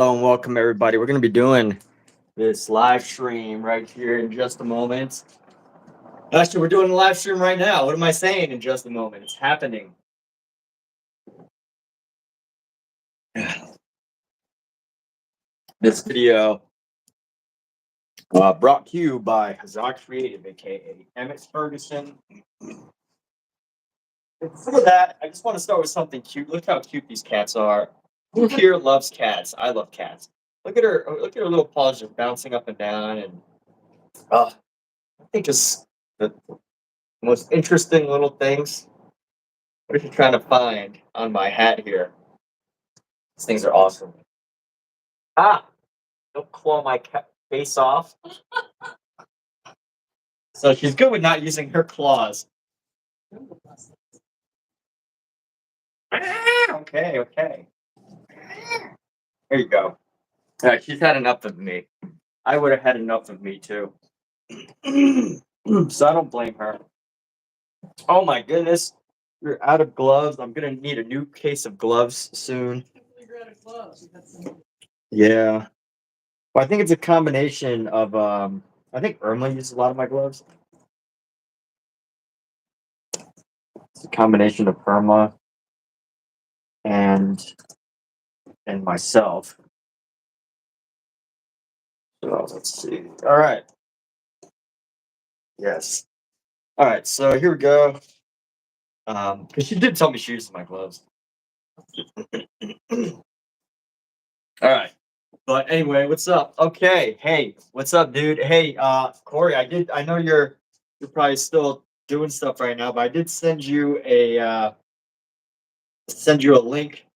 Hello and welcome everybody. We're going to be doing this live stream right here in just a moment. Actually, we're doing a live stream right now. What am I saying in just a moment? It's happening. This video brought to you by Hazard Creative, aka Emmett Ferguson. Before that, I just want to start with something cute. Look how cute these cats are. Who here loves cats? I love cats. Look at her. Look at her little paws just bouncing up and down, and I think just the most interesting little things. What are you trying to find on my hat here? These things are awesome. Ah, don't claw my face off. So she's good with not using her claws. Okay. There you go. All right, she's had enough of me. I would have had enough of me too. So I don't blame her. Oh my goodness. We're out of gloves. I'm gonna need a new case of gloves soon. Yeah. Well, I think it's a combination of I think Irma uses a lot of my gloves. It's a combination of Irma and myself. So let's see. All right. Yes. All right. So here we go. Because she did tell me she uses my gloves. All right. But anyway, what's up? Okay. Hey, what's up, dude? Hey, Corey, I know you're probably still doing stuff right now, but I did send you a link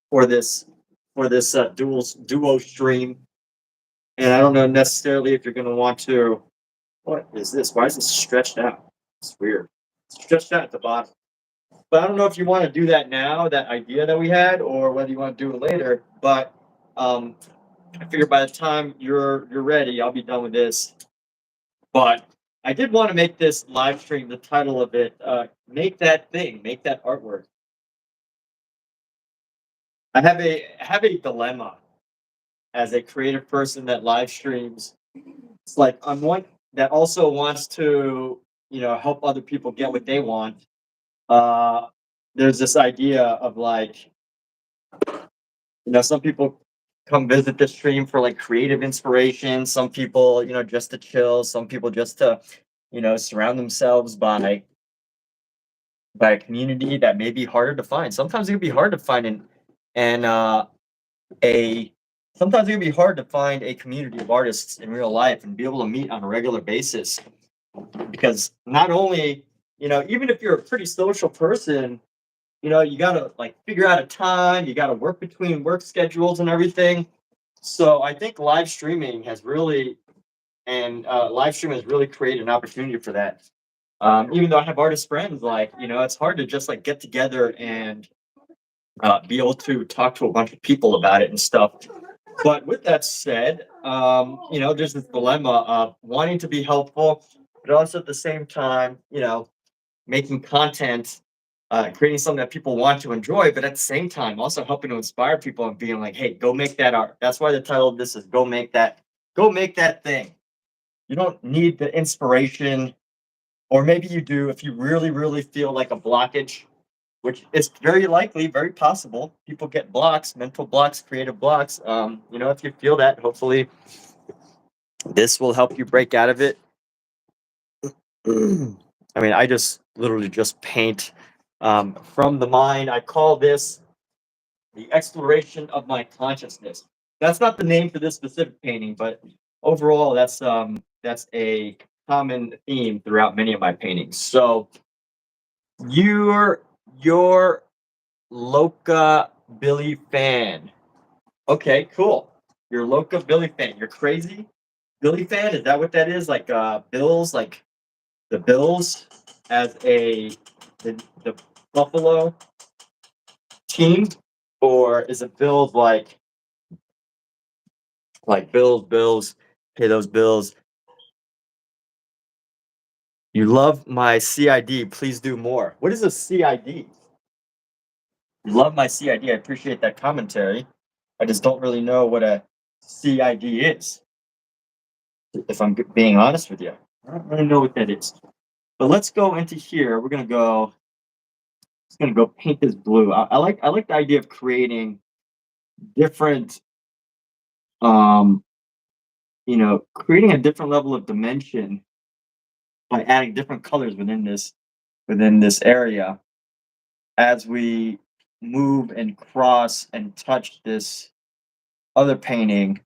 for this duo stream. And I don't know necessarily if you're gonna want to. What is this? Why is this stretched out? It's weird. It's stretched out at the bottom. But I don't know if you want to do that now, that idea that we had, or whether you want to do it later. But I figure by the time you're ready, I'll be done with this. But I did want to make this live stream. The title of it, make that thing, make that artwork. I have a dilemma as a creative person that live streams. It's like I'm one that also wants to, help other people get what they want. There's this idea of like, some people come visit the stream for like creative inspiration. Some people, just to chill. Some people just to, surround themselves by a community that may be harder to find. Sometimes it can be hard to find and a sometimes it can be hard to find a community of artists in real life and be able to meet on a regular basis. Because not only, even if you're a pretty social person, you gotta like figure out a time, you gotta work between work schedules and everything. So I think live stream has really created an opportunity for that. Even though I have artist friends, like, it's hard to just like get together and be able to talk to a bunch of people about it and stuff. But with that said, there's this dilemma of wanting to be helpful, but also at the same time, making content, creating something that people want to enjoy, but at the same time, also helping to inspire people and being like, hey, go make that art. That's why the title of this is go make that thing. You don't need the inspiration, or maybe you do if you really, really feel like a blockage, which is very likely, very possible. People get blocks, mental blocks, creative blocks. If you feel that, hopefully this will help you break out of it. I mean, I just literally just paint from the mind. I call this the exploration of my consciousness. That's not the name for this specific painting, but overall, that's a common theme throughout many of my paintings. So you're Loca Billy fan. Okay, cool. You're Loca Billy fan. You're crazy Billy fan. Is that what that is? Like Bills, like the Bills as the Buffalo team, or is it Bills like Bills, pay those bills? You love my CID. Please do more. What is a CID? You love my CID. I appreciate that commentary. I just don't really know what a CID is. If I'm being honest with you, I don't really know what that is. But let's go into here. We're gonna go. Just gonna go paint this blue. I like the idea of creating different, um, creating a different level of dimension by adding different colors within this area as we move and cross and touch this other painting.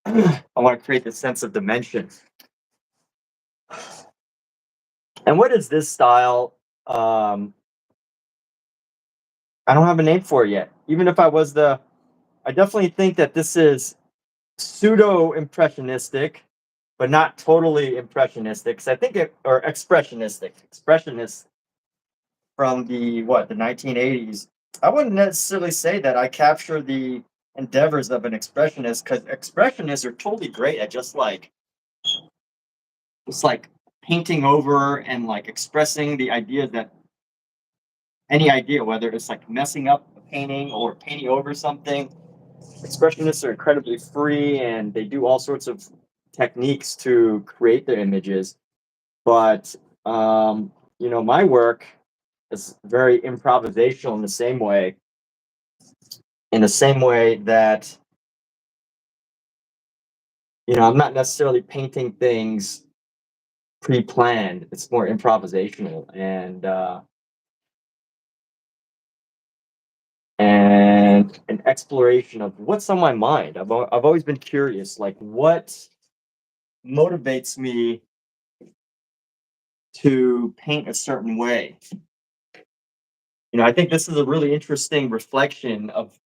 I want to create this sense of dimension. And what is this style? I don't have a name for it yet. Even if I definitely think that this is pseudo impressionistic, but not totally impressionistic. Because I think or expressionistic, expressionist from the 1980s. I wouldn't necessarily say that I capture the endeavors of an expressionist, because expressionists are totally great at just like painting over and like expressing the idea that any idea, whether it's like messing up a painting or painting over something. Expressionists are incredibly free and they do all sorts of techniques to create their images. But my work is very improvisational in the same way that I'm not necessarily painting things pre-planned. It's more improvisational and an exploration of what's on my mind. I've always been curious, like what motivates me to paint a certain way. I think this is a really interesting reflection of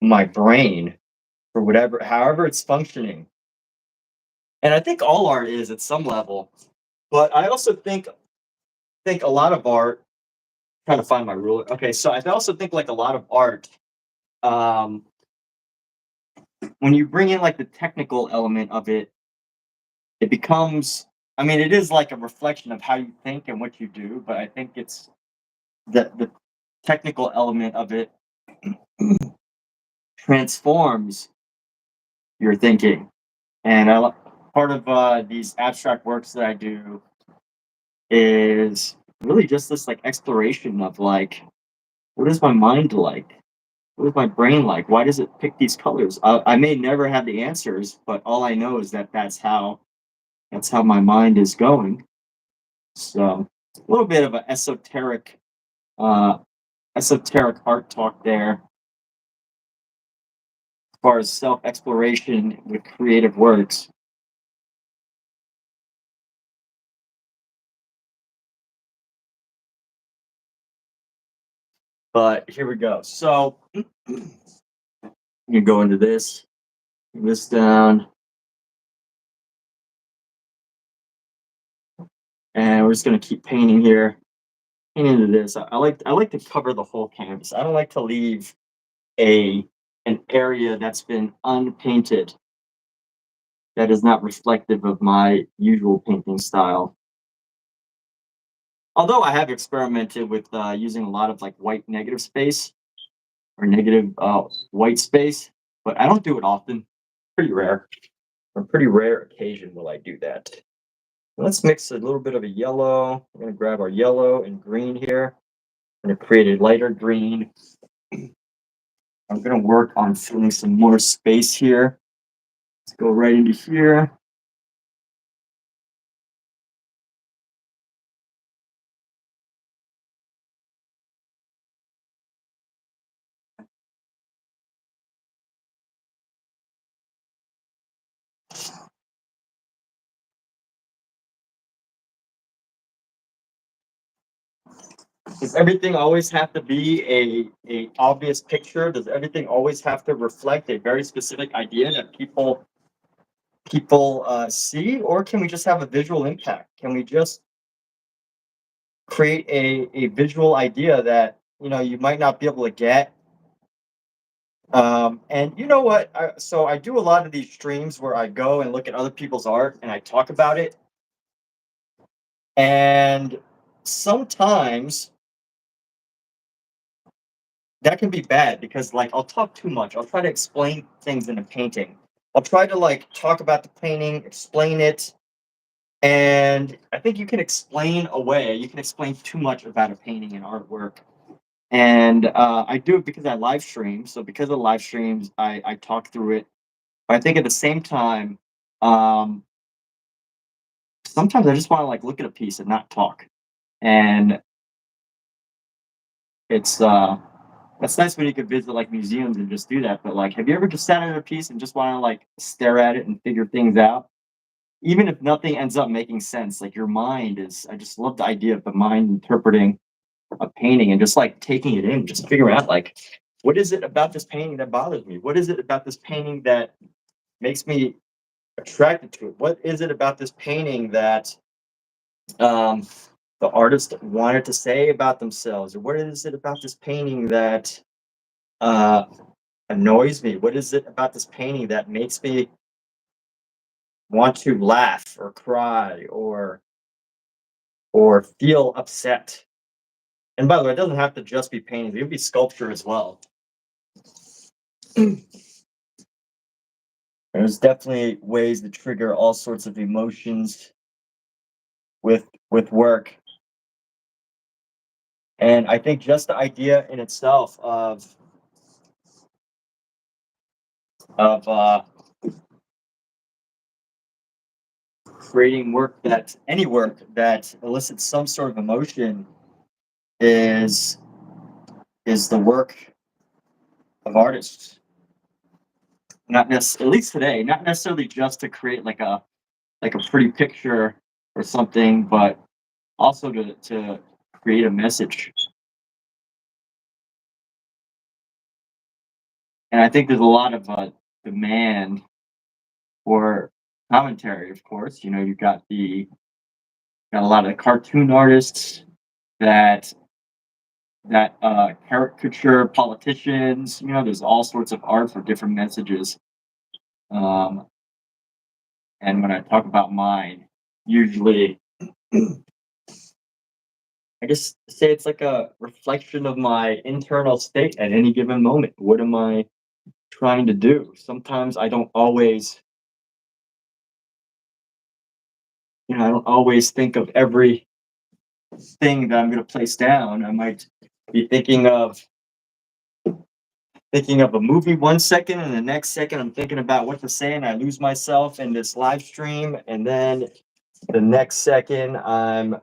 my brain for however it's functioning. And I think all art is at some level, but I also think a lot of art. Trying to find my ruler. Okay, so I also think like a lot of art, um, when you bring in like the technical element of it, it becomes. I mean, it is like a reflection of how you think and what you do, but I think it's the technical element of it transforms your thinking. And part of these abstract works that I do is really just this like exploration of like, what is my mind like? What is my brain like? Why does it pick these colors? I may never have the answers, but all I know is that that's how my mind is going. So a little bit of an uh, esoteric art talk there, as far as self exploration with creative works. But here we go. So you go into this down, and we're just gonna keep painting here. Painting into this. I like to cover the whole canvas. I don't like to leave a an area that's been unpainted that is not reflective of my usual painting style. Although I have experimented with using a lot of like white negative space or negative white space, but I don't do it often. Pretty rare. On a pretty rare occasion will I do that. Let's mix a little bit of a yellow. We're going to grab our yellow and green here. I'm going to create a lighter green. I'm going to work on filling some more space here. Let's go right into here. Does everything always have to be a obvious picture? Does everything always have to reflect a very specific idea that people see, or can we just have a visual impact? Can we just create a visual idea that you might not be able to get? And you know what? So I do a lot of these streams where I go and look at other people's art and I talk about it. And sometimes that can be bad because like I'll talk too much. I'll try to explain things in a painting. I'll try to like talk about the painting, explain it, and I think you can explain away. You can explain too much about a painting and artwork. And I do it because I live stream. So because of live streams, I talk through it. But I think at the same time, um, sometimes I just want to like look at a piece and not talk. And it's that's nice when you could visit like museums and just do that. But like, have you ever just sat at a piece and just want to like stare at it and figure things out? Even if nothing ends up making sense, like your mind is. I just love the idea of the mind interpreting a painting and just like taking it in, just figuring out like, what is it about this painting that bothers me? What is it about this painting that makes me attracted to it? What is it about this painting that um, the artist wanted to say about themselves? Or what is it about this painting that uh, annoys me? What is it about this painting that makes me want to laugh or cry or feel upset? And by the way, it doesn't have to just be paintings; it could be sculpture as well. There's definitely ways to trigger all sorts of emotions with work, and I think just the idea in itself of creating work that any work that elicits some sort of emotion is is the work of artists. Not necessarily, at least today, not necessarily just to create like a pretty picture or something, but also to create a message. And I think there's a lot of demand for commentary. Of course, you know you've got a lot of cartoon artists that caricature politicians. You know, there's all sorts of art for different messages. Um, and when I talk about mine, usually I just say it's like a reflection of my internal state at any given moment. What am I trying to do? Sometimes I don't always, I don't always think of every thing that I'm going to place down. I might be thinking of a movie 1 second, and the next second I'm thinking about what to say, and I lose myself in this live stream, and then the next second I'm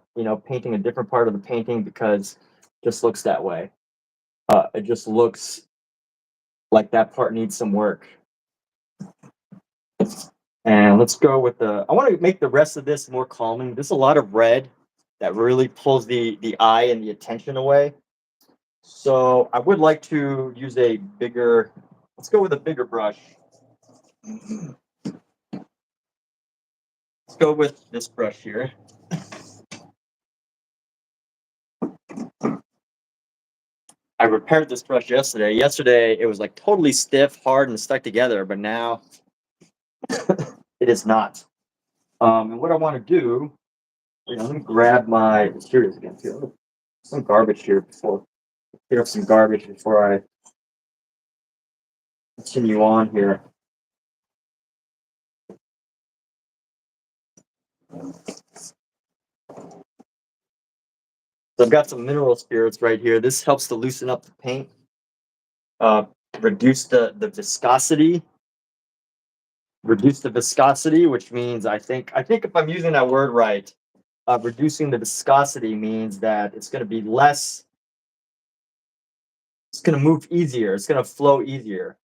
painting a different part of the painting because it just looks that way. It just looks like that part needs some work. And let's go with I want to make the rest of this more calming. There's a lot of red that really pulls the eye and the attention away. So I would like to use a bigger, let's go with a bigger brush. Let's go with this brush here. I repaired this brush yesterday. Yesterday it was like totally stiff, hard, and stuck together, but now it is not. And what I want to do, let me grab my materials again. Too. Some garbage here before clear up some garbage before I continue on here. So I've got some mineral spirits right here. This helps to loosen up the paint, uh, reduce the viscosity, which means I think if I'm using that word right, reducing the viscosity means that it's going to be less. It's going to move easier. It's going to flow easier.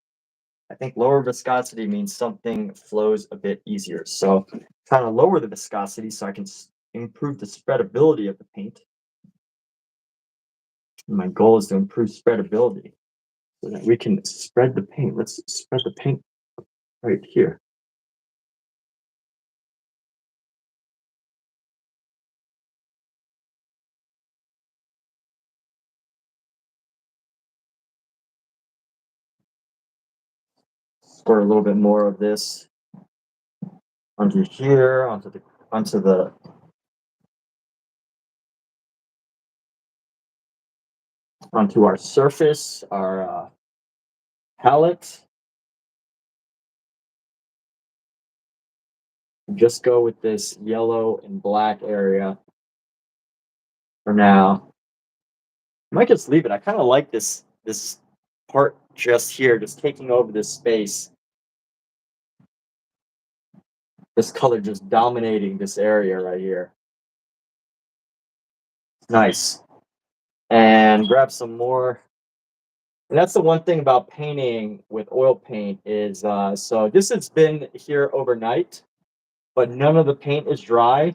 I think lower viscosity means something flows a bit easier. So trying to lower the viscosity so I can improve the spreadability of the paint. My goal is to improve spreadability so that we can spread the paint. Let's spread the paint right here. Squirt a little bit more of this onto here, onto the onto our surface, our palette. Just go with this yellow and black area for now. I might just leave it. I kind of like this part just here, just taking over this space. This color just dominating this area right here. Nice. And grab some more. And that's the one thing about painting with oil paint is, so this has been here overnight, but none of the paint is dry.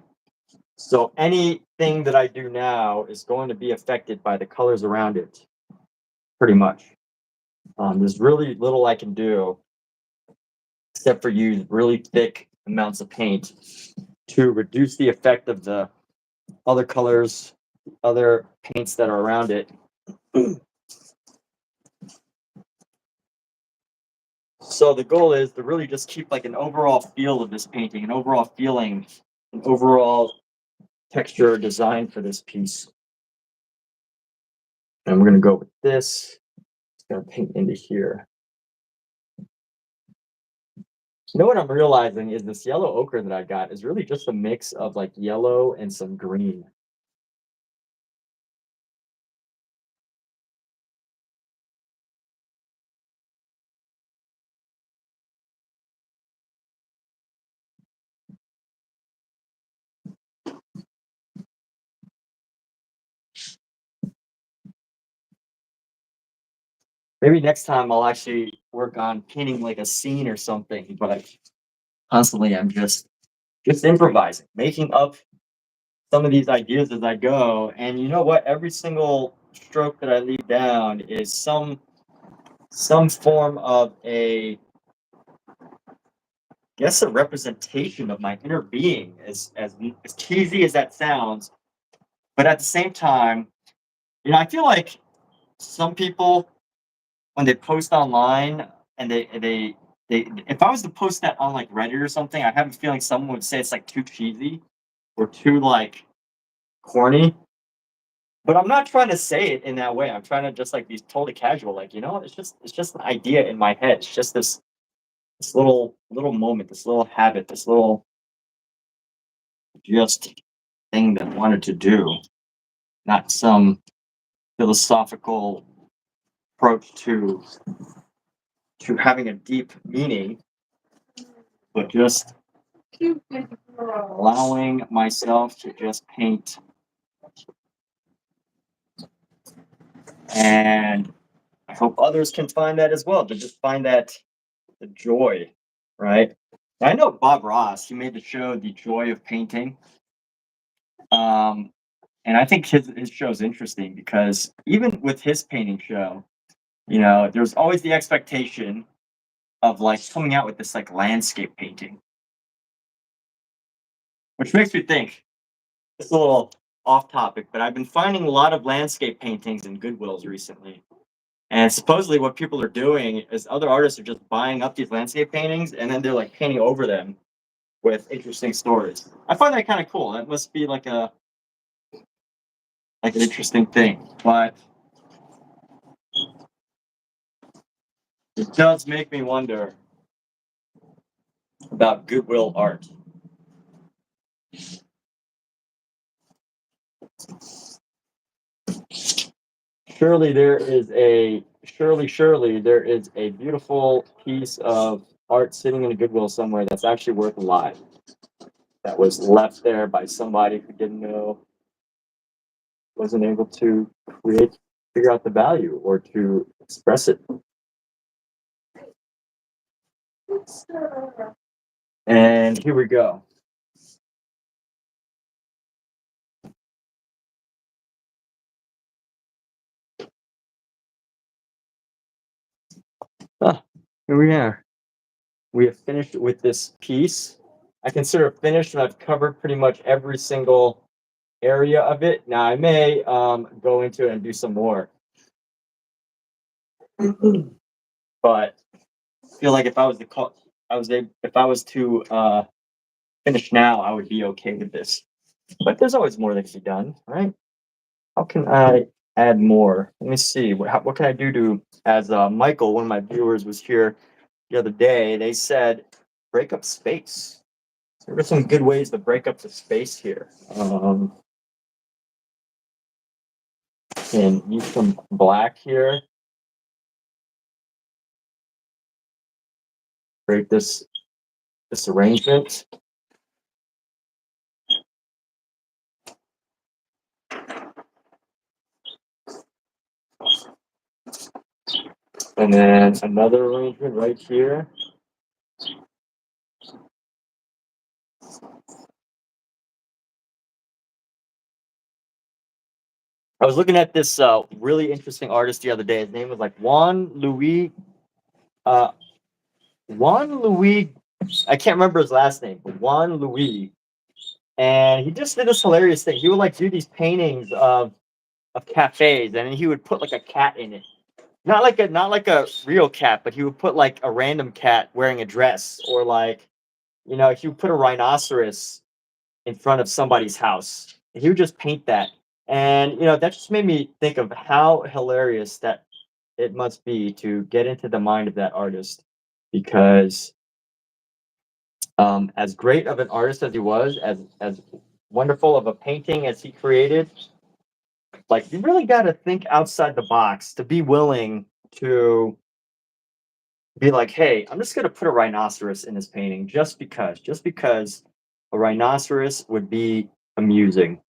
So anything that I do now is going to be affected by the colors around it, pretty much. There's really little I can do except for use really thick amounts of paint to reduce the effect of the other colors, other paints that are around it. So the goal is to really just keep like an overall feel of this painting, an overall feeling, an overall texture design for this piece. And we're going to go with this. It's going to paint into here. You know what I'm realizing is this yellow ochre that I got is really just a mix of like yellow and some green. Maybe next time I'll actually work on painting like a scene or something, but constantly I'm just improvising, making up some of these ideas as I go. And you know what? Every single stroke that I leave down is some form of a guess a representation of my inner being, as cheesy as that sounds. But at the same time, I feel like some people when they post online and they if I was to post that on like Reddit or something, I have a feeling someone would say it's like too cheesy or too like corny. But I'm not trying to say it in that way. I'm trying to just like be totally casual, like it's just an idea in my head. It's just this little moment, this little habit, this little just thing that I wanted to do, not some philosophical approach to having a deep meaning, but just allowing myself to just paint. And I hope others can find that as well, to just find that the joy, right? I know Bob Ross, he made the show The Joy of Painting. Um, and I think his show is interesting because even with his painting show, there's always the expectation of like coming out with this like landscape painting, which makes me think it's a little off topic, but I've been finding a lot of landscape paintings in Goodwills recently. And supposedly, what people are doing is other artists are just buying up these landscape paintings and then they're like painting over them with interesting stories. I find that kind of cool. That must be like an interesting thing, but it does make me wonder about Goodwill art. Surely there is a beautiful piece of art sitting in a Goodwill somewhere that's actually worth a lot. That was left there by somebody who didn't know, wasn't able to figure out the value or to express it. And here we go. Here we are. We have finished with this piece. I consider it finished, and I've covered pretty much every single area of it. Now I may go into it and do some more, but I feel like if I was to finish now, I would be okay with this. But there's always more that can be done, right? How can I add more. Let me see. What can I do to, as Michael, one of my viewers, was here the other day, they said break up space. So there are some good ways to break up the space here. And use some black here. Break this arrangement. And then another arrangement right here. I was looking at this really interesting artist the other day. His name was like Juan Louis. Juan Louis. I can't remember his last name, but Juan Louis. And he just did this hilarious thing. He would like do these paintings of cafes, and then he would put like a cat in it. Not like a real cat, but he would put like a random cat wearing a dress, or like, he would put a rhinoceros in front of somebody's house. And he would just paint that. And that just made me think of how hilarious that it must be to get into the mind of that artist, because as great of an artist as he was, as wonderful of a painting as he created, like, you really got to think outside the box to be willing to be like, hey, I'm just going to put a rhinoceros in this painting just because a rhinoceros would be amusing.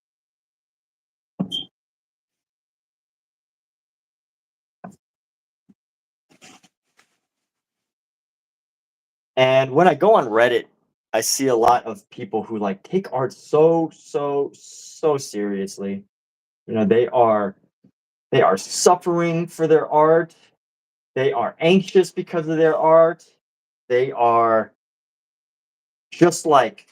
And when I go on Reddit, I see a lot of people who like take art so seriously. They are suffering for their art. They are anxious because of their art. They are just like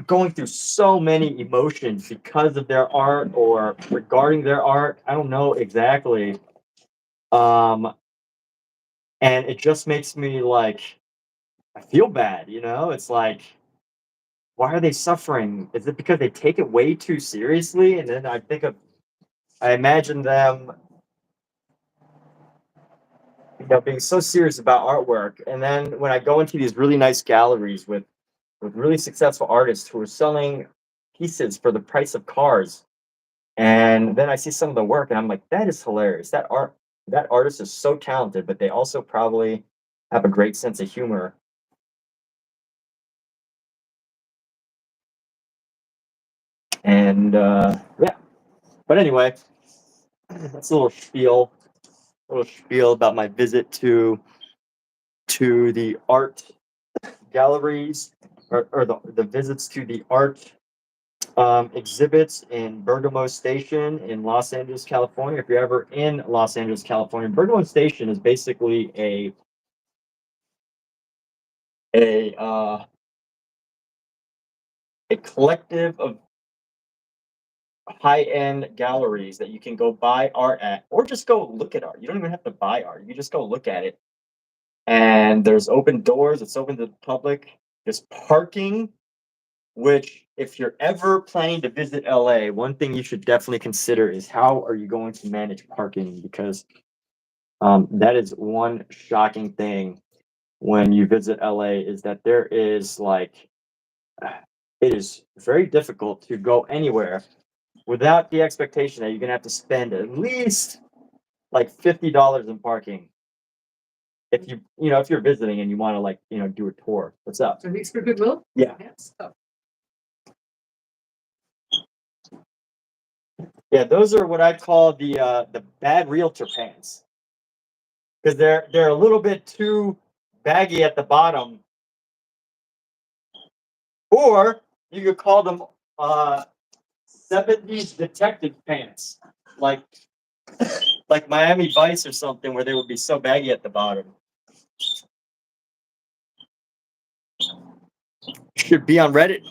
going through so many emotions because of their art or regarding their art. I don't know exactly. Um, and it just makes me like, I feel bad, It's like, why are they suffering? Is it because they take it way too seriously? And then I imagine them, being so serious about artwork. And then when I go into these really nice galleries with really successful artists who are selling pieces for the price of cars, and then I see some of the work, and I'm like, that is hilarious. That artist is so talented, but they also probably have a great sense of humor. And yeah, but anyway, that's a little spiel about my visit to the art galleries, or the visits to the art exhibits in Bergamo Station in Los Angeles, California. If you're ever in Los Angeles, California, Bergamo Station is basically a collective of high-end galleries that you can go buy art at, or just go look at art. You don't even have to buy art. You can just go look at it. And there's open doors. It's open to the public. There's parking, which, if you're ever planning to visit LA, one thing you should definitely consider is how are you going to manage parking, because that is one shocking thing when you visit LA, is that there is like, it is very difficult to go anywhere without the expectation that you're gonna have to spend at least like $50 in parking if you're visiting and you want to, like, do a tour. What's up? So these for Goodwill? Yeah. Yes. Oh, Yeah, those are what I call the bad realtor pants, because they're a little bit too baggy at the bottom, or you could call them uh 70s detective pants, like Miami Vice or something, where they would be so baggy at the bottom. Should be on Reddit.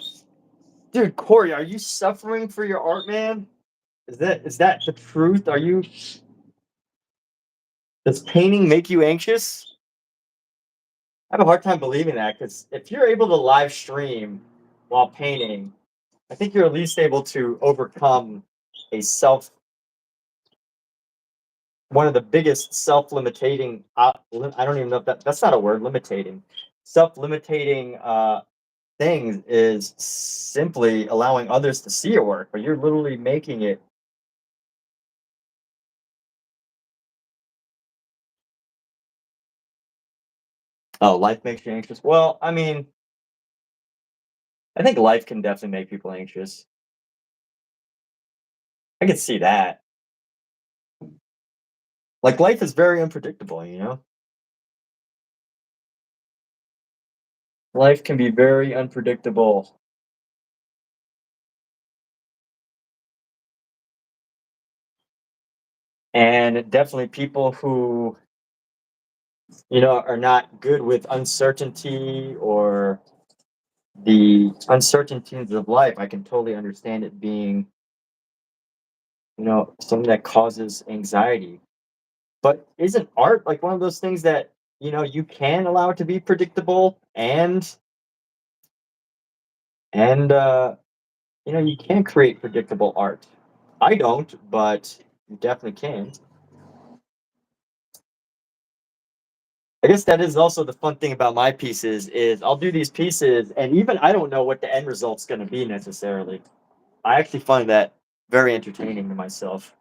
Dude, Corey, are you suffering for your art, man? Is that the truth? Does painting make you anxious? I have a hard time believing that, because if you're able to live stream while painting, I think you're at least able to overcome a self one of the biggest self-limiting, I don't even know if that's not a word, limitating. Self-limiting things is simply allowing others to see your work, but you're literally making it. Oh, life makes you anxious. Well, I mean, I think life can definitely make people anxious. I can see that. Like life is very unpredictable, you know? Life can be very unpredictable. And definitely people who, are not good with uncertainty or the uncertainties of life, I can totally understand it being, something that causes anxiety. But isn't art like one of those things that, you can allow it to be predictable and you can create predictable art. I don't, but you definitely can. I guess that is also the fun thing about my pieces is I'll do these pieces and even I don't know what the end result's going to be necessarily. I actually find that very entertaining to myself.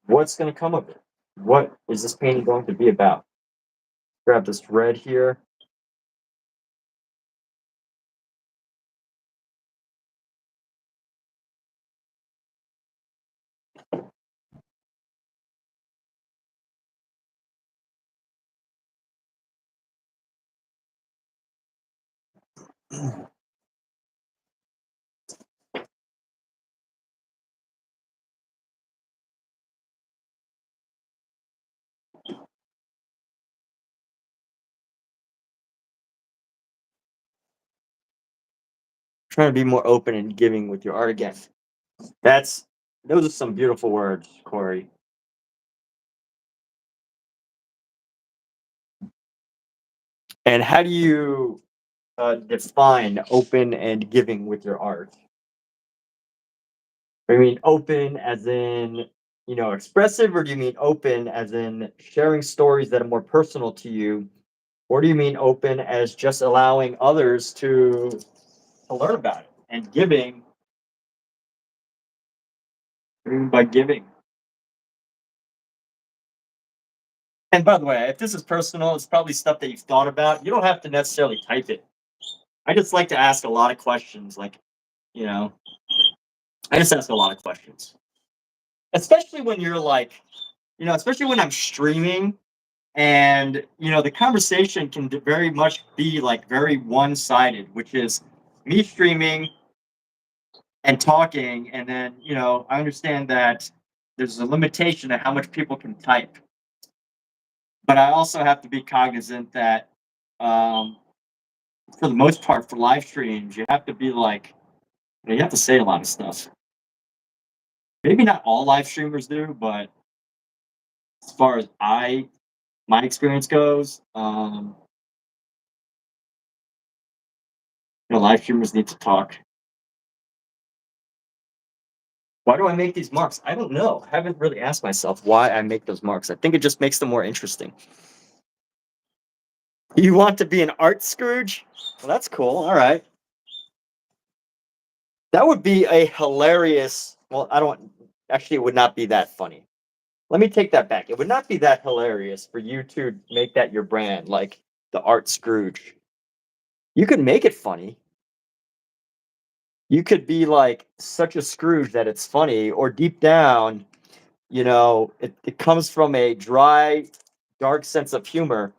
What's going to come of it? What is this painting going to be about? Grab this red here. Trying to be more open and giving with your art again. That's those are some beautiful words, Corey. And how do you define open and giving with your art? I mean open as in, expressive, or do you mean open as in sharing stories that are more personal to you? Or do you mean open as just allowing others to learn about it and giving by giving? And by the way, if this is personal, it's probably stuff that you've thought about. You don't have to necessarily type it. I just like to ask a lot of questions. Like, you know, I just ask a lot of questions, especially when you're like, especially when I'm streaming and, the conversation can very much be like very one sided, which is me streaming and talking. And then, I understand that there's a limitation to how much people can type. But I also have to be cognizant that, um, for the most part, for live streams, you have to be like, you have to say a lot of stuff. Maybe not all live streamers do, but as far as my experience goes, live streamers need to talk. Why do I make these marks? I don't know. I haven't really asked myself why I make those marks. I think it just makes them more interesting. You want to be an art Scrooge? Well, that's cool. All right. That would be a hilarious. Well, I don't actually. It would not be that funny. Let me take that back. It would not be that hilarious for you to make that your brand, like the art Scrooge. You could make it funny. You could be like such a Scrooge that it's funny, or deep down, it comes from a dry, dark sense of humor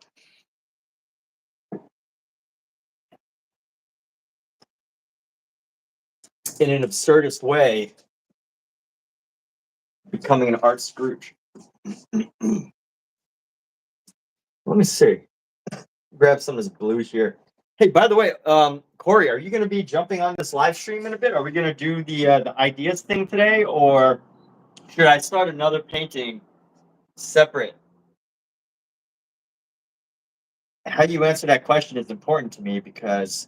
in an absurdist way, becoming an art Scrooge. Let me see. Grab some of this blue here. Hey, by the way, Corey, are you going to be jumping on this live stream in a bit? Are we going to do the ideas thing today, or should I start another painting separate? How you answer that question is important to me because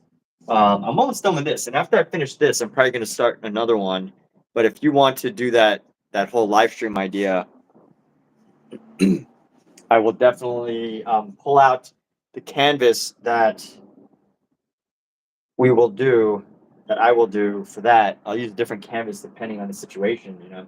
I'm almost done with this, and after I finish this, I'm probably going to start another one. But if you want to do that that whole live stream idea, I will definitely pull out the canvas that we will do, that I will do for that. I'll use a different canvas depending on the situation, you know.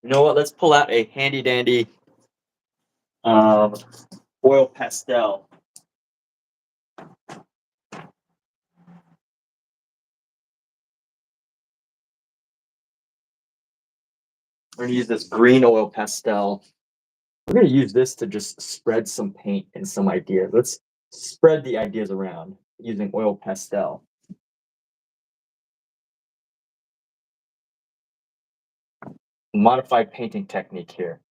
You know what? Let's pull out a handy dandy um, oil pastel. We're gonna use this green oil pastel. We're gonna use this to just spread some paint and some ideas. Let's spread the ideas around using oil pastel. Modified painting technique here.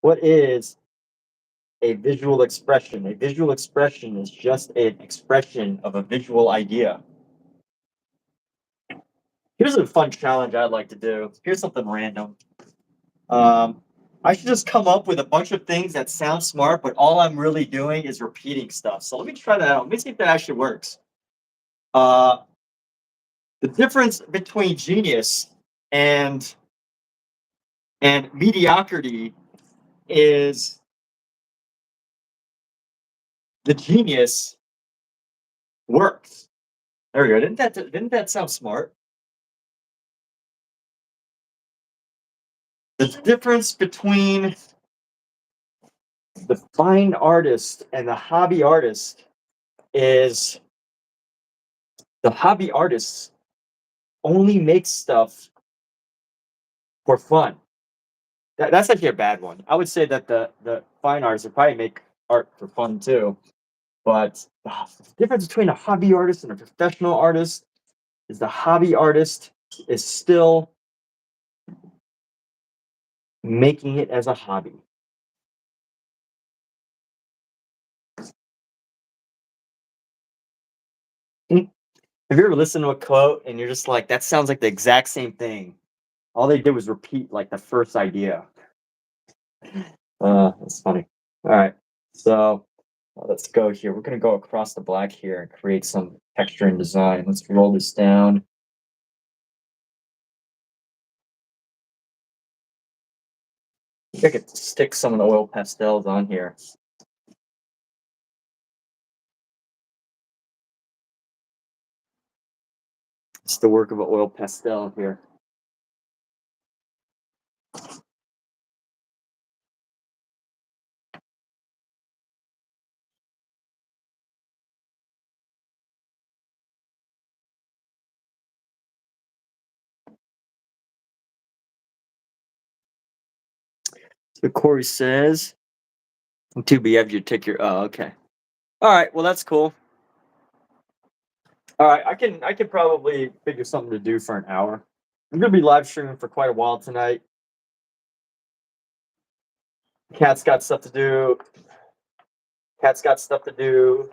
What is a visual expression? A visual expression is just an expression of a visual idea. Here's a fun challenge I'd like to do. Here's something random. I should just come up with a bunch of things that sound smart, but all I'm really doing is repeating stuff. So let me try that out. Let me see if that actually works. Uh, the difference between genius and mediocrity is the genius works. There we go. Didn't that sound smart? The difference between the fine artist and the hobby artist is the hobby artist only makes stuff for fun. That's actually a bad one. I would say that the fine artists would probably make art for fun too. But the difference between a hobby artist and a professional artist is the hobby artist is still making it as a hobby. Mm. Have you ever listened to a quote and you're just like, that sounds like the exact same thing? All they did was repeat like the first idea. That's funny. All right. So let's go here. We're going to go across the black here and create some texture and design. Let's roll this down. I think I could stick some of the oil pastels on here. It's the work of an oil pastel here. So Corey says, "To be, you have to take your." Oh, okay. All right. Well, that's cool. All right. I can probably figure something to do for an hour. I'm gonna be live streaming for quite a while tonight. Cat's got stuff to do. Cat's got stuff to do,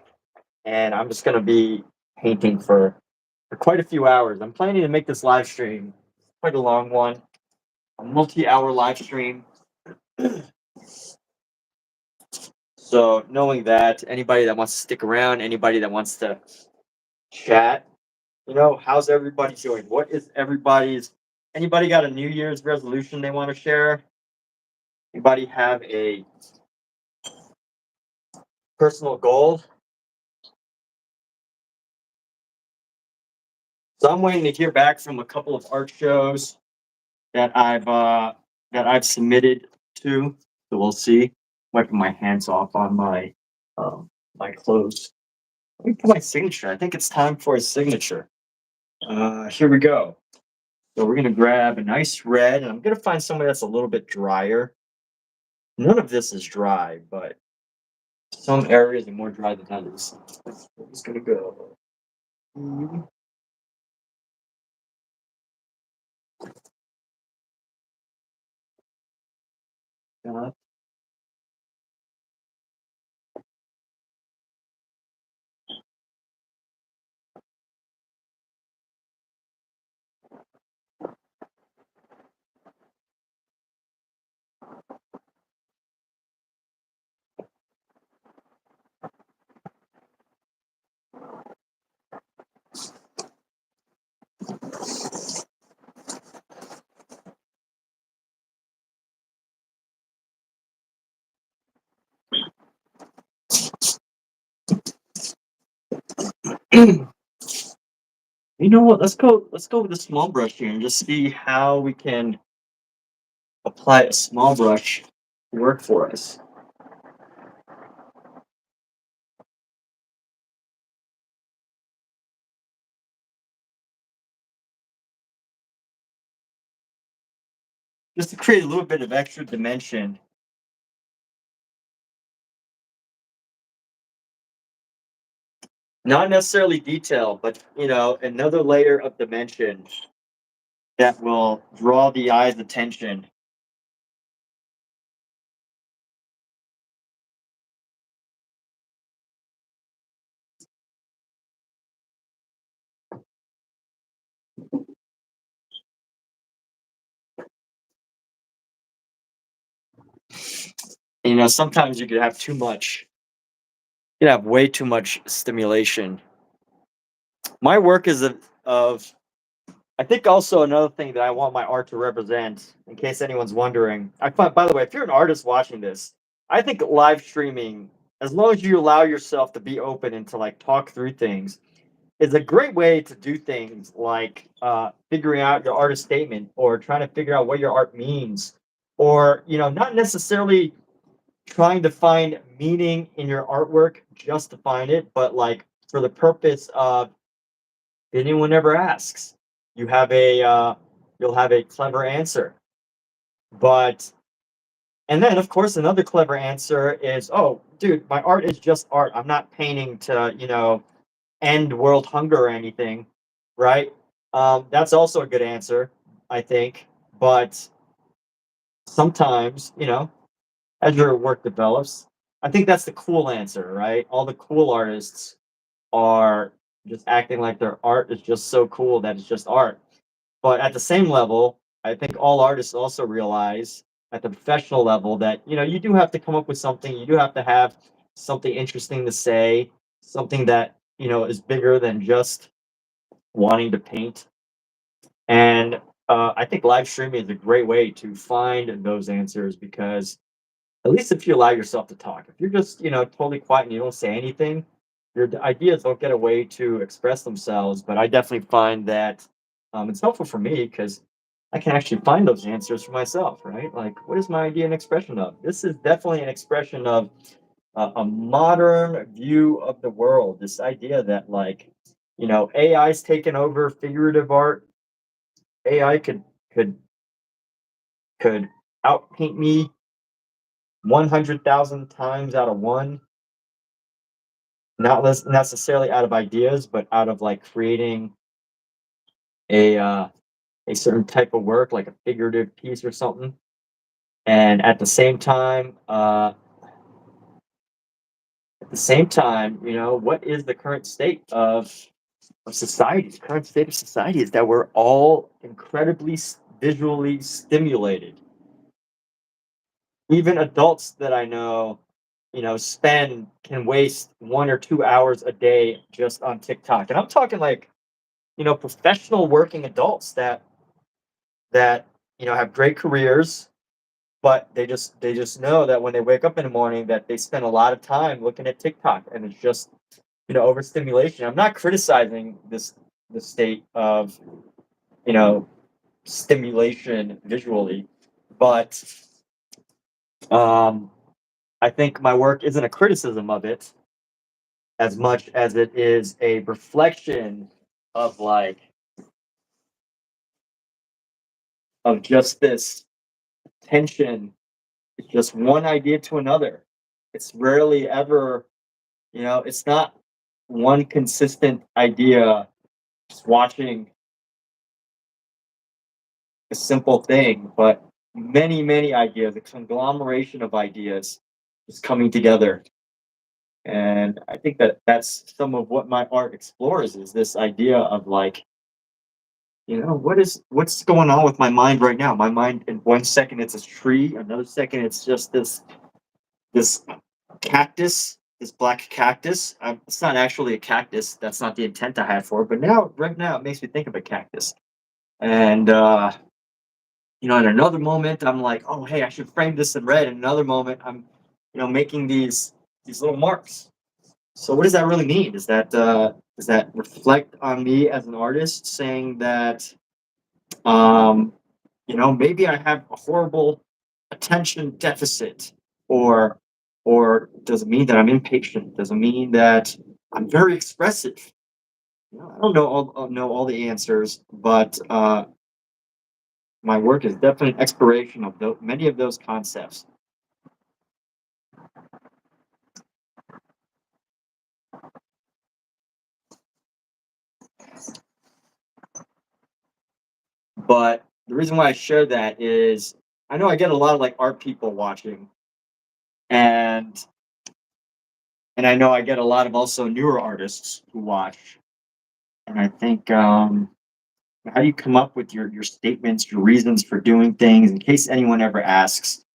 and I'm just gonna be painting for quite a few hours. I'm planning to make this live stream quite a long one, a multi-hour live stream. So knowing that, anybody that wants to stick around, anybody that wants to chat, how's everybody doing? What is anybody got a New Year's resolution they want to share? Anybody have a personal goal? So I'm waiting to hear back from a couple of art shows that I've submitted to. So we'll see. Wiping my hands off on my clothes. Let me put my signature. I think it's time for a signature. Here we go. So we're gonna grab a nice red, and I'm gonna find somewhere that's a little bit drier. None of this is dry, but some areas are more dry than others. I'm just gonna go. You know what? Let's go with the small brush here and just see how we can apply a small brush to work for us. Just to create a little bit of extra dimension. Not necessarily detail, but another layer of dimension that will draw the eye's attention. Sometimes you could have too much. You could have way too much stimulation. My work is of I think also another thing that I want my art to represent, in case anyone's wondering. I find, by the way, if you're an artist watching this, I think live streaming, as long as you allow yourself to be open and to like talk through things, is a great way to do things like figuring out your artist statement or trying to figure out what your art means, or not necessarily trying to find meaning in your artwork just to find it, but like for the purpose of if anyone ever asks, you have a you'll have a clever answer. But and then of course another clever answer is, oh, dude, my art is just art. I'm not painting to end world hunger or anything, right? That's also a good answer, I think. But sometimes, as your work develops, I think that's the cool answer, right? All the cool artists are just acting like their art is just so cool that it's just art. But at the same level, I think all artists also realize at the professional level that you do have to come up with something. You do have to have something interesting to say, something that is bigger than just wanting to paint. And I think live streaming is a great way to find those answers because at least if you allow yourself to talk, if you're just totally quiet and you don't say anything, your ideas don't get a way to express themselves. But I definitely find that it's helpful for me because I can actually find those answers for myself, right? Like, what is my idea an expression of? This is definitely an expression of a modern view of the world. This idea that like, AI's taken over figurative art. AI could could outpaint me 100,000 times out of one. Not necessarily out of ideas, but out of like creating a uh, a certain type of work, like a figurative piece or something. And at the same time, what is the current state of society? The current state of society is that we're all incredibly visually stimulated. Even adults that I know, spend can waste 1 or 2 hours a day just on TikTok, and I'm talking like professional working adults that have great careers, but they just know that when they wake up in the morning that they spend a lot of time looking at TikTok, and it's just overstimulation. I'm not criticizing the state of you know stimulation visually, but um, I think my work isn't a criticism of it as much as it is a reflection of like of just this tension. It's just one idea to another. It's rarely ever, it's not one consistent idea. Just watching a simple thing, but many, many ideas, a conglomeration of ideas just coming together. And I think that that's some of what my art explores is this idea of like, what's going on with my mind right now? My mind in 1 second it's a tree, another second it's just this cactus, this black cactus. It's not actually a cactus. That's not the intent I had for it. But right now, it makes me think of a cactus. And in another moment, I'm like, oh, hey, I should frame this in red. In another moment, I'm, making these little marks. So what does that really mean? Is that Does that reflect on me as an artist, saying that, um, maybe I have a horrible attention deficit, or does it mean that I'm impatient? Does it mean that I'm very expressive? I don't know all the answers, but my work is definitely an exploration of many of those concepts. But the reason why I share that is I know I get a lot of like art people watching, and I know I get a lot of also newer artists who watch. And I think, how do you come up with your statements, your reasons for doing things, in case anyone ever asks?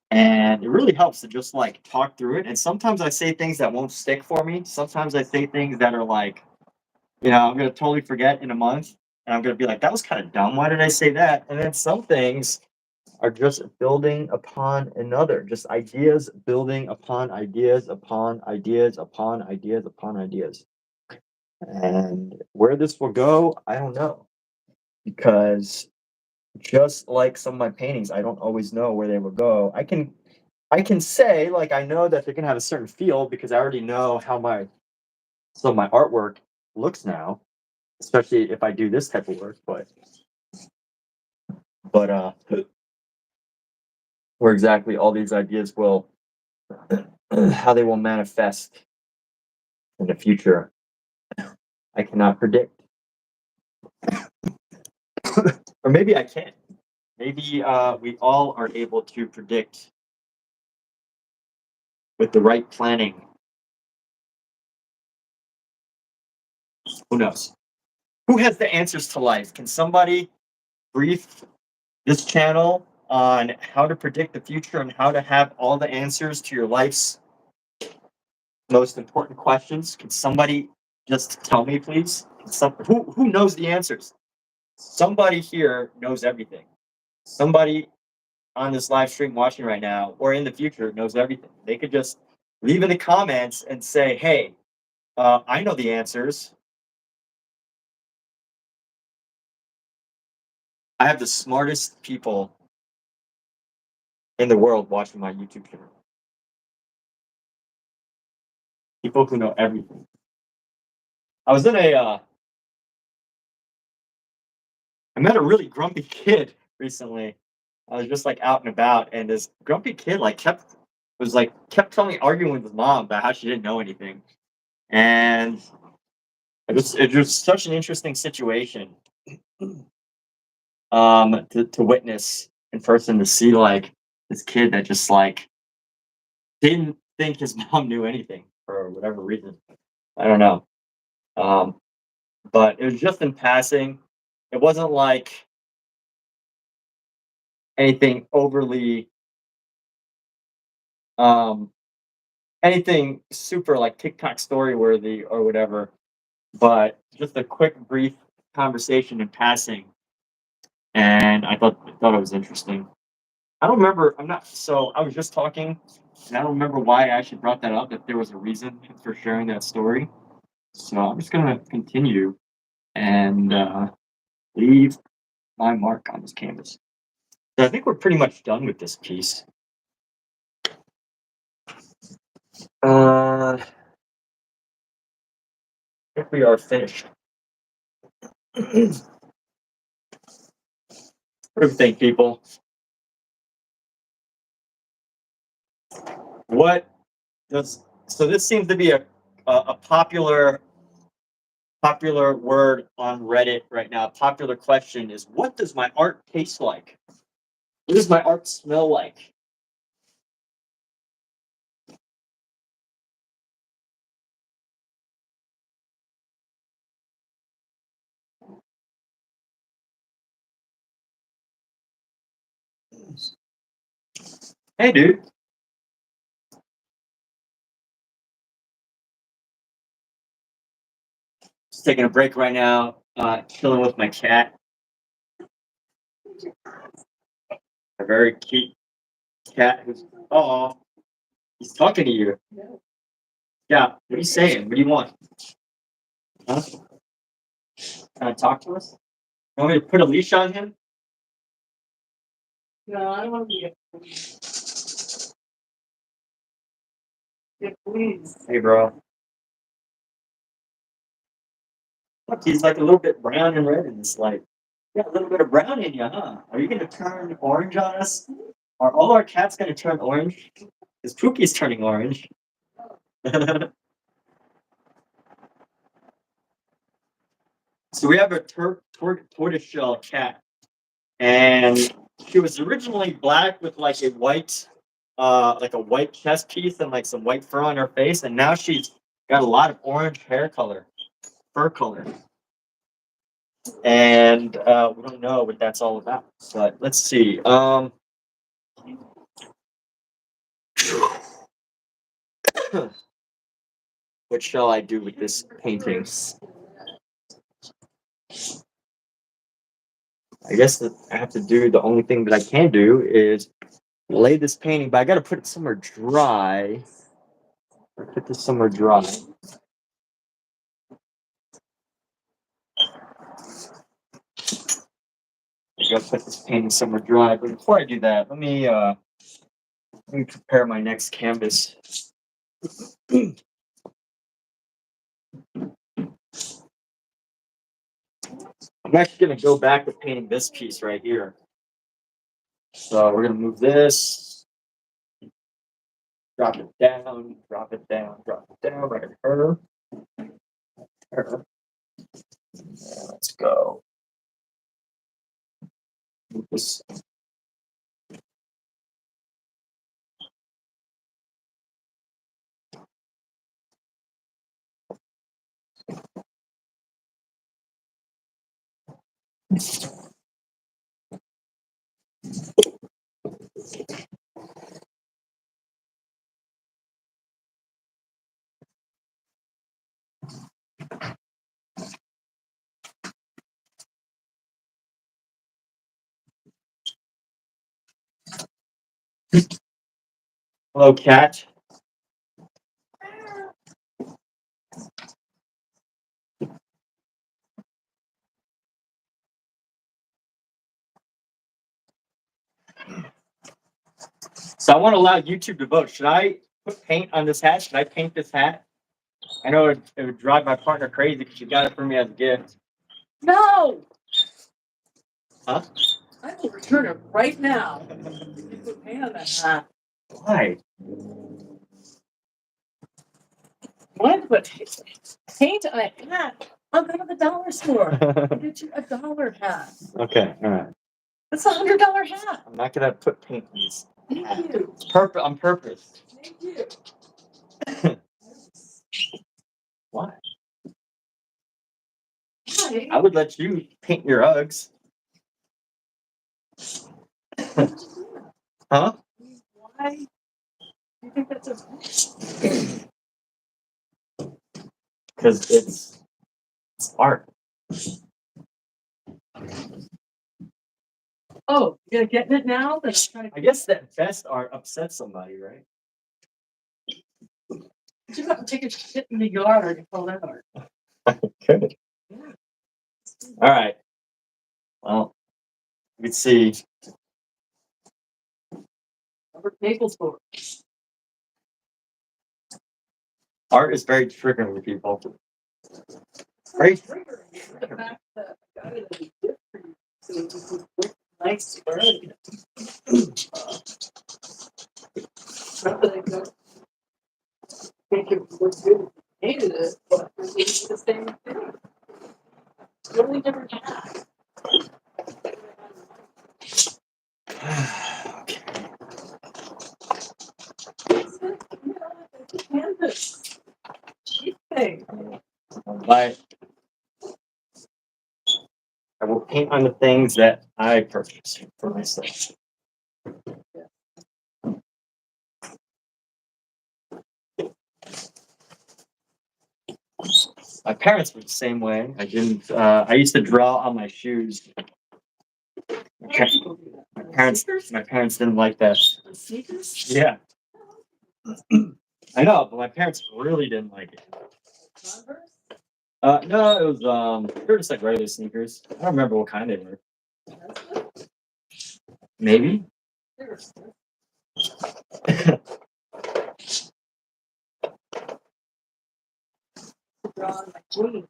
And it really helps to just like talk through it. And sometimes I say things that won't stick for me. Sometimes I say things that are like, I'm gonna totally forget in a month, and I'm gonna be like, that was kind of dumb. Why did I say that? And then some things are just building upon another, just ideas building upon ideas upon ideas upon ideas upon ideas. And where this will go, I don't know, because just like some of my paintings, I don't always know where they will go. I can say like I know that they're gonna have a certain feel because I already know how my some of my artwork looks now, especially if I do this type of work. But where exactly all these ideas will how they will manifest in the future, I cannot predict. Or maybe I can. Maybe we all are able to predict with the right planning. Who knows? Who has the answers to life? Can somebody brief this channel on how to predict the future and how to have all the answers to your life's most important questions? Can somebody just tell me, please? Who knows the answers? Somebody here knows everything. Somebody on this live stream watching right now or in the future knows everything. They could just leave in the comments and say, hey, I know the answers. I have the smartest people in the world watching my YouTube channel. People who know everything. I was in I met a really grumpy kid recently. I was just like out and about, and this grumpy kid like kept telling me arguing with his mom about how she didn't know anything, and it was such an interesting situation, to witness in person, to see like this kid that just like didn't think his mom knew anything for whatever reason. I don't know. Um, but it was just in passing. It wasn't like anything overly, um, anything super like TikTok story worthy or whatever, but just a quick, brief conversation in passing, and I thought it was interesting. I don't remember. I'm not. So I was just talking, and I don't remember why I actually brought that up. If there was a reason for sharing that story, so I'm just gonna continue and leave my mark on this canvas. So I think we're pretty much done with this piece. I think we are finished. What do you think, people? What does so? This seems to be a popular word on Reddit right now. Popular question is, what does my art taste like? What does my art smell like? Hey, dude, just taking a break right now. Chilling with my cat. A very cute cat who's he's talking to you. Yeah. What are you saying? What do you want? Huh? Can I talk to us? You want me to put a leash on him? No, I don't want to be. Yeah, please. Hey, bro. Look, he's like a little bit brown and red in this light. Yeah, a little bit of brown in you, huh? Are you gonna turn orange on us? Are all our cats gonna turn orange? Because Pookie's turning orange. So we have a tortoiseshell cat, and she was originally black with like a white chest piece and like some white fur on her face, and now she's got a lot of orange fur color, and we don't know what that's all about. But let's see. What shall I do with this painting? I guess that I have to do the only thing that I can do is lay this painting, but I got to put it somewhere dry. Put this somewhere dry. I got to put this painting somewhere dry. But before I do that, let me prepare my next canvas. I'm actually going to go back to painting this piece right here. So we're going to move this, drop it down, right at her. Let's go. Move this. Hello, cat. So I want to allow YouTube to vote. Should I put paint on this hat? Should I paint this hat? I know it would drive my partner crazy because she got it for me as a gift. No! Huh? I will return it right now. You put paint on that hat. Why? Why put paint on a hat? I'll go to the dollar store. I'll get you a $1 hat. Okay, all right. That's $100 hat. I'm not gonna put paint on this. Thank you. It's on purpose. Thank you. Why? Why? I would let you paint your Uggs. Huh? Why? Do you think that's a... Because it's art. Oh, you're getting it now? Then I guess that best art upsets somebody, right? you have to take a shit in the yard and call that art. Good. All right. Well, let's see. Robert Maple's book. Art is very triggering to people. Very triggering. The fact that I got it as a gift for you, so it just look nice for it. Not that I don't think it was good. I hated it, but it's the same thing. Totally different hat. Canvas. Cheap thing. But I will paint on the things that I purchase for myself. My parents were the same way. I didn't. I used to draw on my shoes. My parents didn't like that. Sneakers? Yeah. I know, but my parents really didn't like it. Converse? No, it was they were just like regular sneakers. I don't remember what kind they were. That's good. Maybe. They were good. Drawn my jeans.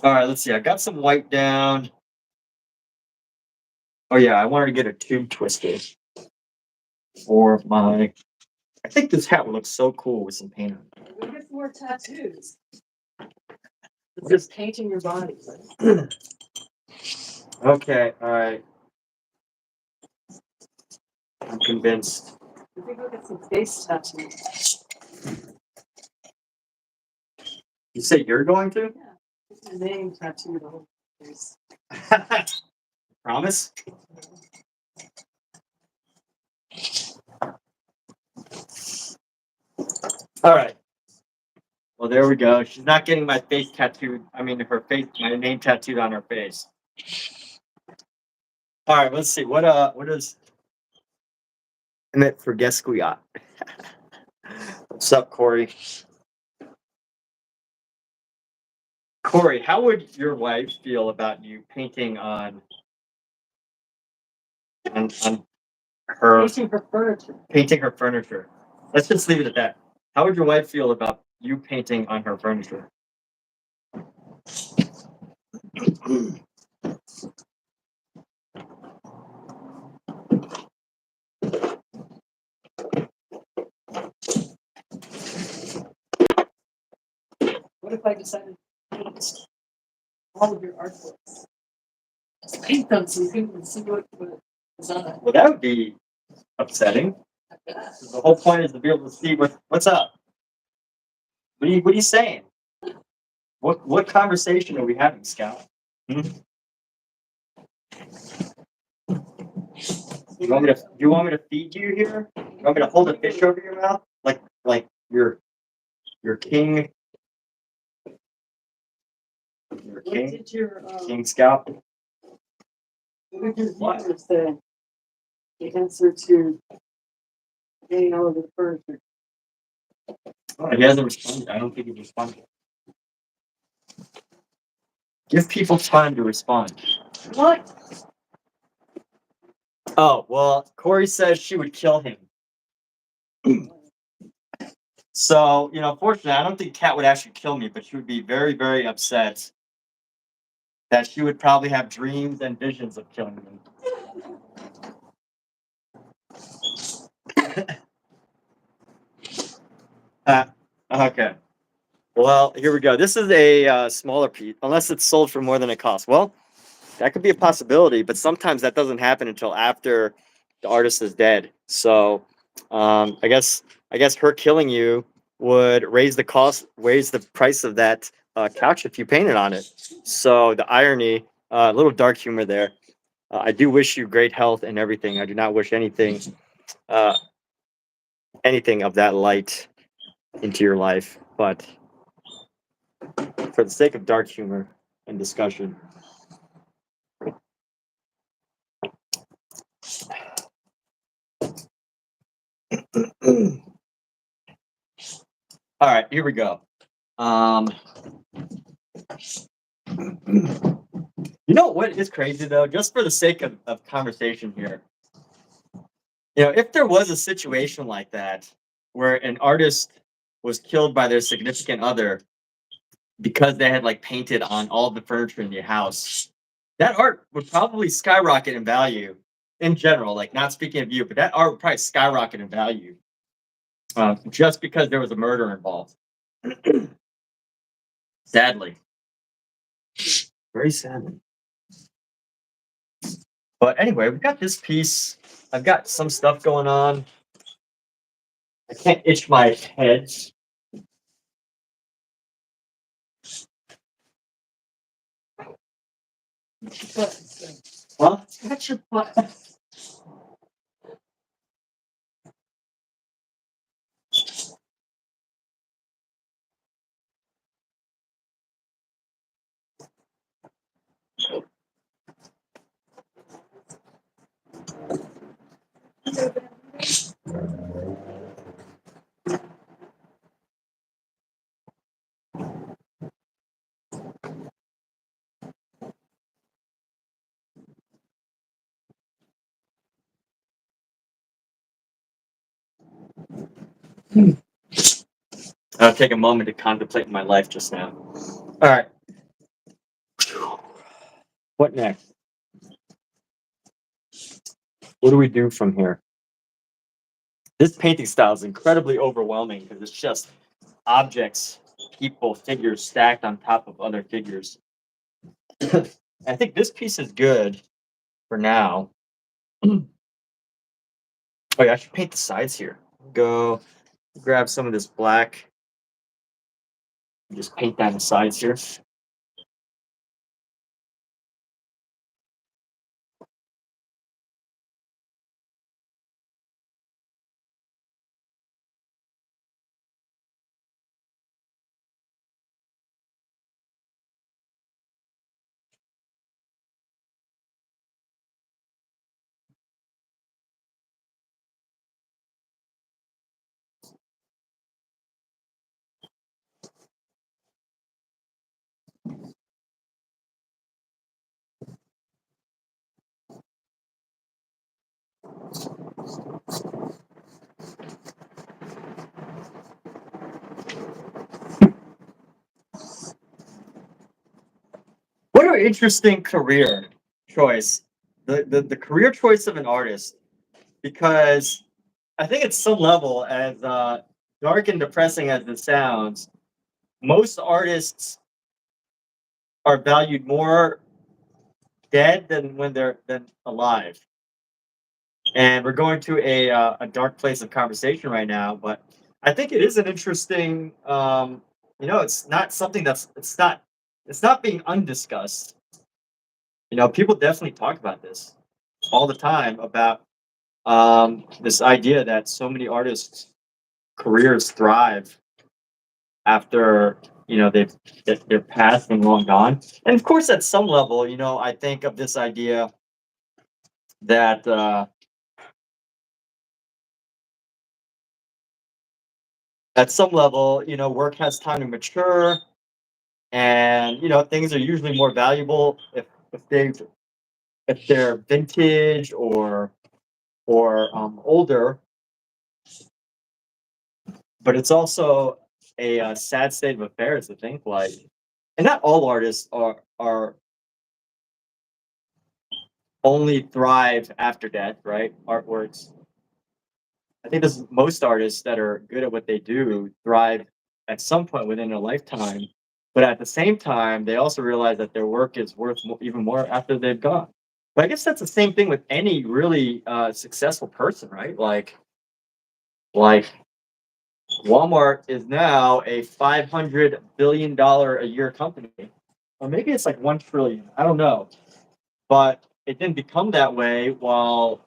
All right, let's see. I got some white down. Oh yeah, I wanted to get a tube twister for my. I think this hat would look so cool with some paint on it. We get more tattoos. It's just painting your body. Right? Okay, all right. I'm convinced. We think we'll get some face tattoos. You say you're going to? Yeah. Get your name tattooed on your face. Promise? All right. Well, there we go. She's not getting my face tattooed. I mean, her face, my name tattooed on her face. All right, let's see. What is Emmett for Gesquiat? What's up, Corey? Corey, how would your wife feel about you painting on her Painting her furniture. painting her furniture? Let's just leave it at that. How would your wife feel about you painting on her furniture? What if I decided to paint all of your artworks? Just paint them so you can see what is on it. Well, that would be upsetting. The whole point is to be able to see what's up. What are you saying? What conversation are we having, Scout? Hmm? You want me to feed you here? You want me to hold a fish over your mouth? Like your king your What king did your King Scout? what did your viewers say? The answer to getting all of the furniture. He hasn't responded. I don't think he's responded. Give people time to respond. What? Oh, well, Corey says she would kill him. So, fortunately, I don't think Kat would actually kill me, but she would be very, very upset that she would probably have dreams and visions of killing me. Okay. Well, here we go. This is a smaller piece, unless it's sold for more than it costs. Well, that could be a possibility, but sometimes that doesn't happen until after the artist is dead. So, I guess her killing you would raise the price of that couch if you painted on it. So the irony, a little dark humor there. I do wish you great health and everything. I do not wish anything of that light into your life, but for the sake of dark humor and discussion. All right, here we go. You know what is crazy though? Just for the sake of conversation here, if there was a situation like that where an artist was killed by their significant other because they had like painted on all the furniture in your house, that art would probably skyrocket in value in general. Like, not speaking of you, but that art would probably skyrocket in value just because there was a murder involved. Sadly, very sadly. But anyway, we've got this piece. I've got some stuff going on. I can't itch my head. Huh? Scratch your butt. I'll take a moment to contemplate my life just now. All right. What next? What do we do from here? This painting style is incredibly overwhelming because it's just objects, people, figures stacked on top of other figures. I think this piece is good for now. Oh yeah, I should paint the sides here. Go grab some of this black. Just paint down the sides here. What an interesting career choice. The career choice of an artist, because I think at some level, as dark and depressing as it sounds, most artists are valued more dead than when they're than alive. And we're going to a dark place of conversation right now, but I think it is an interesting. It's not something it's not being undiscussed. People definitely talk about this all the time about this idea that so many artists' careers thrive after they're past and long gone. And of course, at some level, I think of this idea that at some level, work has time to mature, and things are usually more valuable if they're vintage or older. But it's also a sad state of affairs to think like, and not all artists are only thrive after death, right? Artworks. I think this most artists that are good at what they do thrive at some point within their lifetime, but at the same time, they also realize that their work is worth even more after they've gone. But I guess that's the same thing with any really successful person, right? Like Walmart is now a $500 billion a year company, or maybe it's like 1 trillion. I don't know, but it didn't become that way while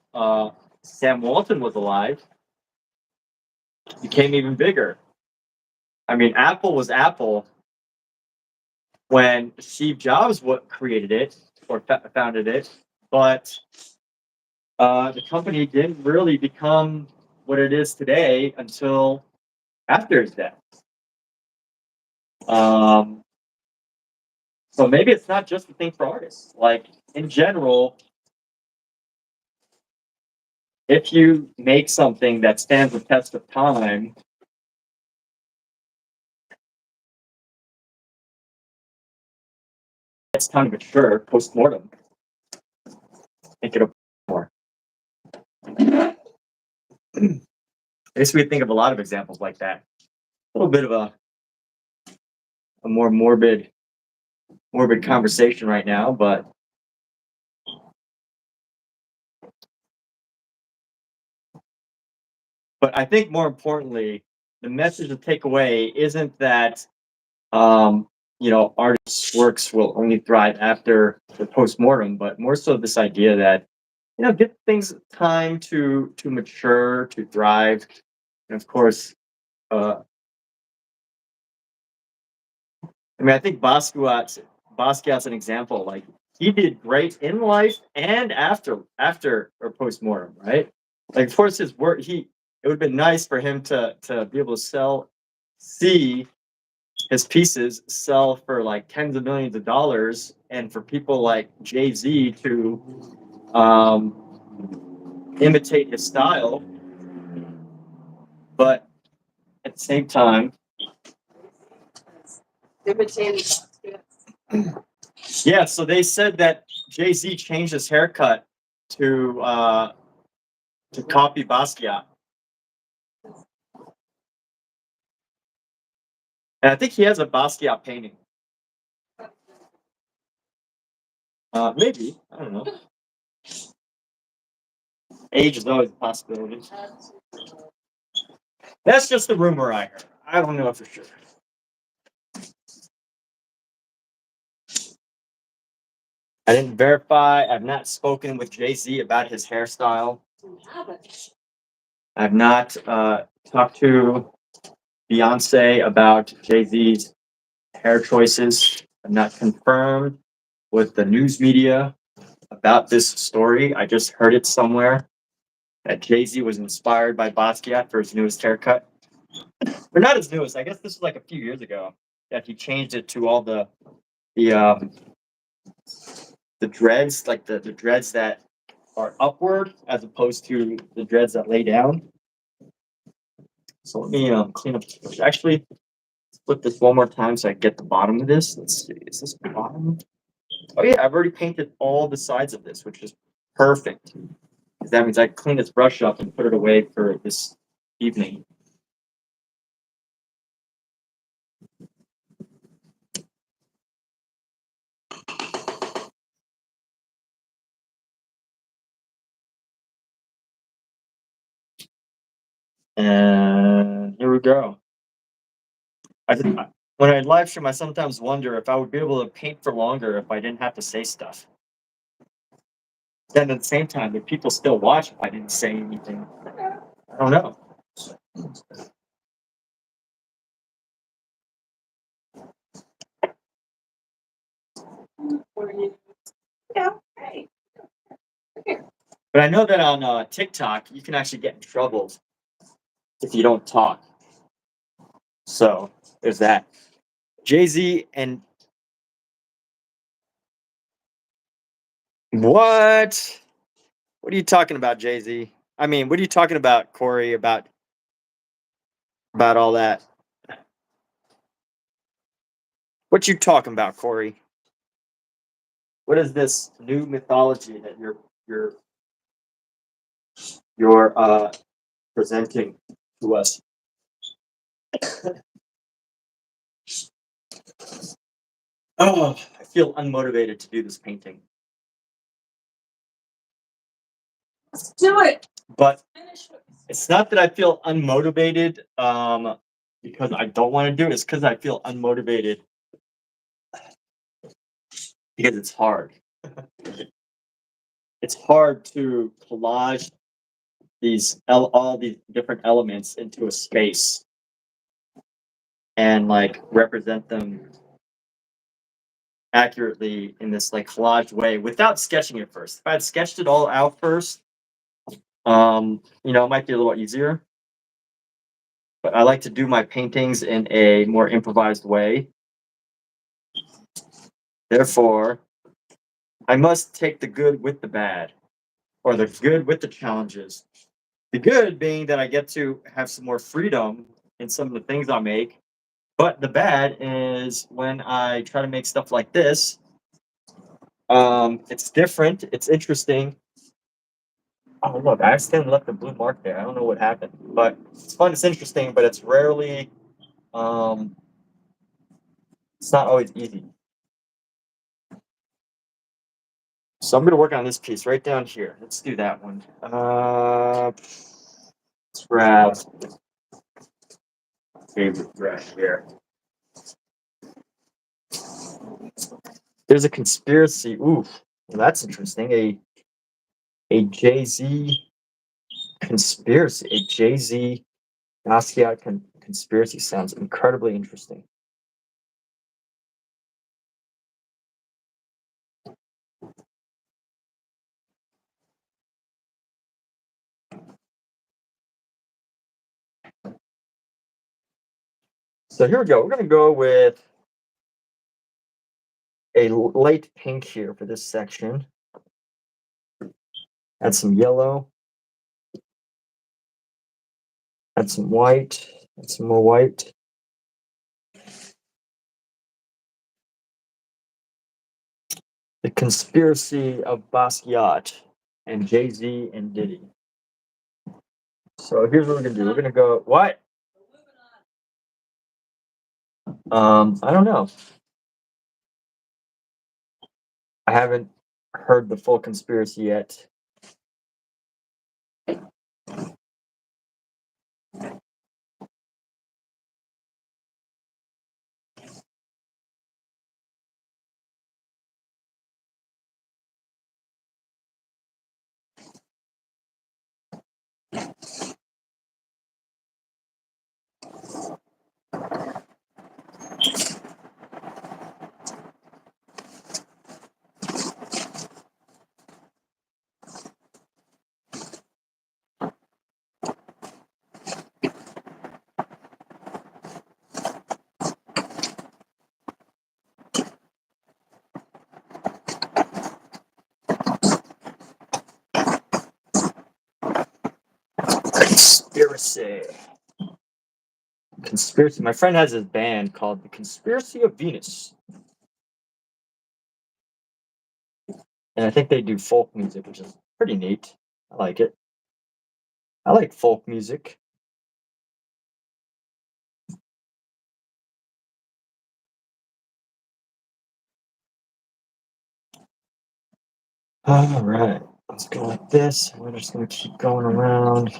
Sam Walton was alive. It became even bigger. I mean, Apple was Apple when Steve Jobs what created it or founded it, but the company didn't really become what it is today until after his death. Um, so maybe it's not just a thing for artists. Like in general, if you make something that stands the test of time, it's time to mature post mortem. Think it up more. I guess we think of a lot of examples like that. A little bit of a more morbid conversation right now, but I think more importantly, the message to take away isn't that artists' works will only thrive after the post-mortem, but more so this idea that give things time to mature, to thrive. And of course, I think Basquiat's an example. Like he did great in life and after or post-mortem, right? Like of course his work it would have been nice for him to be able to see his pieces sell for like tens of millions of dollars, and for people like Jay-Z to imitate his style. But at the same time, Imitating baskets. yeah. So they said that Jay-Z changed his haircut to copy Basquiat, and I think he has a Basquiat painting. Maybe, I don't know. Age is always a possibility. That's just a rumor I heard. I don't know for sure. I didn't verify. I've not spoken with Jay-Z about his hairstyle. I've not talked to Beyonce about Jay-Z's hair choices. I've not confirmed with the news media about this story. I just heard it somewhere that Jay-Z was inspired by Basquiat for his newest haircut. Or not his newest. I guess this was like a few years ago that he changed it to all the dreads, like the dreads that are upward as opposed to the dreads that lay down. So let me clean up. Actually, flip this one more time so I get the bottom of this. Let's see. Is this the bottom? Oh yeah, I've already painted all the sides of this, which is perfect. Because that means I can clean this brush up and put it away for this evening. And here we go. When I live stream, I sometimes wonder if I would be able to paint for longer if I didn't have to say stuff. Then at the same time, if people still watch if I didn't say anything, I don't know. Yeah, okay. But I know that on TikTok, you can actually get in trouble if you don't talk. So there's that. Jay-Z and what? What are you talking about, Jay-Z? I mean, what are you talking about, Corey, about all that? What you talking about, Corey? What is this new mythology that you're presenting to us? Oh, I feel unmotivated to do this painting. Let's do it. But Finish it. it's not that I feel unmotivated because I don't want to do it. It's because I feel unmotivated because it's hard. It's hard to collage all these different elements into a space and like represent them accurately in this like collage way without sketching it first. If I had sketched it all out first, it might be a little easier. But I like to do my paintings in a more improvised way. Therefore, I must take the good with the bad, or the good with the challenges. The good being that I get to have some more freedom in some of the things I make. But the bad is when I try to make stuff like this, it's different, it's interesting. Oh, look, I accidentally left a blue mark there. I don't know what happened, but it's fun, it's interesting, but it's rarely, it's not always easy. So I'm going to work on this piece right down here. Let's do that one. Let's grab favorite brush here. There's a conspiracy. Ooh, well, that's interesting. A Jay-Z conspiracy. A Jay-Z Basquiat conspiracy sounds incredibly interesting. So here we go. We're going to go with a light pink here for this section. Add some yellow. Add some white. Some more white. The Conspiracy of Basquiat and Jay-Z and Diddy. So here's what we're gonna do. We're gonna go what? I don't know. I haven't heard the full conspiracy yet. Conspiracy. Conspiracy. My friend has his band called The Conspiracy of Venus. And I think they do folk music, which is pretty neat. I like it. I like folk music. All right, let's go like this. We're just gonna keep going around.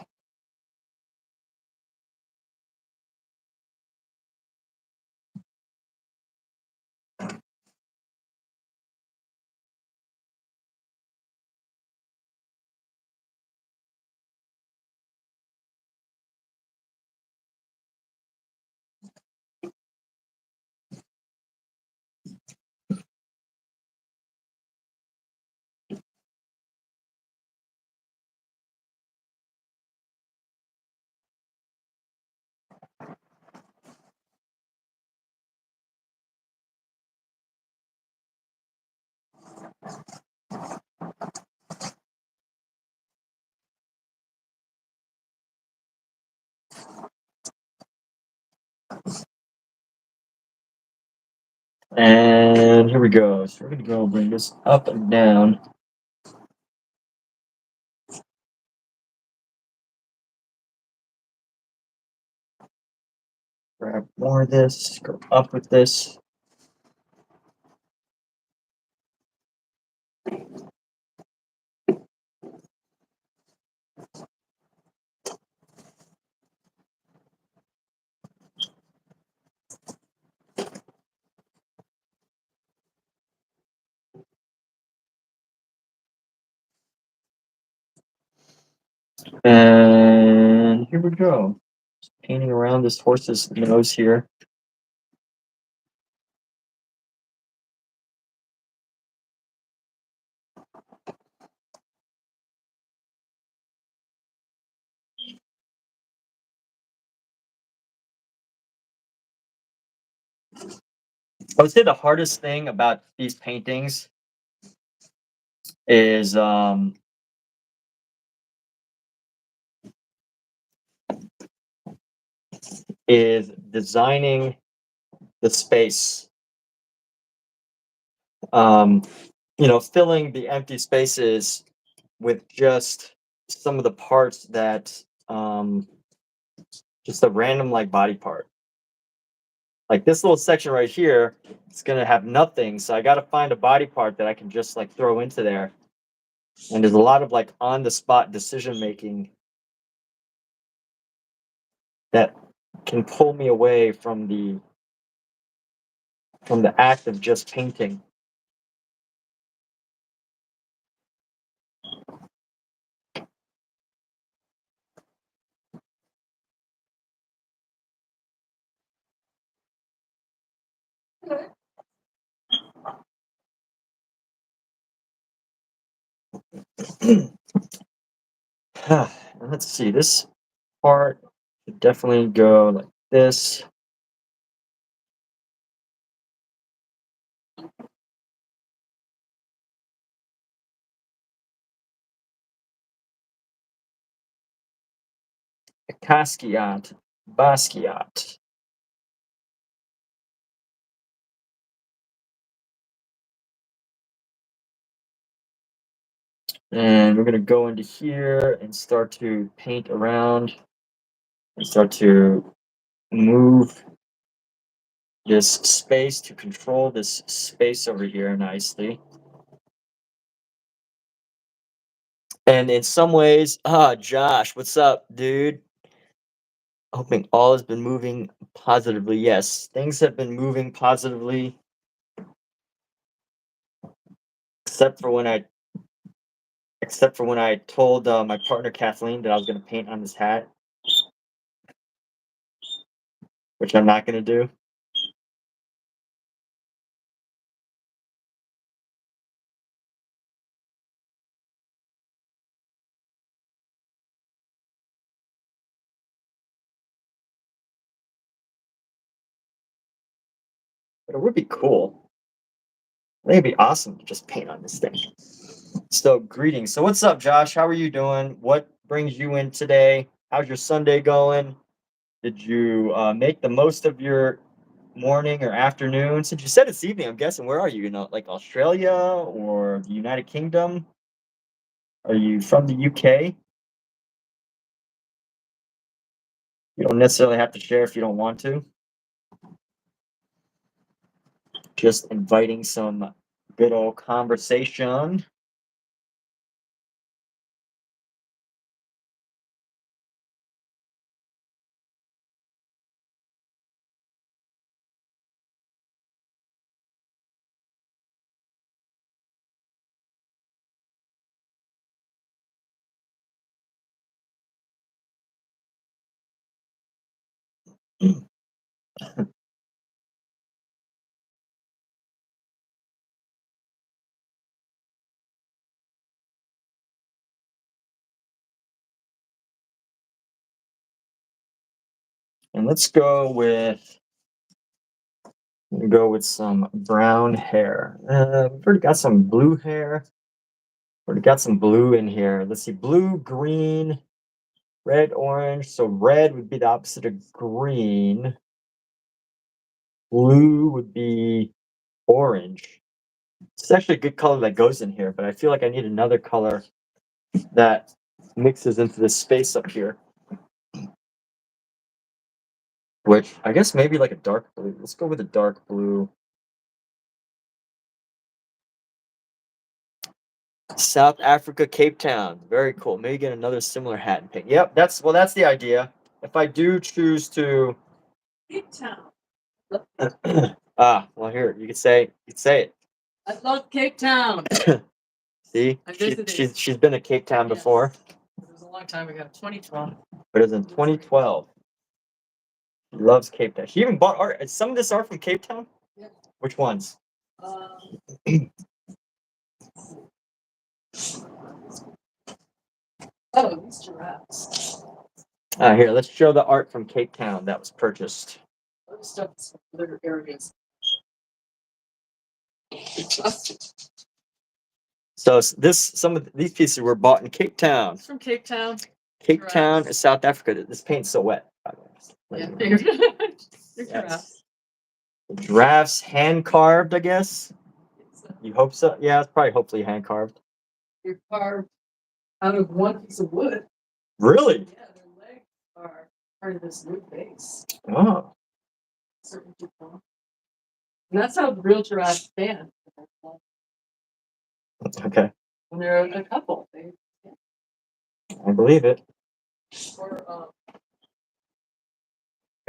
And here we go. So we're gonna go bring this up and down. Grab more of this, go up with this. And here we go. Just painting around this horse's nose here. I would say the hardest thing about these paintings is designing the space. Filling the empty spaces with just some of the parts that just a random like body part. Like this little section right here, it's gonna have nothing. So I gotta find a body part that I can just like throw into there. And there's a lot of like on the spot decision making that can pull me away from the act of just painting. Let's see, this part should definitely go like this. Casquiat. Basquiat. And we're going to go into here and start to paint around and start to move this space to control this space over here nicely. And in some ways, Josh, what's up, dude? Hoping all has been moving positively. Yes, things have been moving positively, except for when I told my partner Kathleen that I was going to paint on this hat, which I'm not going to do. But it would be cool. I think it'd be awesome to just paint on this thing. So, greetings. So, what's up, Josh? How are you doing? What brings you in today? How's your Sunday going? Did you make the most of your morning or afternoon? Since you said it's evening, I'm guessing, where are you? Like Australia or the United Kingdom? Are you from the UK? You don't necessarily have to share if you don't want to. Just inviting some good old conversation. And let's go with some brown hair. We've already got some blue hair. Already got some blue in here. Let's see, blue, green, red, orange. So red would be the opposite of green. Blue would be orange. It's actually a good color that goes in here, but I feel like I need another color that mixes into this space up here. Which I guess maybe like a dark blue. Let's go with a dark blue. South Africa, Cape Town. Very cool. Maybe get another similar hat and paint. Yep, that's the idea. If I do choose to Cape Town. well here, you could say it. I love Cape Town. See? I visited. She's been to Cape Town Yes. before. It was a long time ago, 2012. But it was in 2012. She loves Cape Town. She even bought art. Some of this art from Cape Town? Yeah. Which ones? Oh, these giraffes. Here, let's show the art from Cape Town that was purchased. Other stuff is from other areas. So some of these pieces were bought in Cape Town. It's from Cape Town. Cape Town, South Africa. This paint's so wet, by the way. Yeah, they're giraffes. Giraffes, hand carved, I guess. You hope so? Yeah, it's probably hopefully hand carved. They're carved out of one piece of wood. Really? Yeah, their legs are part of this wood base. Oh. And that's how the real giraffes stand. Okay. When they're a couple, I believe it.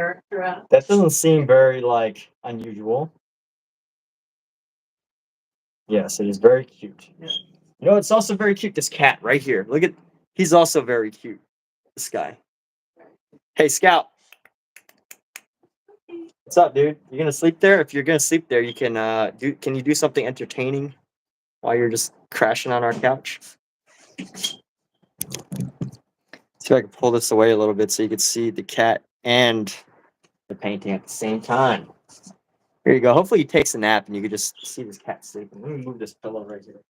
or giraffe. That doesn't seem very unusual. Yes, it is very cute. Yeah. You know, it's also very cute. This cat right here. Look at, he's also very cute. This guy. Hey, Scout. What's up, dude? You gonna sleep there? If you're gonna sleep there, you can can you do something entertaining while you're just crashing on our couch? See if I can pull this away a little bit so you can see the cat and the painting at the same time. Here you go. Hopefully he takes a nap and you can just see this cat sleeping. Let me move this pillow right here.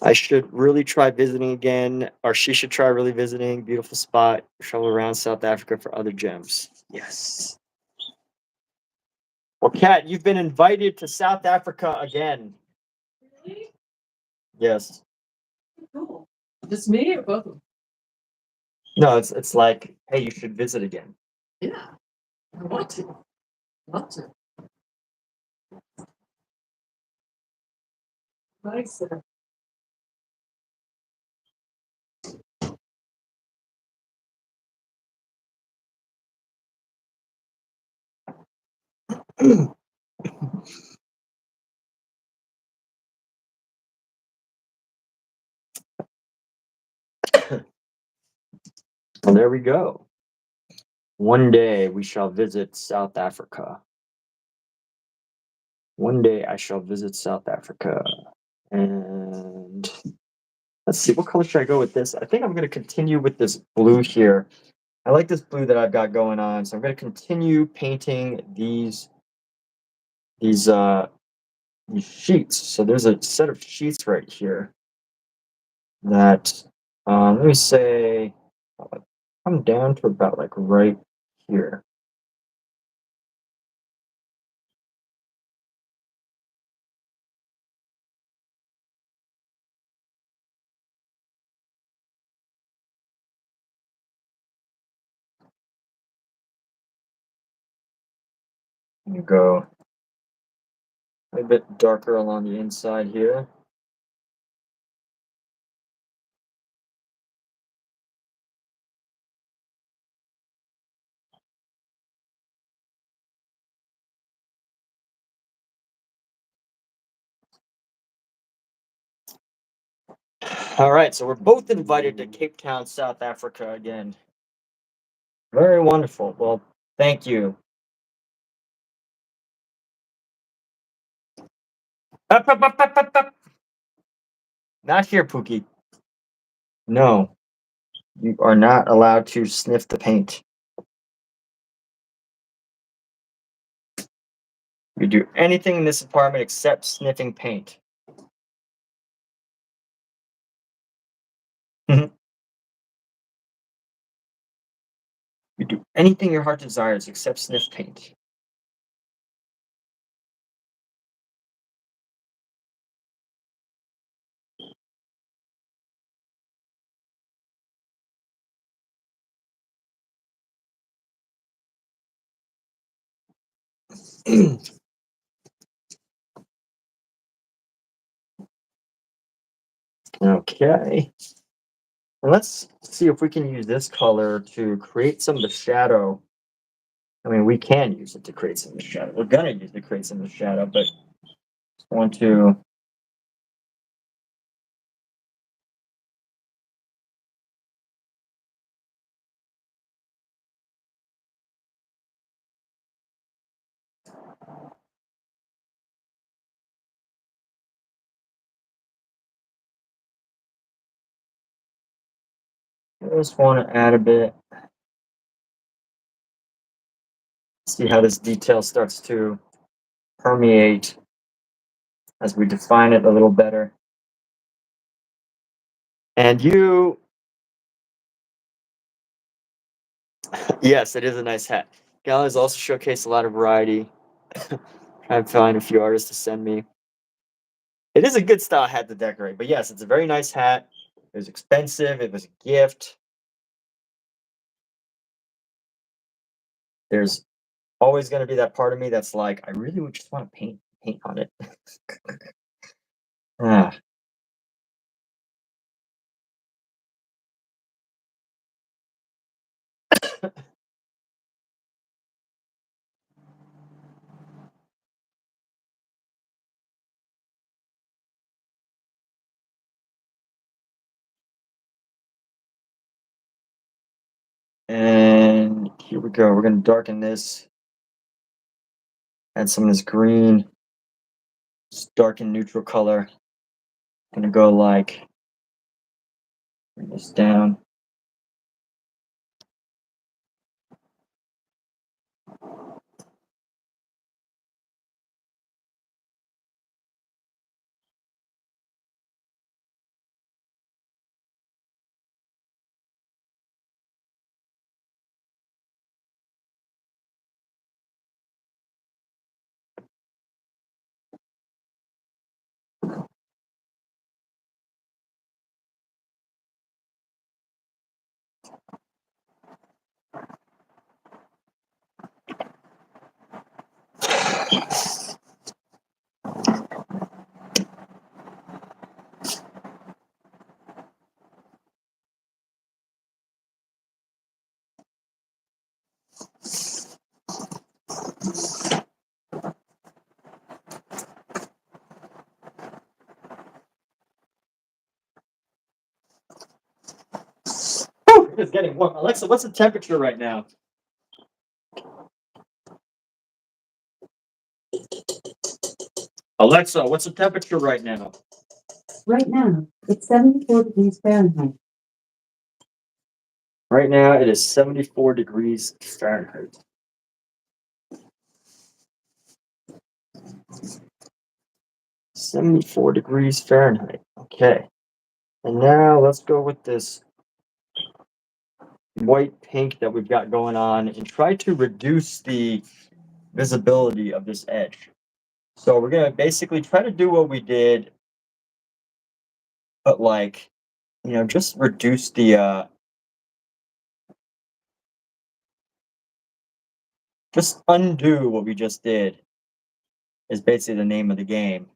I should really try visiting again, or she should try really visiting. Beautiful spot. Travel around South Africa for other gems. Yes. Well, Kat, you've been invited to South Africa again. Really? Yes. Cool. Just me or both of them? No, it's like, hey, you should visit again. Yeah. I want to. Want to. Nice. Well, there we go. One day we shall visit South Africa. One day I shall visit South Africa. And let's see, what color should I go with this? I think I'm going to continue with this blue here. I like this blue that I've got going on, so I'm going to continue painting these sheets. So there's a set of sheets right here that let me say come down to about like right here. You go a bit darker along the inside here. All right, so we're both invited to Cape Town, South Africa again. Very wonderful. Well, thank you. Up, up, up, up, up, up. Not here, Pookie. No, you are not allowed to sniff the paint. You do anything in this apartment except sniffing paint. You do anything your heart desires except sniff paint. Okay. And let's see if we can use this color to create some of the shadow. I mean, we can use it to create some of the shadow. We're gonna use it to create some of the shadow, but I want to. I just want to add a bit. See how this detail starts to permeate as we define it a little better. And you, yes, it is a nice hat. Gamblin has also showcased a lot of variety. Try and find a few artists to send me. It is a good style hat to decorate, but yes, it's a very nice hat. It was expensive. It was a gift. There's always going to be that part of me that's like, I really would just want to paint on it. Ah. And here we go. We're going to darken this. Add some of this green. Just darken neutral color. Gonna go like, bring this down. It's getting warm. Alexa, what's the temperature right now? Alexa, what's the temperature right now? Right now, it's 74 degrees Fahrenheit. Right now, it is 74 degrees Fahrenheit. (74 degrees Fahrenheit). Okay. And now let's go with this white pink that we've got going on and try to reduce the visibility of this edge. So we're going to basically try to do what we did, but like, just reduce the, just undo what we just did is basically the name of the game.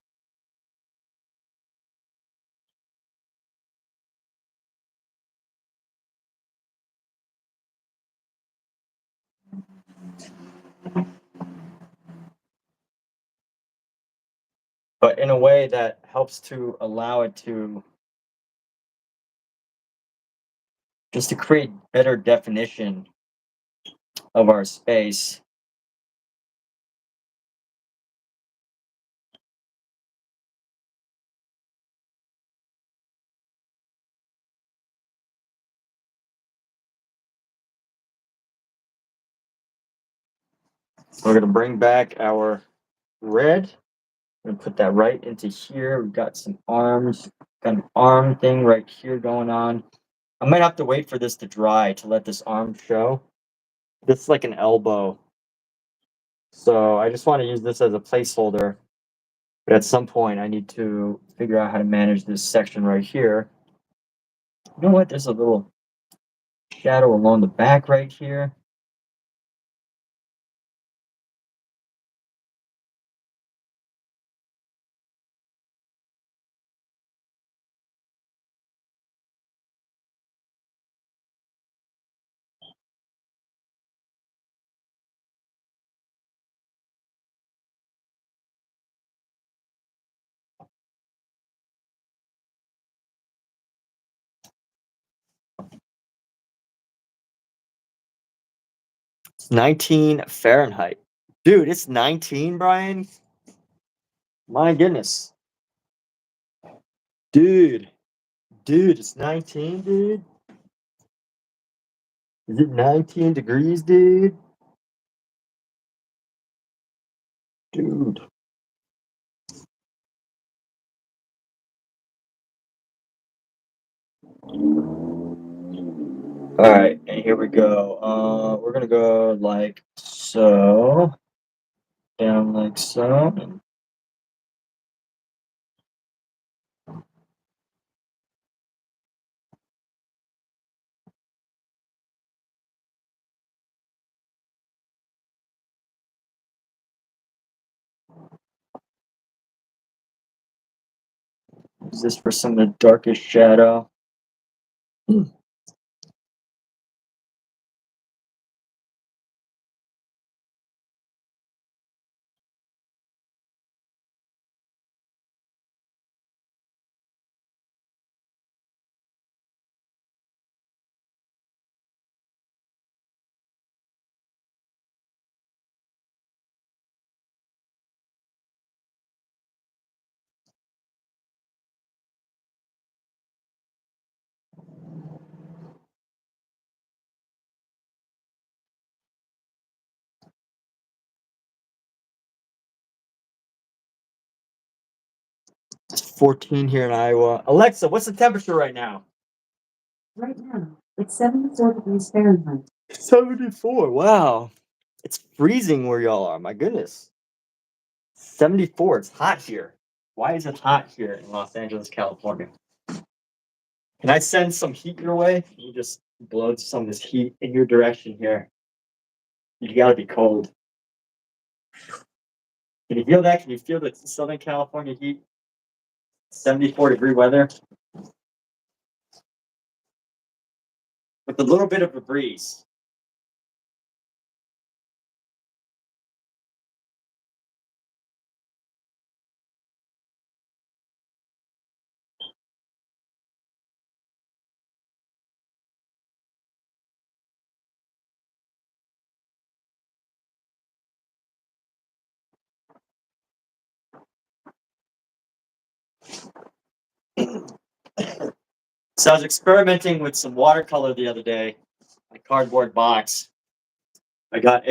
But in a way that helps to allow it to just to create better definition of our space. We're going to bring back our red and put that right into here. We've got some arms, got an arm thing right here going on. I might have to wait for this to dry to let this arm show. This is like an elbow. So I just want to use this as a placeholder. But at some point, I need to figure out how to manage this section right here. You know what? There's a little shadow along the back right here. It's 19 Fahrenheit. Dude, it's 19, Brian? My goodness. Dude, it's 19, dude. Is it 19 degrees, dude? Dude. All right, and here we go. We're gonna go like so, down like so. Use this for some of the darkest shadow. It's 14 here in Iowa. Alexa, what's the temperature right now? Right now, it's 74 degrees Fahrenheit. 74. Wow. It's freezing where y'all are. My goodness. 74. It's hot here. Why is it hot here in Los Angeles, California? Can I send some heat your way? You just blow some of this heat in your direction here. You gotta be cold. Can you feel that? Can you feel the Southern California heat? 74-degree weather with a little bit of a breeze. So I was experimenting with some watercolor the other day, a cardboard box. I got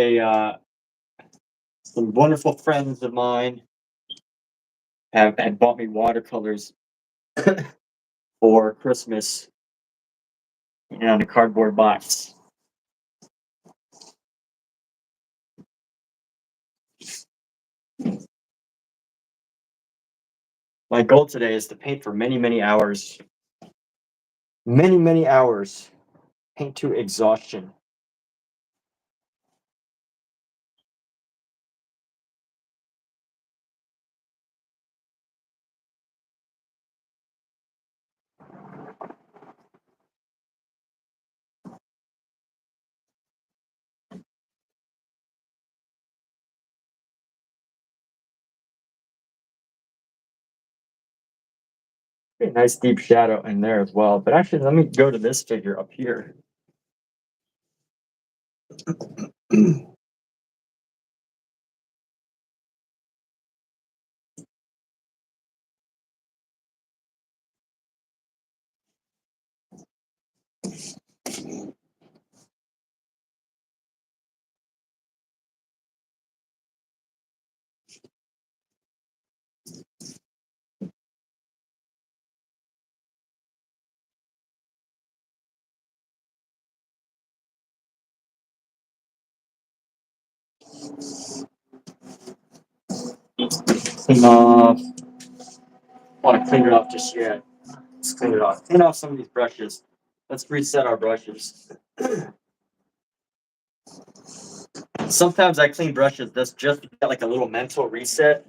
some wonderful friends of mine had bought me watercolors for Christmas in a cardboard box. My goal today is to paint for many, many hours. Many, many hours. Paint to exhaustion. A nice deep shadow in there as well. But actually, let me go to this figure up here. Clean off. Want to clean it off just yet. Let's clean it off. Clean off some of these brushes. Let's reset our brushes. Sometimes I clean brushes just to get like a little mental reset.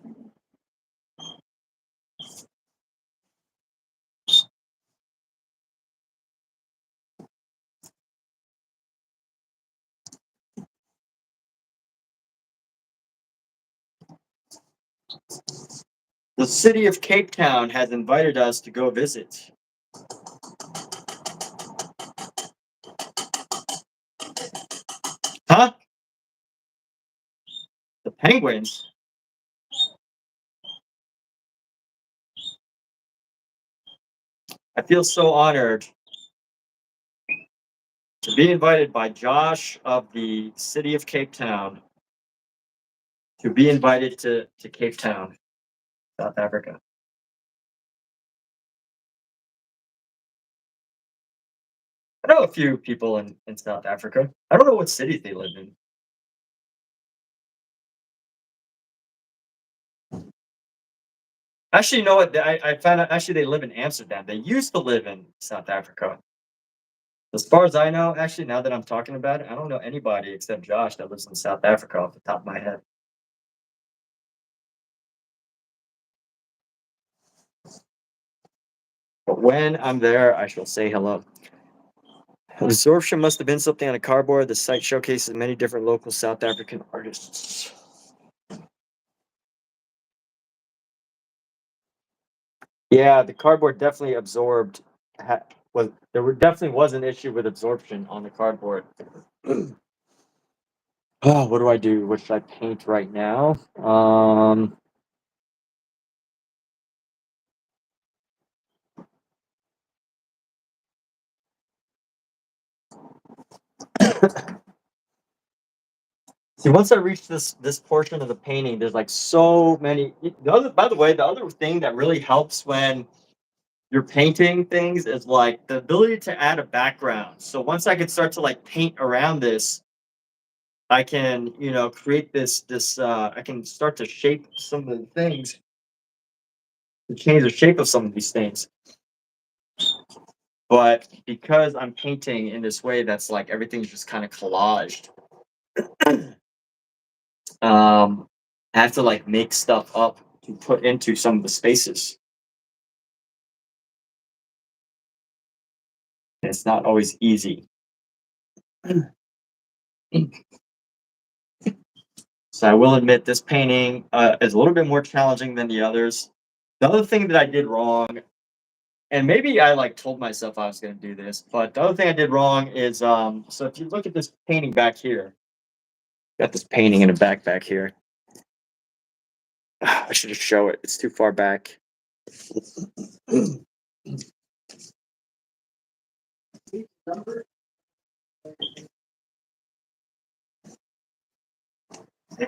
The city of Cape Town has invited us to go visit. Huh? The Penguins? I feel so honored to be invited by Josh of the city of Cape Town to be invited to Cape Town, South Africa. I know a few people in South Africa. I don't know what city they live in. Actually, you know what? I found out actually they live in Amsterdam. They used to live in South Africa. As far as I know, actually, now that I'm talking about it, I don't know anybody except Josh that lives in South Africa off the top of my head. But when I'm there, I shall say hello. Absorption must have been something on a cardboard. The site showcases many different local South African artists. Yeah, the cardboard definitely absorbed. Definitely was an issue with absorption on the cardboard. Oh, what do I do? What should I paint right now? See, once I reach this portion of the painting, there's like so many. By the way, the other thing that really helps when you're painting things is like the ability to add a background. So once I can start to like paint around this, I can, create this I can start to shape some of the things, to change the shape of some of these things. But because I'm painting in this way that's like everything's just kind of collaged, um I have to like make stuff up to put into some of the spaces. And it's not always easy. So I will admit this painting is a little bit more challenging than the others. The other thing that I did wrong, and maybe I like told myself I was going to do this, but the other thing I did wrong is so if you look at this painting back here, got this painting in the back here. I should just show it. It's too far back. Think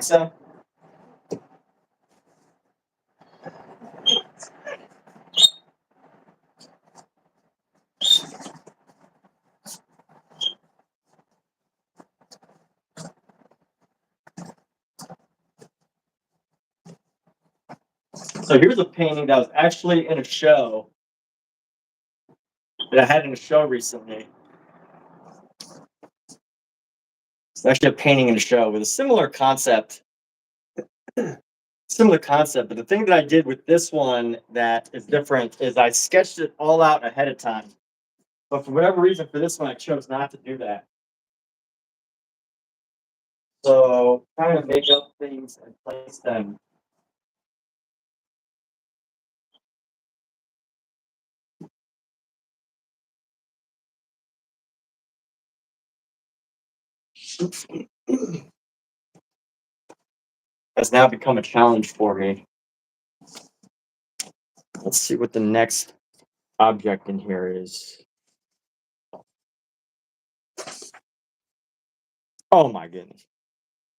so? So here's a painting that was actually in a show that I had in a show recently. It's actually a painting in a show with a similar concept. But the thing that I did with this one that is different is I sketched it all out ahead of time. But for whatever reason, for this one, I chose not to do that. So trying to make up things and place them. Has now become a challenge for me. Let's see what the next object in here is. Oh my goodness.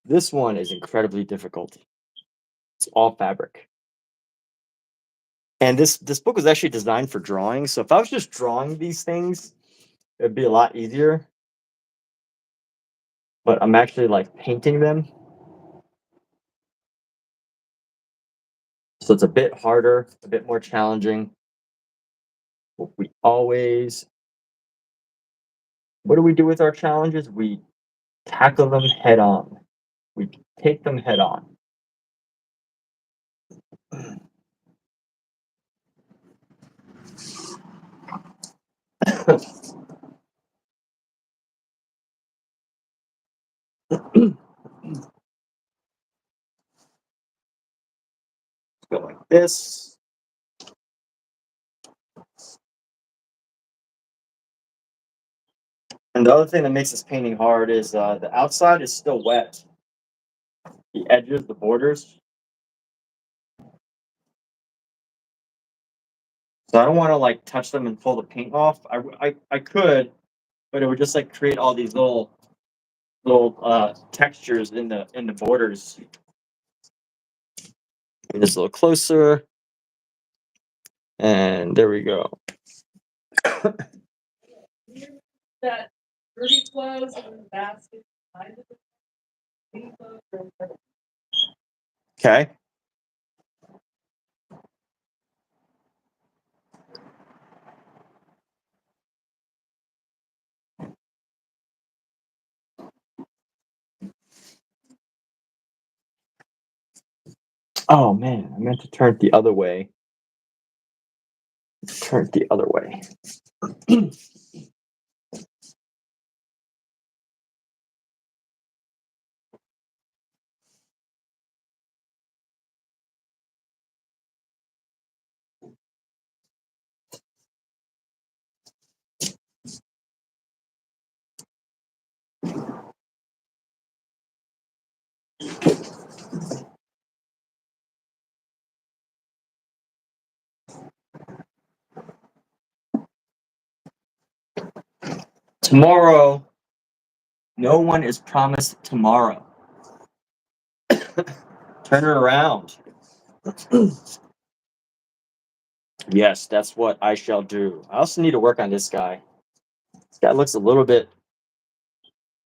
This one is incredibly difficult. It's all fabric. And this book was actually designed for drawing. So if I was just drawing these things, it'd be a lot easier. But I'm actually like painting them. So it's a bit harder, a bit more challenging. What do we do with our challenges? We tackle them head on. We take them head on. Go like this. And the other thing that makes this painting hard is the outside is still wet. The edges, the borders. So I don't want to like touch them and pull the paint off. I could, but it would just like create all these little textures in the borders. Bring this a little closer. And there we go. That dirty clothes in the basket behind it. Clean clothes are- Okay. Oh man, I meant to turn it the other way. Turn it the other way. Tomorrow, no one is promised tomorrow. Turn it around. Yes, that's what I shall do. I also need to work on this guy. This guy looks a little bit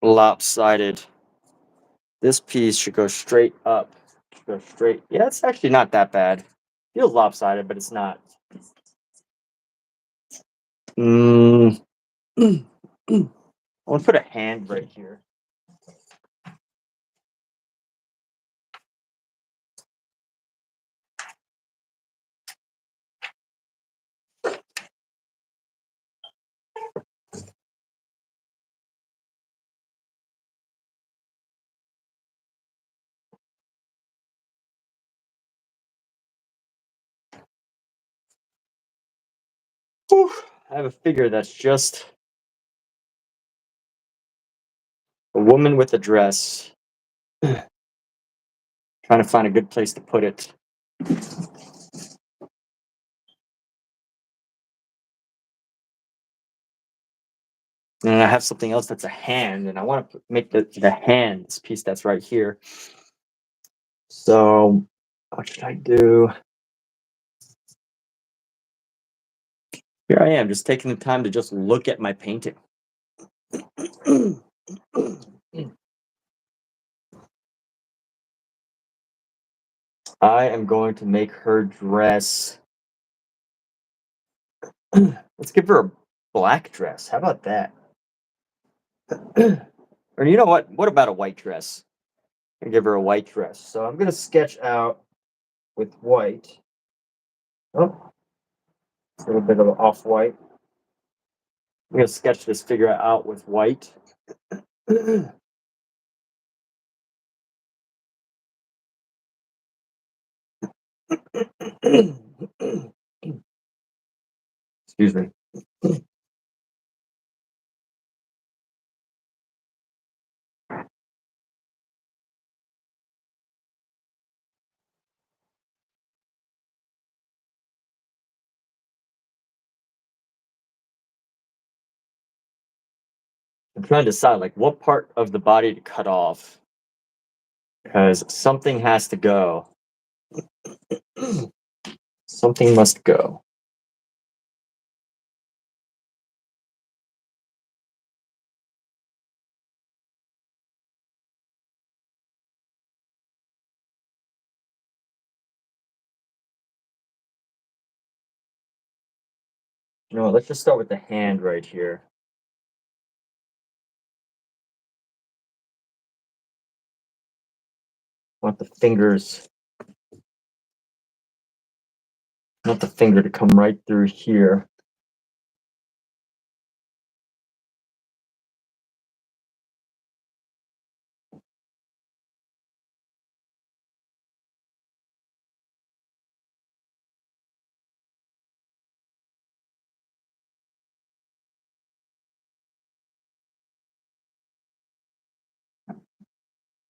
lopsided. This piece should go straight up. Should go straight. Yeah, it's actually not that bad. Feels lopsided, but it's not. I want to put a hand right here. Whew, I have a figure that's just a woman with a dress. Trying to find a good place to put it. And I have something else that's a hand, and I want to make the hand this piece that's right here. So, what should I do? Here I am, just taking the time to just look at my painting. I am going to make her dress. Let's give her a black dress. How about that? Or you know what? What about a white dress? I'm gonna give her a white dress. So I'm gonna sketch out with white. Oh, a little bit of off-white. I'm gonna sketch this figure out with white. Excuse me. I'm trying to decide like what part of the body to cut off because something has to go. Something must go. You know what, let's just start with the hand right here. Want the fingers. Want the finger to come right through here.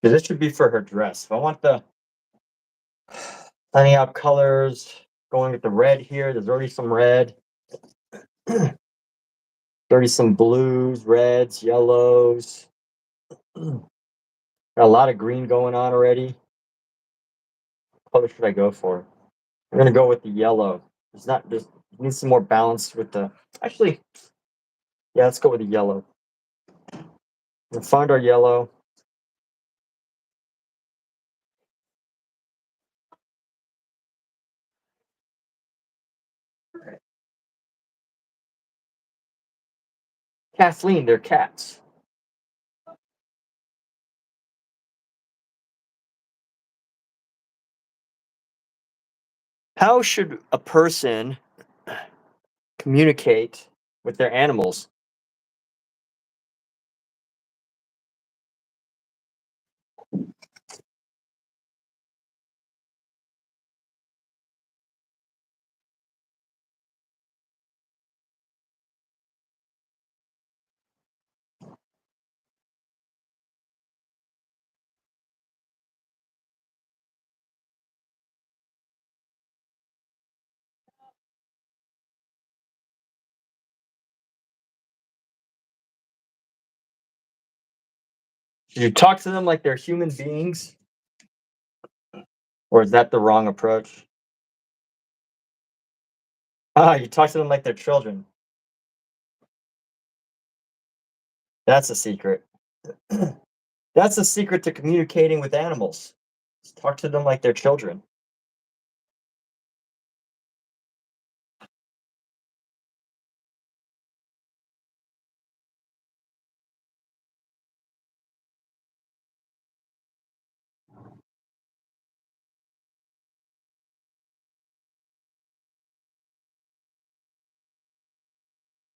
Because this should be for her dress. If I want the planning out colors, going with the red here. There's already some red. Already some blues, reds, yellows. Got a lot of green going on already. What color should I go for? I'm gonna go with the yellow. It's not just need some more balance with the. Actually, yeah, let's go with the yellow. We'll find our yellow. Kathleen, they're cats. How should a person communicate with their animals? Should you talk to them like they're human beings? Or is that the wrong approach? Ah, you talk to them like they're children. That's a secret. That's the secret to communicating with animals. Just talk to them like they're children.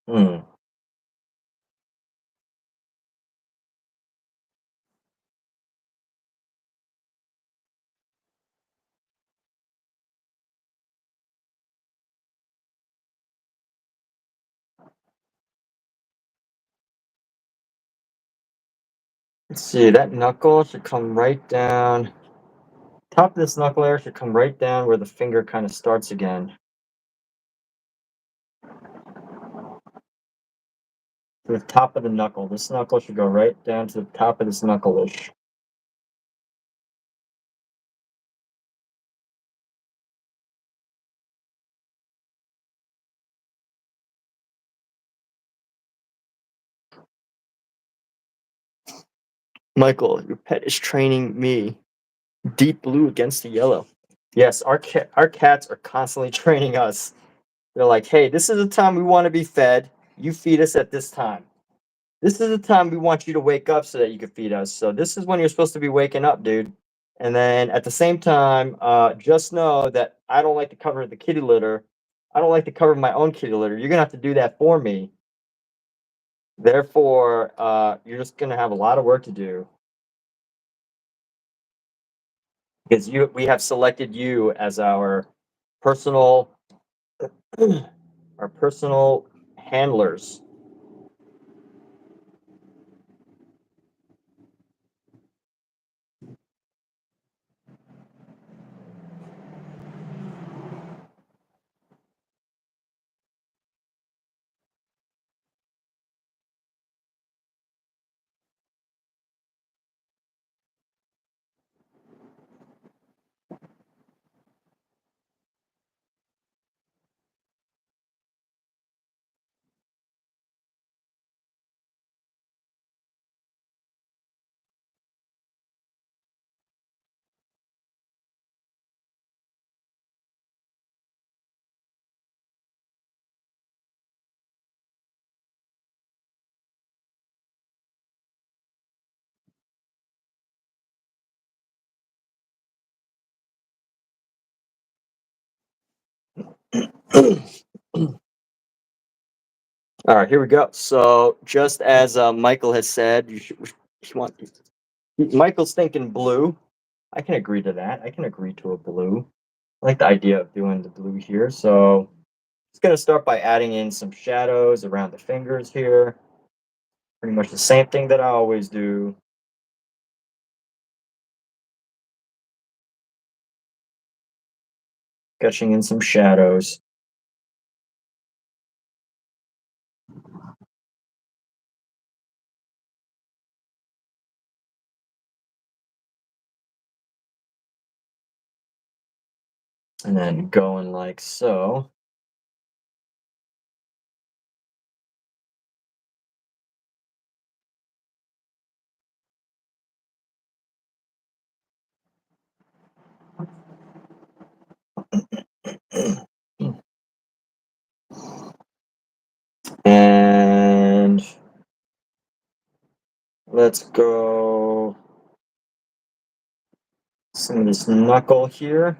Hmm. Let's see, that knuckle should come right down. Top of this knuckle area should come right down where the finger kind of starts again. To the top of the knuckle. This knuckle should go right down to the top of this knuckle-ish. Michael, your pet is training me. Deep blue against the yellow. Yes, our cats are constantly training us. They're like, hey, this is the time we want to be fed. You feed us at this time. This is the time we want you to wake up so that you can feed us. So this is when you're supposed to be waking up, dude. And then at the same time, just know that I don't like to cover the kitty litter. I don't like to cover my own kitty litter. You're gonna have to do that for me. Therefore, you're just gonna have a lot of work to do because we have selected you as our personal our personal handlers. All right, here we go. So just as Michael has said, you want Michael's thinking blue. I can agree to that. I can agree to a blue. I like the idea of doing the blue here. So it's gonna start by adding in some shadows around the fingers here. Pretty much the same thing that I always do. Sketching in some shadows. And then going like so. And let's go some of this knuckle here.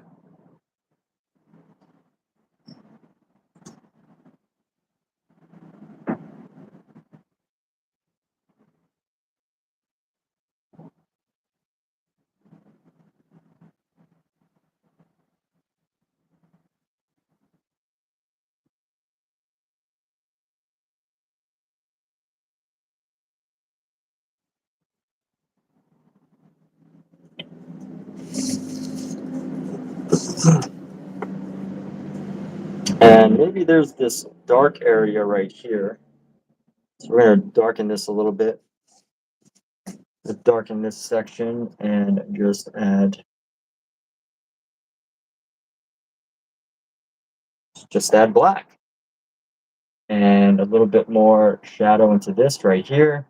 And maybe there's this dark area right here. So we're going to darken this a little bit. Let's darken this section and just add black. And a little bit more shadow into this right here.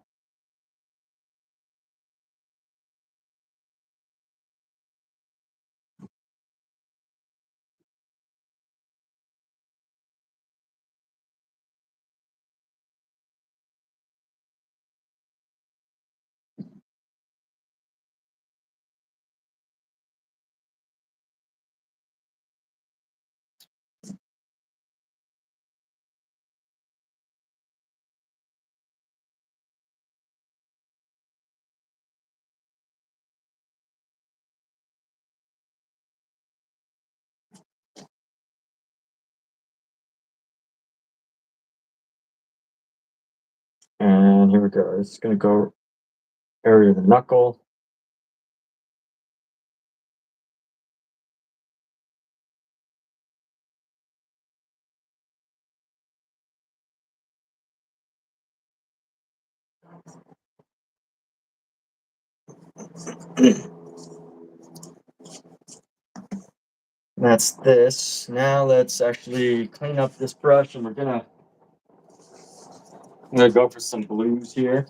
And here we go. It's going to go area of the knuckle. That's this. Now let's actually clean up this brush, and I'm gonna go for some blues here.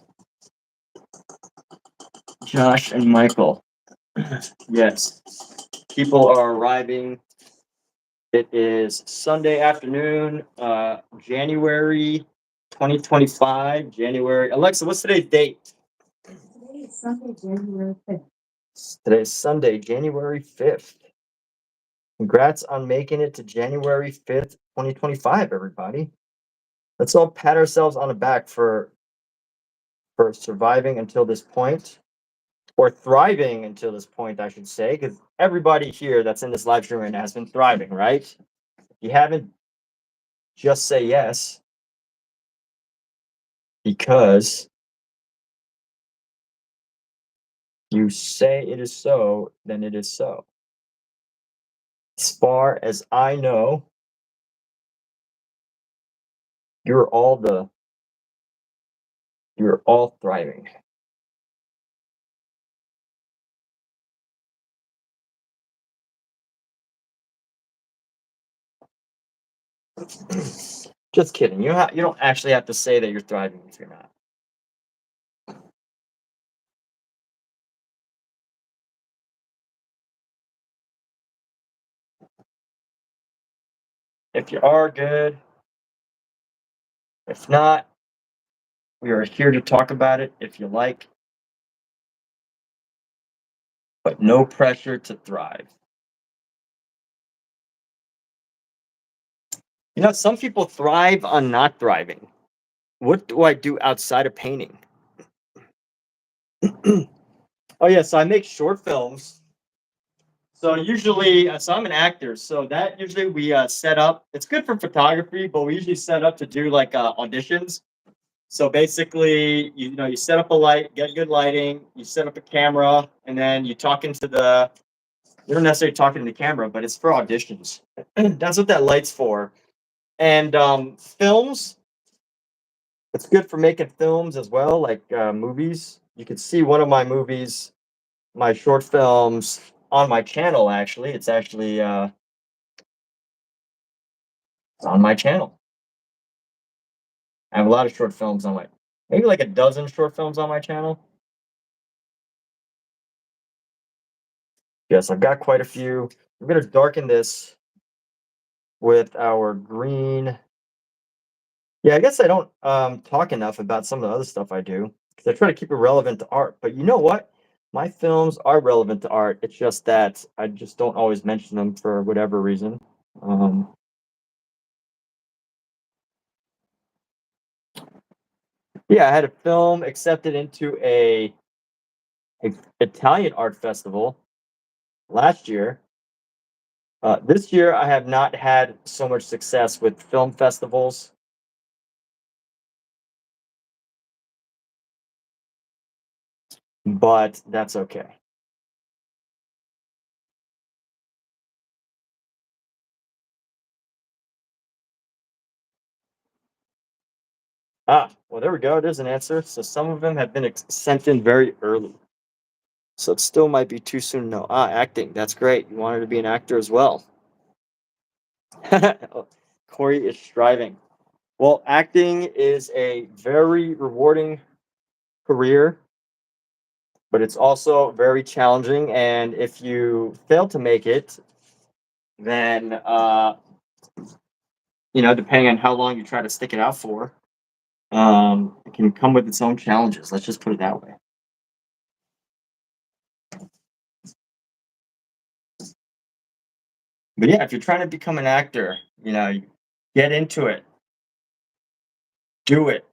Josh and Michael. Yes, people are arriving. It is Sunday afternoon, January 2025. January. Alexa, what's today's date? Today is Sunday, January 5th. Today's Sunday, January 5th. Congrats on making it to January 5th, 2025, everybody. Let's all pat ourselves on the back for surviving until this point, or thriving until this point, I should say, because everybody here that's in this live stream right now has been thriving, right? If you haven't, just say yes, because you say it is so, then it is so. As far as I know, you're all thriving. Just kidding. You don't actually have to say that you're thriving if you're not. If you are, good. If not, we are here to talk about it if you like, but no pressure to thrive. You know, some people thrive on not thriving. What do I do outside of painting? Oh yeah, so I make short films. So usually, so I'm an actor. So that usually we set up. It's good for photography, but we usually set up to do like auditions. So basically, you set up a light, get good lighting. You set up a camera, and then you talk into the. You don't necessarily talk into the camera, but it's for auditions. That's what that light's for. And films. It's good for making films as well, like movies. You can see one of my movies, my short films, on my channel. Actually, it's actually it's on my channel. I have a lot of short films on maybe like a dozen short films on my channel. Yes, I've got quite a few. I'm gonna darken this with our green. Yeah, I guess I don't talk enough about some of the other stuff I do because I try to keep it relevant to art. But you know what? My films are relevant to art. It's just that I just don't always mention them for whatever reason. Yeah, I had a film accepted into a Italian art festival last year. This year, I have not had so much success with film festivals. But that's okay. Well, there we go. There's an answer. So some of them have been sent in very early. So it still might be too soon to know. Acting. That's great. You wanted to be an actor as well. Corey is striving. Well, acting is a very rewarding career, but it's also very challenging. And if you fail to make it, then depending on how long you try to stick it out for, it can come with its own challenges. Let's just put it that way. But yeah, if you're trying to become an actor, get into it, do it,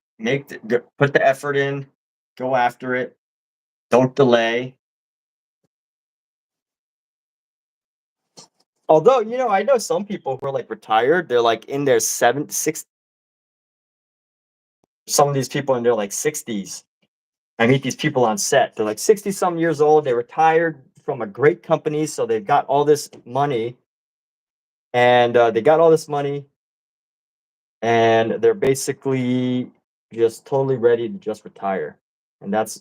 put the effort in, go after it, don't delay. Although, I know some people who are like retired, they're like in their some of these people in their like 60s, I meet these people on set. They're like 60 some years old. They retired from a great company. So they've got all this money and and they're basically just totally ready to just retire. And that's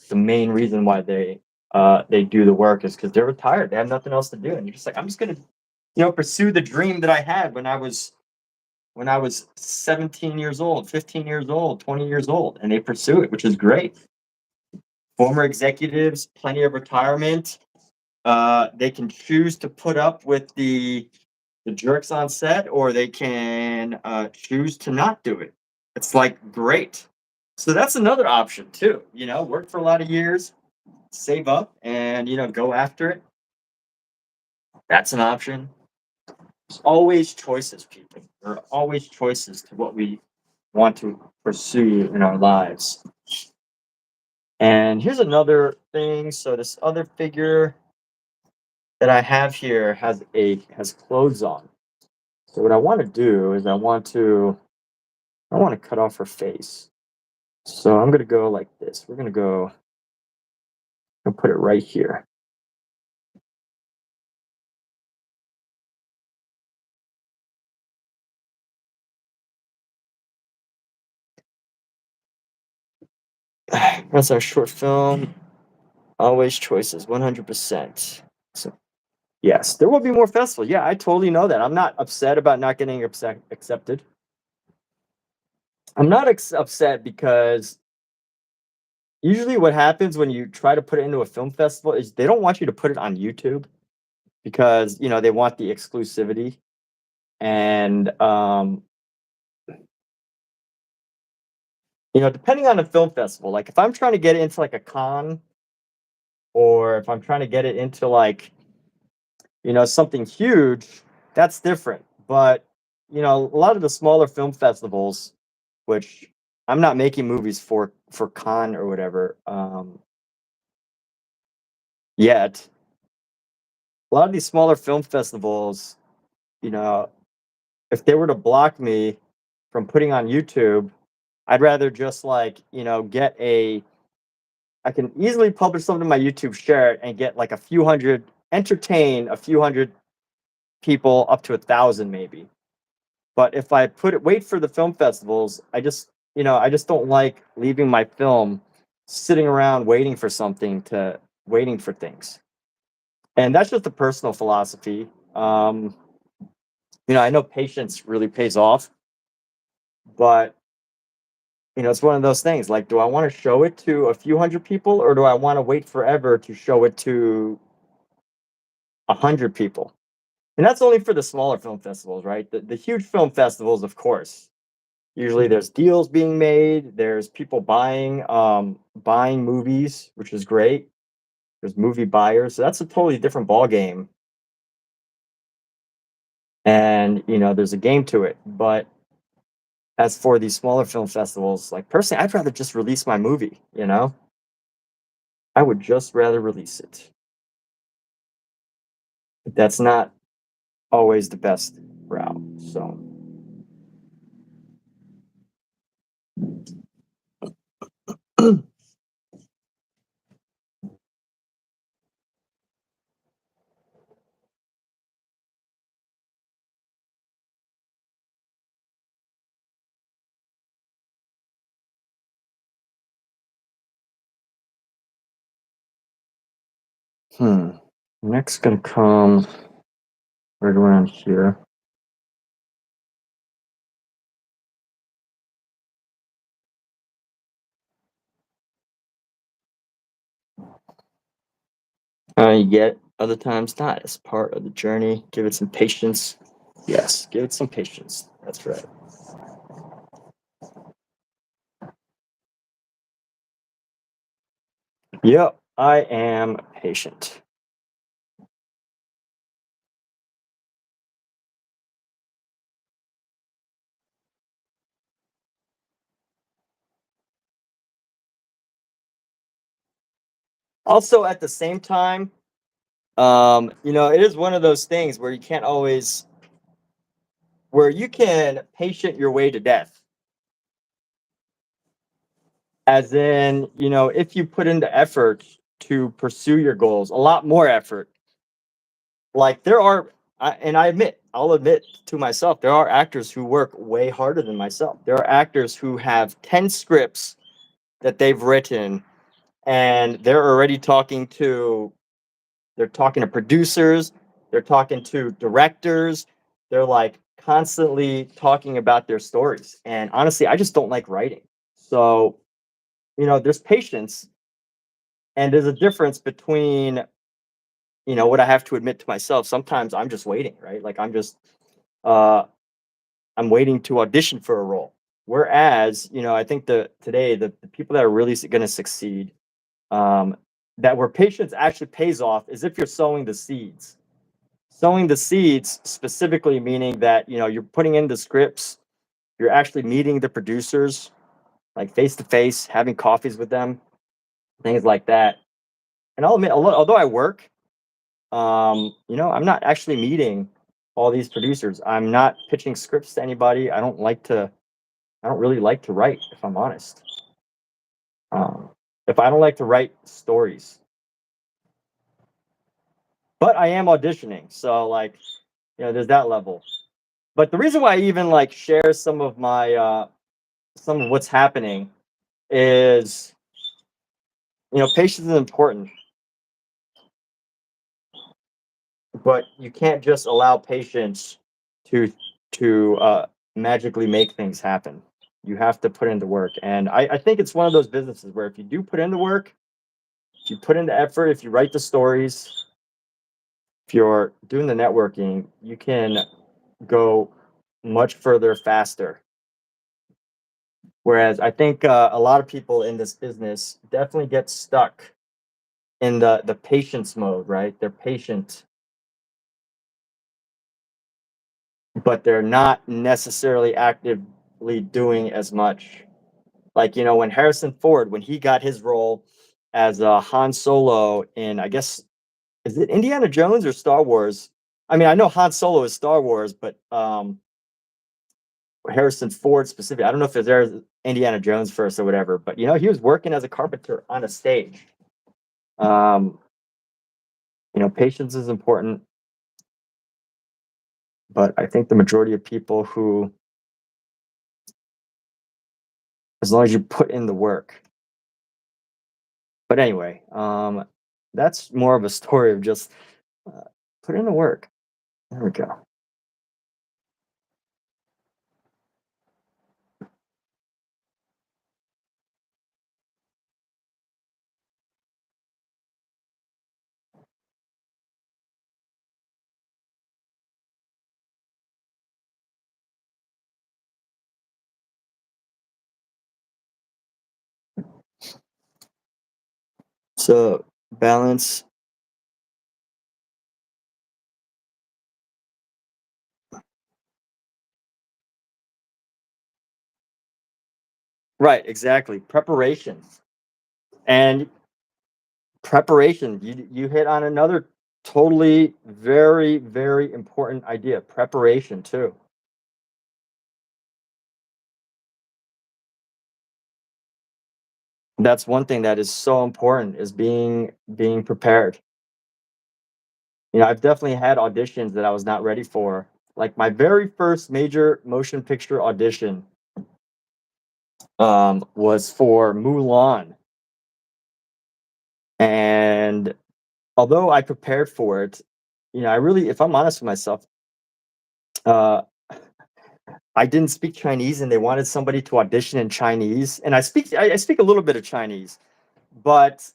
the main reason why they do the work is because they're retired. They have nothing else to do. And you're just like, I'm just gonna, pursue the dream that I had when I was 17 years old, 15 years old, 20 years old, and they pursue it, which is great. Former executives, plenty of retirement. They can choose to put up with the jerks on set, or they can choose to not do it. It's like great. So that's another option too. Work for a lot of years, save up, and go after it. That's an option. There's always choices, people. There are always choices to what we want to pursue in our lives. And here's another thing. So this other figure that I have here has clothes on. So what I want to do is I want to cut off her face. So I'm gonna go like this. We're gonna go and put it right here. That's our short film. Always choices, 100%. So yes, there will be more festivals. Yeah, I totally know that. I'm not upset about not getting accepted. I'm not upset because usually what happens when you try to put it into a film festival is they don't want you to put it on YouTube because they want the exclusivity. And depending on the film festival, like if I'm trying to get it into like a con, or if I'm trying to get it into like, something huge, that's different. But, a lot of the smaller film festivals, which I'm not making movies for con or whatever, yet. A lot of these smaller film festivals, you know, if they were to block me from putting on YouTube, I'd rather just like, I can easily publish something to my YouTube, share it, and get like a few hundred, entertain a few hundred people up to 1,000 maybe. But if I wait for the film festivals, I just don't like leaving my film sitting around waiting for things. And that's just a personal philosophy. I know patience really pays off, but it's one of those things. Like, do I want to show it to a few hundred people, or do I want to wait forever to show it to 100 people? And that's only for the smaller film festivals, right? The huge film festivals, of course. Usually, there's deals being made. There's people buying movies, which is great. There's movie buyers, so that's a totally different ball game. And there's a game to it, but as for these smaller film festivals, like personally, I'd rather just release my movie. I would just rather release it. But that's not always the best route. So, next gonna come right around here. You get other times not. It's part of the journey. Give it some patience. Yes, give it some patience. That's right. Yep, I am patient. Also, at the same time, it is one of those things where you can patient your way to death. As in, you know, if you put in the effort to pursue your goals, a lot more effort. Like there are, and I'll admit to myself, there are actors who work way harder than myself. There are actors who have 10 scripts that they've written, and they're talking to producers, they're talking to directors, they're like constantly talking about their stories. And honestly, I just don't like writing. So, you know, there's patience, and there's a difference between, you know, what I have to admit to myself. Sometimes I'm just waiting, right? Like uh I'm waiting to audition for a role. Whereas, you know, I think the people that are really going to succeed, um, that where patience actually pays off, is if you're sowing the seeds. Sowing the seeds specifically meaning that, you know, you're putting in the scripts, you're actually meeting the producers, like face to face, having coffees with them, things like that. And I'll admit, although I work, you know, I'm not actually meeting all these producers. I'm not pitching scripts to anybody. I don't really like to write, if I'm honest. Um, if I don't like to write stories, but I am auditioning, so like, you know, there's that level. But the reason why I even like share some of what's happening is, you know, patience is important, but you can't just allow patience to to magically make things happen. You have to put in the work, and I think it's one of those businesses where if you do put in the work, if you put in the effort, if you write the stories, if you're doing the networking, you can go much further faster. Whereas I think a lot of people in this business definitely get stuck in the patience mode, right? They're patient, but they're not necessarily actively doing as much. Like, you know, when Harrison Ford, when he got his role as Han Solo in, I guess, is it Indiana Jones or Star Wars? I mean, I know Han Solo is Star Wars, but Harrison Ford specifically. I don't know if it's there Indiana Jones first or whatever, but you know, he was working as a carpenter on a stage. Um, you know, patience is important, but I think the majority of people who, as long as you put in the work. But anyway, that's more of a story of just uh, put in the work. There we go. So balance, right? Exactly. Preparation and preparation. You hit on another totally very important idea. Preparation too. That's one thing that is so important is being prepared. You know, I've definitely had auditions that I was not ready for. Like my very first major motion picture audition was for Mulan, and although I prepared for it, you know, I really, if I'm honest with myself, uh, I didn't speak Chinese, and they wanted somebody to audition in Chinese, and I speak a little bit of Chinese, but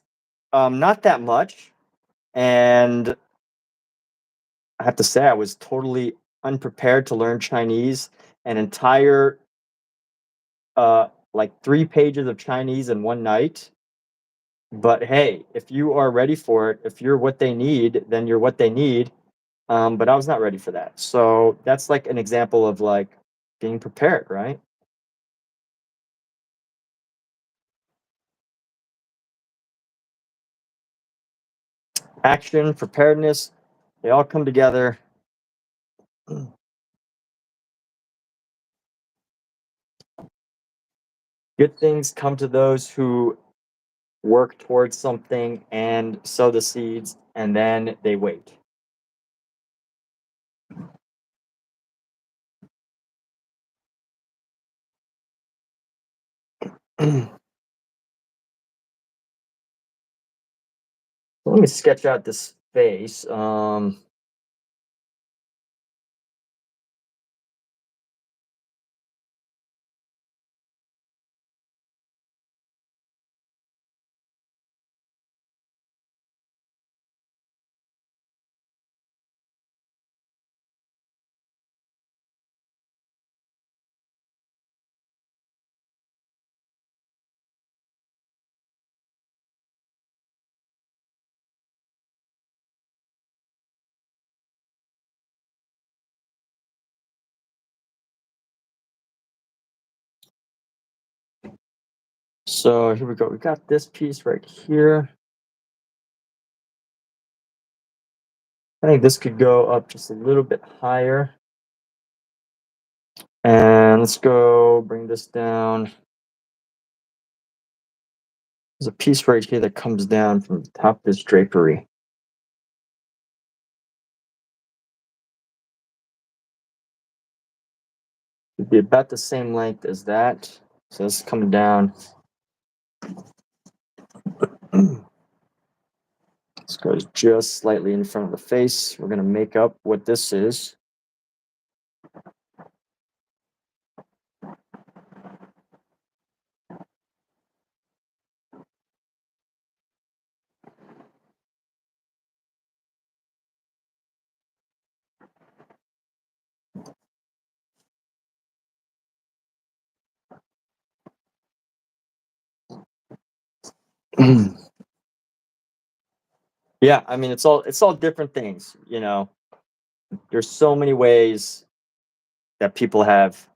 not that much, and I have to say I was totally unprepared to learn Chinese. An entire like 3 pages of Chinese in one night. But hey, if you are ready for it, if you're what they need, then you're what they need. But I was not ready for that. So that's like an example of like being prepared, right? Action, preparedness, they all come together. Good things come to those who work towards something and sow the seeds, and then they wait. Let me sketch out this face. So here we go. We got this piece right here. I think this could go up just a little bit higher. And let's go bring this down. There's a piece right here that comes down from the top of this drapery. It'd be about the same length as that. So this is coming down. This goes just slightly in front of the face. We're going to make up what this is. Yeah, I mean it's all different things, you know. There's so many ways that people have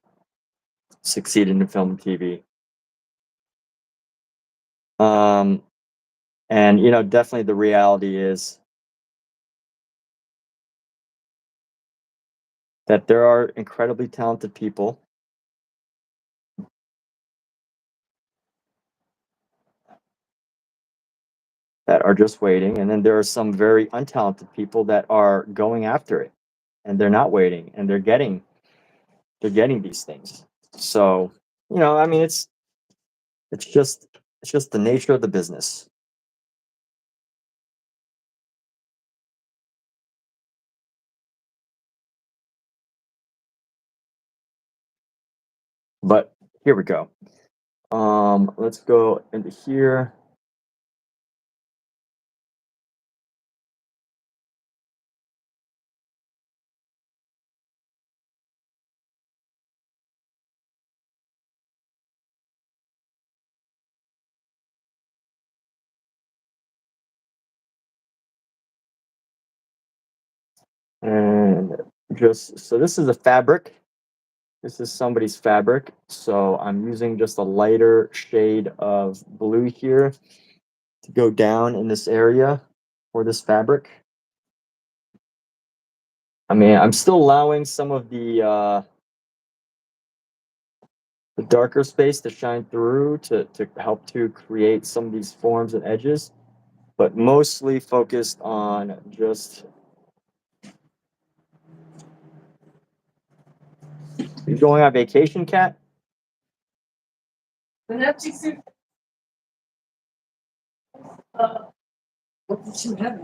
succeeded in film and TV. And you know, definitely the reality is that there are incredibly talented people that are just waiting, and then there are some very untalented people that are going after it, and they're not waiting, and they're getting these things. So, you know, I mean, it's just the nature of the business. But here we go. Let's go into here. And just so this is a fabric. This is somebody's fabric. So I'm using just a lighter shade of blue here to go down in this area for this fabric. I mean, I'm still allowing some of the darker space to shine through to help to create some of these forms and edges, but mostly focused on just. You going on vacation, Kat? The Nazi suit. What did you have?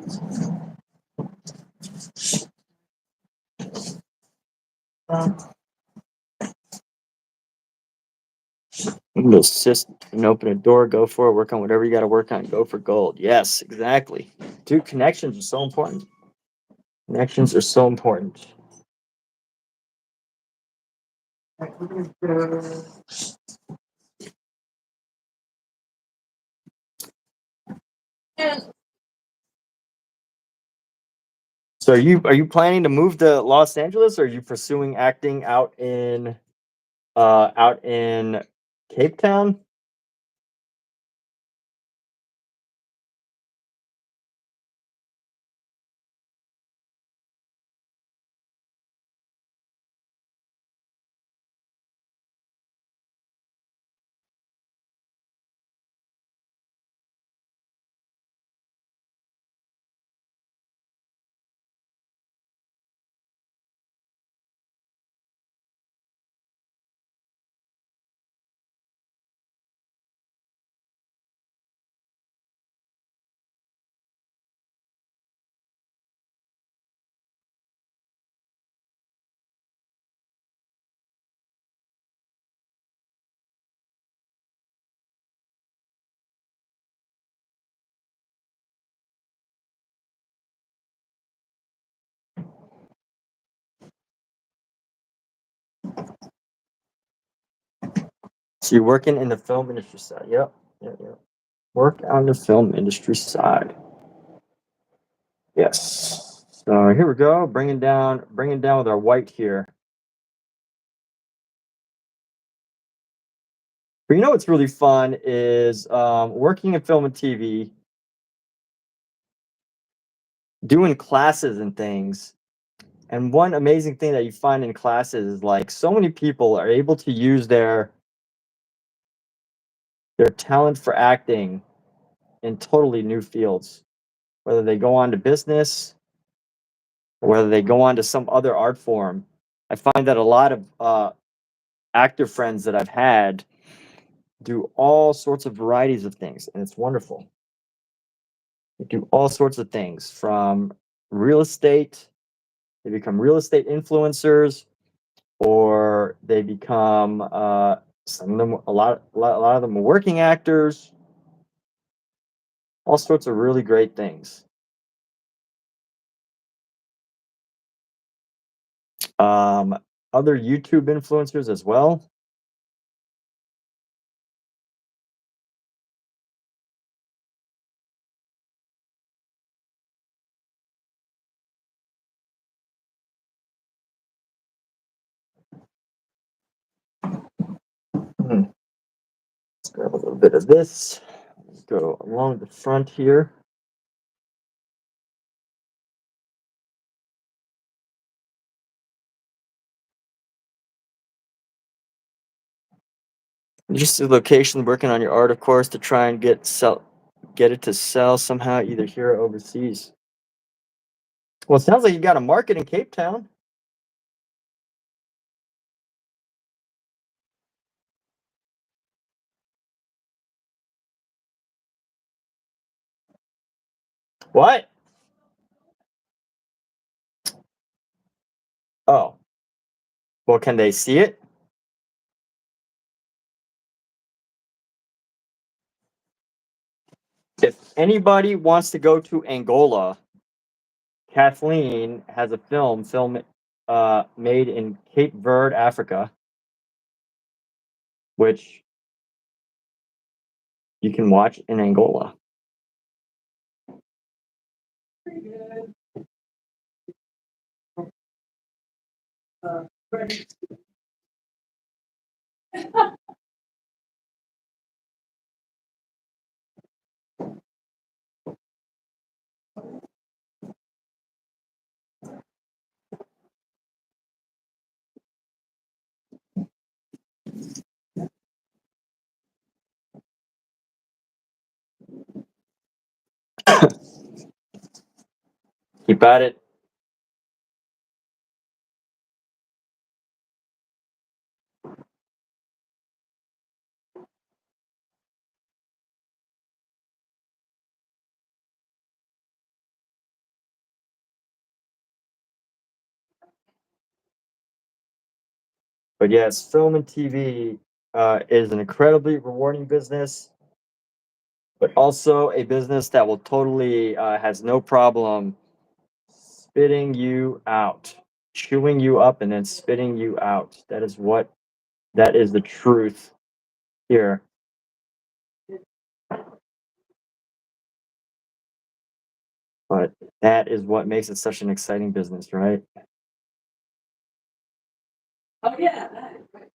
Assist and open a door, go for it, work on whatever you got to work on, go for gold. Yes, exactly. Dude, connections are so important. Connections are so important. So are you planning to move to Los Angeles, or are you pursuing acting out in Cape Town? So you're working in the film industry side. Yep. Yep. Work on the film industry side. Yes. So here we go. Bringing down with our white here. But you know what's really fun is working in film and TV, doing classes and things. And one amazing thing that you find in classes is like so many people are able to use their talent for acting in totally new fields, whether they go on to business or whether they go on to some other art form. I find that a lot of actor friends that I've had do all sorts of varieties of things, and it's wonderful. They do all sorts of things from real estate. They become real estate influencers, or they become some of them. A lot of them are working actors. All sorts of really great things. Other YouTube influencers as well. Let's grab a little bit of this. Let's go along the front here. Just the location, working on your art, of course, to try and get it to sell somehow, either here or overseas. Well, it sounds like you got a market in Cape Town. What? Oh, well, can they see it? If anybody wants to go to Angola, Kathleen has a film made in Cape Verde, Africa, which you can watch in Angola. Pretty good. Keep at it. But yes, film and TV is an incredibly rewarding business, but also a business that will totally has no problem spitting you out, chewing you up, and then spitting you out. That is the truth here. But that is what makes it such an exciting business, right? Oh, yeah. That is right.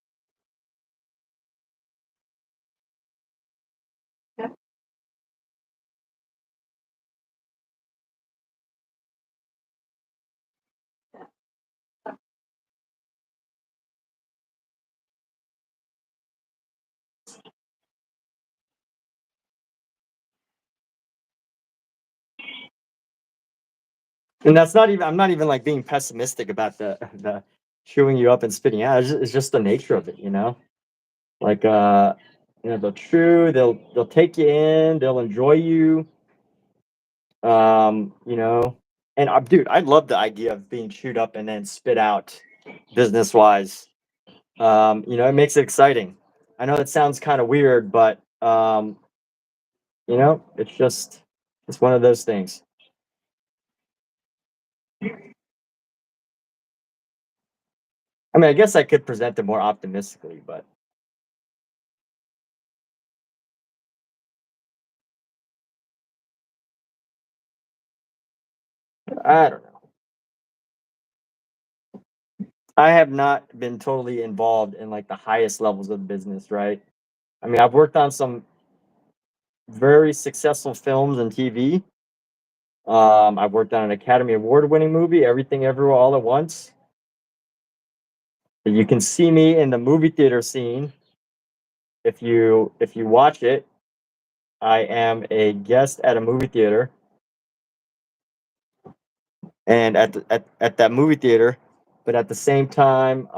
And that's not even, I'm not even like being pessimistic about the chewing you up and spitting out. It's just the nature of it, you know? Like they'll chew, they'll take you in, they'll enjoy you. You know, and dude, I love the idea of being chewed up and then spit out business wise. You know, it makes it exciting. I know it sounds kind of weird, but you know, it's one of those things. I mean, I guess I could present it more optimistically, but I don't know. I have not been totally involved in like the highest levels of business, right? I mean, I've worked on some very successful films and TV. I've worked on an Academy Award winning movie, Everything Everywhere All at Once. You can see me in the movie theater scene. If you watch it, I am a guest at a movie theater. And at that movie theater, but at the same time,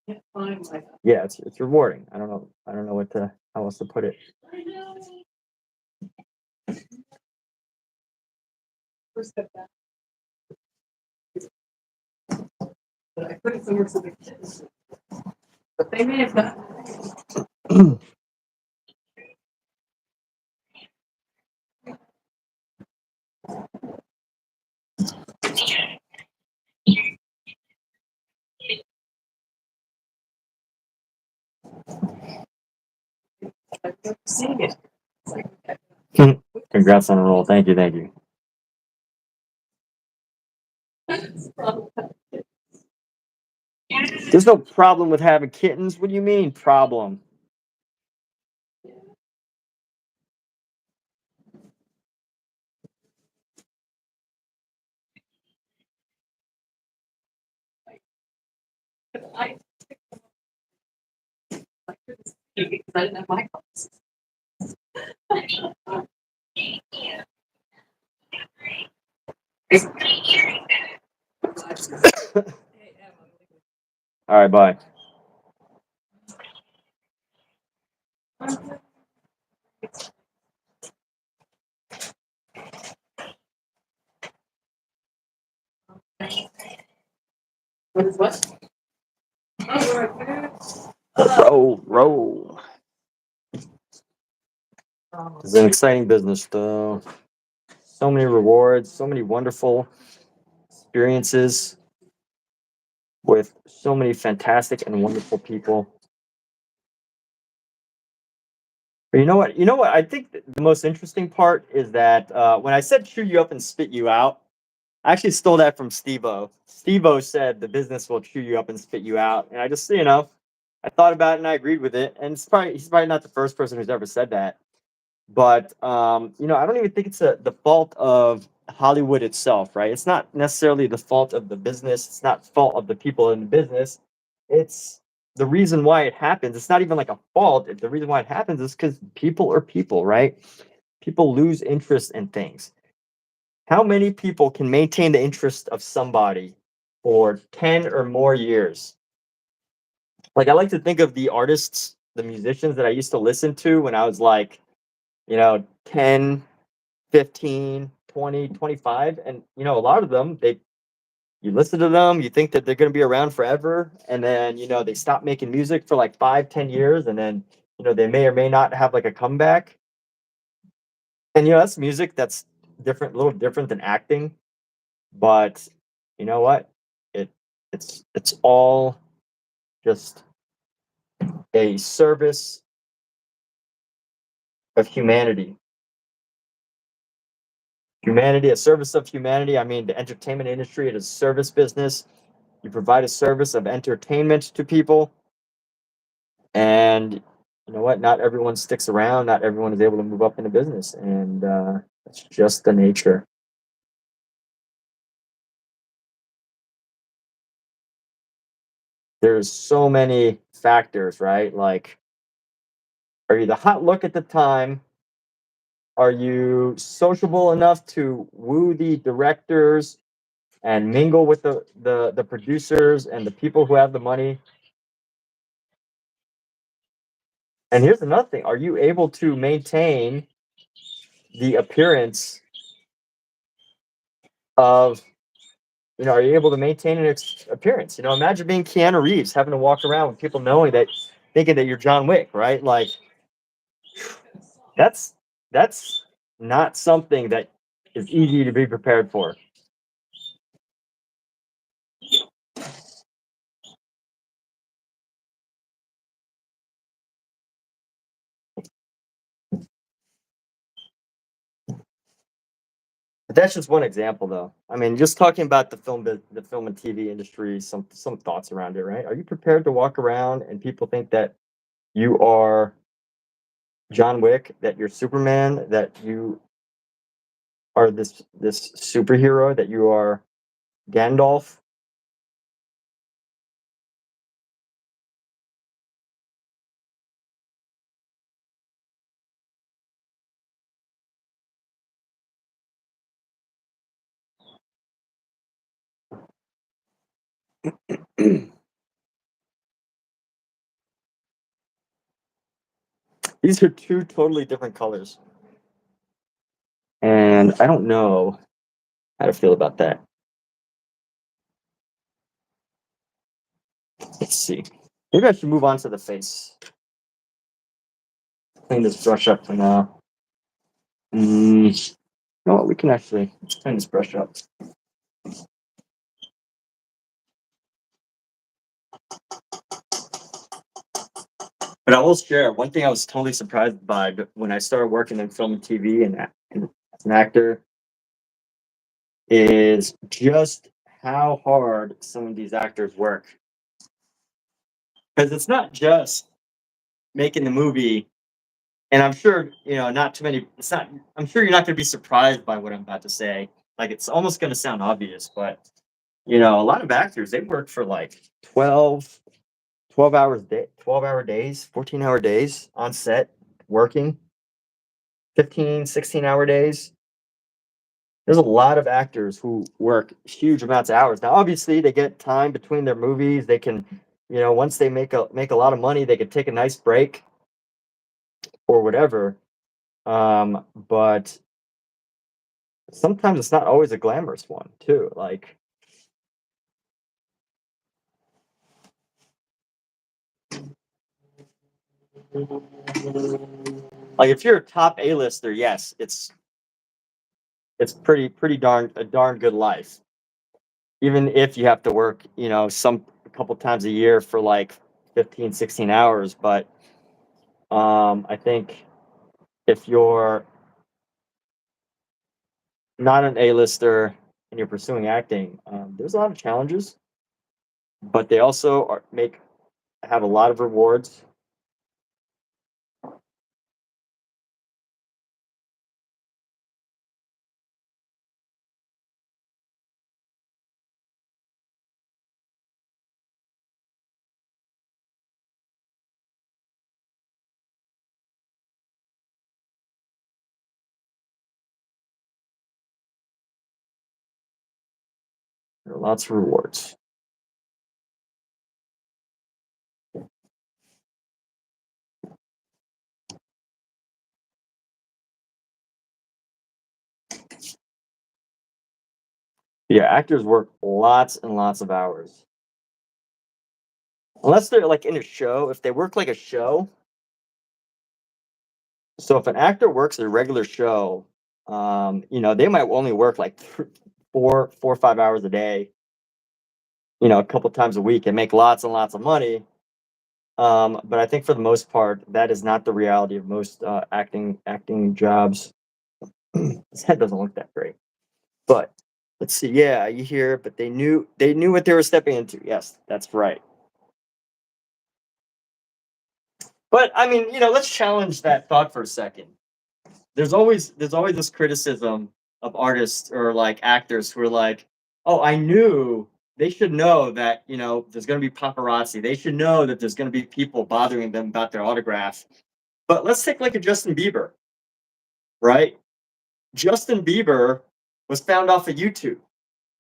Can't find my. yeah, it's rewarding. I don't know how else to put it. First step back. But I put it somewhere so the kids. But they may have gotten. I've never seen it. It's like, Congrats on a roll. Thank you, thank you. There's no problem with having kittens. What do you mean problem? I couldn't see it because I didn't have my glasses. All right, bye. What is what? Oh, right. Roll. It's an exciting business, though. So many rewards, so many wonderful experiences with so many fantastic and wonderful people. But you know what? You know what? I think the most interesting part is that when I said chew you up and spit you out, I actually stole that from Steve-O. Steve-O said the business will chew you up and spit you out. And I just, I thought about it and I agreed with it. And he's probably not the first person who's ever said that. But I don't even think it's the fault of Hollywood itself, right? It's not necessarily the fault of the business. It's not the fault of the people in the business. It's the reason why it happens. It's not even like a fault. The reason why it happens is because people are people, right? People lose interest in things. How many people can maintain the interest of somebody for 10 or more years? Like, I like to think of the artists, the musicians that I used to listen to when I was like, 10, 15, 20, 25. And, a lot of them, you listen to them, you think that they're going to be around forever. And then, they stop making music for like 5, 10 years. And then, they may or may not have like a comeback. And, that's music that's different, a little different than acting. But you know what? It's all just a service of humanity. Humanity, a service of humanity. I mean, the entertainment industry, it is a service business. You provide a service of entertainment to people. And you know what? Not everyone sticks around. Not everyone is able to move up in the business. And it's just the nature. There's so many factors, right? Like, are you the hot look at the time? Are you sociable enough to woo the directors and mingle with the producers and the people who have the money? And here's another thing. Are you able to maintain the appearance of, are you able to maintain an appearance? Imagine being Keanu Reeves, having to walk around with people thinking that you're John Wick, right? Like, that's not something that is easy to be prepared for. But that's just one example, though. I mean, just talking about the film and TV industry, some thoughts around it, right? Are you prepared to walk around and people think that you are John Wick, that you're Superman, that you are this superhero, that you are Gandalf? These are two totally different colors, and I don't know how to feel about that. Let's see. Maybe I should move on to the face. Clean this brush up for now. You know what? We can actually clean this brush up. But I will share one thing I was totally surprised by when I started working in film and TV and as an actor is just how hard some of these actors work. Because it's not just making the movie, and I'm sure, not too many, I'm sure you're not going to be surprised by what I'm about to say. Like, it's almost going to sound obvious, but, a lot of actors, they work for like 12-hour days, 14-hour days on set working, 15, 16-hour days. There's a lot of actors who work huge amounts of hours. Now, obviously, they get time between their movies. They can, once they make a lot of money, they can take a nice break or whatever. But sometimes it's not always a glamorous one, too. Like if you're a top A-lister, yes, it's pretty darn a darn good life. Even if you have to work, a couple times a year for like 15, 16 hours. But I think if you're not an A-lister and you're pursuing acting, there's a lot of challenges, but they also have a lot of rewards. There are lots of rewards. Yeah, actors work lots and lots of hours. Unless they're like in a show, if they work like a show. So if an actor works a regular show, they might only work like 4 or 5 hours a day, a couple times a week and make lots and lots of money. But I think for the most part, that is not the reality of most acting jobs. His head doesn't look that great. But let's see. Yeah, you hear, but they knew what they were stepping into. Yes, that's right. But I mean, let's challenge that thought for a second. There's always this criticism of artists or like actors who are like, "Oh, I knew they should know that, there's going to be paparazzi. They should know that there's going to be people bothering them about their autograph." But let's take like a Justin Bieber, right? Justin Bieber was found off of YouTube.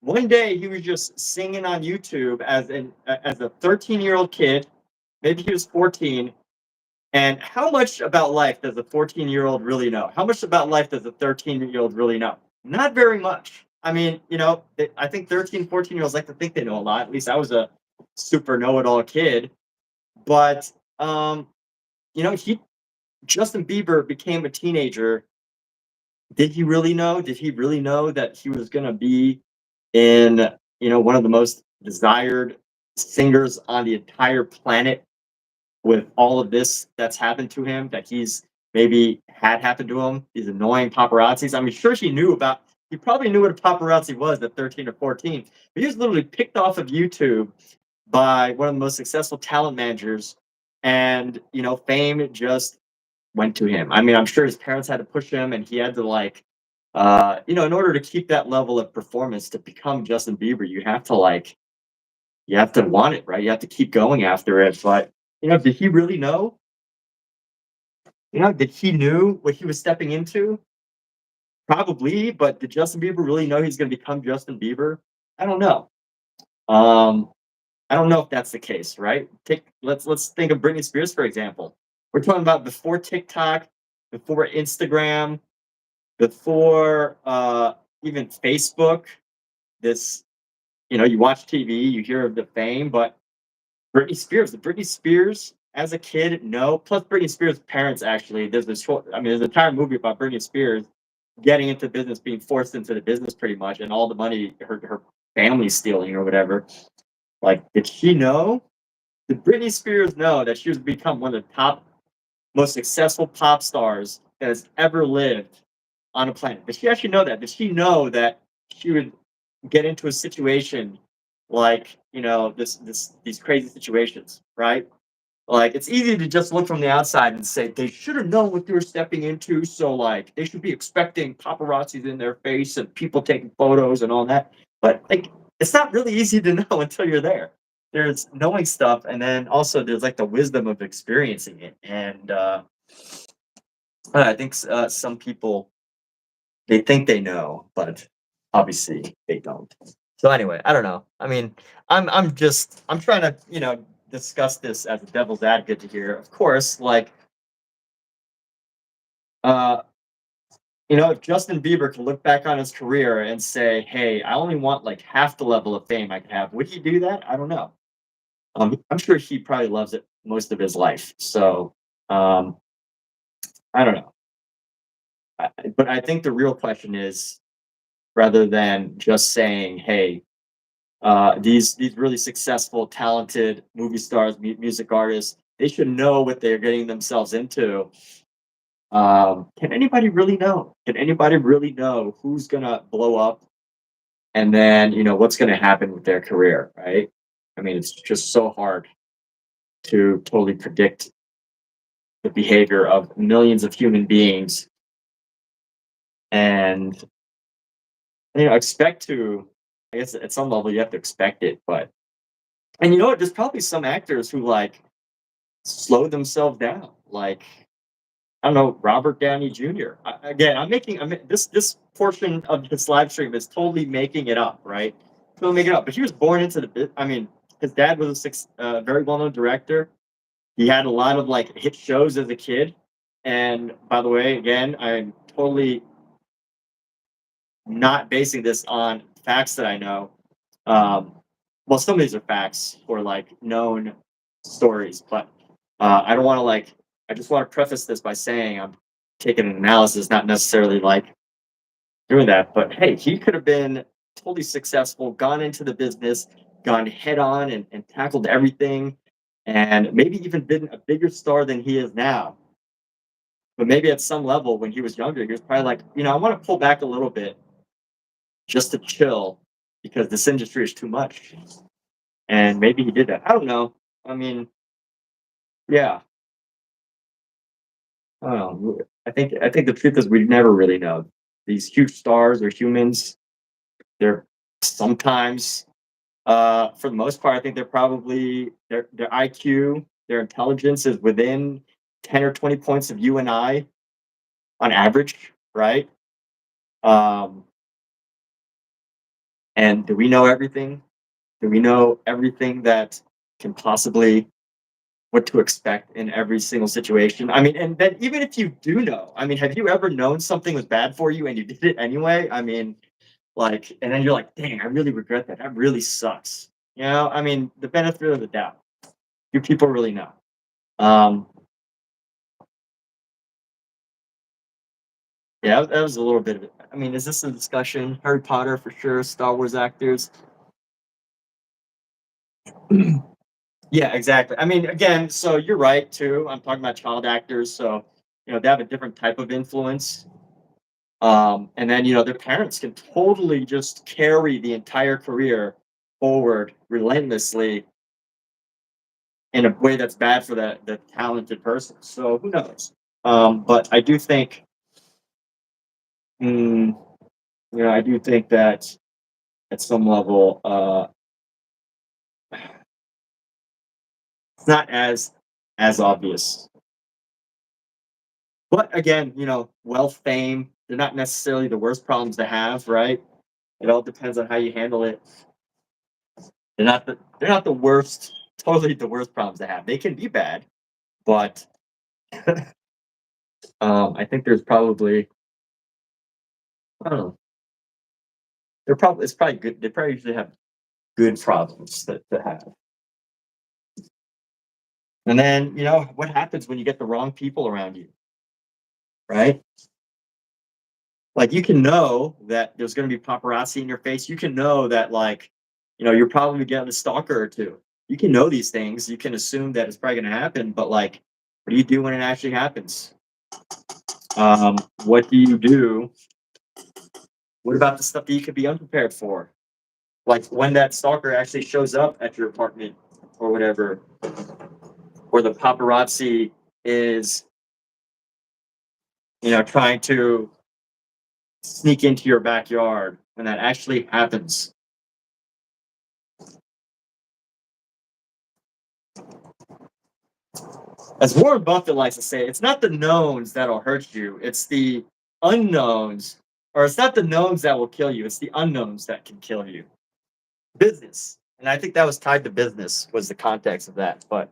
One day he was just singing on YouTube as a 13-year-old kid. Maybe he was 14. And how much about life does a 14-year-old really know? How much about life does a 13-year-old really know? Not very much. I mean, I think 13, 14-year-olds like to think they know a lot. At least I was a super know-it-all kid. But, Justin Bieber became a teenager. Did he really know? Did he really know that he was going to be in, one of the most desired singers on the entire planet with all of this that's happened to him, that he's maybe had happened to him, these annoying paparazzis? I mean, sure, he knew about he probably knew what a paparazzi was at 13 or 14, but he was literally picked off of YouTube by one of the most successful talent managers, and fame just went to him. I mean, I'm sure his parents had to push him, and he had to in order to keep that level of performance to become Justin Bieber, you have to want it, right? You have to keep going after it. But did he really know? Did he knew what he was stepping into? Probably, but did Justin Bieber really know he's going to become Justin Bieber? I don't know. Um, I don't know if that's the case, right? Let's think of Britney Spears, for example. We're talking about before TikTok, before Instagram, before even Facebook. This, you watch TV, you hear of the fame, but Britney Spears as a kid, no. Plus Britney Spears' parents actually. There's an entire movie about Britney Spears getting into business, being forced into the business pretty much, and all the money her family's stealing or whatever. Like, did she know? Did Britney Spears know that she was become one of the top, most successful pop stars that has ever lived on the planet? Did she actually know that? Did she know that she would get into a situation like these crazy situations, right? Like, it's easy to just look from the outside and say they should have known what they were stepping into, so like they should be expecting paparazzis in their face and people taking photos and all that. But like, it's not really easy to know until you're there. There's knowing stuff, and then also there's like the wisdom of experiencing it. And I think some people, they think they know, but obviously they don't. So anyway, I don't know. I mean, I'm trying to discuss this as a devil's advocate here. Of course, like uh if Justin Bieber can look back on his career and say, "Hey, I only want like half the level of fame I could have," would he do that? I don't know. I'm sure he probably loves it most of his life. So um, I don't know. But I think the real question is, rather than just saying, "Hey, these really successful, talented movie stars, music artists, they should know what they're getting themselves into." Can anybody really know? Can anybody really know who's gonna blow up, and then what's gonna happen with their career, right? I mean, it's just so hard to totally predict the behavior of millions of human beings, and expect to. I guess at some level you have to expect it, but and there's probably some actors who like slow themselves down, like I don't know, Robert Downey Jr. Again, this portion of this live stream is totally making it up, right? Totally making it up. But he was born into the bit. I mean, his dad was a very well-known director. He had a lot of like hit shows as a kid. And by the way, again, I'm totally not basing this on facts that I know. Um, well, some of these are facts or like known stories, but I don't want to like. I just want to preface this by saying I'm taking an analysis, not necessarily like doing that. But hey, he could have been totally successful, gone into the business, gone head on and tackled everything, and maybe even been a bigger star than he is now. But maybe at some level, when he was younger, he was probably like, I want to pull back a little bit just to chill because this industry is too much. And maybe he did that. I don't know. I mean, yeah, I don't know. I think the truth is we never really know. These huge stars are humans. They're sometimes, for the most part, I think they're probably their IQ, their intelligence is within 10 or 20 points of you and I on average, right? Um, and do we know everything? Do we know everything that can possibly what to expect in every single situation? I mean, and then even if you do know, I mean, have you ever known something was bad for you and you did it anyway? I mean, like, and then you're like, dang, I really regret that. That really sucks. I mean, the benefit of the doubt. Do people really know? Um, yeah, that was a little bit of it. I mean, is this a discussion? Harry Potter for sure, Star Wars actors. Yeah, exactly. I mean, again, so you're right too. I'm talking about child actors, so they have a different type of influence. And then, you know, their parents can totally just carry the entire career forward relentlessly in a way that's bad for the talented person. So who knows? But I do think, mm, you know, I do think that at some level, it's not as obvious. But again, you know, wealth, fame, they're not necessarily the worst problems to have, right? It all depends on how you handle it. They're not the worst, totally the worst problems to have. They can be bad, but I think there's probably, I don't know. It's probably good. They probably usually have good problems to have. And then, you know, what happens when you get the wrong people around you, right? Like you can know that there's going to be paparazzi in your face. You can know that, like, you know, you're probably getting a stalker or two. You can know these things. You can assume that it's probably going to happen, but like, what do you do when it actually happens? What do you do? What about the stuff that you could be unprepared for? Like when that stalker actually shows up at your apartment or whatever, or the paparazzi is, you know, trying to sneak into your backyard when that actually happens. As Warren Buffett likes to say, it's not the knowns that'll hurt you, it's the unknowns, or it's not the knowns that will kill you, it's the unknowns that can kill you. Business. And I think that was tied to business, was the context of that. But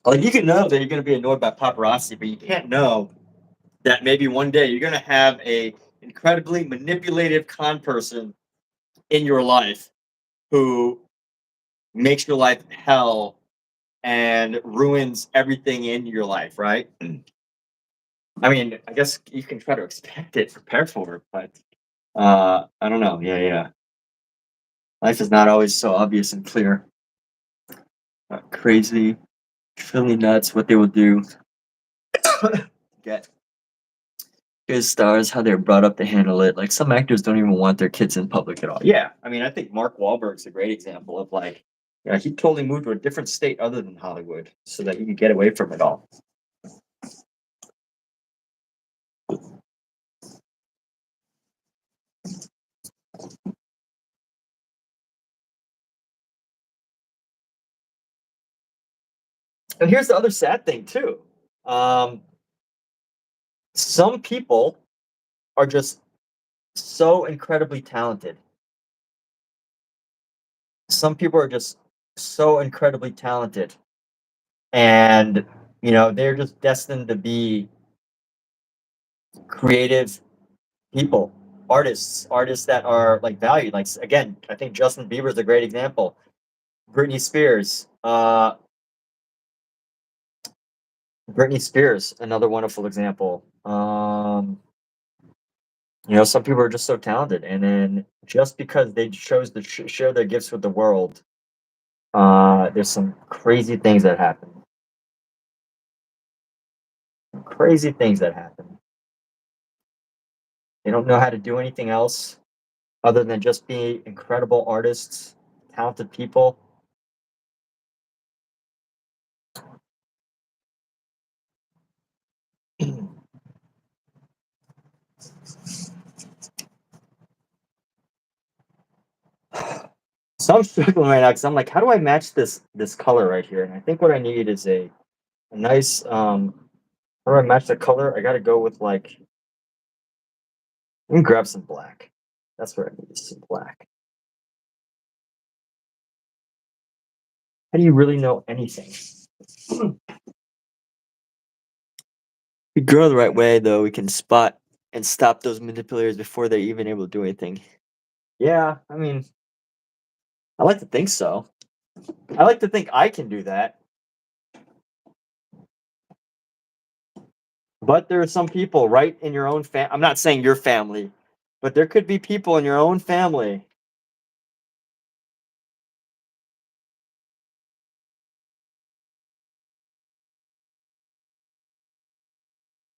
like you can know that you're going to be annoyed by paparazzi, but you can't know that maybe one day you're going to have a incredibly manipulative con person in your life who makes your life hell and ruins everything in your life, right? I mean, I guess you can try to expect it, prepare for it, but I don't know. Yeah, yeah. Life is not always so obvious and clear. Crazy, truly nuts what they will do. Get good stars, how they're brought up to handle it. Like some actors don't even want their kids in public at all. Yeah, I mean, I think Mark Wahlberg's a great example of like, yeah, he totally moved to a different state other than Hollywood so that he could get away from it all. And here's the other sad thing too. Um, some people are just so incredibly talented. Some people are just so incredibly talented, and you know they're just destined to be creative people, artists that are like valued. Like again, I think Justin Bieber is a great example. Britney Spears, another wonderful example. You know, some people are just so talented, and then just because they chose to share their gifts with the world, there's some crazy things that happen. Crazy things that happen. They don't know how to do anything else other than just be incredible artists, talented people. So I'm struggling right now because I'm like, how do I match this color right here? And I think what I need is a nice how do I match the color? I gotta go with like, let me grab some black. That's what I need, is some black. How do you really know anything? We grow the right way though, we can spot and stop those manipulators before they're even able to do anything. Yeah, I mean, I like to think so. I like to think I can do that. But there are some people right in your own I'm not saying your family, but there could be people in your own family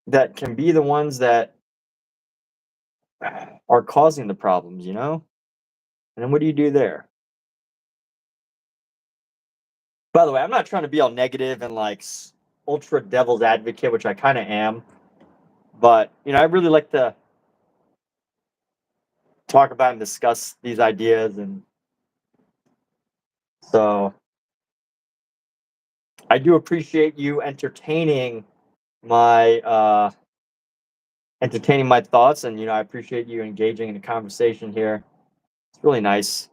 that can be the ones that are causing the problems, you know? And then what do you do there? By the way, I'm not trying to be all negative and like ultra devil's advocate, which I kind of am, but you know, I really like to talk about and discuss these ideas, and so I do appreciate you my entertaining my thoughts, and you know, I appreciate you engaging in a conversation here. It's really nice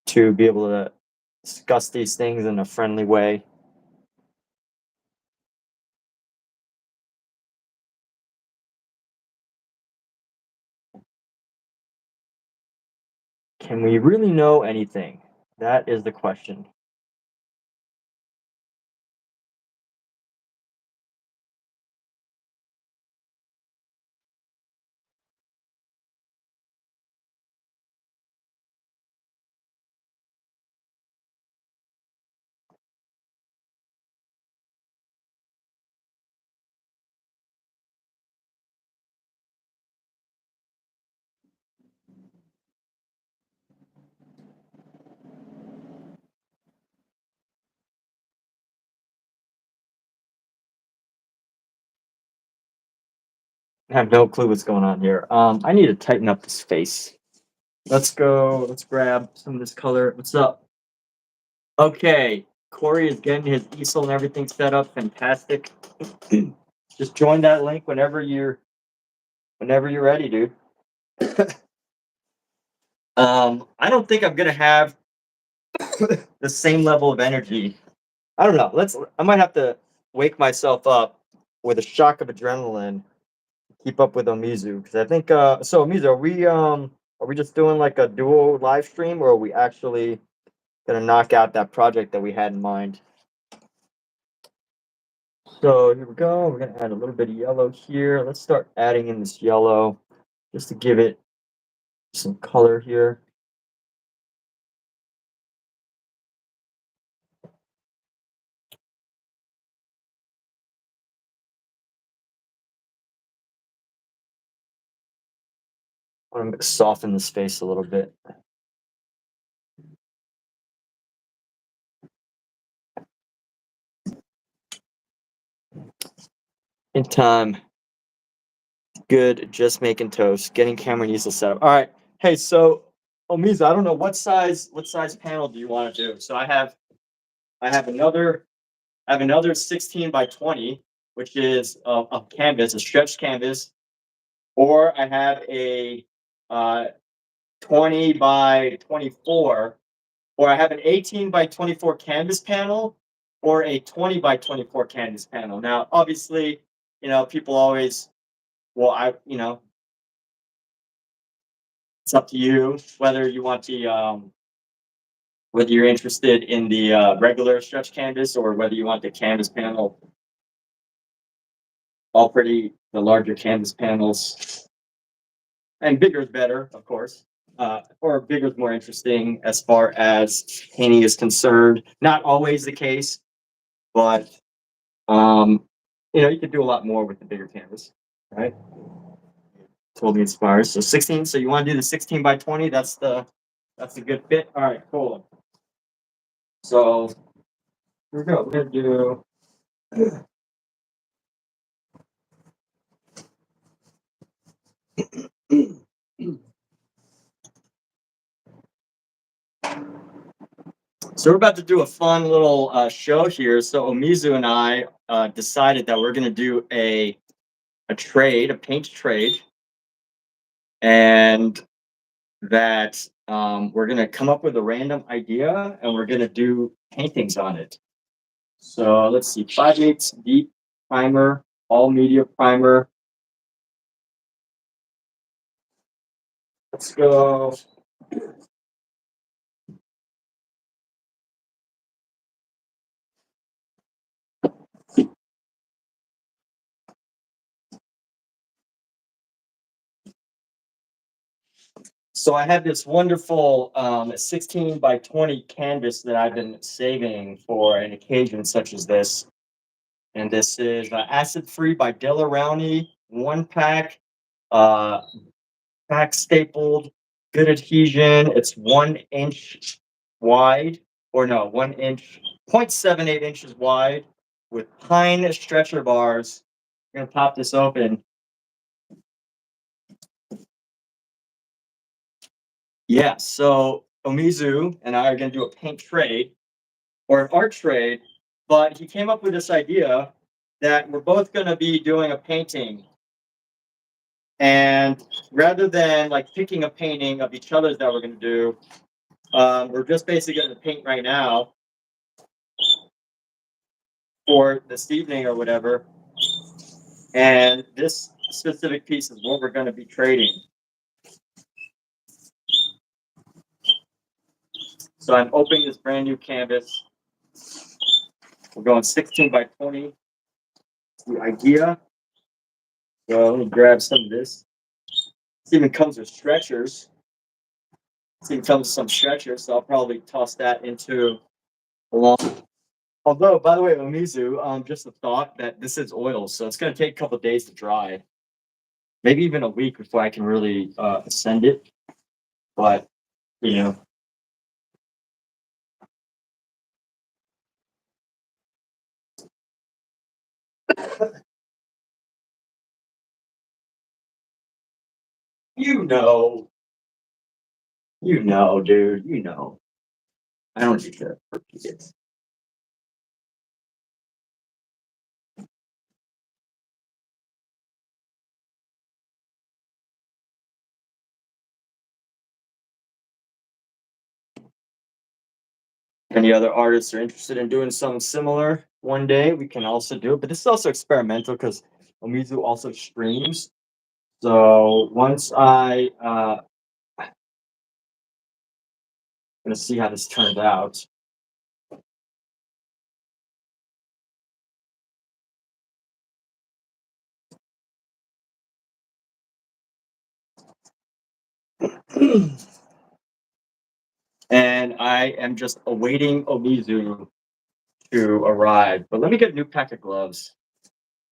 to be able to discuss these things in a friendly way. Can we really know anything? That is the question. I have no clue what's going on here. I need to tighten up this face. Let's go. Let's grab some of this color. What's up? Okay. Corey is getting his easel and everything set up. Fantastic. Just join that link whenever you're ready, dude. I don't think I'm gonna have the same level of energy. I don't know. I might have to wake myself up with a shock of adrenaline to keep up with Omizu, because I think so Omizu, are we just doing like a duo live stream, or are we actually gonna knock out that project that we had in mind? So here we go. We're gonna add a little bit of yellow here. Let's start adding in this yellow just to give it some color here. I'm gonna soften this face a little bit. In time. Good, just making toast. Getting camera and easel set up. All right. Hey, so Omiza, I don't know what size panel do you want to do? So I have another 16 by 20, which is a canvas, a stretched canvas, or I have a 20 by 24, or I have an 18 by 24 canvas panel, or a 20 by 24 canvas panel. Now, obviously, you know, people always, well, it's up to you whether you want whether you're interested in the regular stretch canvas, or whether you want the canvas panel. The larger canvas panels, and bigger is better, of course. Or bigger is more interesting as far as painting is concerned. Not always the case, but um, you know, you could do a lot more with the bigger canvas, right? Totally inspires. So 16. So you want to do the 16 by 20? That's a good fit. All right, cool. So here we go. We're gonna do. So we're about to do a fun little show here. So Omizu and I decided that we're gonna do a paint trade, and that we're gonna come up with a random idea, and we're gonna do paintings on it. So let's see, 5/8 deep primer, all media primer. Let's go. So I have this wonderful 16 by 20 canvas that I've been saving for an occasion such as this. And this is Acid Free by Della Rowney, 1 pack, uh, pack stapled, good adhesion. It's 1 inch wide, or no, 1 inch, 0.78 inches wide with pine stretcher bars. I'm gonna pop this open. Yeah, so Omizu and I are gonna do a paint trade or an art trade, but he came up with this idea that we're both gonna be doing a painting. And rather than like picking a painting of each other's that we're gonna do, we're just basically gonna paint right now for this evening or whatever. And this specific piece is what we're gonna be trading. So I'm opening this brand new canvas. We're going 16 by 20. The idea. So let me grab some of this. This even comes with stretchers. This even comes with some stretchers, so I'll probably toss that into the long. Although, by the way, Omizu, just a thought that this is oil, so it's going to take a couple of days to dry. Maybe even a week before I can really send it. But, you know. You know. You know, dude. You know. I don't need to repeat it. Any other artists are interested in doing something similar one day, we can also do it. But this is also experimental because Omizu also streams. So once gonna see how this turns out. And I am just awaiting Omizu to arrive. But let me get a new pack of gloves.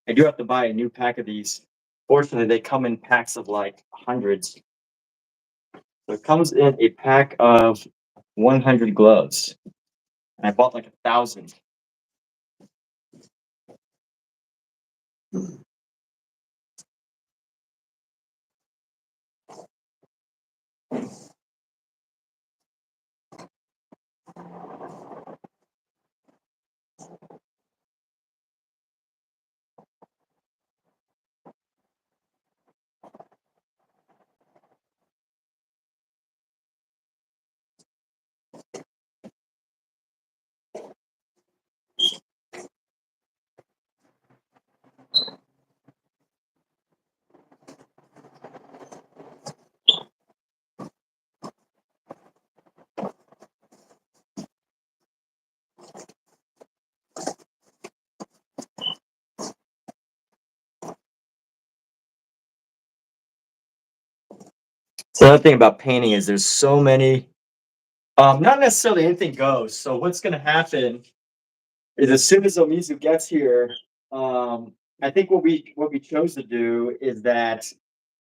I do have to buy a new pack of these. Fortunately, they come in packs of like hundreds. So it comes in a pack of 100 gloves. And I bought like 1,000. So another thing about painting is there's so many, not necessarily anything goes. So what's gonna happen is as soon as Omizu gets here, I think what we chose to do is that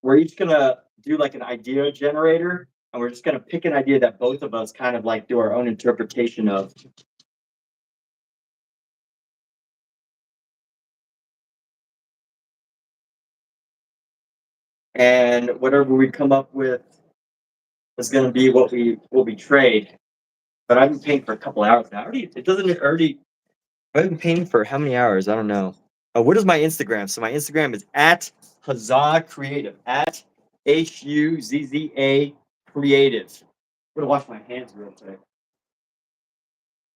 we're each gonna do like an idea generator, and we're just gonna pick an idea that both of us kind of like do our own interpretation of. And whatever we come up with is gonna be what we trade. But I've been painting for a couple hours now. I've been painting for how many hours? I don't know. Oh, what is my Instagram? So my Instagram is at Huzzah Creative. At HUZZA Creative. I'm gonna wash my hands real quick.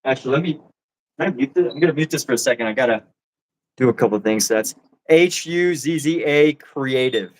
Actually, can I mute this? I'm gonna mute this for a second. I gotta do a couple of things. So that's HUZZA Creative.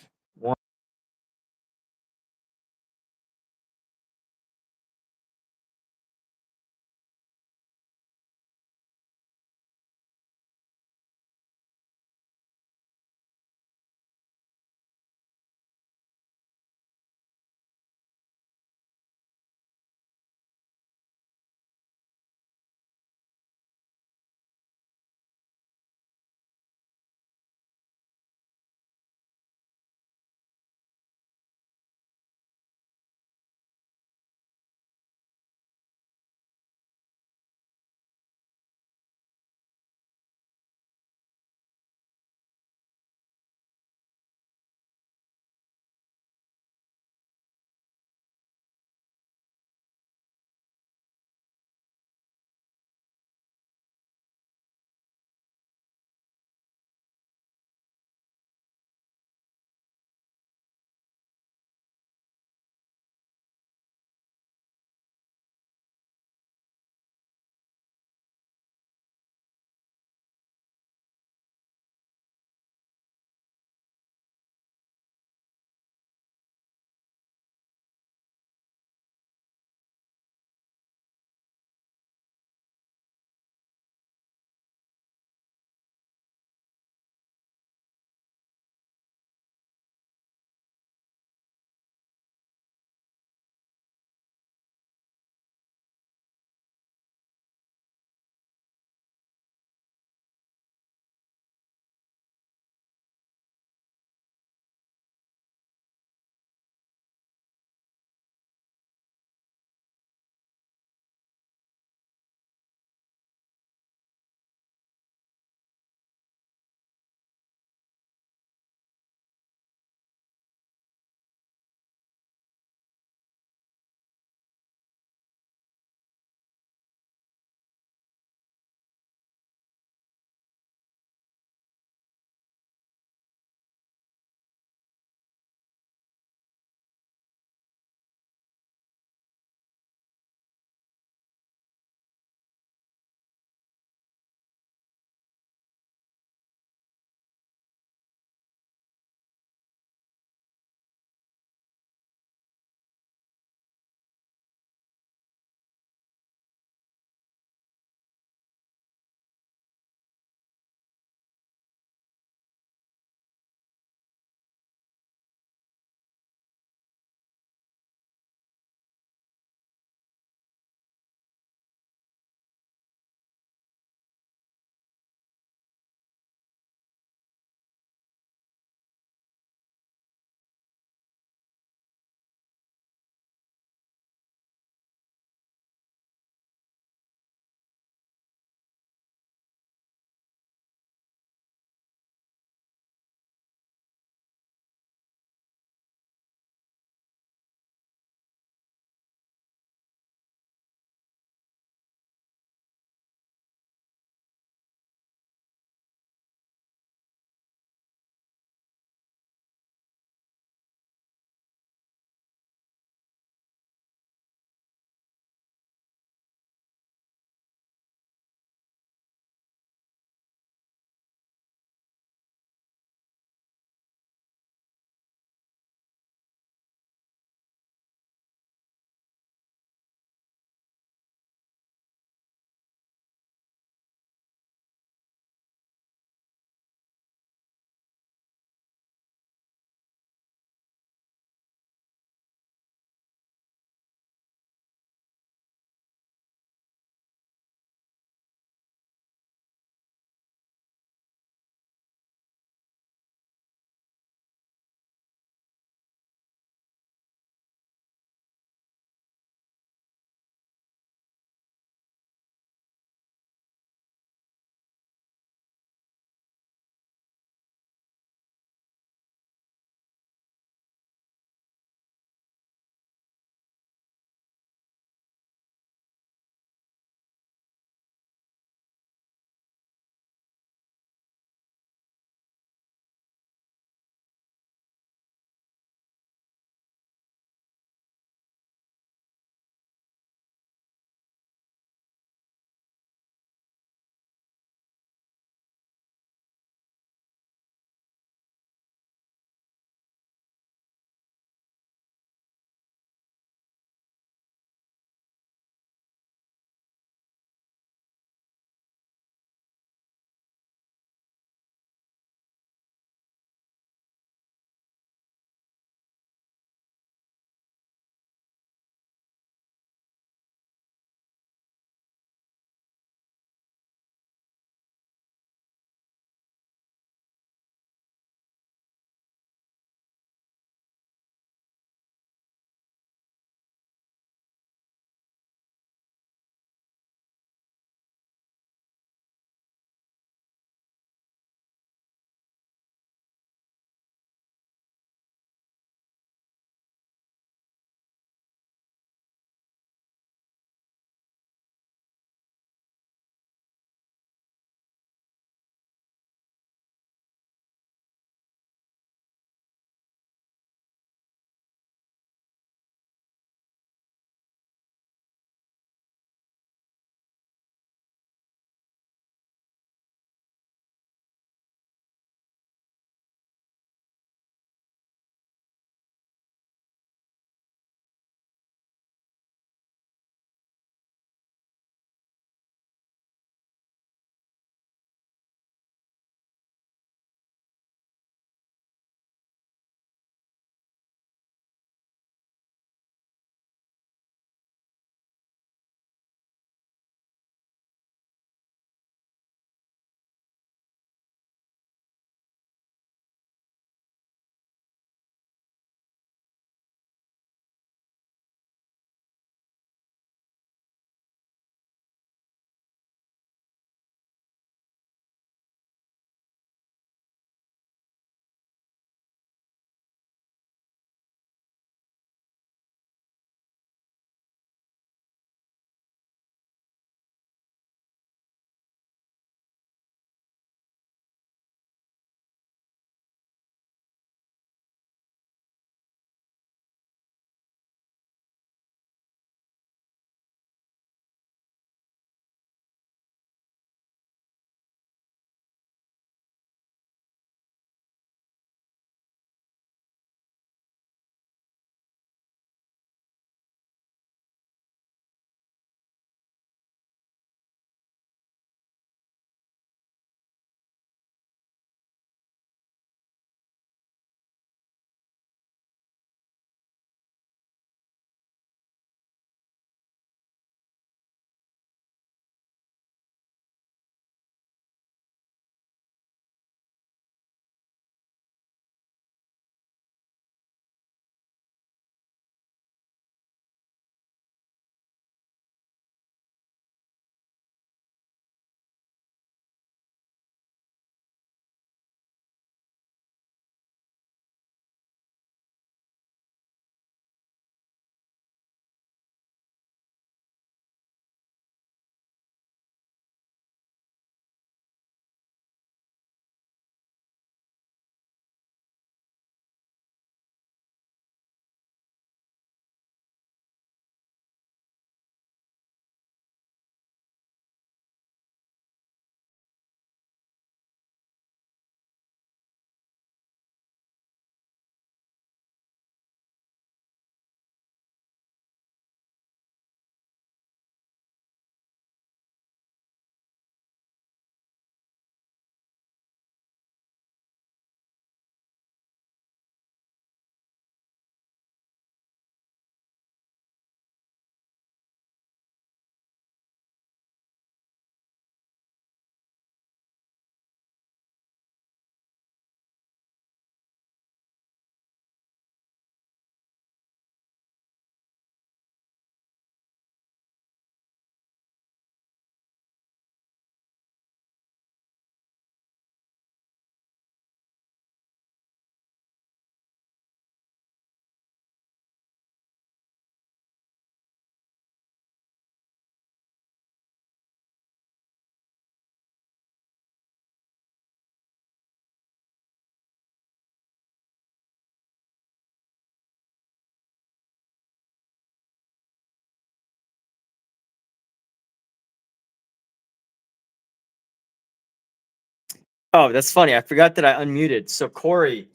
Oh, that's funny. I forgot that I unmuted. So Corey,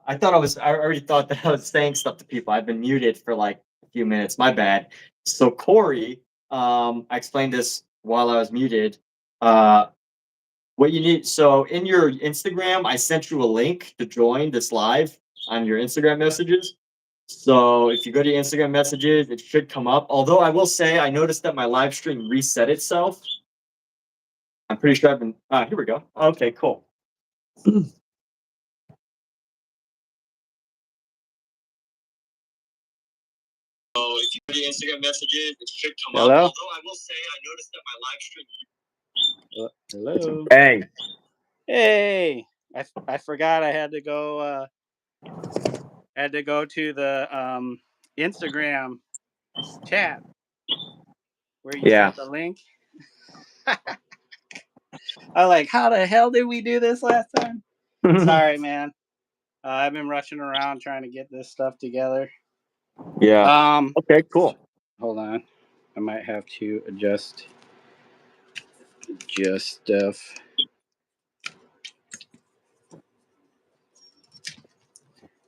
I already thought that I was saying stuff to people. I've been muted for like a few minutes. My bad. So Corey, I explained this while I was muted. Uh, what you need, so in your Instagram, I sent you a link to join this live on your Instagram messages. So if you go to your Instagram messages, it should come up. Although I will say, I noticed that my live stream reset itself. I'm pretty sure I've been, here we go. Okay, cool. So if you go to your Instagram messages, it should come up. Hello? Although I will say, I noticed that my live stream. Hello. Hey. Hey, I forgot I had to go to the Instagram chat where you Yeah. sent the link. I'm like, how the hell did we do this last time? Sorry, man. I've been rushing around trying to get this stuff together. Yeah. Okay, cool. Hold on. I might have to adjust stuff.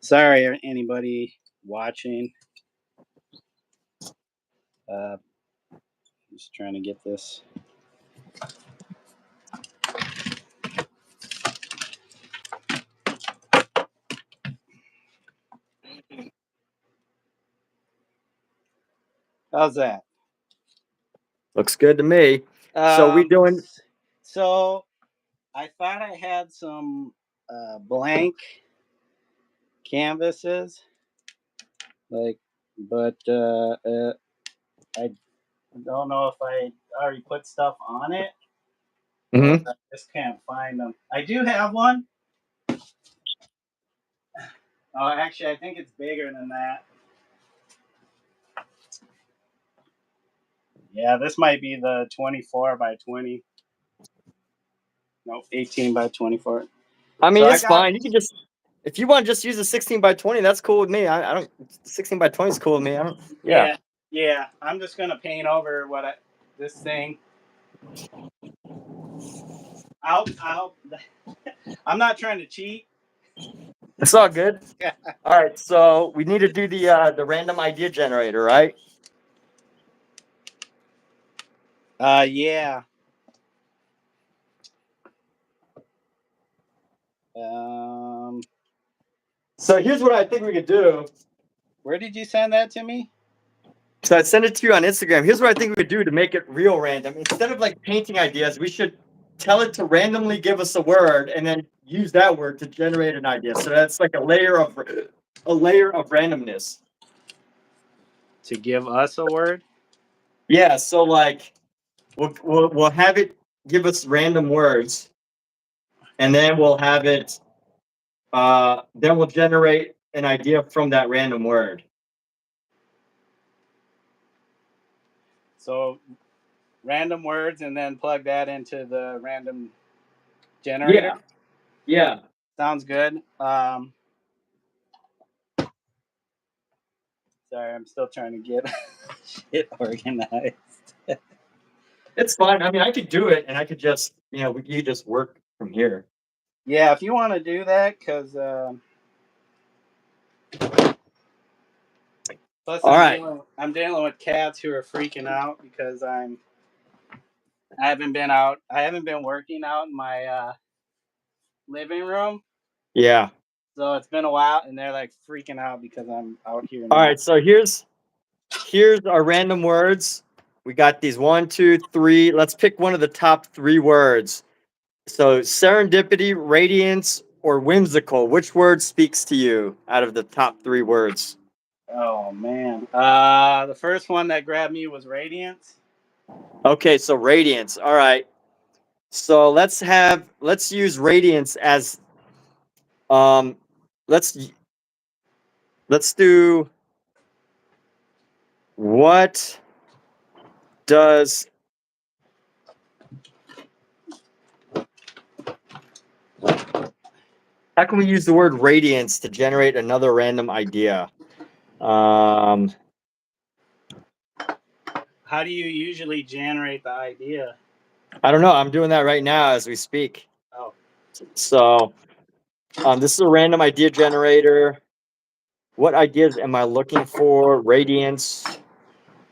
Sorry, anybody watching. Just trying to get this. How's that? Looks good to me. So we doing? So I thought I had some blank canvases, but I don't know if I already put stuff on it. I just can't find them. I do have one. Oh, actually, I think it's bigger than that. Yeah, this might be the 24 by 20. No, 18 by 24. I mean, So it's fine. You can just, if you want to just use a 16 by 20, that's cool with me. I don't, 16 by 20 is cool with me. I don't, Yeah. I'm just gonna paint over this thing. I'm not trying to cheat. It's all good. All right, so we need to do the random idea generator, right? Yeah. So here's what I think we could do. Where did you send that to me? So I sent it to you on Instagram. Here's what I think we could do to make it real random. Instead of like painting ideas, we should tell it to randomly give us a word and then use that word to generate an idea. So that's like a layer of randomness. To give us a word? Yeah, so like we'll have it give us random words, and then we'll have it then we'll generate an idea from that random word. So random words and then plug that into the random generator? Yeah. Sounds good. Sorry, I'm still trying to get shit organized. It's fine. I mean, I could do it, and I could just, you just work from here. Yeah, if you want to do that, because plus I'm dealing with cats who are freaking out because I haven't been working out in my living room. Yeah. So it's been a while, and they're like freaking out because I'm out here. All right. So here's our random words. We got these 1, 2, 3. Let's pick one of the top 3 words. So serendipity, radiance, or whimsical. Which word speaks to you out of the top 3 words? Oh man. The first one that grabbed me was radiance. Okay, so radiance. All right. So let's use radiance as let's do what does how can we use the word radiance to generate another random idea? How do you usually generate the idea? I don't know. I'm doing that right now as we speak. Oh. So this is a random idea generator. What ideas am I looking for? Radiance.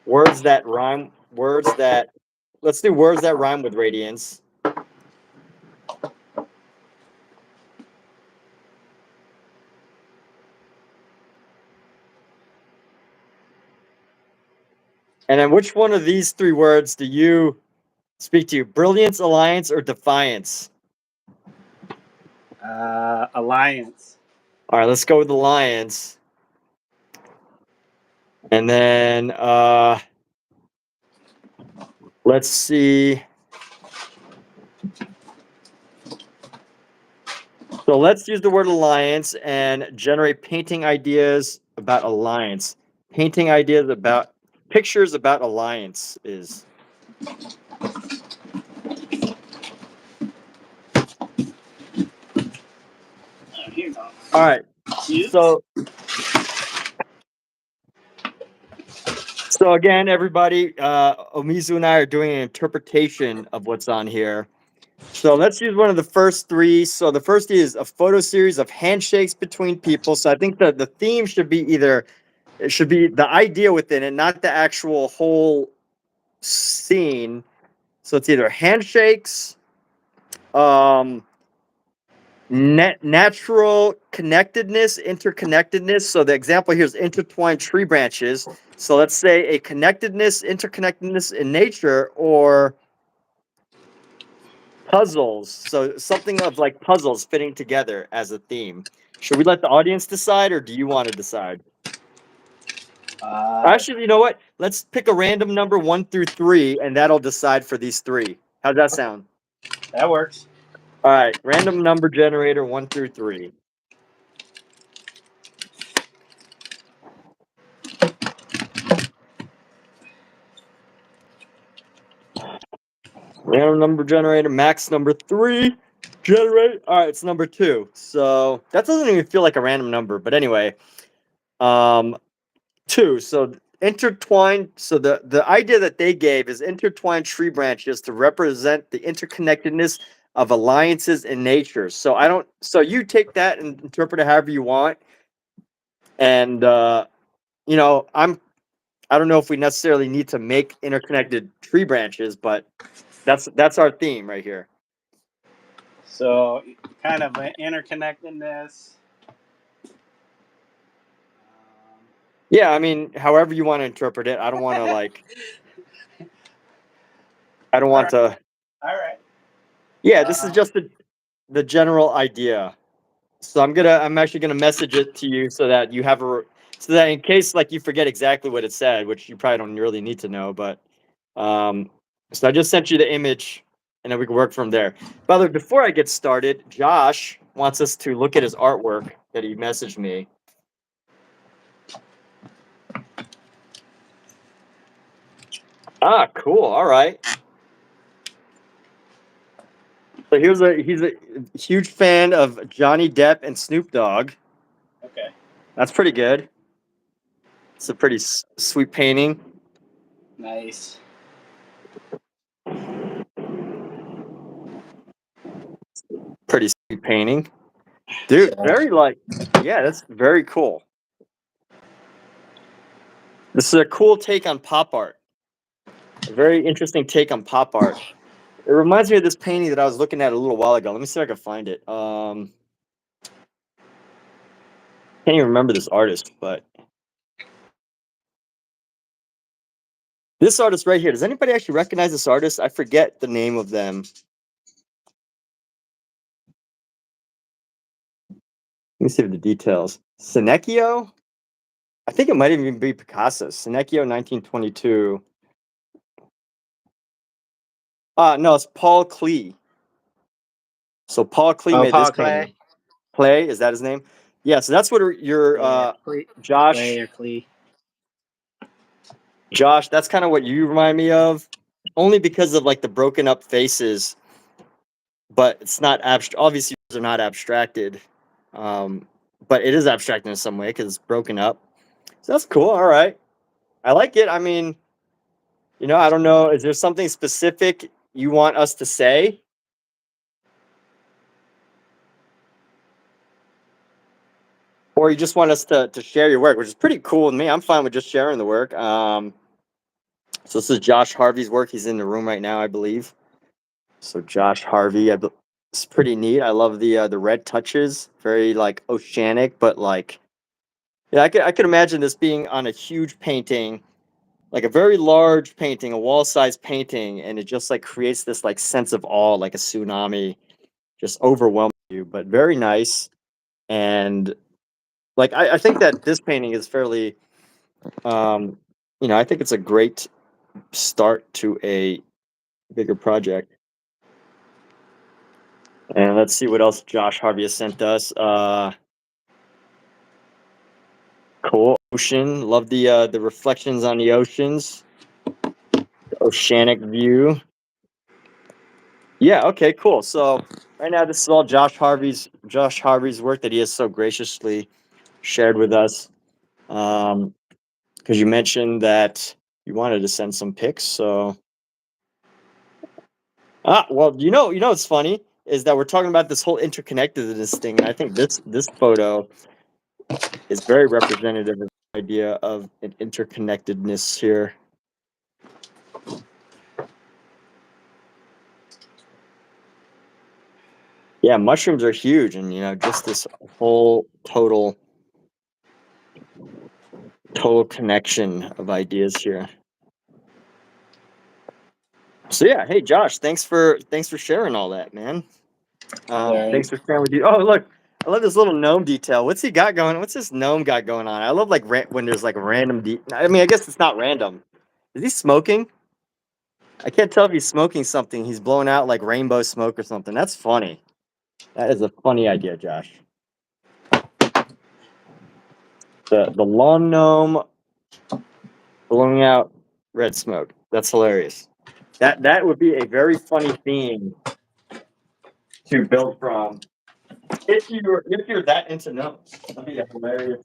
Words that rhyme. Words that. Let's do words that rhyme with radiance. And then which one of these three words do you speak to? Brilliance, alliance, or defiance? Alliance. All right, let's go with alliance. And then let's see. So let's use the word alliance and generate painting ideas about alliance. Painting ideas about pictures about alliance is. Here you go. All right. Cute. So again, everybody, Omizu and I are doing an interpretation of what's on here. So let's use one of the first three. So the first is a photo series of handshakes between people. So I think that the theme should be it should be the idea within it, not the actual whole scene. So it's either handshakes, natural connectedness, interconnectedness. So the example here is intertwined tree branches. So let's say a connectedness, interconnectedness in nature, or puzzles. So something of like puzzles fitting together as a theme. Should we let the audience decide, or do you want to decide? Actually, you know what? Let's pick a random number 1 through 3, and that'll decide for these three. How's that sound? That works. All right, random number generator 1 through 3. Random number generator, max number 3. Generate. All right, it's number 2. So that doesn't even feel like a random number, but anyway. 2. So intertwined. So the idea that they gave is intertwined tree branches to represent the interconnectedness of alliances in nature. So I don't. So you take that and interpret it however you want. And you know, I don't know if we necessarily need to make interconnected tree branches, but that's our theme right here. So kind of an interconnectedness. Yeah, I mean, however you want to interpret it. I don't want to like. I don't want to. All right. Yeah, this is just the general idea. So I'm actually gonna message it to you so that you have so that in case like you forget exactly what it said, which you probably don't really need to know, but so I just sent you the image and then we can work from there. By the way, before I get started, Josh wants us to look at his artwork that he messaged me. Ah, cool. All right. So he's a huge fan of Johnny Depp and Snoop Dogg. Okay. That's pretty good. It's a pretty sweet painting. Nice. Pretty sweet painting. Dude, very like, yeah, that's very cool. This is a cool take on pop art. A very interesting take on pop art. It reminds me of this painting that I was looking at a little while ago. Let me see if I can find it. Can't even remember this artist, but this artist right here. Does anybody actually recognize this artist? I forget the name of them. Let me see the details. Senecchio? I think it might even be Picasso. Senecchio, 1922. No, it's Paul Klee. So Paul Klee made Paul this Clay. painting. Clay, is that his name? Yeah, so that's what your Josh. Clay or Clee. Josh, that's kind of what you remind me of, only because of like the broken up faces. But it's not abstract. Obviously, they're not abstracted, but it is abstracted in some way because it's broken up. So that's cool. All right, I like it. I mean, you know, I don't know. Is there something specific you want us to say? or you just want us to share your work, which is pretty cool with me. I'm fine with just sharing the work. So this is Josh Harvey's work. He's in the room right now, I believe. So Josh Harvey, it's pretty neat. I love the red touches, very like oceanic, but like, yeah, I could imagine this being on a huge painting, like a very large painting, a wall-sized painting, and it just like creates this like sense of awe, like a tsunami, just overwhelming you. But very nice, and like I think that this painting is fairly, I think it's a great start to a bigger project. And let's see what else Josh Harvey has sent us. Cool ocean. Love the reflections on the oceans. The oceanic view. Yeah. Okay. Cool. So right now, this is all Josh Harvey's work that he has so graciously shared with us. Because you mentioned that you wanted to send some pics. So well, what's funny is that we're talking about this whole interconnectedness thing, and I think this photo is very representative of the idea of an interconnectedness here. Yeah, mushrooms are huge, and just this whole total connection of ideas here. So yeah, hey Josh, thanks for sharing all that, man. Thanks for sharing with you. Oh look, I love this little gnome detail. What's he got going? What's this gnome got going on? I love like when there's like random. I mean, I guess it's not random. Is he smoking? I can't tell if he's smoking something. He's blowing out like rainbow smoke or something. That's funny. That is a funny idea, Josh. The lawn gnome blowing out red smoke. That's hilarious. That would be a very funny theme to build from. If you're that into gnomes, that'd be a hilarious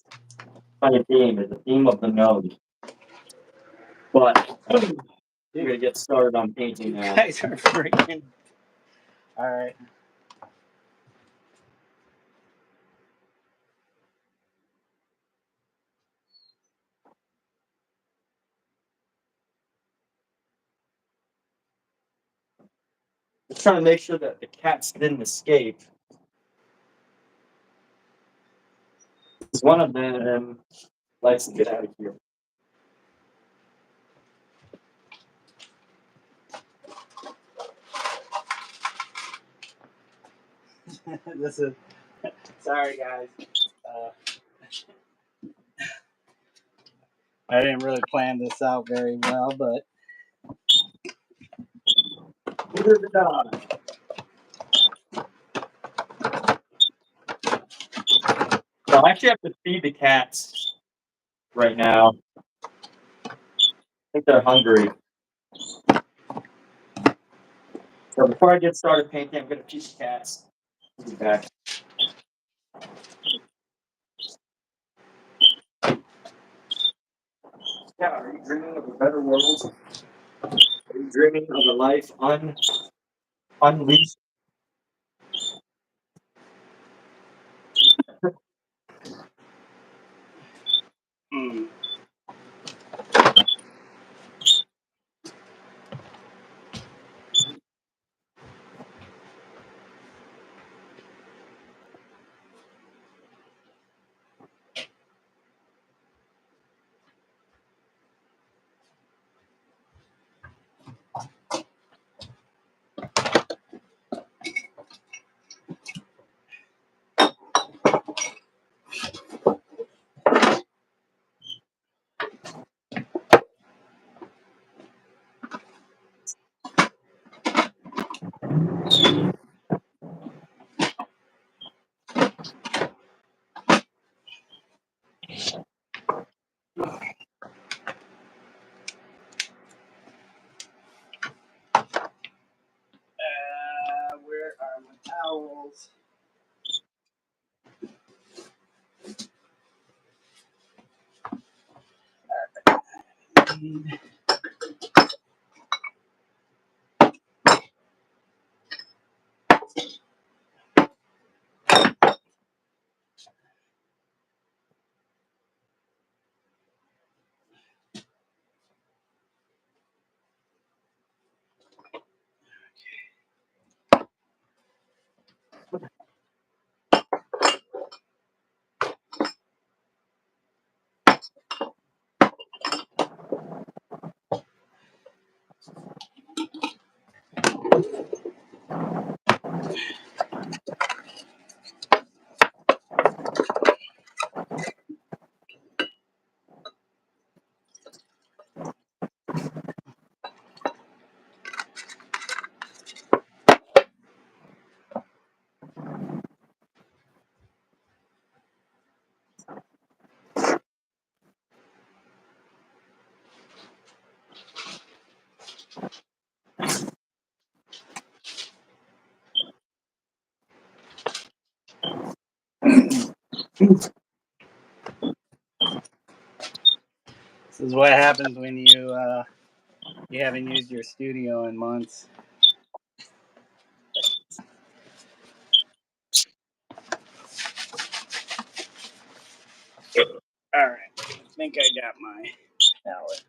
funny theme. Is the theme of the gnome. But we're gonna get started on painting now. Guys are freaking. All right. Just trying to make sure that the cats didn't escape. Because one of them likes to get out of here. This is. Sorry, guys. Uh, I didn't really plan this out very well, but Here's the dog. So I actually have to feed the cats right now. I think they're hungry. So before I get started painting, I'm gonna feed the cats. I'll be back. Yeah, are you dreaming of a better world? Are you dreaming of a life unleashed? hmm. Where are my towels? This is what happens when you haven't used your studio in months. All right, I think I got my palette.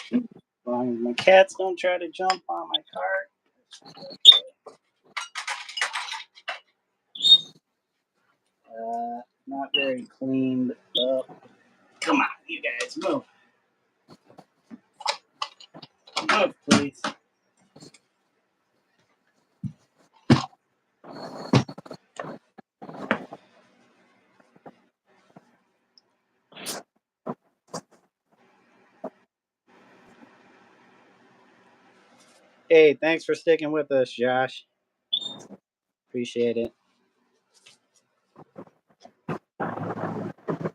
As long as my cats don't try to jump on my cart. Not very cleaned up. Come on, you guys, move. Move, please. Hey, thanks for sticking with us, Josh. Appreciate it.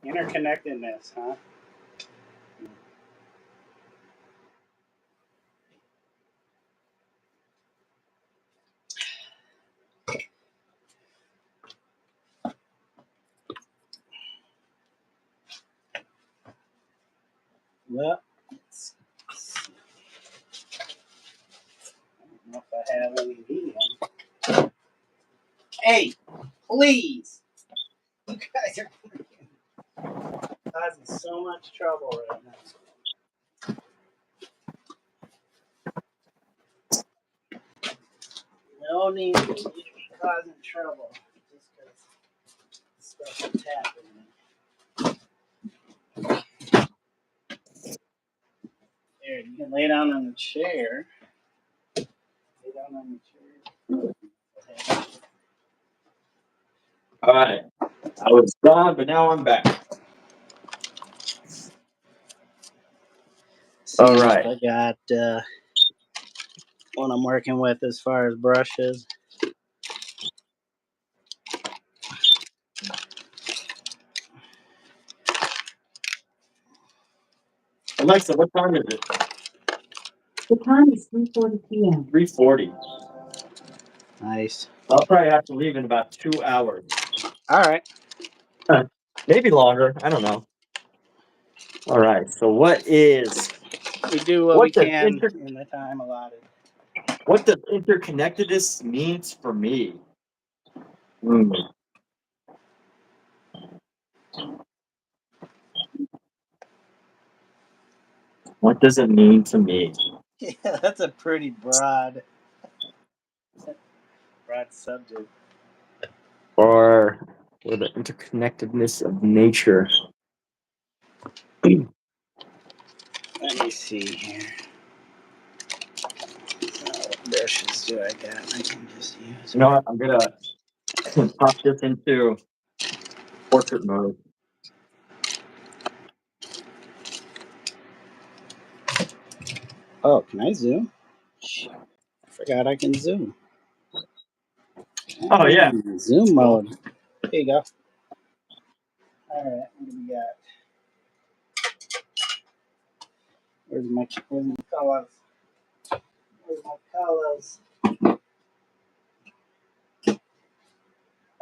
Interconnectedness, huh? Well, let's see. I don't know if I have any medium. Hey, please. You guys are causing so much trouble right now. No need for you to be causing trouble just because stuff is happening. There, you can lay down on the chair. Lay down on the chair. All right. I was gone, but now I'm back. All right. I got what I'm working with as far as brushes. Alexa, what time is it? The time is 3:40 p.m. 3:40. Nice. I'll probably have to leave in about 2 hours. All right. Maybe longer. I don't know. All right. So what We do what we does can in the time allotted. what does interconnectedness means for me? What does it mean to me? Yeah, that's a pretty broad subject. Or the interconnectedness of nature? Let me see here. What brushes do I got? I can just use. You know what? I'm gonna pop this into portrait mode. Oh, can I zoom? Shit, I forgot I can zoom. Oh yeah. Zoom mode. There you go. All right, what do we got? Where's my colors? Where's my colors?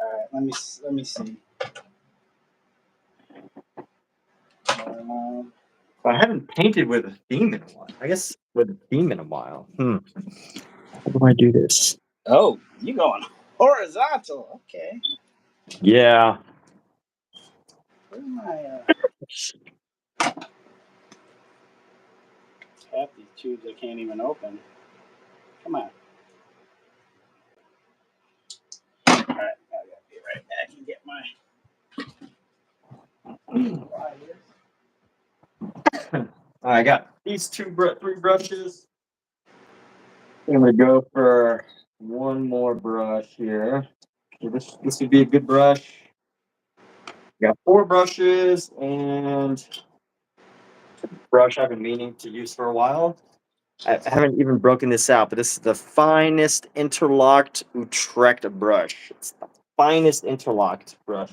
All right, let me see. I haven't painted with a theme in a while. I guess with a theme in a while. How do I do this? Oh, you going horizontal? Okay. Yeah. Where's my half these tubes I can't even open. Come on. All right, I gotta be right back and get my. I got these three brushes. I'm gonna go for one more brush here. Okay, this would be a good brush. Got 4 brushes and brush I've been meaning to use for a while. I haven't even broken this out, but this is the finest interlocked Utrecht brush. It's the finest interlocked brush.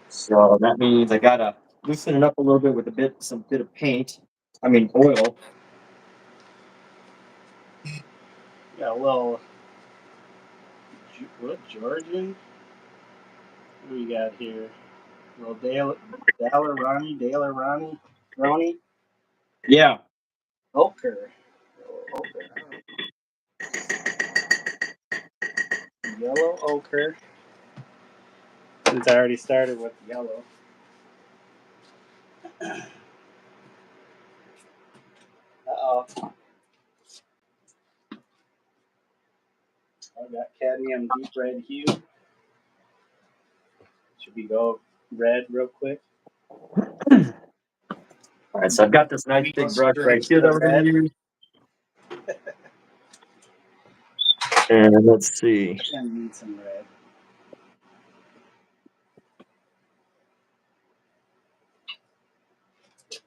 So that means I gotta loosen it up a little bit with some bit of paint. I mean oil. Got a little what Georgian? What do we got here? A little Rowney, Yeah. ochre, yellow ochre. Since I already started with yellow. Uh-oh. I got cadmium deep red hue. Should we go red real quick? All right, so I've got this nice Go big brush straight right to here that the we're gonna red. use. And let's see. I need some red.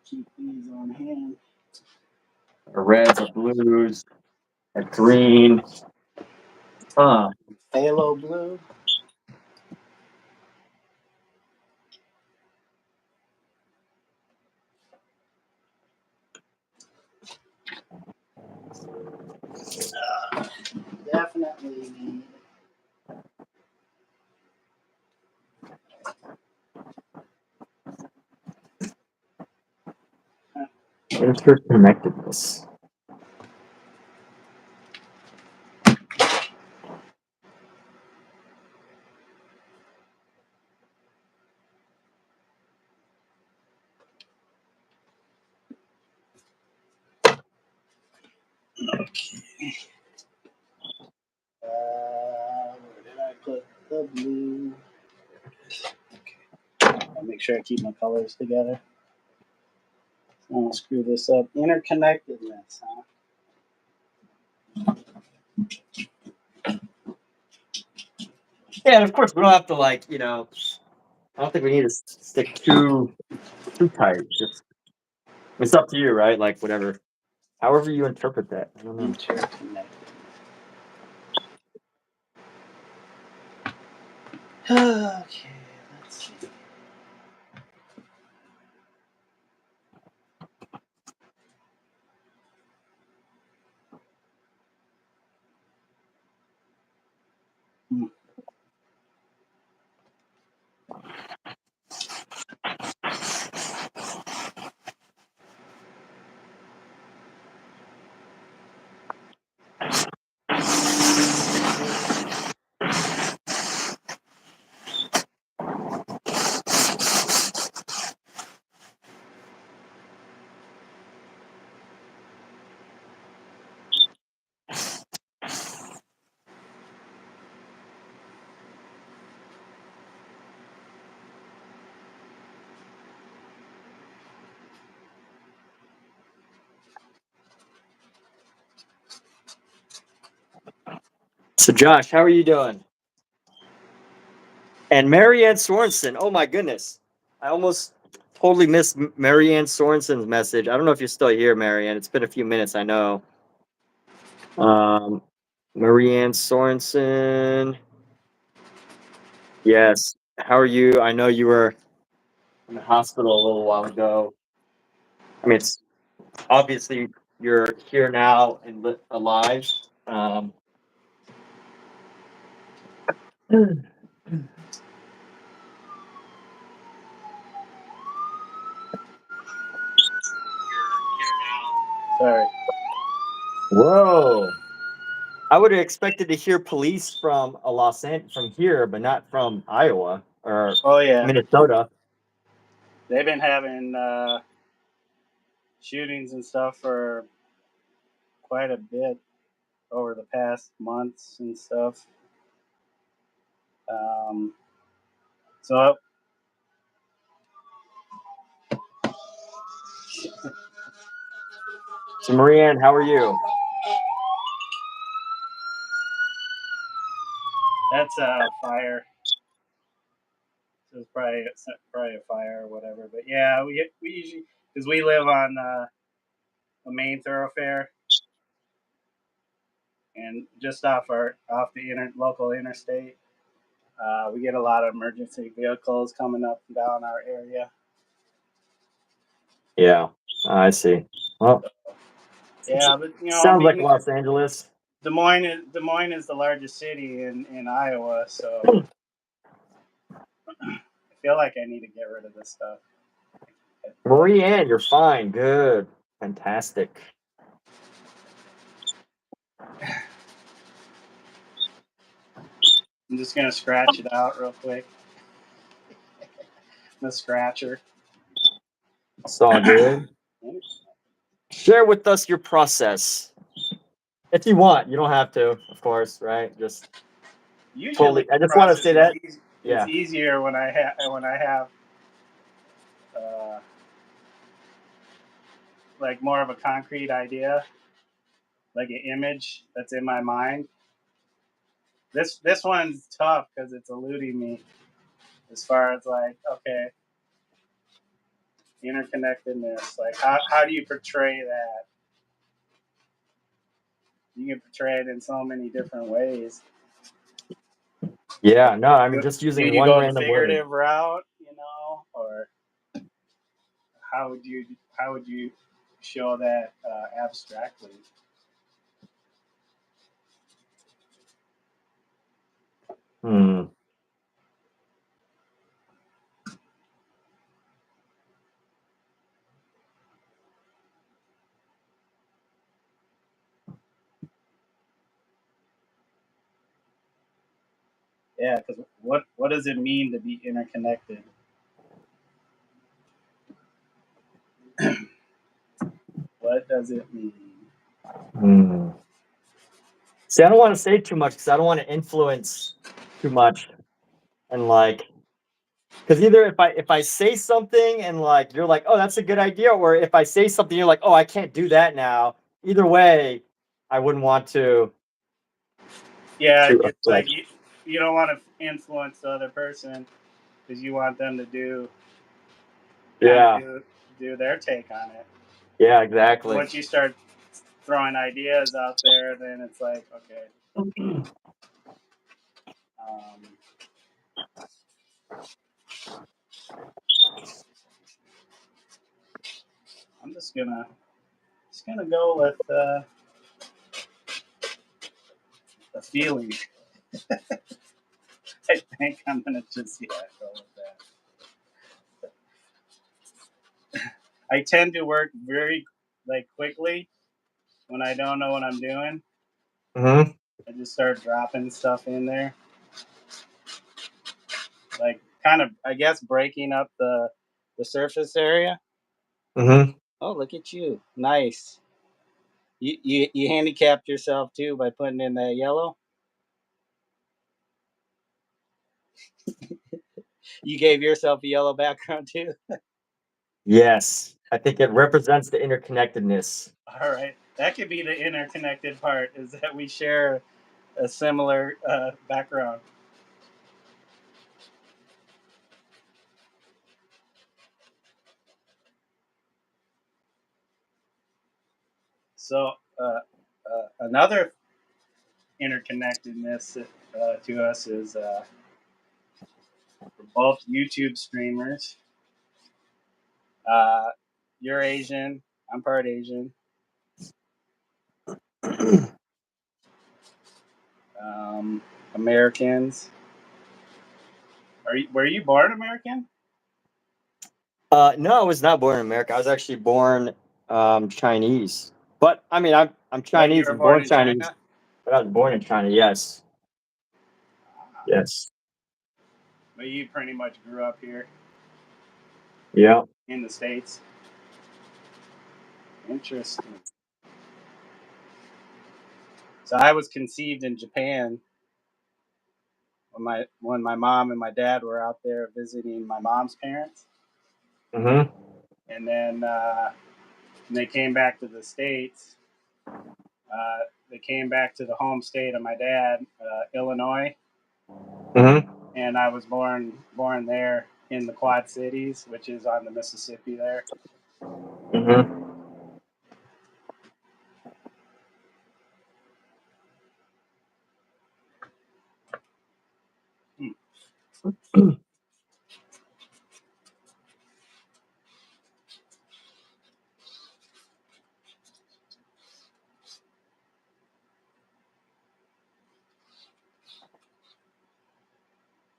Keep these on hand. Our reds, our blues, our green. Phthalo blue. Definitely need. Interconnectedness. Where did I put the blue? Okay. I'll make sure I keep my colors together. I won't screw this up. Interconnectedness, huh? Yeah, and of course we don't have to I don't think we need to stick too tight. Just it's up to you, right? Like whatever, however you interpret that. I don't know. Interconnected. Okay, let's see. So Josh, how are you doing? And Marianne Sorensen. Oh my goodness, I almost totally missed Marianne Sorensen's message. I don't know if you're still here, Marianne. It's been a few minutes, I know. Marianne Sorensen. Yes. How are you? I know you were in the hospital a little while ago. I mean, it's obviously you're here now and alive. Um, Sorry. Whoa. I would have expected to hear police from from here, but not from Iowa or Oh yeah, Minnesota. they've been having shootings and stuff for quite a bit over the past months and stuff. Um, so So Marianne, how are you? That's a fire. So it's probably a fire or whatever. But yeah, we usually, because we live on a main thoroughfare, and just off the local interstate, we get a lot of emergency vehicles coming up and down our area. Yeah, I see. Well, Yeah, but sounds like Los Angeles. Des Moines is the largest city in Iowa, so I feel like I need to get rid of this stuff. Marie Ann, you're fine. Good. Fantastic. I'm just gonna scratch it out real quick. The scratcher. It's all good. Share with us your process. If you want, you don't have to, of course, right? Just Usually, totally. I just want to say that. it's Yeah. easier when I have uh, like more of a concrete idea, like an image that's in my mind. This one's tough because it's eluding me as far as like, okay, interconnectedness. Like how do you portray that? You can portray it in so many different ways. Yeah. No, I mean just Do using you one go the random word. figurative route, or how would you show that abstractly? Hmm. Yeah, because what does it mean to be interconnected? What does it mean? Hmm. See, I don't want to say too much because I don't want to influence too much, and like, because either if I say something and like you're like, oh, that's a good idea, or if I say something you're like, oh, I can't do that now. Either way, I wouldn't want to Yeah, it's like affect. you don't want to influence the other person because you want them to Yeah. do their take on it. Yeah. And Exactly. once you start throwing ideas out there, then it's like, okay, um, I'm just gonna go with the feeling. I think I'm gonna just go with that. I tend to work very like quickly when I don't know what I'm doing. Mm-hmm. I just start dropping stuff in there, like kind of I guess breaking up the surface area. Mm-hmm. Oh, look at you, nice. You handicapped yourself too by putting in that yellow. You gave yourself a yellow background too. Yes, I think it represents the interconnectedness. All right, that could be the interconnected part is that we share a similar background. So another interconnectedness to us is we're both YouTube streamers. Uh, you're Asian. I'm part Asian. Um, Americans. Were you born American? No, I was not born in America. I was actually born Chinese. But I mean, I'm But you Chinese were and born born in Chinese, China. but I was born in China. Yes, yes, But you pretty much grew up here yeah. in the States. Interesting. So I was conceived in Japan when my mom and my dad were out there visiting my mom's parents, Mm-hmm. and then when they came back to the States. They came back to the home state of my dad, Illinois, Mm-hmm. and I was born there in the Quad Cities, which is on the Mississippi there. Mm-hmm.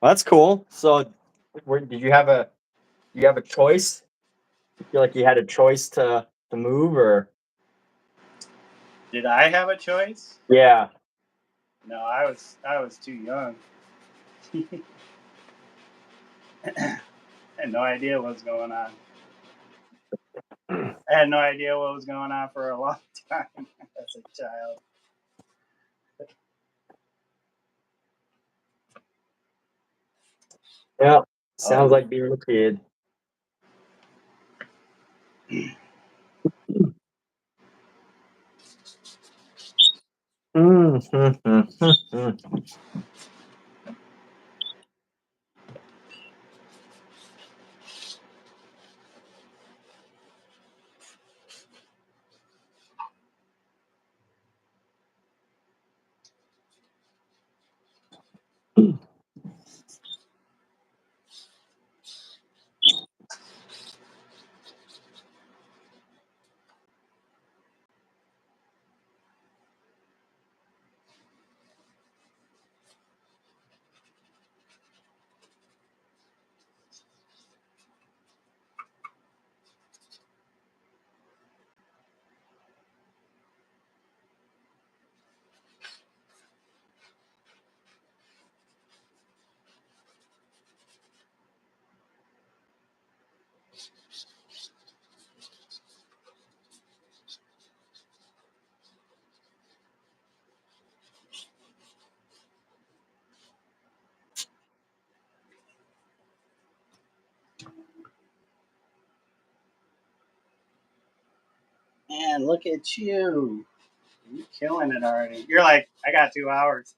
Well, that's cool. So, did you have a choice? You feel like you had a choice to move, or Did I have a choice? yeah? No, I was too young. I had no idea what was going on. I had no idea what was going on for a long time as a child. Yeah, sounds Oh. like being a kid. Mm-hmm. Man, look at you. You're killing it already. You're like, I got 2 hours.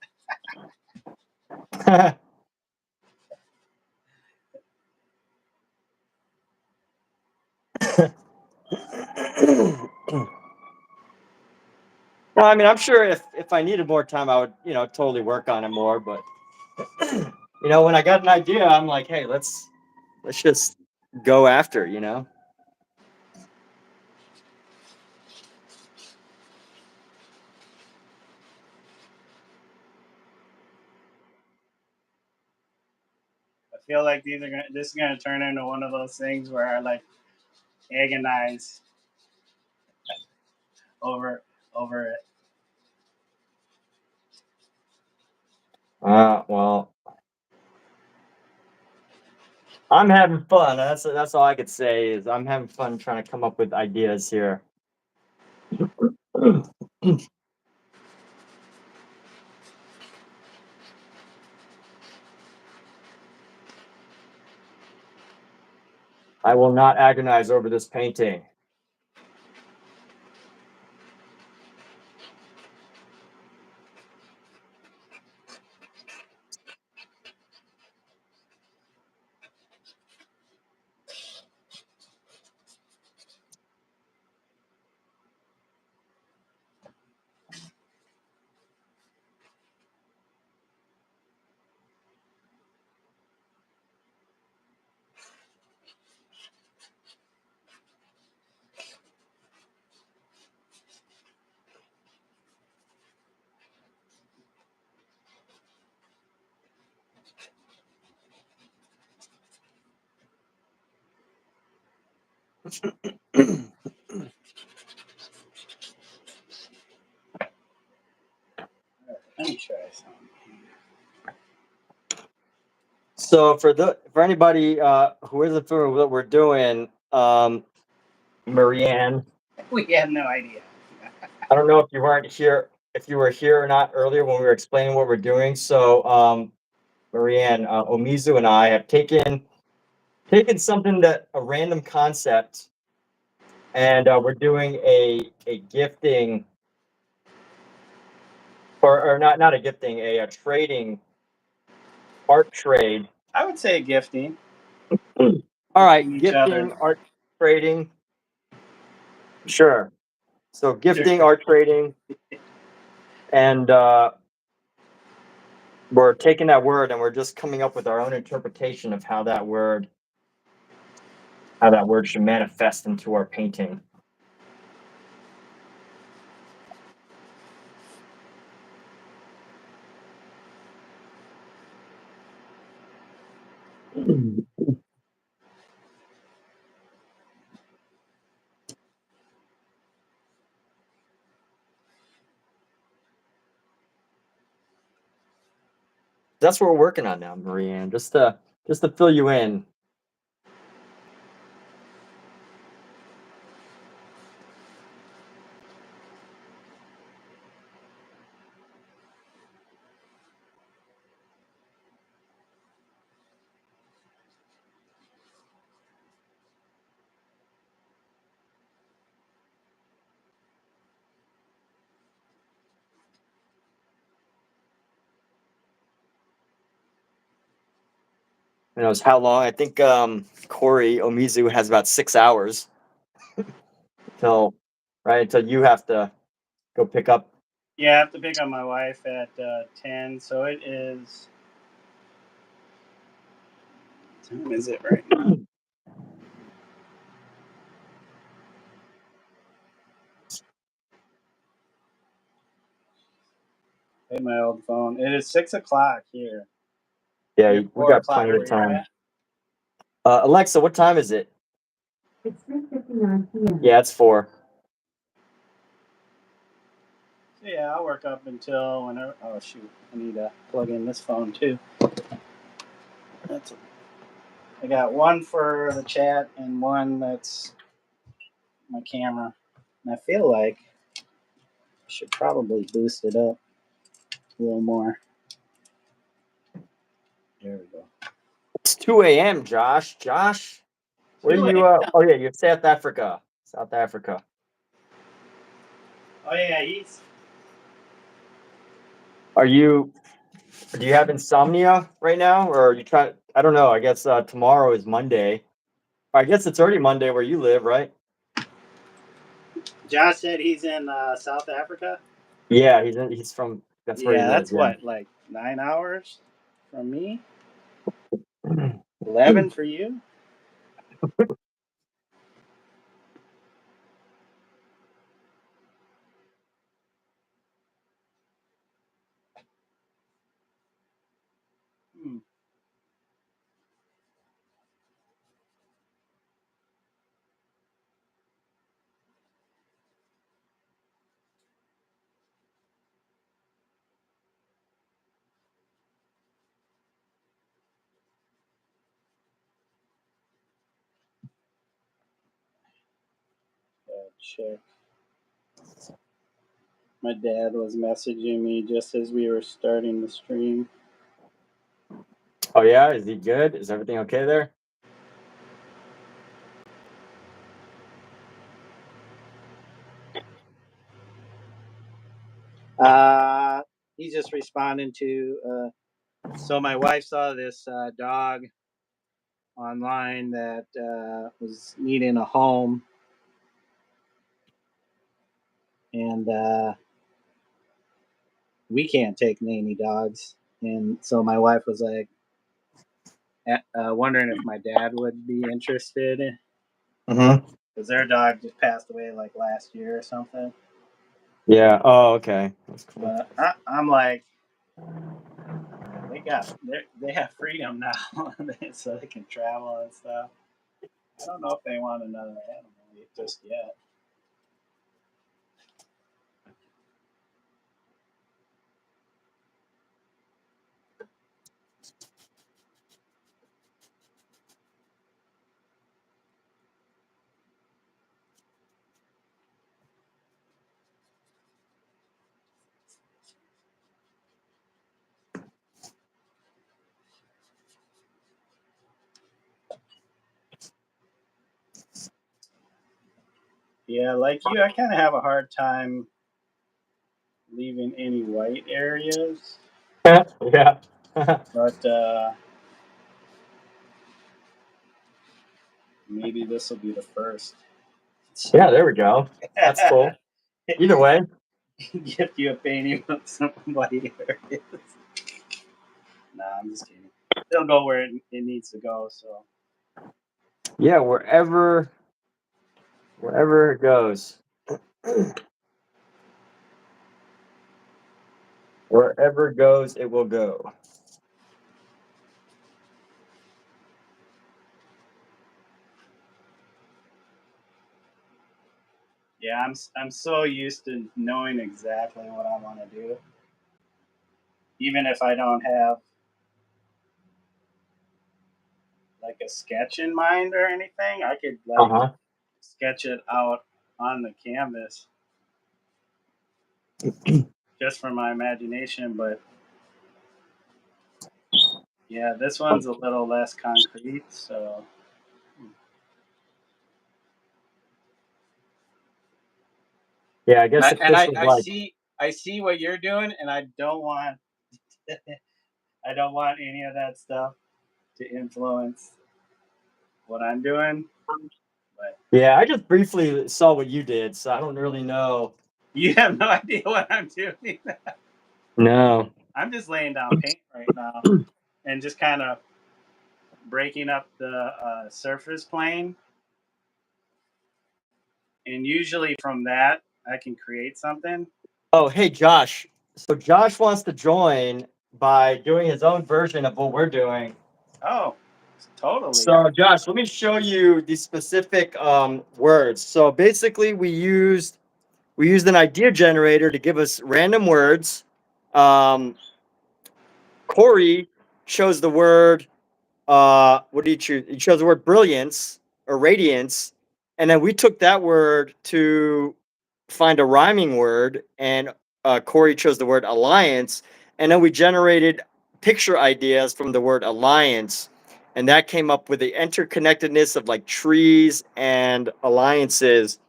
Well, I mean, I'm sure if I needed more time, I would, totally work on it more. But when I got an idea, I'm like, hey, let's just go after. I feel like this is gonna turn into one of those things where I like agonize over it. Well, I'm having fun. That's all I could say is I'm having fun trying to come up with ideas here. I will not agonize over this painting. Let me try something. So for anybody who isn't familiar with what we're doing, Marianne, We have no idea. I don't know if you weren't here, if you were here or not earlier when we were explaining what we're doing. So Marianne, Omizu and I have taken something that a random concept, and we're doing a gifting, or not a gifting, a trading art trade. I would say gifting. All right, Gifting each gifting, other. art trading. Sure. So gifting, art trading, and we're taking that word and we're just coming up with our own interpretation of how that word should manifest into our painting. That's what we're working on now, Marianne. Just to fill you in. Who knows how long? I think Corey Omizu has about 6 hours until you have to go pick up. Yeah, I have to pick up my wife at 10, so it is. What time is it right now? Hey, my old phone. It is 6 o'clock here. Yeah, It's we 4 got o'clock plenty where of you're time. at? Alexa, what time is it? It's 3:59 p.m. Yeah, it's 4. So yeah, I'll work up until whenever. Oh shoot, I need to plug in this phone too. I got one for the chat and one that's my camera. And I feel like I should probably boost it up a little more. There we go. It's 2 a.m., Josh. Josh, where are 2 you? a.m. Oh, yeah, you're South Africa. South Africa. Oh yeah, he's. Do you have insomnia right now? Or are you trying? I don't know. I guess tomorrow is Monday. I guess it's already Monday where you live, right? Josh said he's in South Africa. Yeah, he's from, that's where he Yeah, lives. that's what, like 9 hours from me? 11 for you? Hmm. Check. My dad was messaging me just as we were starting the stream. Oh yeah, is he good? Is everything okay there? He's just responding to. So my wife saw this dog online that was needing a home, and we can't take nanny dogs. And so my wife was like, wondering if my dad would be interested, Mm-hmm. because their dog just passed away like last year or something. Yeah. Oh, okay. That's cool. But I'm like, they have freedom now, so they can travel and stuff. I don't know if they want another animal just yet. Yeah, like you, I kind of have a hard time leaving any white areas. Yeah. But maybe this will be the first. Yeah, there we go. That's cool. Either way. Give you a painting of somebody. Nah, I'm just kidding. It'll go where it needs to go. So Yeah, wherever it goes. Wherever it goes, it will go. yeah, I'm so used to knowing exactly what I want to do, even if I don't have like a sketch in mind or anything. I could like Uh-huh. sketch it out on the canvas just from my imagination. But yeah, this one's a little less concrete. So Yeah, I guess if and this was like I see what you're doing, and I don't want I don't want any of that stuff to influence what I'm doing. But yeah, I just briefly saw what you did, so I don't really know. you have no idea what I'm doing. No. I'm just laying down paint right now and just kind of breaking up the surface plane. And usually from that, I can create something. Oh, hey Josh. So Josh wants to join by doing his own version of what we're doing. Oh, totally. So Josh, let me show you the specific words. So basically we used an idea generator to give us random words. Corey chose the word what did he choose? He chose the word brilliance or radiance, and then we took that word to find a rhyming word, and Corey chose the word alliance, and then we generated picture ideas from the word alliance, and that came up with the interconnectedness of like trees and alliances,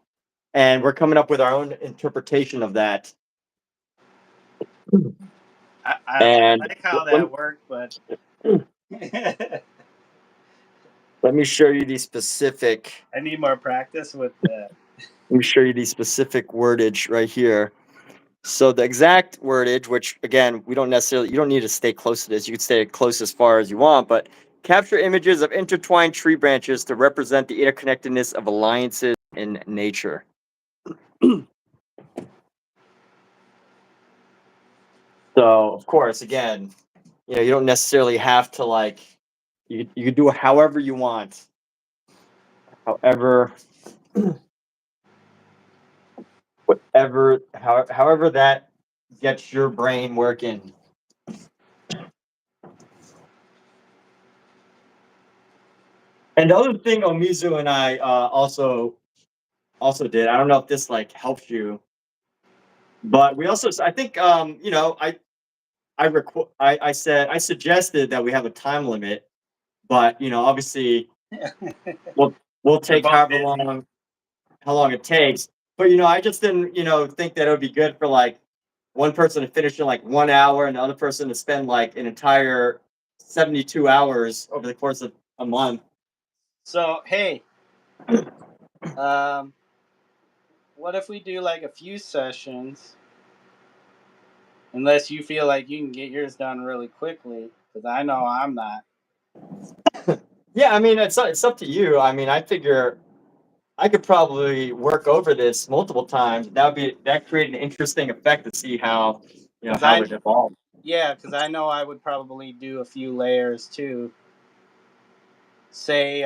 and we're coming up with our own interpretation of that. I And like how that worked, but let me show you the specific. I need more practice with that. Let me show you the specific wordage right here. So the exact wordage, which again, you don't need to stay close to this. You can stay close as far as you want, but capture images of intertwined tree branches to represent the interconnectedness of alliances in nature. So of course, again, you don't necessarily have to like, you can do it however you want. However, however that gets your brain working. And the other thing Omizu and I also did, I don't know if this like helps you, but we also, I think, I suggested that we have a time limit, but obviously we'll We're take both however busy. long, how long it takes. But I just didn't, think that it would be good for like one person to finish in like 1 hour and the other person to spend like an entire 72 hours over the course of a month. So hey, um, what if we do like a few sessions? Unless you feel like you can get yours done really quickly, because I know I'm not. Yeah, I mean, it's up to you. I mean, I figure I could probably work over this multiple times. That create an interesting effect to see how Because how it evolves. yeah, because I know I would probably do a few layers too. Say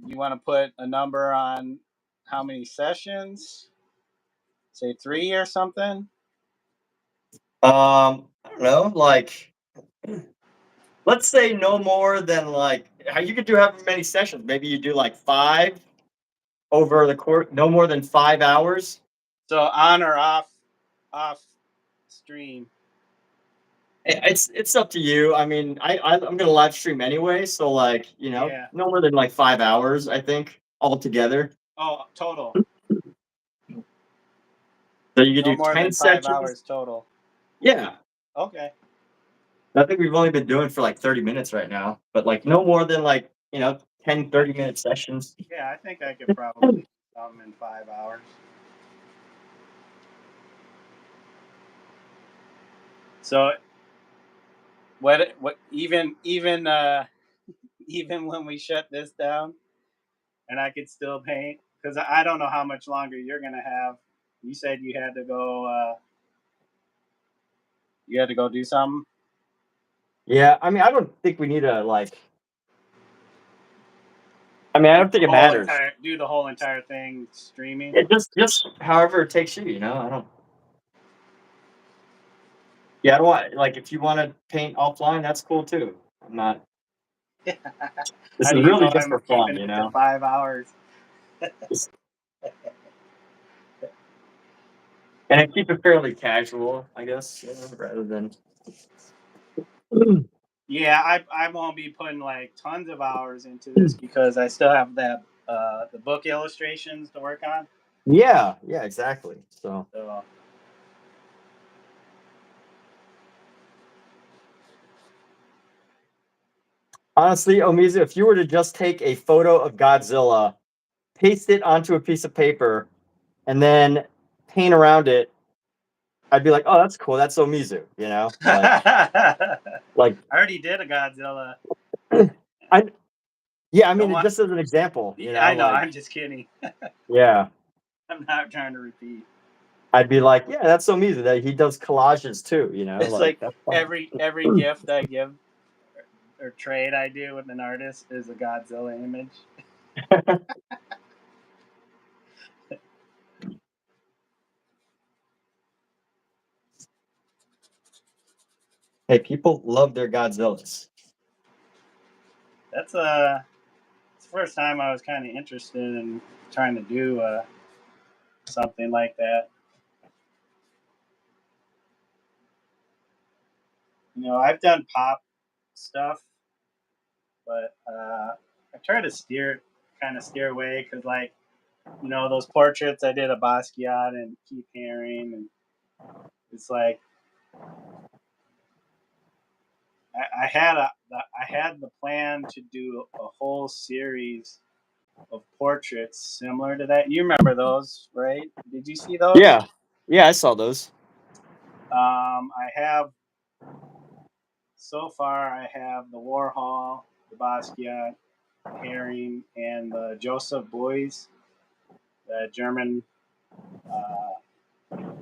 you want to put a number on how many sessions? Say 3 or something. I don't know, like let's say no more than like how you could do however many sessions. Maybe you do like 5 over the course, no more than 5 hours. So on or off stream. It's up to you. I mean, I'm gonna live stream anyway, so like Yeah. no more than like 5 hours. I think altogether. Oh, total. So you could No do more 10 than five sessions. hours total. Yeah. Okay. I think we've only been doing for like 30 minutes right now, but like no more than like, 10, 30-minute sessions. Yeah, I think I could probably do something in 5 hours. So what even even when we shut this down and I could still paint, because I don't know how much longer you're gonna have. You said you had to go do something. Yeah, I mean, I don't think we need to like. I mean, I don't think it matters. Do the whole entire thing streaming. It just however it takes you. I don't. Yeah, I don't want like if you want to paint offline, that's cool too. I'm not. This How is do you really know just I'm for fun, keeping it to 5 hours? Just- and I keep it fairly casual, I guess, rather than. Yeah, I won't be putting like tons of hours into this because I still have that the book illustrations to work on. Yeah, exactly. So. So Honestly, Omizu, if you were to just take a photo of Godzilla, paste it onto a piece of paper, and then paint around it, I'd be like, "Oh, that's cool. That's Omizu." I Like already did a Godzilla. I yeah, I Don't mean, want, just as an example, I know. like I'm just kidding. yeah, I'm not trying to repeat. I'd be like, "Yeah, that's Omizu. That he does collages too." It's Like like that's fun. every gift I give or trade I do with an artist is a Godzilla image. Hey, people love their Godzillas. That's it's the first time I was kind of interested in trying to do something like that. I've done pop stuff, but I try to steer away because, like, those portraits I did of Basquiat and Keith Haring, and it's like I had the plan to do a whole series of portraits similar to that. You remember those, right? Did you see those? Yeah, I saw those. I have so far. I have the Warhol, the Basquiat, Haring, and the Joseph Beuys, the German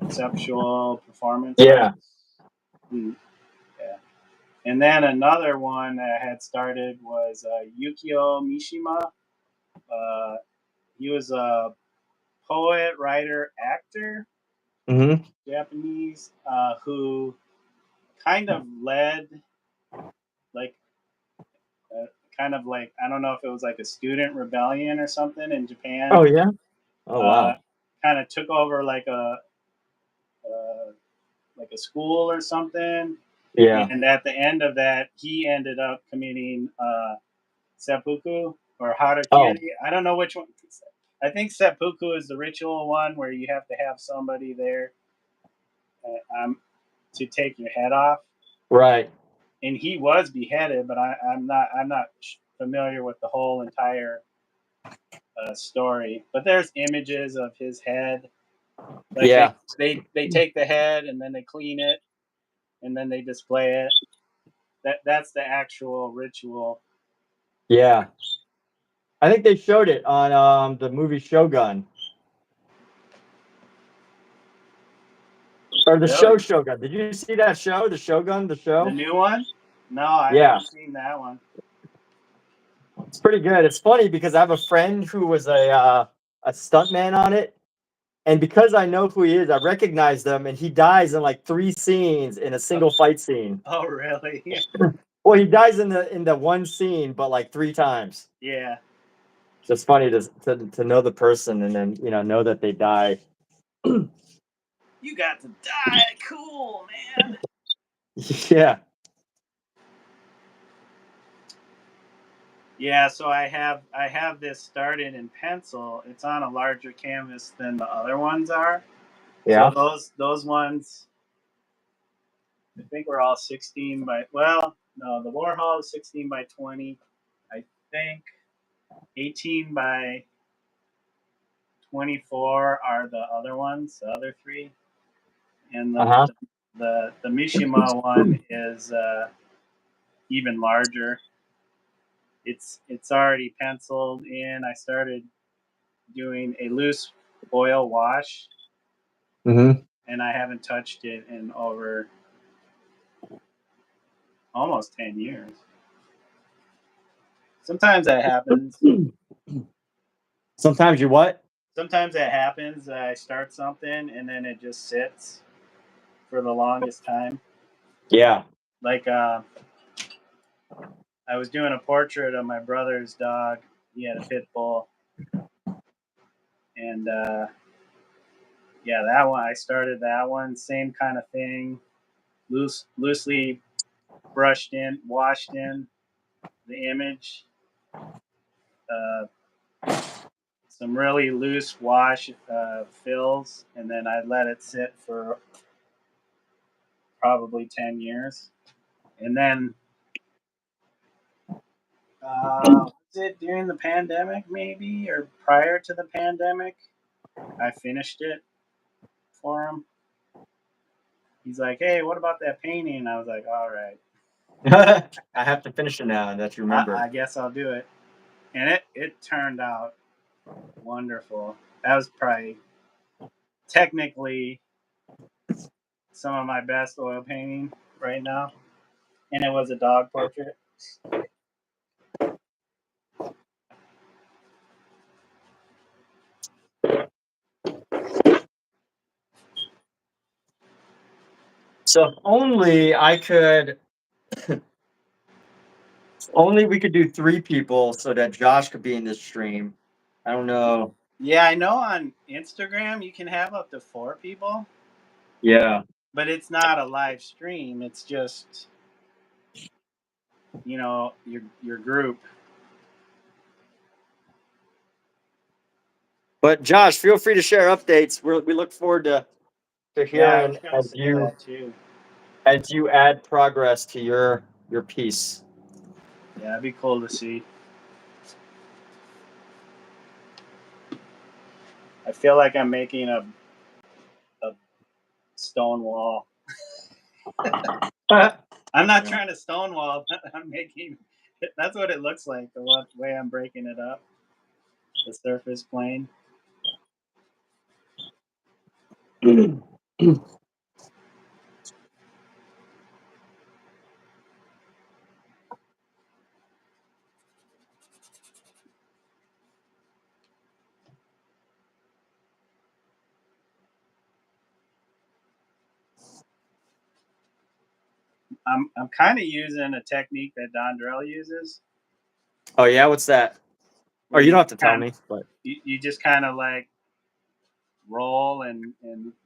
conceptual performance Yeah. artist. Yeah. And then another one that I had started was Yukio Mishima. Uh, he was a poet, writer, actor, Mm-hmm. Japanese, who kind of led, like, uh, kind of like, I don't know if it was like a student rebellion or something in Japan. Oh yeah. Oh wow. Kind of took over uh, like a school or something. Yeah. And at the end of that, he ended up committing seppuku or harakiri. Oh. I don't know which one. I think seppuku is the ritual one where you have to have somebody there to take your head off. Right. And he was beheaded, but I'm not familiar with the whole entire story. But there's images of his head. Like Yeah. they take the head and then they clean it and then they display it. That's the actual ritual. Yeah. I think they showed it on the movie Shogun. Or the Really? Shogun. Did you see that show? The Shogun, the The show? new one? No, I Yeah. haven't seen that one. It's pretty good. It's funny because I have a friend who was a stuntman on it. And because I know who he is, I recognize them, and he dies in like 3 scenes in a single fight scene. Oh, really? Well, he dies in the one scene, but like 3 times. Yeah. It's just funny to know the person and then know that they die. You got to die. Cool, man. Yeah. Yeah, so I have this started in pencil. It's on a larger canvas than the other ones are. Yeah. So those ones I think we're all 16 by, well, no, the Warhol is 16 by 20. I think 18 by 24 are the other ones, the other three. And Uh-huh. the Mishima one is even larger. It's already penciled in. I started doing a loose oil wash, Mm-hmm. and I haven't touched it in over almost 10 years. Sometimes that happens. Sometimes you what? Sometimes that happens. I start something and then it just sits for the longest time. Yeah. Like I was doing a portrait of my brother's dog. He had a pit bull, and yeah, that one I started that one. Same kind of thing. Loosely brushed in, washed in the image. Some really loose wash fills, and then I let it sit for probably 10 years. And then, was it during the pandemic, maybe, or prior to the pandemic? I finished it for him. He's like, "Hey, what about that painting?" I was like, "All right, I have to finish it now that you remember. I guess I'll do it." And it turned out wonderful. That was probably technically some of my best oil painting right now, and it was a dog portrait. So if only I could, only we could do 3 people so that Josh could be in this stream. I don't know. Yeah, I know on Instagram you can have up to 4 people, Yeah. but it's not a live stream. It's just, your group. But Josh, feel free to share updates. We look forward to Yeah, I hearing was gonna say that too. as you add progress to your piece. Yeah, it'd be cool to see. I feel like I'm making a stone wall. I'm not trying to stonewall. I'm making. That's what it looks like. The way I'm breaking it up. The surface plane. I'm kind of using a technique that Dondrell uses. Oh yeah, what's that? Oh, you don't have to tell me, but You just kind of like roll and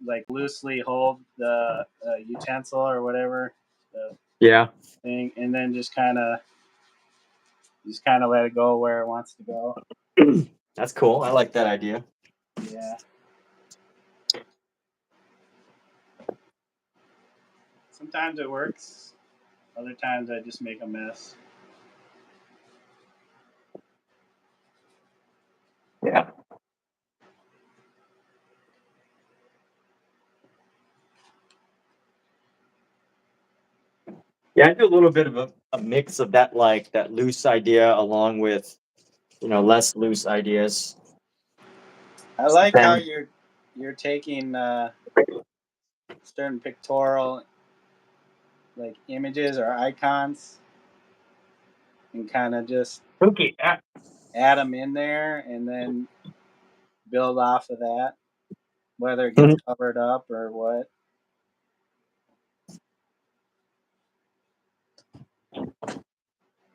like loosely hold the utensil or whatever the yeah. thing, and then just kind of let it go where it wants to go. That's cool. I like that idea. Yeah. Sometimes it works. Other times I just make a mess. Yeah. Yeah, I do a little bit of a mix of that, like that loose idea along with, less loose ideas. I like how Then, you're taking certain pictorial like images or icons and kind of just okay. add them in there and then build off of that, whether it gets covered up or what.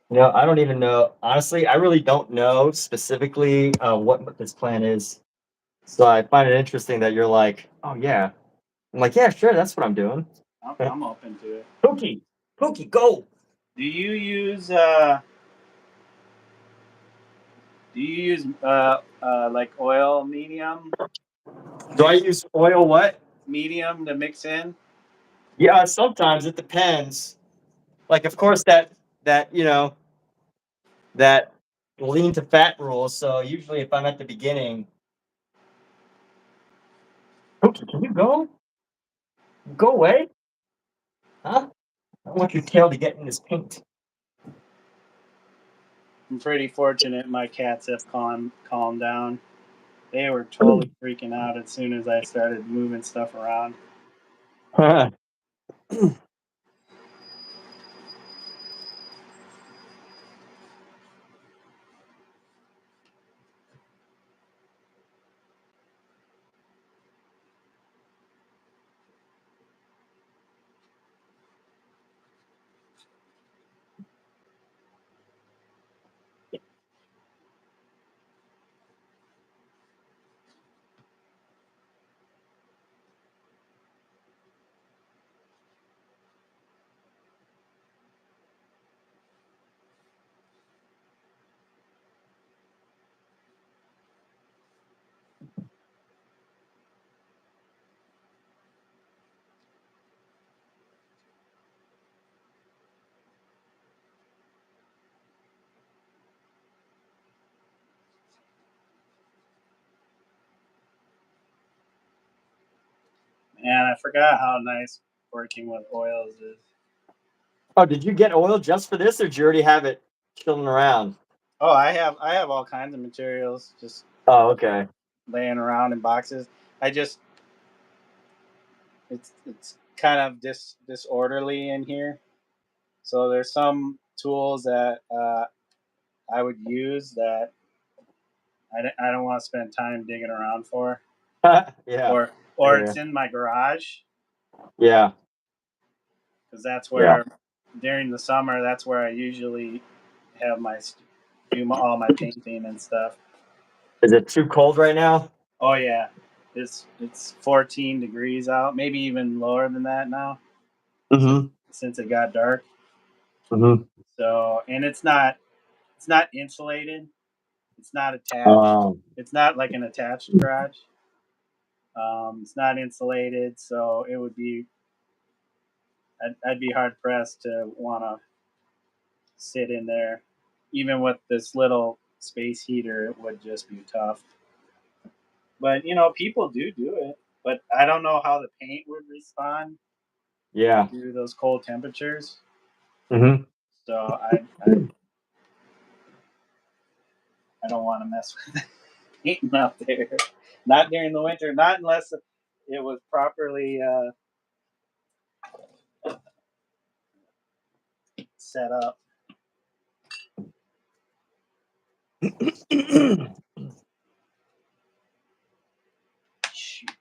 I don't even know. Honestly, I really don't know specifically what this plan is. So I find it interesting that you're like, oh yeah. I'm like, yeah, sure, that's what I'm doing. I'm open to it. Pookie, go. Do you use like oil medium Do I use oil what? medium to mix in? Yeah, sometimes it depends. Like, of course, that that lean to fat rule. So usually, if I'm at the beginning, Cookie, can you go away? Huh? I want your tail to get in this paint. I'm pretty fortunate my cats have calmed down. They were totally freaking out as soon as I started moving stuff around. And I forgot how nice working with oils is. Oh, did you get oil just for this, or did you already have it chilling around? Oh, I have all kinds of materials just Oh, okay. laying around in boxes. I just it's kind of disorderly in here. So there's some tools that I would use that I don't want to spend time digging around for, Yeah, or yeah, it's in my garage yeah, because that's yeah. where during the summer that's where I usually have all my painting and stuff. Is it too cold right now? Oh yeah, it's 14 degrees out, maybe even lower than that now since Mm-hmm. since it got dark. Mm-hmm. So and it's not insulated. It's not attached. It's not like an attached garage. It's not insulated, so it would be I'd be hard pressed to want to sit in there. Even with this little space heater, it would just be tough. But people do it. But I don't know how the paint would respond Yeah. to those cold temperatures. Mm-hmm. So I don't want to mess with painting out there. Not during the winter. Not unless it was properly set up. Shoot.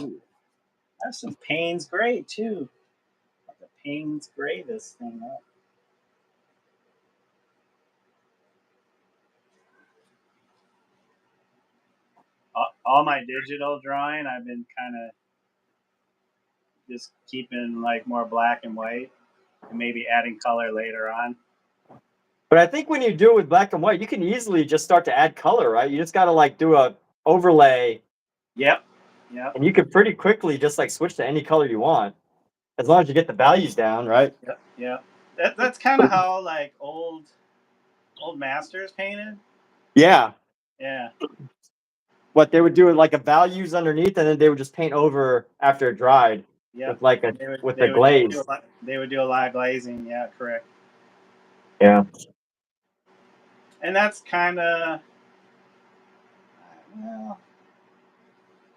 Ooh, I have some Payne's Gray too. The Payne's Gray this thing up. All my digital drawing, I've been kind of just keeping like more black and white, and maybe adding color later on. But I think when you do it with black and white, you can easily just start to add color, right? You just got to like do a overlay, Yep. Yep. and you can pretty quickly just like switch to any color you want, as long as you get the values down, right? Yep. Yep. That's kind of how like old masters painted. Yeah. Yeah. What they would do it like a values underneath, and then they would just paint over after it dried Yep. with like a They would with they the would just do glaze. a lot. They would do a lot of glazing. Yeah, correct. Yeah. And that's kind of well,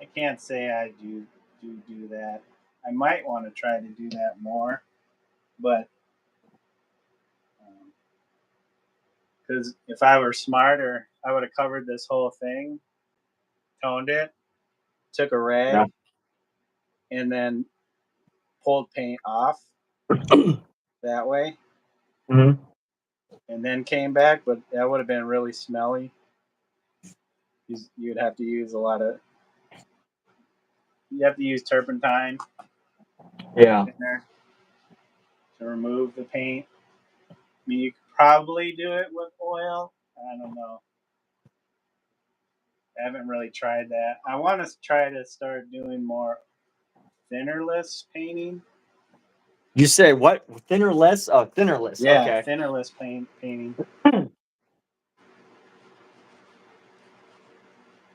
I can't say I do that. I might want to try to do that more, but because if I were smarter, I would have covered this whole thing, toned it, took a Yeah. rag, and then pulled paint off that way, Mm-hmm. and then came back. But that would have been really smelly. You'd have to use a lot of. You have to use turpentine Yeah. in there to remove the paint. I mean, you could probably do it with oil. I don't know. I haven't really tried that. I want to try to start doing more thinnerless painting. You say what? Thinnerless? Oh, thinnerless. Yeah, Okay. thinnerless painting.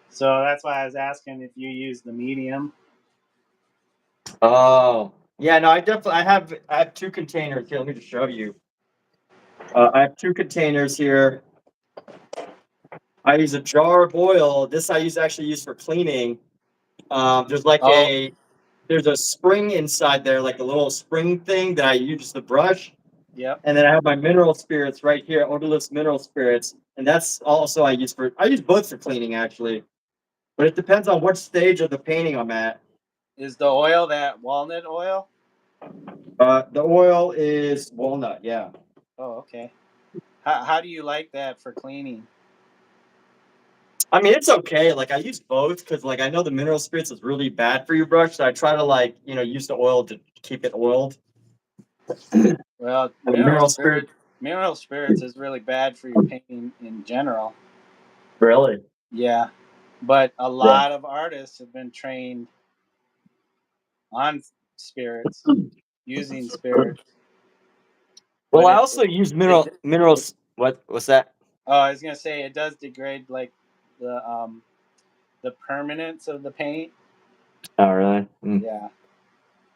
So that's why I was asking if you use the medium. Oh, yeah. No, I have 2 containers here. Let me just show you. I have 2 containers here. I use a jar of oil. This I actually use for cleaning. There's like Oh, there's a spring inside there, like a little spring thing that I use the brush. yep. And then I have my mineral spirits right here, odorless mineral spirits. And that's also I use both for cleaning actually. But it depends on what stage of the painting I'm at. Is the oil that walnut oil? The oil is walnut, yeah. Oh, okay. How do you like that for cleaning? I mean, it's okay. Like I use both because like I know the mineral spirits is really bad for your brush. So I try to like, use the oil to keep it oiled. Well, And the mineral spirit, mineral spirits is really bad for your painting in general. really? Yeah, but a Yeah. lot of artists have been trained on spirits, using spirits. Well, But I also use minerals. What's that? oh, I was gonna say it does degrade like the permanence of the paint. Oh, really? Mm. Yeah.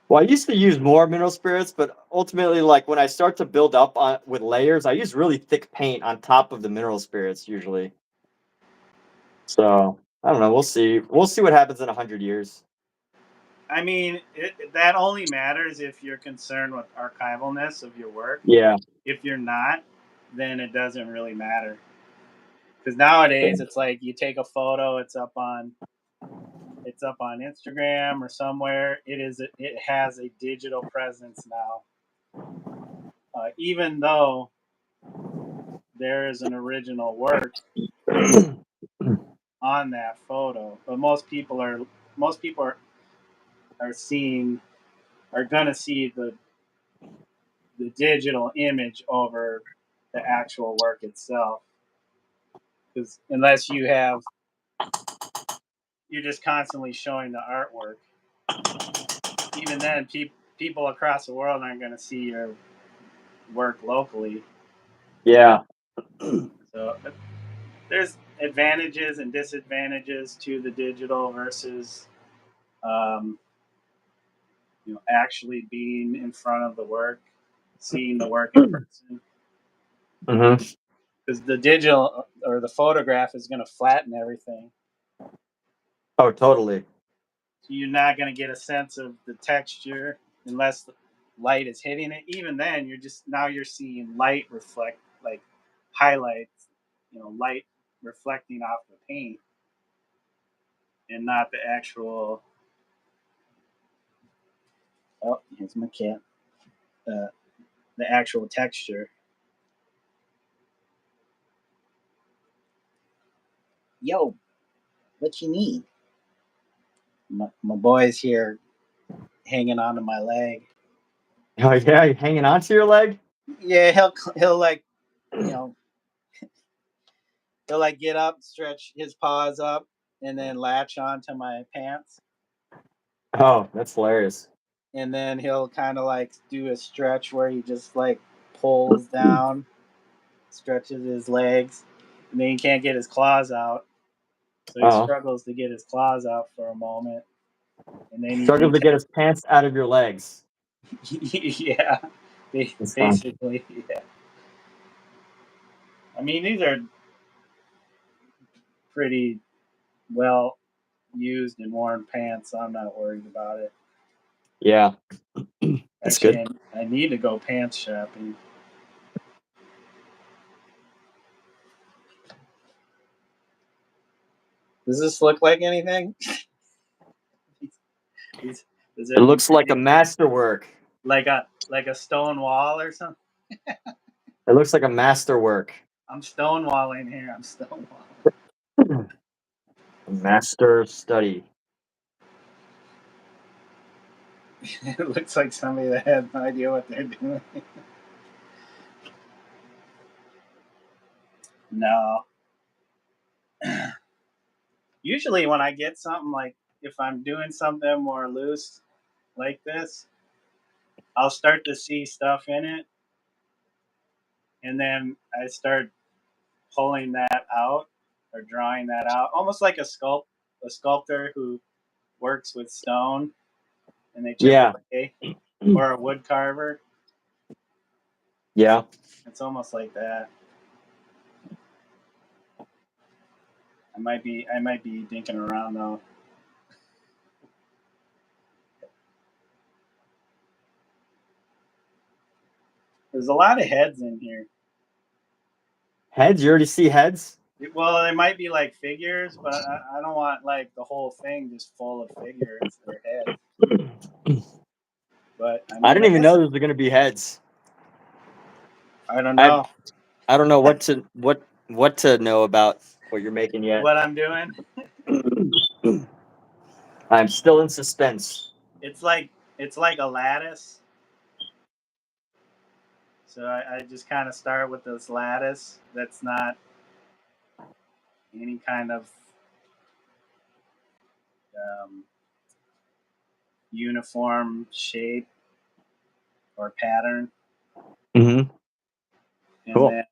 Well, I used to use more mineral spirits, but ultimately, like when I start to build up on with layers, I use really thick paint on top of the mineral spirits usually. So I don't know. We'll see. We'll see what happens in 100 years. I mean, that only matters if you're concerned with archivalness of your work. Yeah. If you're not, then it doesn't really matter. Because nowadays, it's like you take a photo, it's up on Instagram or somewhere. It has a digital presence now, even though there is an original work on that photo. But most people are seeing are gonna see the digital image over the actual work itself. Because unless you're just constantly showing the artwork. Even then, people across the world aren't going to see your work locally. Yeah. So there's advantages and disadvantages to the digital versus um, actually being in front of the work, seeing the work in person. Mm-hmm. Because the digital or the photograph is going to flatten everything. Oh, totally. So you're not going to get a sense of the texture unless the light is hitting it. Even then, you're seeing light reflect, like highlights, light reflecting off the paint and not the actual. Oh, here's my cat. Uh, the actual texture. Yo, what you need? My boy's here, hanging onto my leg. Oh yeah, you're hanging on to your leg? Yeah, he'll like, you know, he'll like get up, stretch his paws up, and then latch onto my pants. Oh, that's hilarious. And then he'll kind of like do a stretch where he just like pulls down, stretches his legs, and then he can't get his claws out. So he Oh. struggles to get his claws out for a moment. And then Struggle to get his pants out of your legs. yeah, That's fun. basically, yeah. I mean, these are pretty well used and worn pants, so I'm not worried about it. Yeah. That's good. Actually, I need to go pants shopping. Does this look like anything? Does It it look looks like a masterwork. like a stone wall or something? It looks like a masterwork. I'm stonewalling here. I'm stonewalling. Master study. It looks like somebody that has no idea what they're doing. No. Usually when I get something like, if I'm doing something more loose like this, I'll start to see stuff in it, and then I start pulling that out or drawing that out, almost like a sculptor who works with stone and they chip Yeah. away, or a wood carver. Yeah. It's almost like that. I might be dinking around though. There's a lot of heads in here. Heads? You already see heads? Well, they might be like figures, but I don't want like the whole thing just full of figures or heads. But I, mean, I didn't even know guess- there was going to be heads. I don't know I don't know what to know about what you're making yet. what I'm doing. I'm still in suspense. It's like a lattice. So I just kind of start with this lattice that's not any kind of uniform shape or pattern. Mm-hmm. And Cool.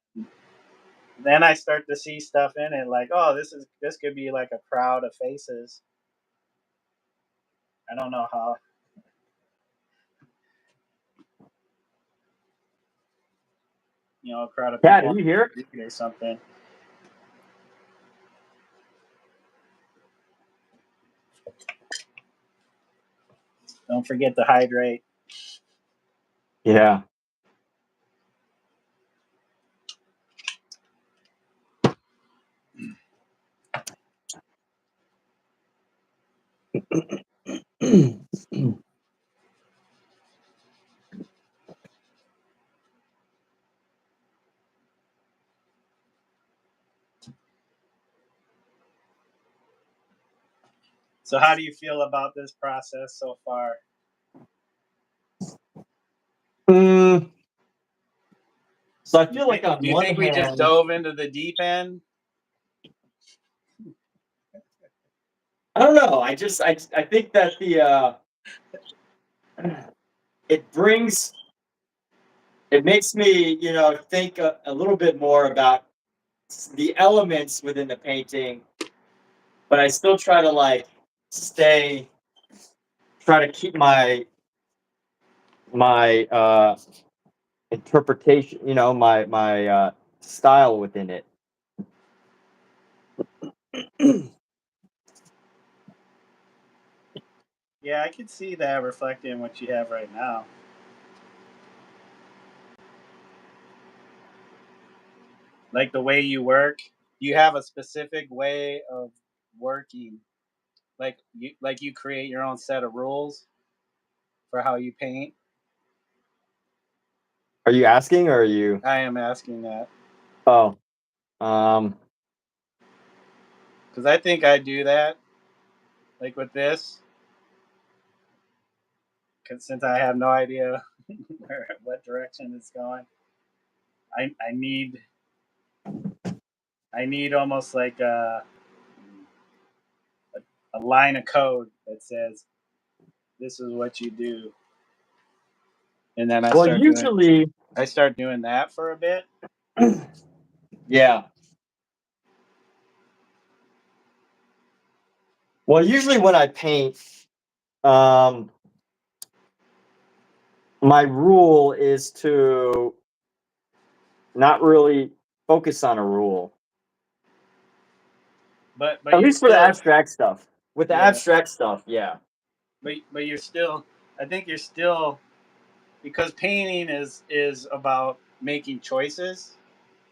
then I start to see stuff in it like, oh, this could be like a crowd of faces. I don't know how. A crowd of people Cat, are you here? or something. Don't forget to hydrate. Yeah. So how do you feel about this process so far? So I feel like on do you one think hand, we just dove into the deep end? I don't know. I think that it makes me, think a little bit more about the elements within the painting, but I still try to try to keep my interpretation, my style within it. Yeah, I could see that reflected in what you have right now. Like the way you work, you have a specific way of working. Like you create your own set of rules for how you paint. Are you asking or are you? I am asking that. Oh, Because I think I do that. Like with this. Because since I have no idea what direction it's going, I need almost like a line of code that says this is what you do, and then I start doing that for a bit. Yeah. Well, usually when I paint, my rule is to not really focus on a rule. But At you're least for the still, abstract stuff. With the Yeah. abstract stuff, yeah. but you're still. I think you're still, because painting is about making choices.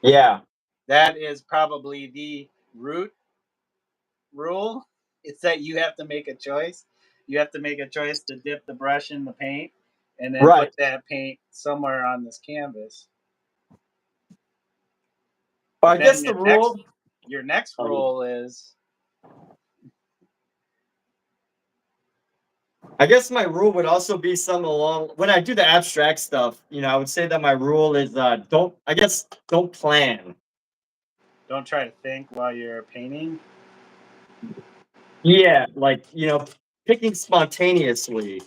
Yeah. That is probably the root rule. It's that you have to make a choice. You have to make a choice to dip the brush in the paint and then Right. put that paint somewhere on this canvas. But I Then guess the rule. your next rule is, I guess my rule would also be something along when I do the abstract stuff. I would say that my rule is don't plan. don't try to think while you're painting. Yeah, like, picking spontaneously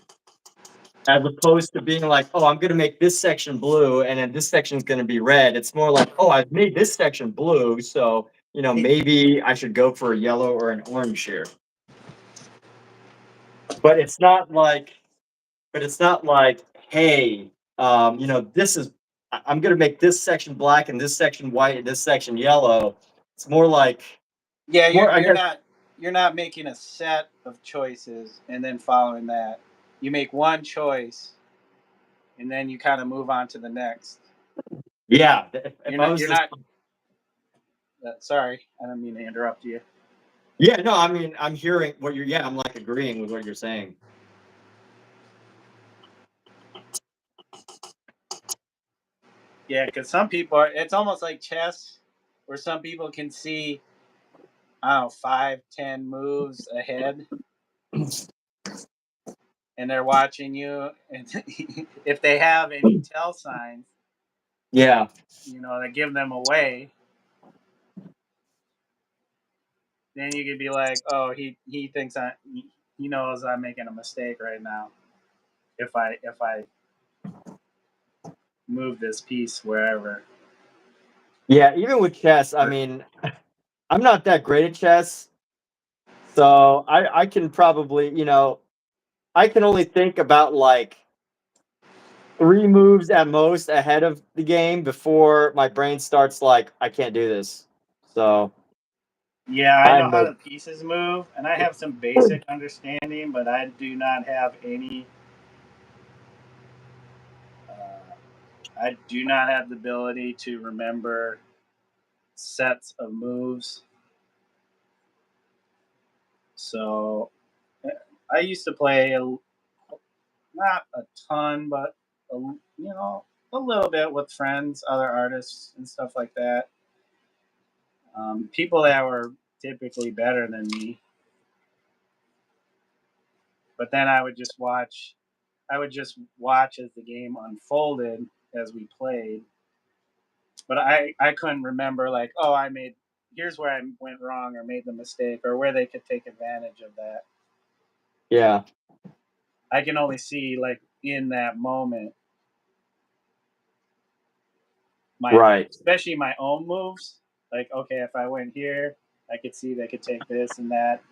as opposed to being like, oh, I'm gonna make this section blue and then this section is gonna be red. It's more like, oh, I've made this section blue, so maybe I should go for a yellow or an orange here. But it's not like, hey, this is I'm gonna make this section black and this section white and this section yellow. It's more like Yeah, more, I guess. you're not making a set of choices and then following that. You make one choice and then you kind of move on to the next. Yeah, if I was You're just, not. Sorry, I don't mean to interrupt you. yeah, no, I mean, I'm hearing what you're, yeah, I'm like agreeing with what you're saying. Yeah, because some people are. It's almost like chess, where some people can see, I don't know, 5, 10 moves ahead, and they're watching you. And if they have any tell signs, Yeah, that give them away, then you could be like, oh, he thinks he knows I'm making a mistake right now. If I move this piece wherever. yeah, even with chess, I mean, I'm not that great at chess, so I can probably, I can only think about like 3 moves at most ahead of the game before my brain starts like, I can't do this. So Yeah, I know I'm how like, the pieces move, and I have some basic understanding, but I do not have any. I do not have the ability to remember sets of moves. So I used to play not a ton, but a little bit with friends, other artists, and stuff like that. People that were typically better than me, but then I would just watch. I would just watch as the game unfolded as we played. But I couldn't remember like, oh, here's where I went wrong or made the mistake or where they could take advantage of that. yeah, I can only see like in that moment right. especially my own moves. Like, okay, if I went here, I could see they could take this and that.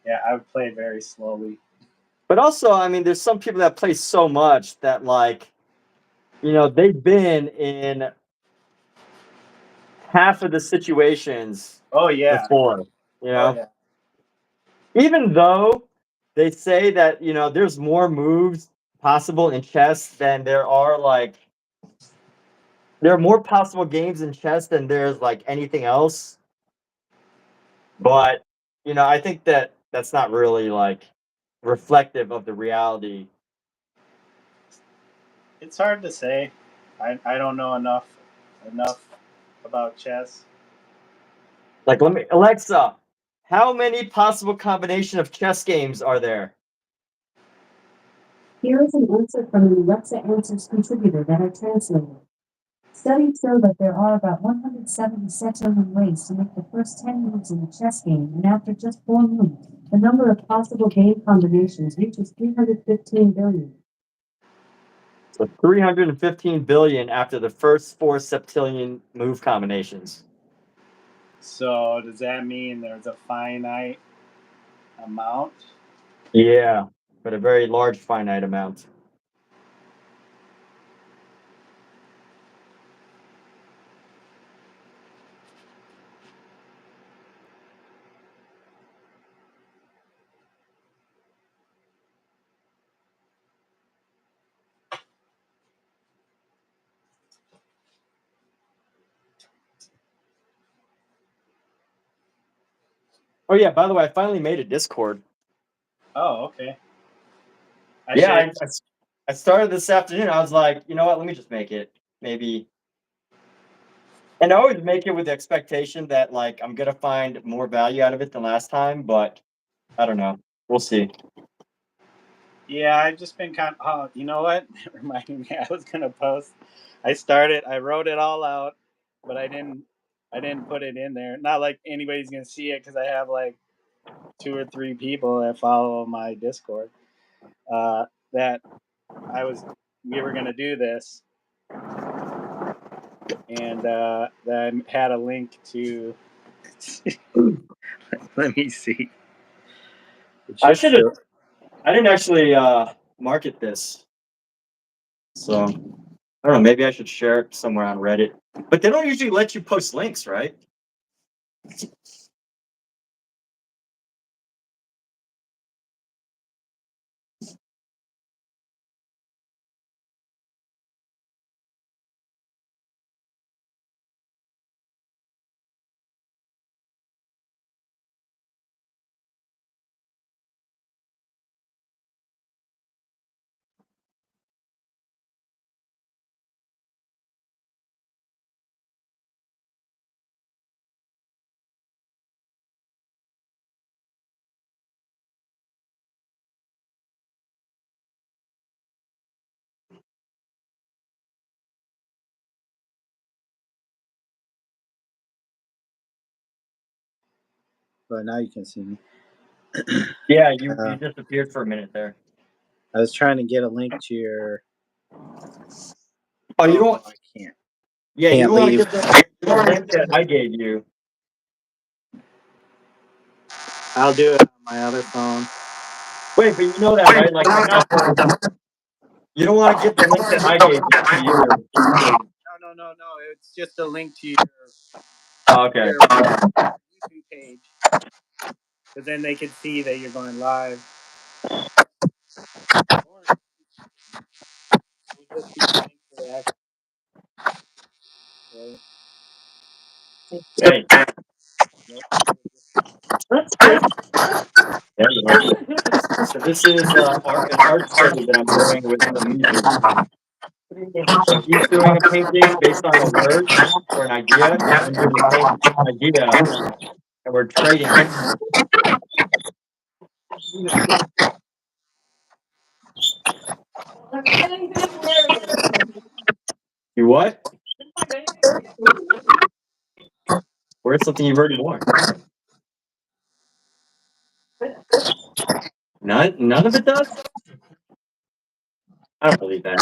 Yeah, I would play very slowly. But also, I mean, there's some people that play so much that like, they've been in half of the situations Oh yeah. before, Oh yeah. even though they say that, there's more moves possible in chess than there are more possible games in chess than there's like anything else. But, I think that that's not really like reflective of the reality. It's hard to say. I don't know enough about chess. Like, Alexa, how many possible combination of chess games are there? Here is an answer from an Alexa Answers contributor that I translated. Studies show that there are about 177 ways to make the first 10 moves in a chess game, and after just 4 moves, the number of possible game combinations reaches 315 billion. So 315 billion after the first 4 septillion move combinations. So does that mean there's a finite amount? Yeah, but a very large finite amount. Oh yeah, by the way, I finally made a Discord. Oh, okay. I Yeah, should. I started this afternoon. I was like, you know what? Let me just make it. Maybe. And I always make it with the expectation that like I'm gonna find more value out of it than last time, but I don't know. We'll see. Yeah, I've just been kind of. Oh, you know what? It reminded me. I was gonna post. I wrote it all out, but I didn't. I didn't put it in there. Not like anybody's gonna see it because I have like 2 or 3 people that follow my Discord that we were gonna do this, and that I had a link to. Let me see. I didn't actually market this, so I don't know. Maybe I should share it somewhere on Reddit. But they don't usually let you post links, right? But now you can see me. Yeah, you disappeared for a minute there. I was trying to get a link to your. Oh, you don't. I can't. Yeah, Can't you don't want to leave. get the link that I gave you. I'll do it on my other phone. Wait, but you know that, right? Like, I'm not. You don't want to get the link that I gave you to you. No. It's just a link to your Okay. YouTube page. Because then they can see that you're going live. Or we'll just be link to the actual. Right? Hey, That's good. there you go. So this is an art study that I'm doing with the music. So he's doing a painting based on a word or an idea, and I'm doing the same idea, and we're trading. You what? Where's something you've already worn? None of it does? I don't believe that.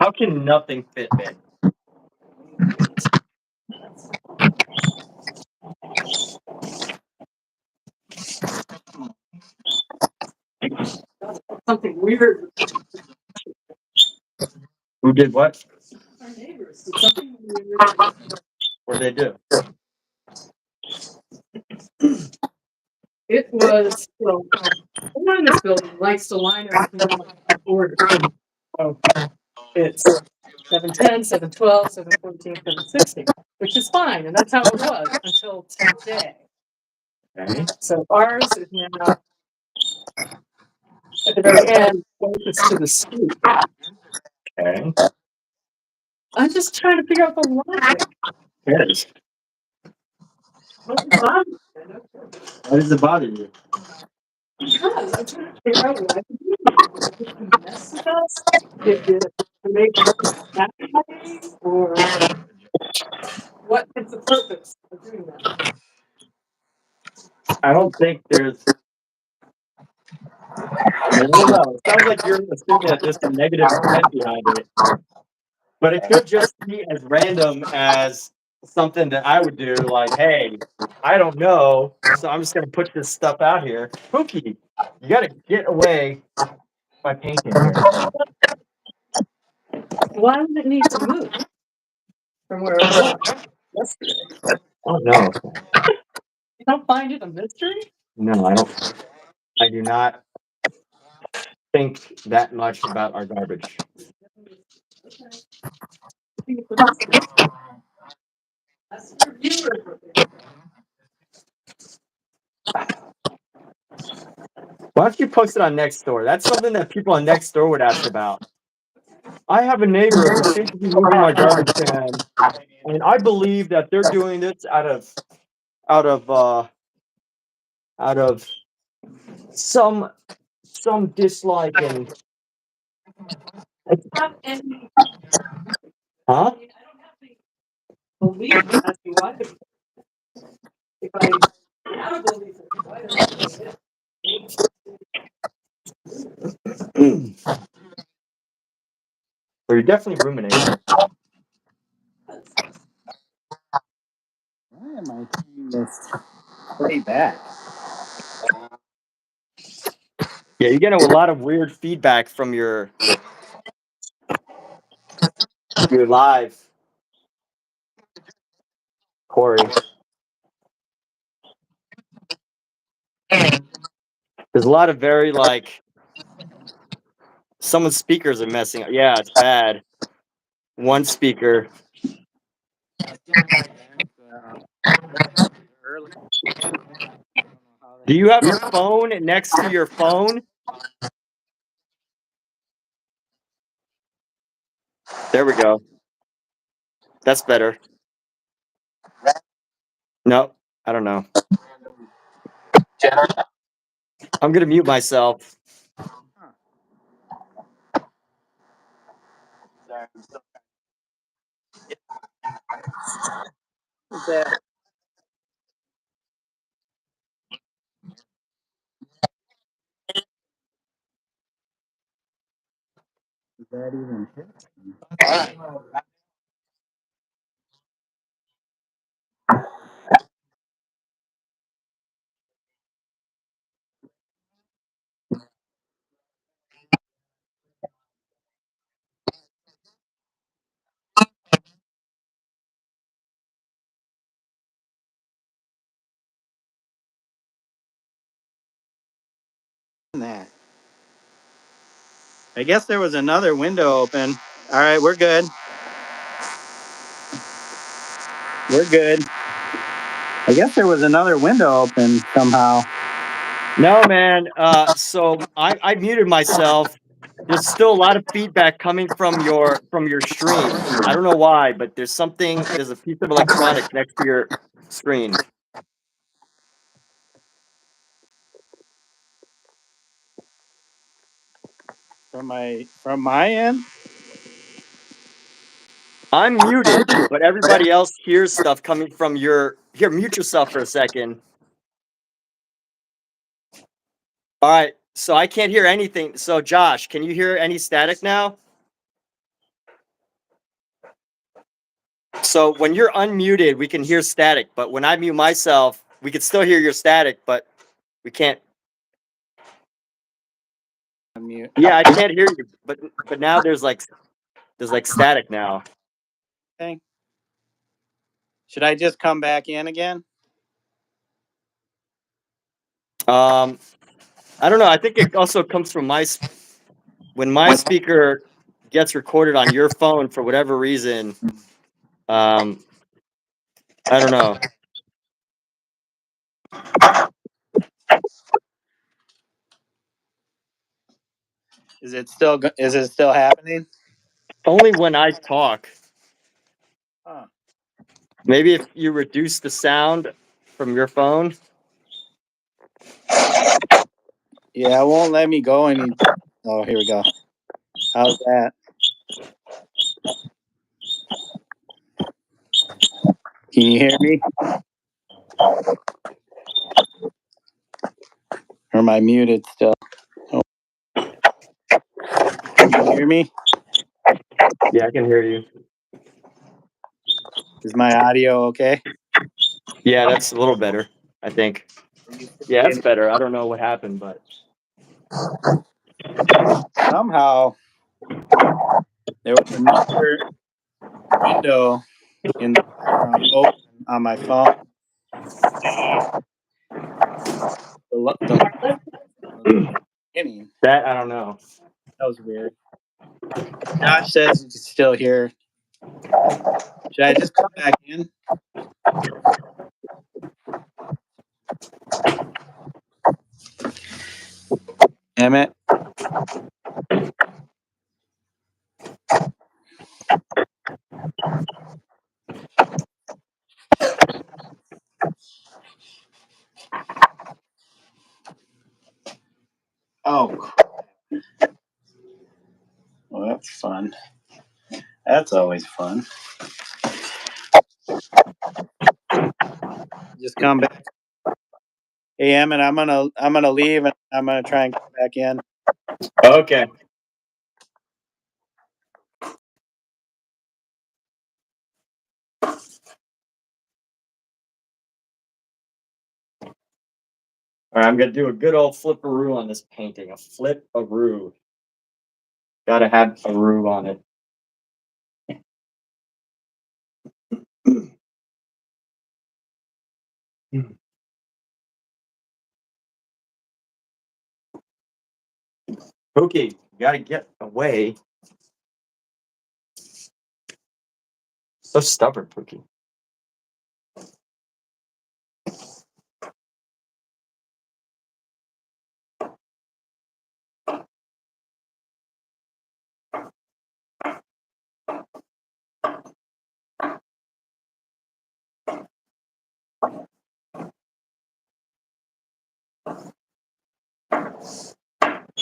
How can nothing fit, man? Something weird. Who did what? Our neighbors did something weird. What did they do? It was, well, someone in this building likes to line everything up in order. So it's 710, 712, 714, 716, which is fine, and that's how it was until today. Okay. So ours is now at the very end, closest to the street. Okay. I'm just trying to figure out the logic. Yes. What's the logic? Why does it bother you? Because I'm trying to figure out why they do it. Did it mess with us? Did it make us happy? Or what is the purpose of doing that? I don't think there's. I mean, I don't know. It sounds like you're assuming that there's some negative intent behind it, but it could just be as random as something that I would do. Like, hey, I don't know, so I'm just gonna put this stuff out here. Pookie, you got to get away by painting here. Why would it need to move from where it was yesterday? Oh no, You don't find it a mystery? no, I don't. I do not think that much about our garbage. That's for viewers. Why don't you post it on Nextdoor? That's something that people on Nextdoor would ask about. I have a neighbor who seems to be moving my garbage can, and I believe that they're doing this out of some dislike and Have any, huh? I don't have any belief as to why. if I have ability for people, I don't know. So you're definitely ruminating. Why am I seeing this way back? Yeah, you're getting a lot of weird feedback from your live, Corey. There's a lot of very like someone's speakers are messing up. Yeah, it's bad. One speaker. Do you have a phone next to your phone? There we go. That's better. No, I don't know. I'm gonna mute myself. Is that even hit? That. I guess there was another window open. All right, we're good. We're good. I guess there was another window open somehow. No, man. So I muted myself. There's still a lot of feedback coming from your stream. I don't know why, but there's a piece of electronic next to your screen. From my end? I'm muted, but everybody else hears stuff coming from your. Here, mute yourself for a second. All right. So I can't hear anything. So Josh, can you hear any static now? So when you're unmuted, we can hear static, but when I mute myself, we can still hear your static, but we can't. Unmute. Yeah, I can't hear you, but now there's like static now. Okay. Should I just come back in again? I don't know. I think it also comes from when my speaker gets recorded on your phone for whatever reason. I don't know. Is it still happening? Only when I talk. Huh. Maybe if you reduce the sound from your phone. Yeah, it won't let me go any. Oh, here we go. How's that? Can you hear me? Or am I muted still? Oh. Can you hear me? Yeah, I can hear you. Is my audio okay? Yeah, that's a little better, I think. Yeah, that's better. I don't know what happened, but Somehow there was another window in the background open on my phone. that I don't know. That was weird. Josh says you can still hear. Should I just come back in? Damn it. Oh, crap. Well, that's fun. That's always fun. Just come back. AM, and I'm gonna leave, and I'm gonna try and come back in. Okay. All right, I'm gonna do a good old flipperoo on this painting. A flip-a-roo. Gotta have a roo on it. Okay, gotta get away. So stubborn, Pookie.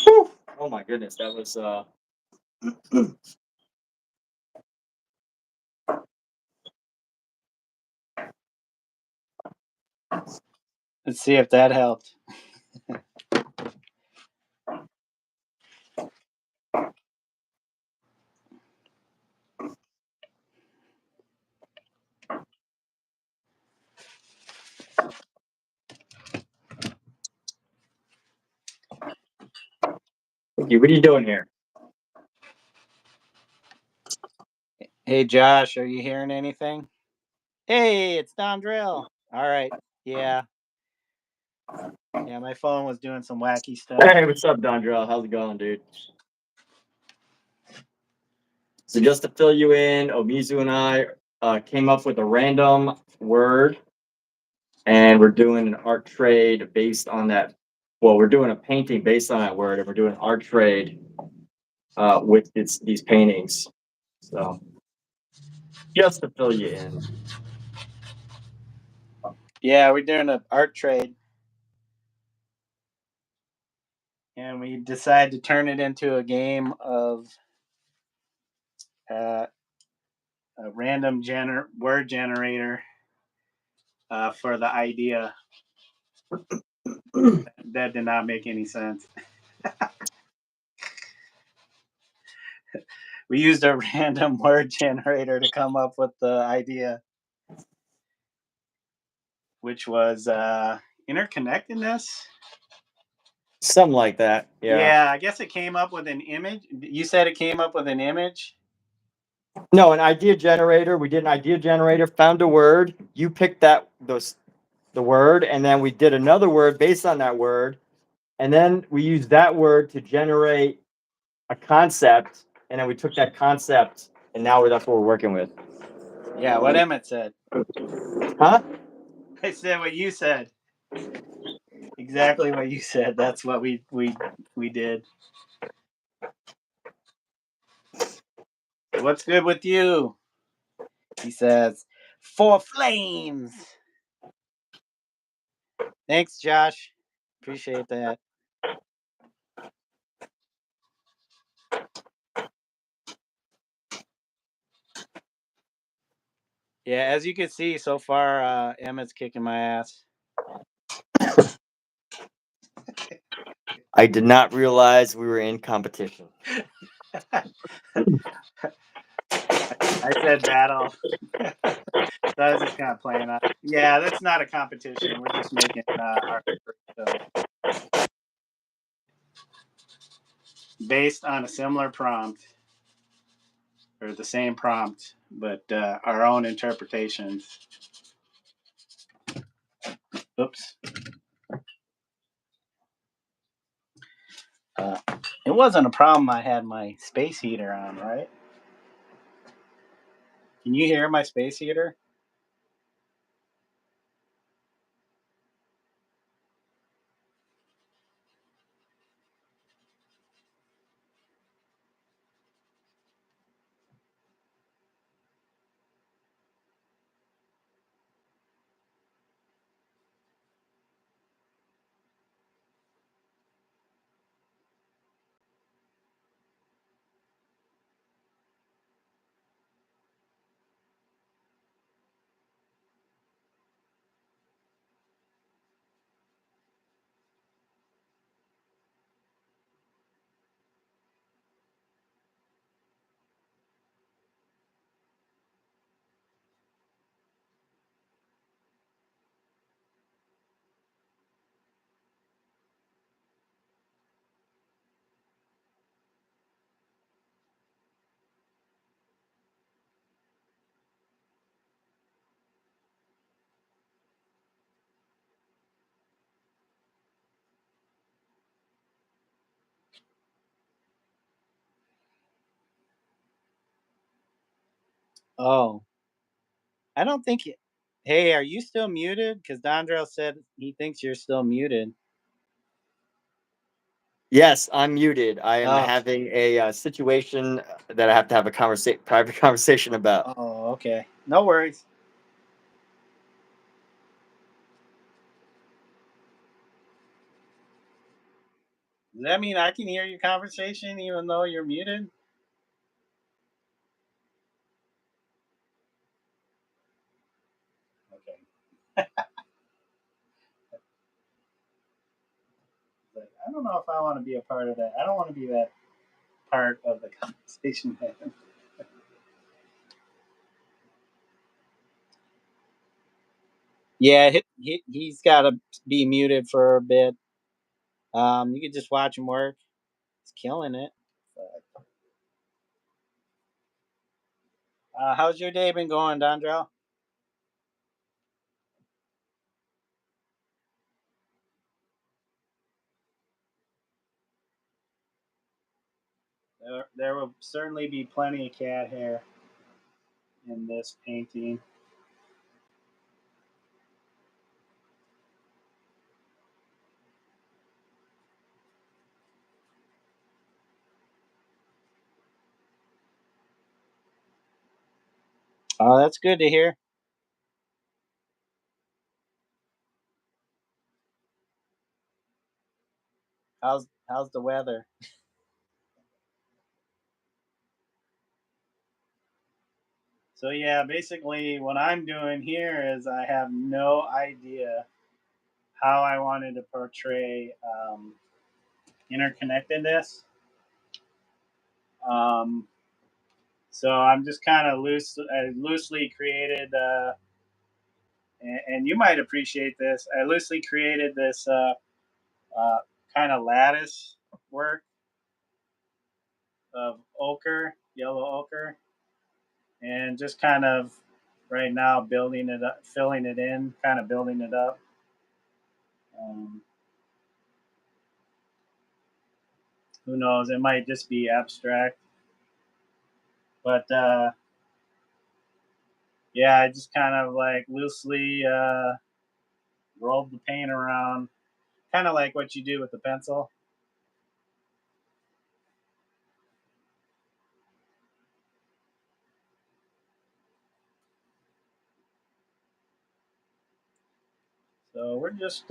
Whew. Oh my goodness, that was Let's see if that helped. Pookie, what are you doing here? Hey, Josh, are you hearing anything? Hey, it's Don Drill. All right. Yeah. Yeah, my phone was doing some wacky stuff. Hey, what's up, Dondrell? How's it going, dude? So just to fill you in, Omizu and I came up with a random word, and we're doing an art trade based on that. Well, we're doing a painting based on that word, and we're doing an art trade with these paintings. So just to fill you in. Yeah, we're doing an art trade. And we decided to turn it into a game of a random word generator for the idea. That did not make any sense. We used a random word generator to come up with the idea, which was interconnectedness. Something like that. Yeah, I guess it came up with an image. You said it came up with an image? No, an idea generator. We did an idea generator, found a word. You picked the word, and then we did another word based on that word. And then we used that word to generate a concept, and then we took that concept, and now that's what we're working with. Yeah, what Emmett said. Huh? I said what you said. Exactly what you said. That's what we did. What's good with you? He says, for flames. Thanks, Josh. Appreciate that. Yeah, as you can see so far, Emmett's kicking my ass. I did not realize we were in competition. I said battle. So I was just kind of playing on. Yeah, that's not a competition. We're just making our so based on a similar prompt or the same prompt, but our own interpretations. Oops. It wasn't a problem I had my space heater on, right? Can you hear my space heater? Oh, I don't think it. Hey, are you still muted? Because Dondrell said he thinks you're still muted. Yes, I'm muted. I am Oh, having a situation that I have to have a private conversation about. oh, okay. No worries. Does that mean I can hear your conversation even though you're muted? Okay. Like, I don't know if I want to be a part of that. I don't want to be that part of the conversation. Yeah, he's got to be muted for a bit. You could just watch him work. He's killing it. How's your day been going, Dondrell? There will certainly be plenty of cat hair in this painting. Oh, that's good to hear. How's the weather? So yeah, basically what I'm doing here is I have no idea how I wanted to portray interconnectedness. Um, so I'm just kind of loosely created, and you might appreciate this. I loosely created this uh, kind of lattice work of ochre, yellow ochre, and just kind of right now building it up, filling it in, kind of building it up. Um, who knows? It might just be abstract, but yeah, I just kind of like loosely rolled the paint around, kind of like what you do with the pencil. So we're just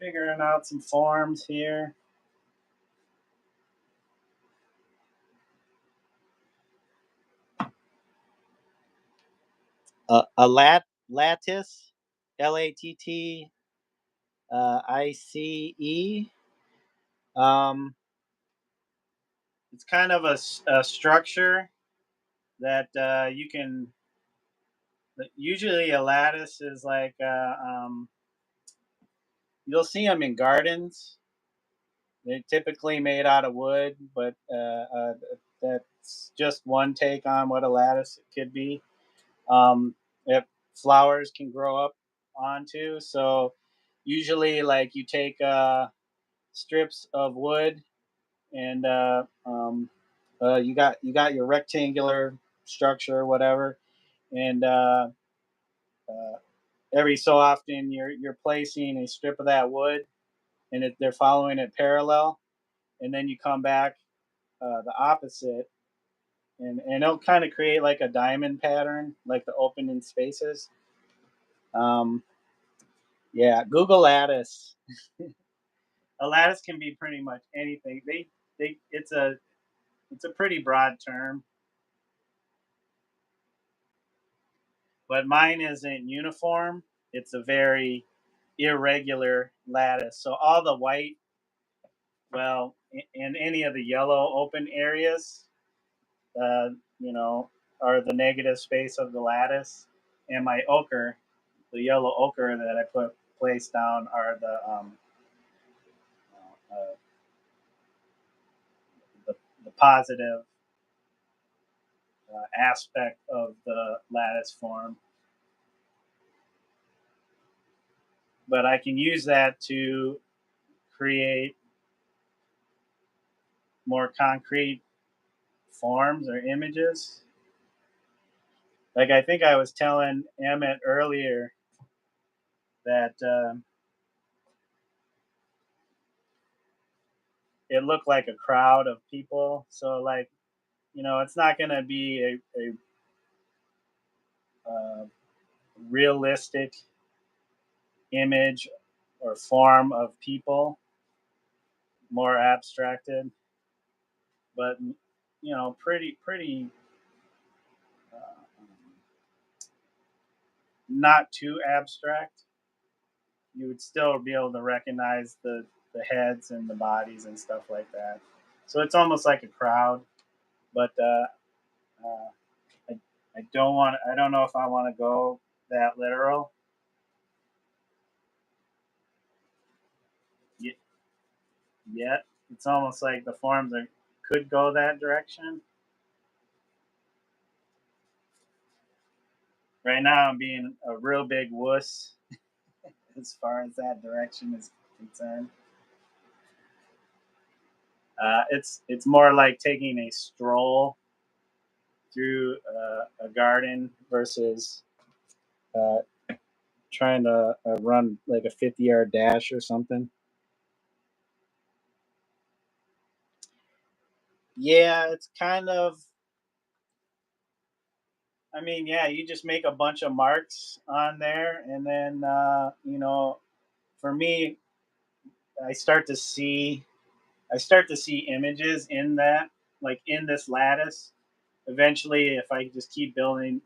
figuring out some forms here. A lattice, Lattice. Um, it's kind of a structure that you can. Usually, a lattice is like you'll see them in gardens. They're typically made out of wood, but that's just one take on what a lattice could be. That flowers can grow up onto. So usually, like you take strips of wood, and you got your rectangular structure or whatever, and uh, every so often you're placing a strip of that wood, and they're following it parallel, and then you come back the opposite, and it'll kind of create like a diamond pattern, like the opening spaces. Um, yeah, Google lattice. A lattice can be pretty much anything. It's a pretty broad term, but mine isn't uniform. It's a very irregular lattice. So all the white, well, in any of the yellow open areas, uh, you know, are the negative space of the lattice, and my ochre, the yellow ochre that I put placed down, are uh, the positive aspect of the lattice form. But I can use that to create more concrete forms or images. Like I think I was telling Emmett earlier that it looked like a crowd of people. So like, you know, it's not going to be a realistic image or form of people, more abstracted, but you know, pretty not too abstract. You would still be able to recognize the heads and the bodies and stuff like that. So it's almost like a crowd, but I, I don't want. I don't know if I want to go that literal yet. It's almost like the forms are, could go that direction. Right now, I'm being a real big wuss as far as that direction is concerned. It's more like taking a stroll through a garden versus uh, trying to run like a 50-yard dash or something. Yeah, it's kind of. I mean, yeah, you just make a bunch of marks on there, and then you know, for me, I start to see images in that, like in this lattice. Eventually, if I just keep building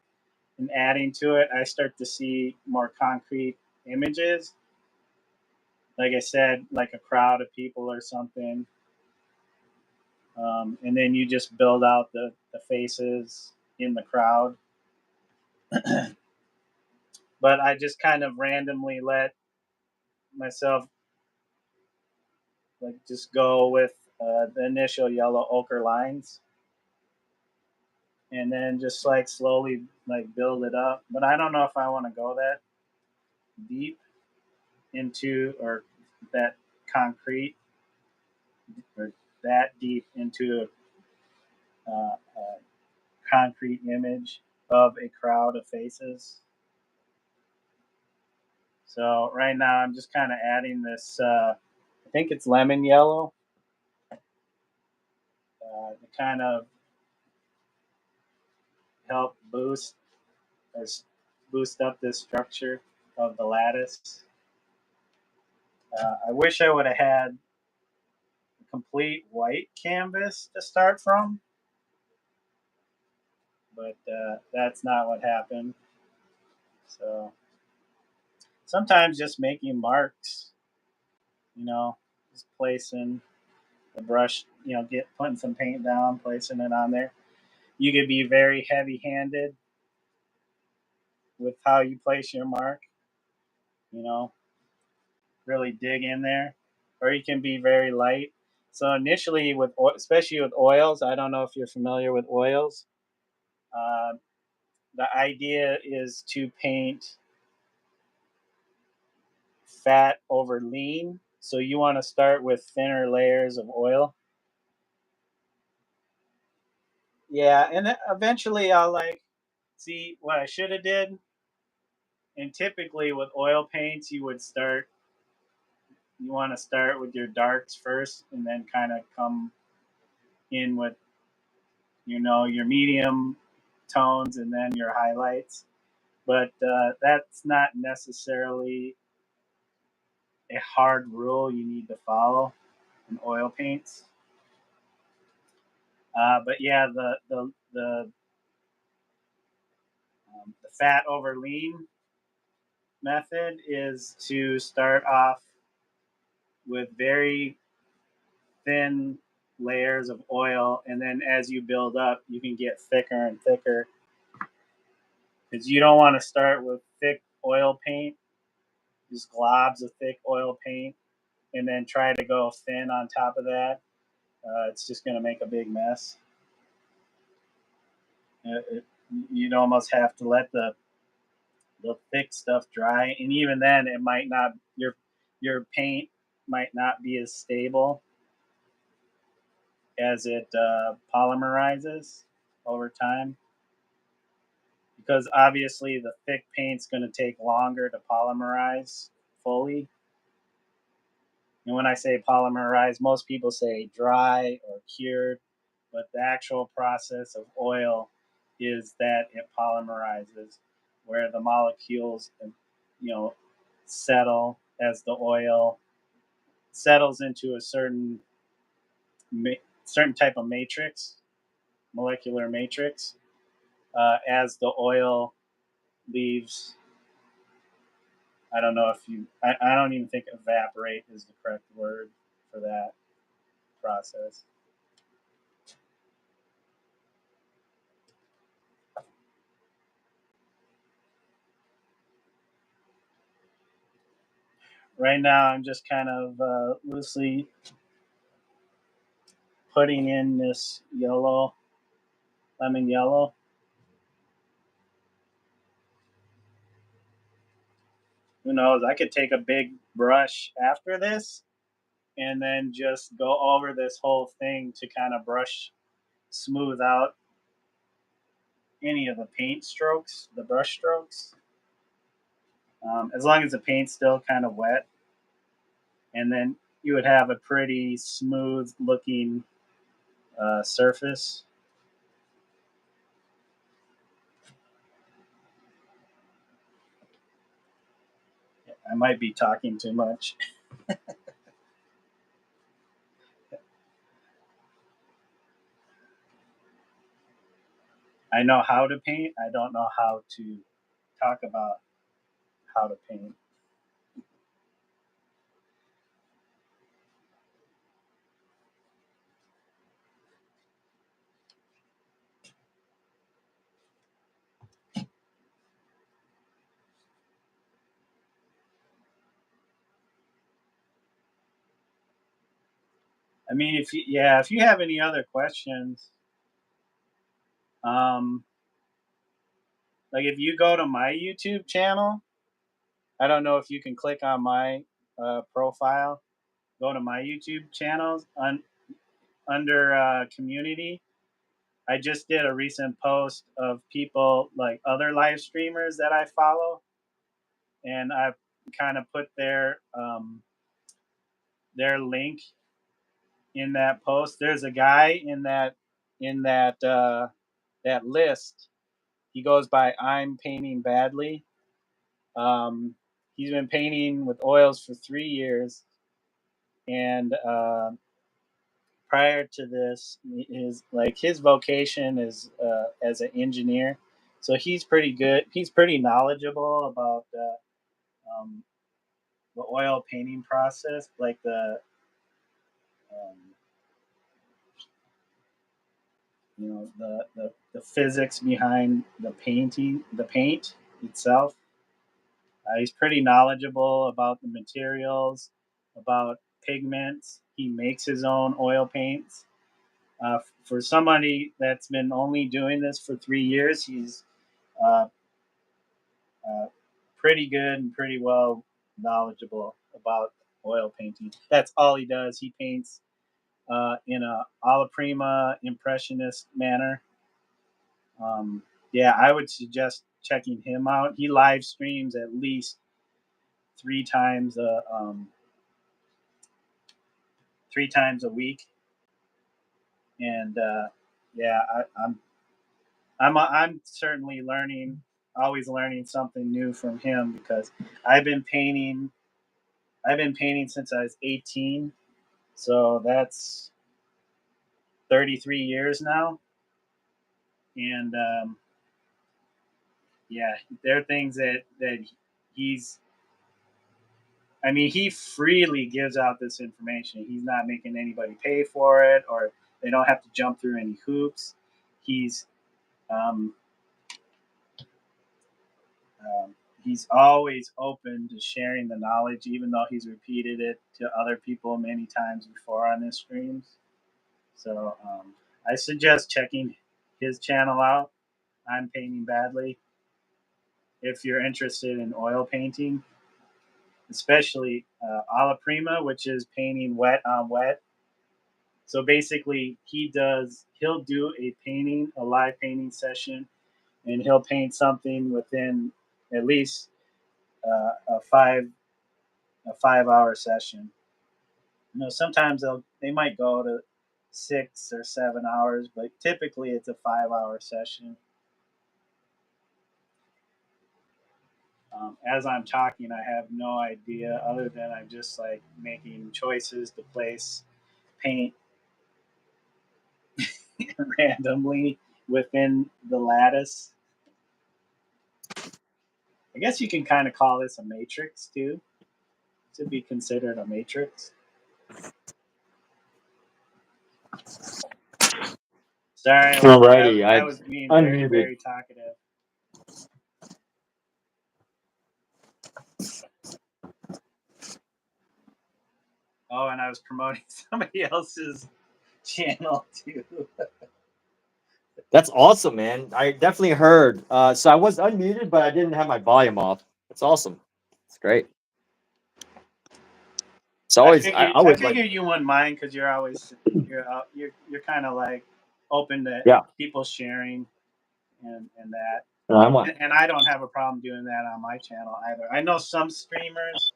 and adding to it, I start to see more concrete images. Like I said, like a crowd of people or something. And then you just build out the faces in the crowd. But I just kind of randomly let myself like just go with the initial yellow ochre lines, and then just like slowly like build it up. But I don't know if I want to go that deep into, or that concrete, or that deep into a concrete image of a crowd of faces. So right now I'm just kind of adding this. I think it's lemon yellow to kind of help boost up this structure of the lattice. I wish I would have had a complete white canvas to start from, but that's not what happened. So sometimes just making marks, you know, just placing the brush, you know, putting some paint down, placing it on there. You could be very heavy-handed with how you place your mark, you know, really dig in there, or you can be very light. So initially, especially with oils, I don't know if you're familiar with oils. Uh, the idea is to paint fat over lean. So you want to start with thinner layers of oil. Yeah, and then eventually I'll like see what I should have did. And typically with oil paints, you want to start with your darks first, and then kind of come in with, you know, your medium tones and then your highlights. But that's not necessarily a hard rule you need to follow in oil paints. But yeah, the fat over lean method is to start off with very thin layers of oil, and then as you build up, you can get thicker and thicker, because you don't want to start with thick oil paint, just globs of thick oil paint, and then try to go thin on top of that. It's just going to make a big mess. You'd almost have to let the thick stuff dry, and even then, it might not, your paint might not be as stable as it polymerizes over time, because obviously the thick paint's going to take longer to polymerize fully. And when I say polymerize, most people say dry or cured, but the actual process of oil is that it polymerizes, where the molecules, settle as the oil settles into a certain type of matrix, molecular matrix, as the oil leaves. I don't know if I don't even think evaporate is the correct word for that process. Right now, I'm just kind of loosely putting in this yellow, lemon yellow. Who knows? I could take a big brush after this and then just go over this whole thing to kind of smooth out any of the paint strokes, the brush strokes. As long as the paint's still kind of wet. And then you would have a pretty smooth looking surface. I might be talking too much. I know how to paint. I don't know how to talk about how to paint. I mean, if you have any other questions, like if you go to my YouTube channel, I don't know if you can click on my profile, go to my YouTube channels under community. I just did a recent post of people like other live streamers that I follow, and I've kind of put their link in that post. There's a guy in that list. He goes by I'm Painting Badly. He's been painting with oils for 3 years, and prior to this, his vocation is as an engineer. So he's pretty good. He's pretty knowledgeable about the oil painting process, like um, the physics behind the paint itself. He's pretty knowledgeable about the materials, about pigments. He makes his own oil paints. For somebody that's been only doing this for 3 years, he's uh, pretty good and pretty well knowledgeable about oil painting. That's all he does. He paints in a alla prima impressionist manner. Yeah, I would suggest checking him out. He live streams at least 3 times a week, and yeah, I'm certainly always learning something new from him, because I've been painting since I was 18, so that's 33 years now, and yeah, there are things that he's. I mean, he freely gives out this information. He's not making anybody pay for it, or they don't have to jump through any hoops. He's um, he's always open to sharing the knowledge, even though he's repeated it to other people many times before on his streams. So I suggest checking his channel out. I'm Painting Badly. If you're interested in oil painting, especially alla prima, which is painting wet on wet. So basically, he'll do a live painting session, and he'll paint something within at least a 5 hour session. You know, sometimes they might go to 6 or 7 hours, but typically it's a 5 hour session. As I'm talking, I have no idea other than I'm just like making choices to place paint randomly within the lattice. I guess you can kind of call this a matrix too. To be considered a matrix. Sorry, Alrighty, I was being very, unmuted. very talkative. Oh, and I was promoting somebody else's channel too. That's awesome, man. I definitely heard. So I was unmuted, but I didn't have my volume off. That's awesome. It's great. It's always I I always figured like you wouldn't mind because you're always you're kind of like open to Yeah. people sharing and that. I'm one. And I don't have a problem doing that on my channel either. I know some streamers,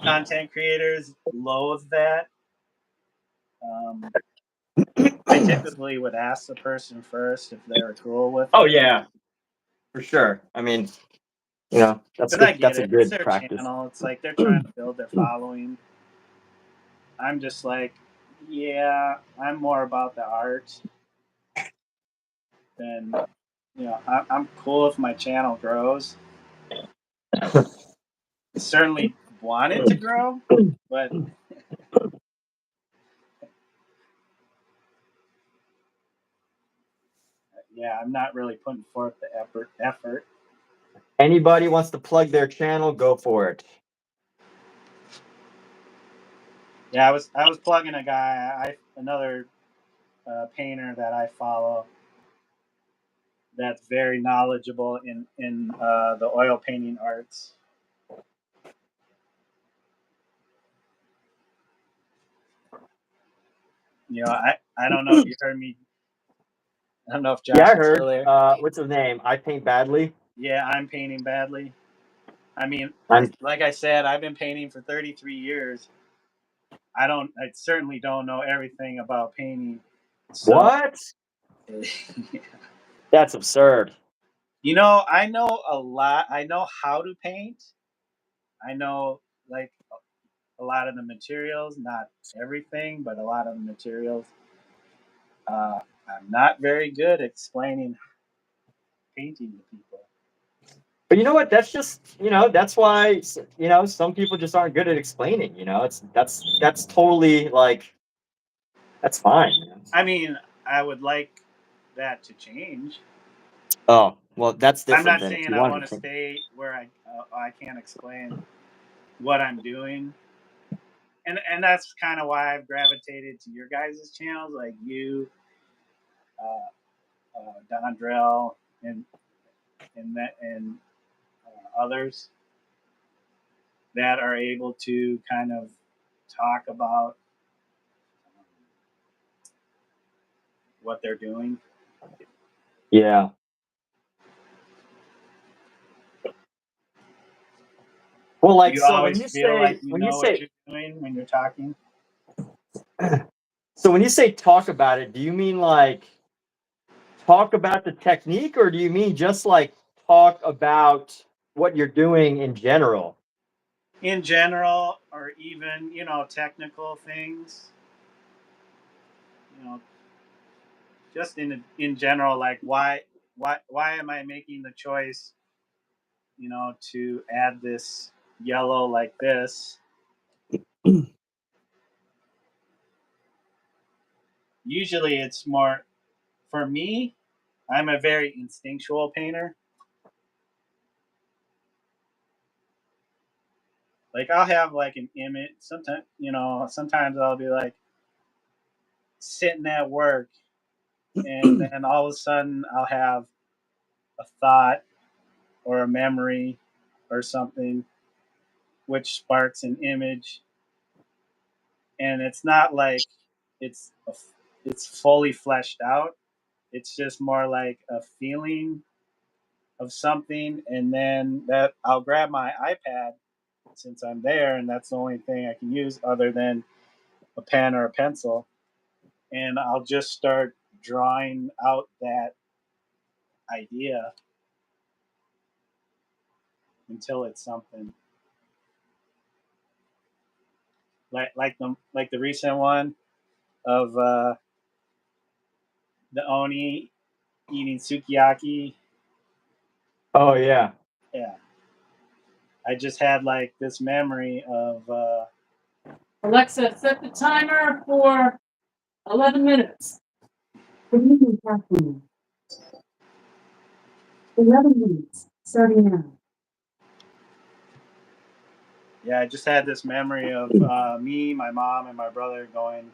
content creators loathe that. I typically would ask the person first if they were cool with it. Oh yeah, for sure. I mean, you know, that's Because I good. get That's a it. It's good their practice. channel. It's like they're trying to build their following. I'm just like, yeah, I'm more about the art than, you know, I'm cool if my channel grows. I certainly want it to grow, but yeah, I'm not really putting forth the effort. Anybody wants to plug their channel, go for it. Yeah, I was plugging a guy, another painter that I follow that's very knowledgeable in the oil painting arts. You know, I don't know if you heard me. I don't know if Josh Yeah, I is heard. still there. What's his name? I Paint Badly. Yeah, I'm painting badly. I mean, I'm like I said, I've been painting for 33 years. I certainly don't know everything about painting. So, what? That's absurd. you know, I know a lot. I know how to paint. I know like a lot of the materials, not everything, but a lot of the materials. I'm not very good at explaining painting to people. But you know what? That's just, you know, that's why, you know, some people just aren't good at explaining, you know, that's totally like, that's fine, man. I mean, I would like that to change. Oh, well, that's I'm different not than if saying you I wanted want to to. stay where I can't explain what I'm doing, and that's kind of why I've gravitated to your guys' channels, like you, Don Drell, and others that are able to kind of talk about what they're doing. Yeah. Well, Do like, you so always feel like you know what you're doing when you're talking? so when you say talk about it, do you mean like talk about the technique, or do you mean just like talk about what you're doing in general? In general, or even, you know, technical things, you know, just in general, like why am I making the choice, you know, to add this yellow like this? Usually it's more, for me, I'm a very instinctual painter. Like I'll have like an image sometimes, you know, sometimes I'll be like sitting at work, and then all of a sudden I'll have a thought or a memory or something which sparks an image, and it's not like it's it's fully fleshed out. It's just more like a feeling of something, and then that I'll grab my iPad since I'm there, and that's the only thing I can use other than a pen or a pencil, and I'll just start drawing out that idea until it's something like the recent one of the oni eating sukiyaki. Oh yeah. Yeah, I just had like this memory of Alexa, set the timer for 11 minutes. Good evening, Kathleen. 11 minutes, starting now. yeah, I just had this memory of me, my mom, and my brother going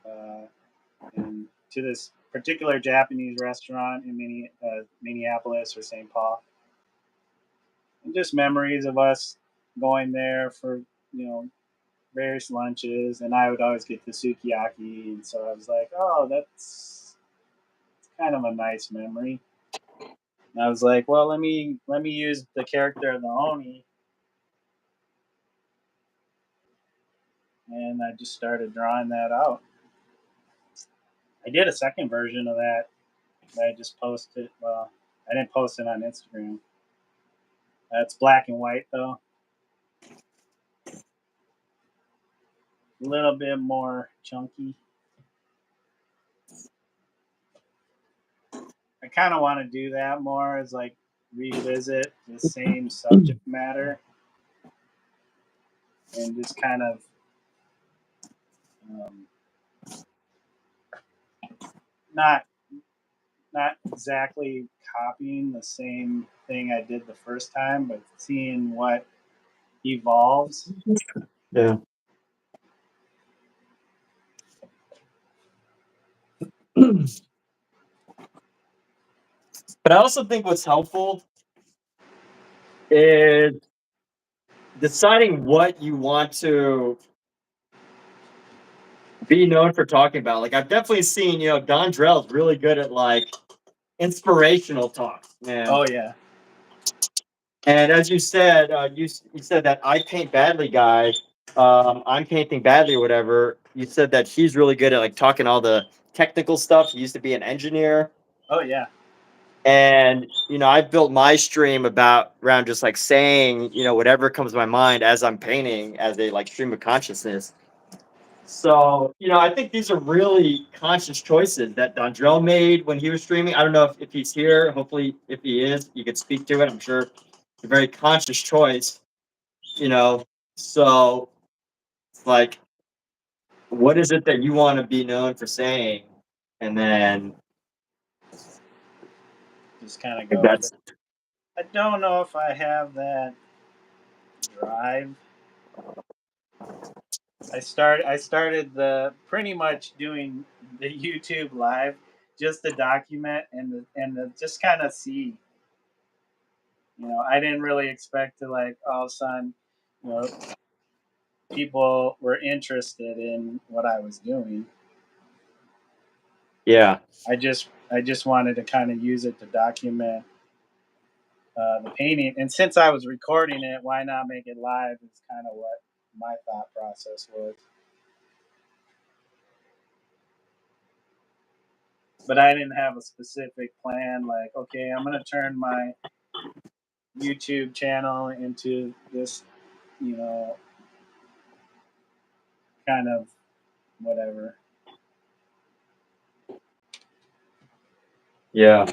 to this particular Japanese restaurant in Minneapolis or St. Paul, and just memories of us going there for various lunches, and I would always get the sukiyaki, and so I was like, oh, that's kind of a nice memory. And I was like, well, let me use the character of the oni, and I just started drawing that out. I did a second version of that I just posted. Well, I didn't post it on Instagram. It's black and white though. A little bit more chunky. I kind of want to do that more as like revisit the same subject matter and just kind of not exactly copying the same thing I did the first time, but seeing what evolves. Yeah. But I also think what's helpful is deciding what you want to be known for talking about. Like I've definitely seen, Don Drell's really good at like inspirational talks, man. Oh yeah. And as you said, you said that I paint badly guy. I'm painting badly or whatever. You said that he's really good at like talking all the technical stuff. He used to be an engineer. Oh yeah. And I built my stream around just like saying, whatever comes to my mind as I'm painting as a like stream of consciousness. So, I think these are really conscious choices that Dondrell made when he was streaming. I don't know if he's here. Hopefully, if he is, you could speak to it. I'm sure it's a very conscious choice, So, it's like, what is it that you want to be known for saying? And then Just kind of like, go with that's, it. I don't know if I have that drive. I started the pretty much doing the YouTube live just to document and just kind of see. I didn't really expect to like all of a sudden, you know, people were interested in what I was doing. yeah. I just wanted to kind of use it to document the painting, and since I was recording it, why not make it live? Is kind of what my thought process was. But I didn't have a specific plan. Like, okay, I'm gonna turn my YouTube channel into this, you know, kind of whatever. Yeah.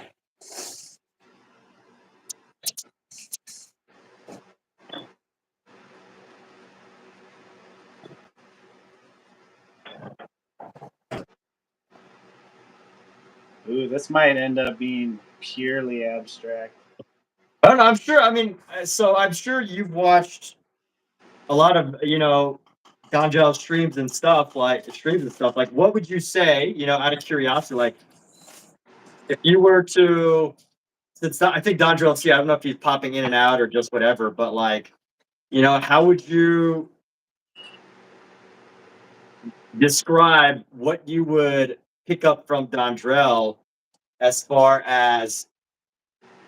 Ooh, this might end up being purely abstract. I don't know. I'm sure. I mean, so I'm sure you've watched a lot of, Donjel streams and stuff, like streams and stuff. Like, what would you say, out of curiosity, like, if you were to, since I think Donjel's here, I don't know if he's popping in and out or just whatever, but like, how would you describe what you would pick up from Dondrell as far as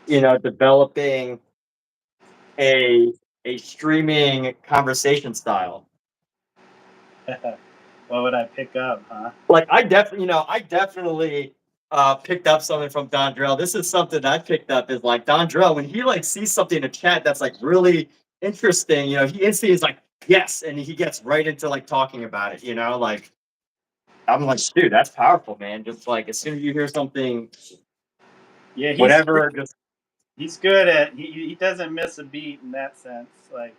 developing a streaming conversation style. What would I pick up, huh? Like I definitely picked up something from Dondrell. This is something I picked up is like Dondrell, when he like sees something in a chat that's like really interesting, he instantly is like, yes, and he gets right into like talking about it, like I'm like, dude, that's powerful, man. Just like as soon as you hear something, Yeah, whatever, just he's good at he doesn't miss a beat in that sense. Like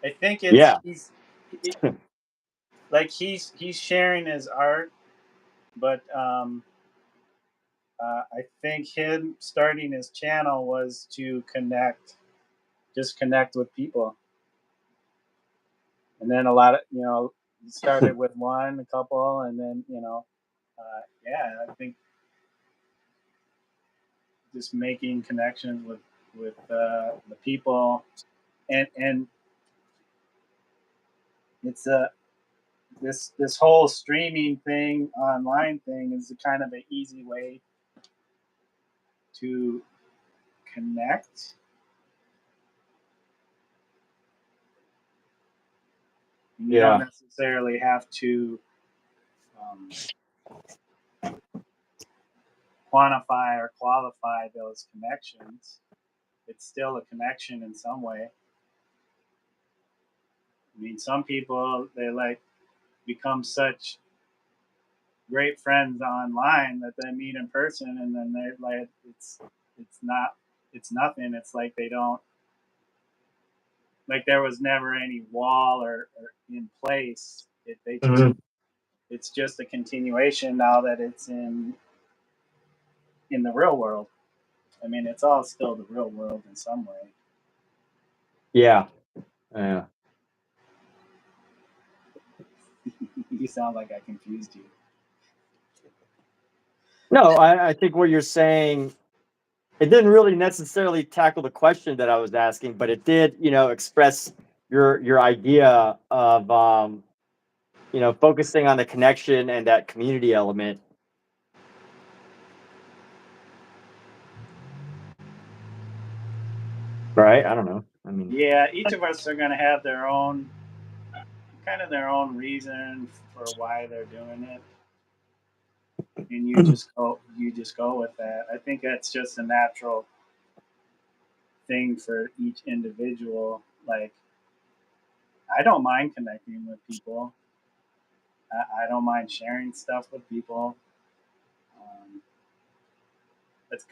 I think yeah. he's sharing his art, but I think him starting his channel was to just connect with people, and then a lot of he started with a couple, and then yeah, I think just making connections with the people, and it's this whole streaming thing, online thing, is a kind of an easy way to connect. You don't Yeah. necessarily have to um, quantify or qualify those connections. It's still a connection in some way. I mean, some people, they like become such great friends online that they meet in person, and then they're like, it's nothing. It's like they don't, like there was never any wall or in place. Mhm. It's just a continuation now that it's in the real world. I mean, it's all still the real world in some way. Yeah. Yeah. You sound like I confused you. No, I think what you're saying, it didn't really necessarily tackle the question that I was asking, but it did, express your idea of focusing on the connection and that community element. Right? I don't know. I mean, Yeah, each of us are going to have their own reason for why they're doing it, and you just go with that. I think that's just a natural thing for each individual. Like, I don't mind connecting with people. I don't mind sharing stuff with people. Um, that's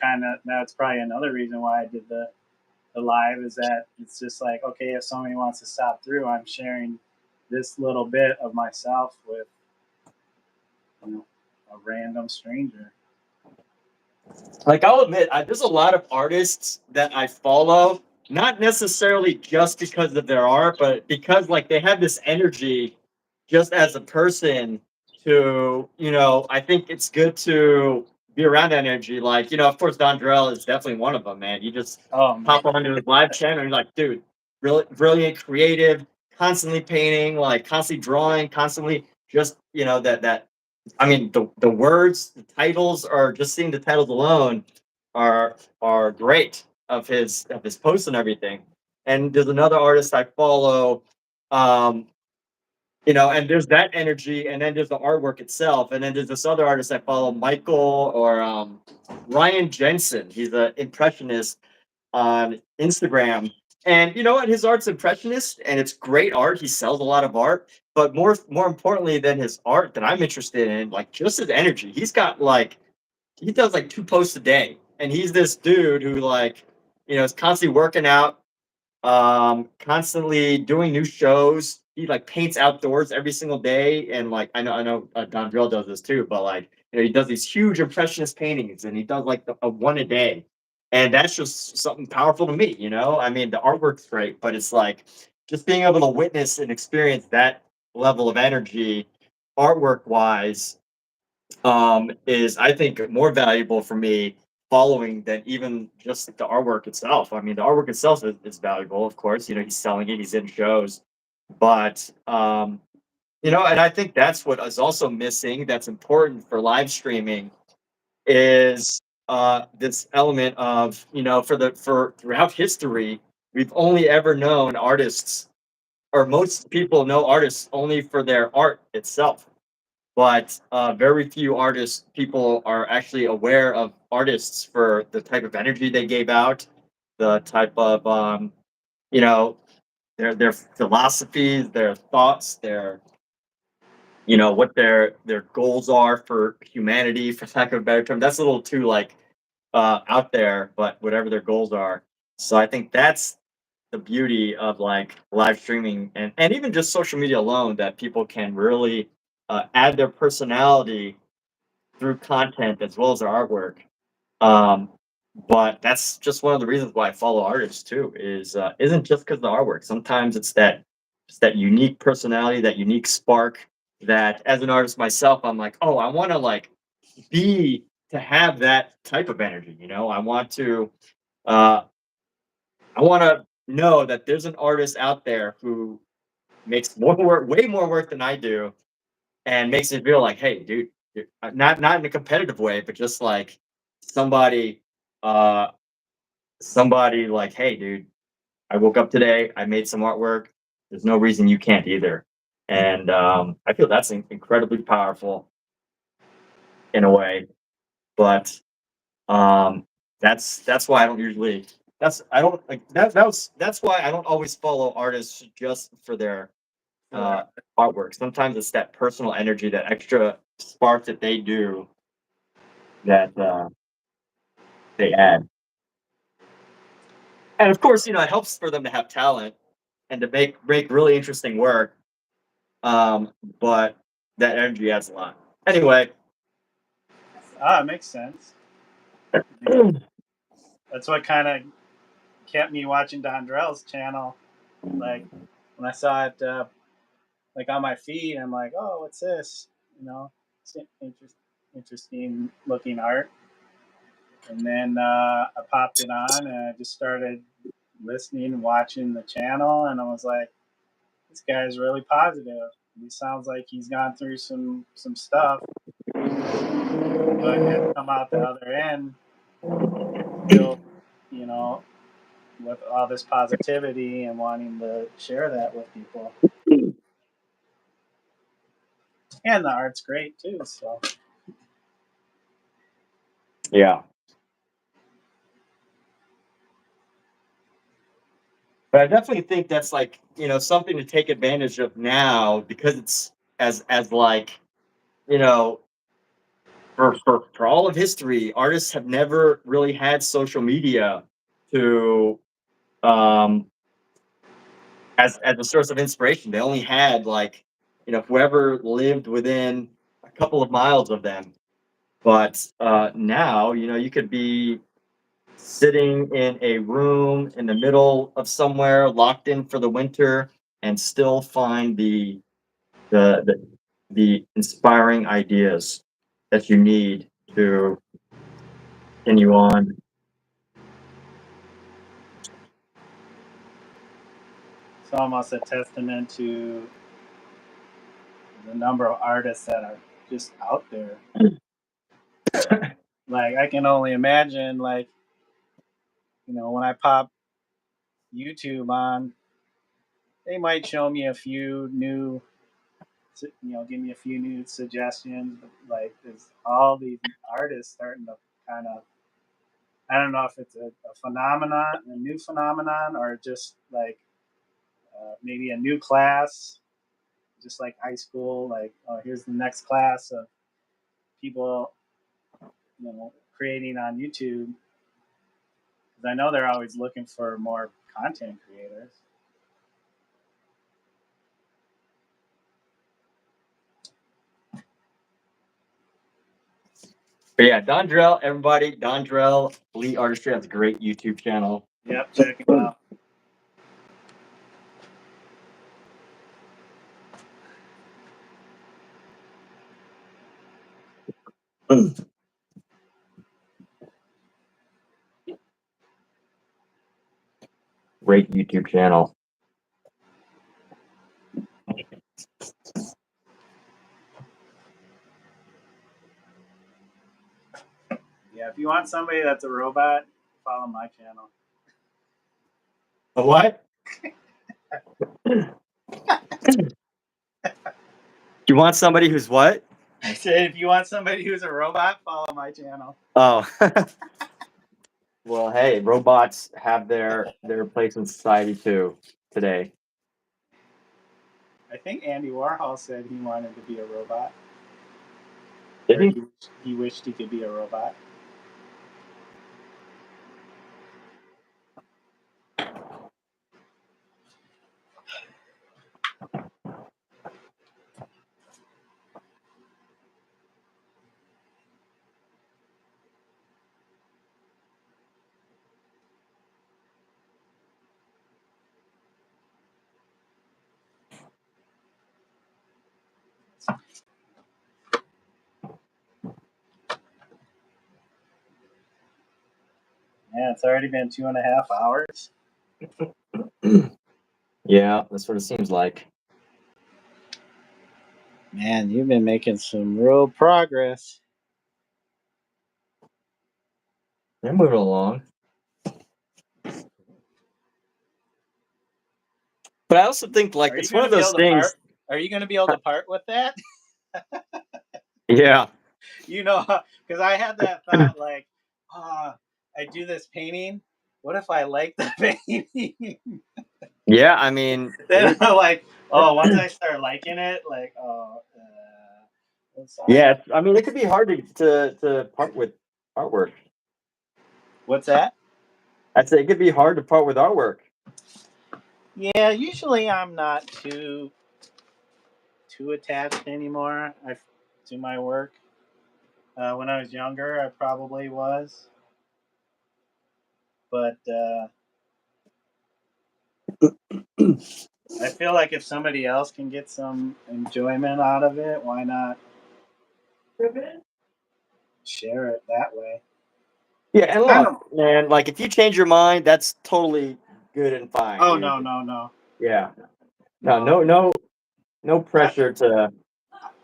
probably another reason why I did the live, is that it's just like, okay, if somebody wants to stop through, I'm sharing this little bit of myself with a random stranger. like I'll admit, there's a lot of artists that I follow, not necessarily just because of their art, but because like they have this energy just as a person to, I think it's good to be around that energy. Like, of course, Don Drell is definitely one of them, man. You just Oh man, pop onto his live channel and you're like, dude, brilliant, creative, constantly painting, like constantly drawing, constantly just, that I mean, the words, the titles, are just seeing the titles alone are great of his posts and everything. And there's another artist I follow, um, and there's that energy, and then there's the artwork itself, and then there's this other artist I follow, Michael or Ryan Jensen. He's an impressionist on Instagram. And you know what? His art's impressionist and it's great art. He sells a lot of art, but more importantly than his art that I'm interested in, like just his energy. He's got like he does like 2 posts a day. And he's this dude who like, is constantly working out, constantly doing new shows. He like paints outdoors every single day. And like I know Don Drill does this too, but like he does these huge impressionist paintings and he does like a one a day. And that's just something powerful to me, I mean, the artwork's great, but it's like just being able to witness and experience that level of energy artwork wise, is I think more valuable for me following than even just the artwork itself. I mean, the artwork itself is valuable, of course. He's selling it, he's in shows, but and I think that's what is also missing. That's important for live streaming is this element of, for throughout history, we've only ever known artists, or most people know artists only for their art itself. But very few people are actually aware of artists for the type of energy they gave out, the type of, you know, their philosophies, their thoughts, what their goals are for humanity, for lack of a better term. That's a little too like out there, but whatever their goals are. So I think that's the beauty of like live streaming, and even just social media alone, that people can really add their personality through content as well as their artwork. Um, but that's just one of the reasons why I follow artists too. Isn't just because of the artwork. Sometimes it's that unique personality, that unique spark. That as an artist myself, I'm like, oh, I want to like be to have that type of energy. Uh, I want to know that there's an artist out there who makes more work, way more work than I do, and makes it feel like, hey, dude, not in a competitive way, but just like somebody, uh, somebody like, hey, dude, I woke up today, I made some artwork. There's no reason you can't either, and I feel that's incredibly powerful in a way. But um, that's why I don't usually. That's I don't like that. That's why I don't always follow artists just for their uh, artwork. Sometimes it's that personal energy, that extra spark that they do that they add. And of course, it helps for them to have talent and to make really interesting work. But that energy adds a lot. Anyway, It makes sense. That's what kind of kept me watching Dondrell's channel. Like when I saw it, like on my feed, I'm like, oh, what's this? It's interesting looking art. And then I popped it on and I just started listening and watching the channel, and I was like, this guy's really positive. He sounds like he's gone through some stuff, but has come out the other end still, you know, with all this positivity and wanting to share that with people. And the art's great too. So yeah. But I definitely think that's like, something to take advantage of now, because it's as like, you know, for all of history, artists have never really had social media to um as a source of inspiration. They only had like, whoever lived within a couple of miles of them. But now, you could be sitting in a room in the middle of somewhere, locked in for the winter, and still find the the, the inspiring ideas that you need to continue on. it's almost a testament to the number of artists that are just out there. Like I can only imagine, like, when I pop YouTube on, they might show me a few new, give me a few new suggestions. But like, there's all these artists starting to kind of, I don't know if it's a phenomenon, a new phenomenon, or just like maybe a new class, just like high school. Like, oh, here's the next class of people, creating on YouTube. Because I know they're always looking for more content creators. But yeah, Dondrell, everybody, Dondrell Lee Artistry has a great YouTube channel. Yep, check it out. Great YouTube channel. Yeah, If you want somebody that's a robot, follow my channel. A what? You want somebody who's what? I said, if you want somebody who's a robot, follow my channel. Oh. Well, hey, robots have their place in society too today. I think Andy Warhol said he wanted to be a robot. Did Or he? he wished he could be a robot. Yeah, it's already been 2.5 hours. Yeah, that's what it seems like. Man, you've been making some real progress. They're moving along. But I also think like Are it's you one of gonna be those able to things. part? Are you going to be able to part with that? Yeah. You know, because I had that thought, like, oh, I do this painting. What if I like the painting? Yeah, I mean, Then I'm like, oh, once I start liking it, like, oh, yeah, I mean, it could be hard to part with artwork. What's that? I'd say it could be hard to part with artwork. Yeah, usually I'm not too attached anymore to my work. When I was younger, I probably was, but I feel like if somebody else can get some enjoyment out of it, why not share it that way? Yeah, and look, man, like if you change your mind, that's totally good and fine. Oh, dude. no. Yeah. No pressure to.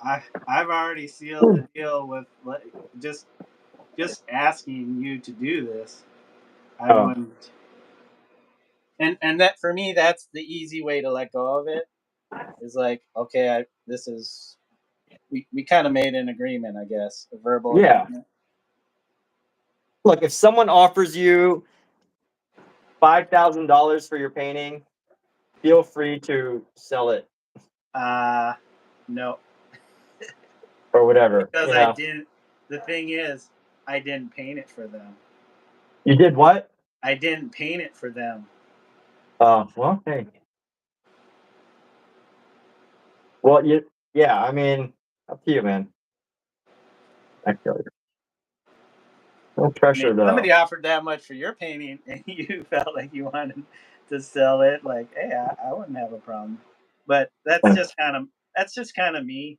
I've already sealed the deal with just asking you to do this. I Oh. wouldn't. And that for me, that's the easy way to let go of it. Is like, okay, we kind of made an agreement, I guess, a verbal Yeah. agreement. Look, if someone offers you $5,000 for your painting, feel free to sell it No, or whatever. because You I know. didn't. The thing is, I didn't paint it for them. You did what? I didn't paint it for them. Oh, well, hey. Well, yeah, I mean, up to you, man. I feel you. No I pressure, mean, though. somebody offered that much for your painting, and you felt like you wanted to sell it. Like, hey, I wouldn't have a problem. But that's just kind of me.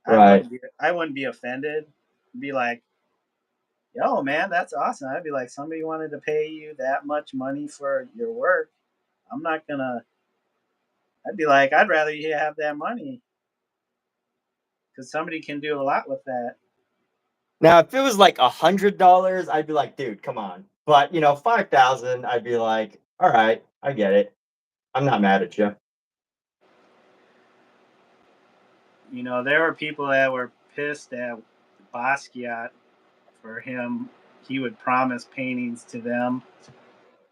Right. I wouldn't be offended. Be like, yo, man, that's awesome. I'd be like, somebody wanted to pay you that much money for your work. I'm not gonna. I'd be like, I'd rather you have that money because somebody can do a lot with that. Now, if it was like $100, I'd be like, dude, come on. But 5,000, I'd be like, all right, I get it. I'm not mad at you. You know, there were people that were pissed at Basquiat for him. He would promise paintings to them,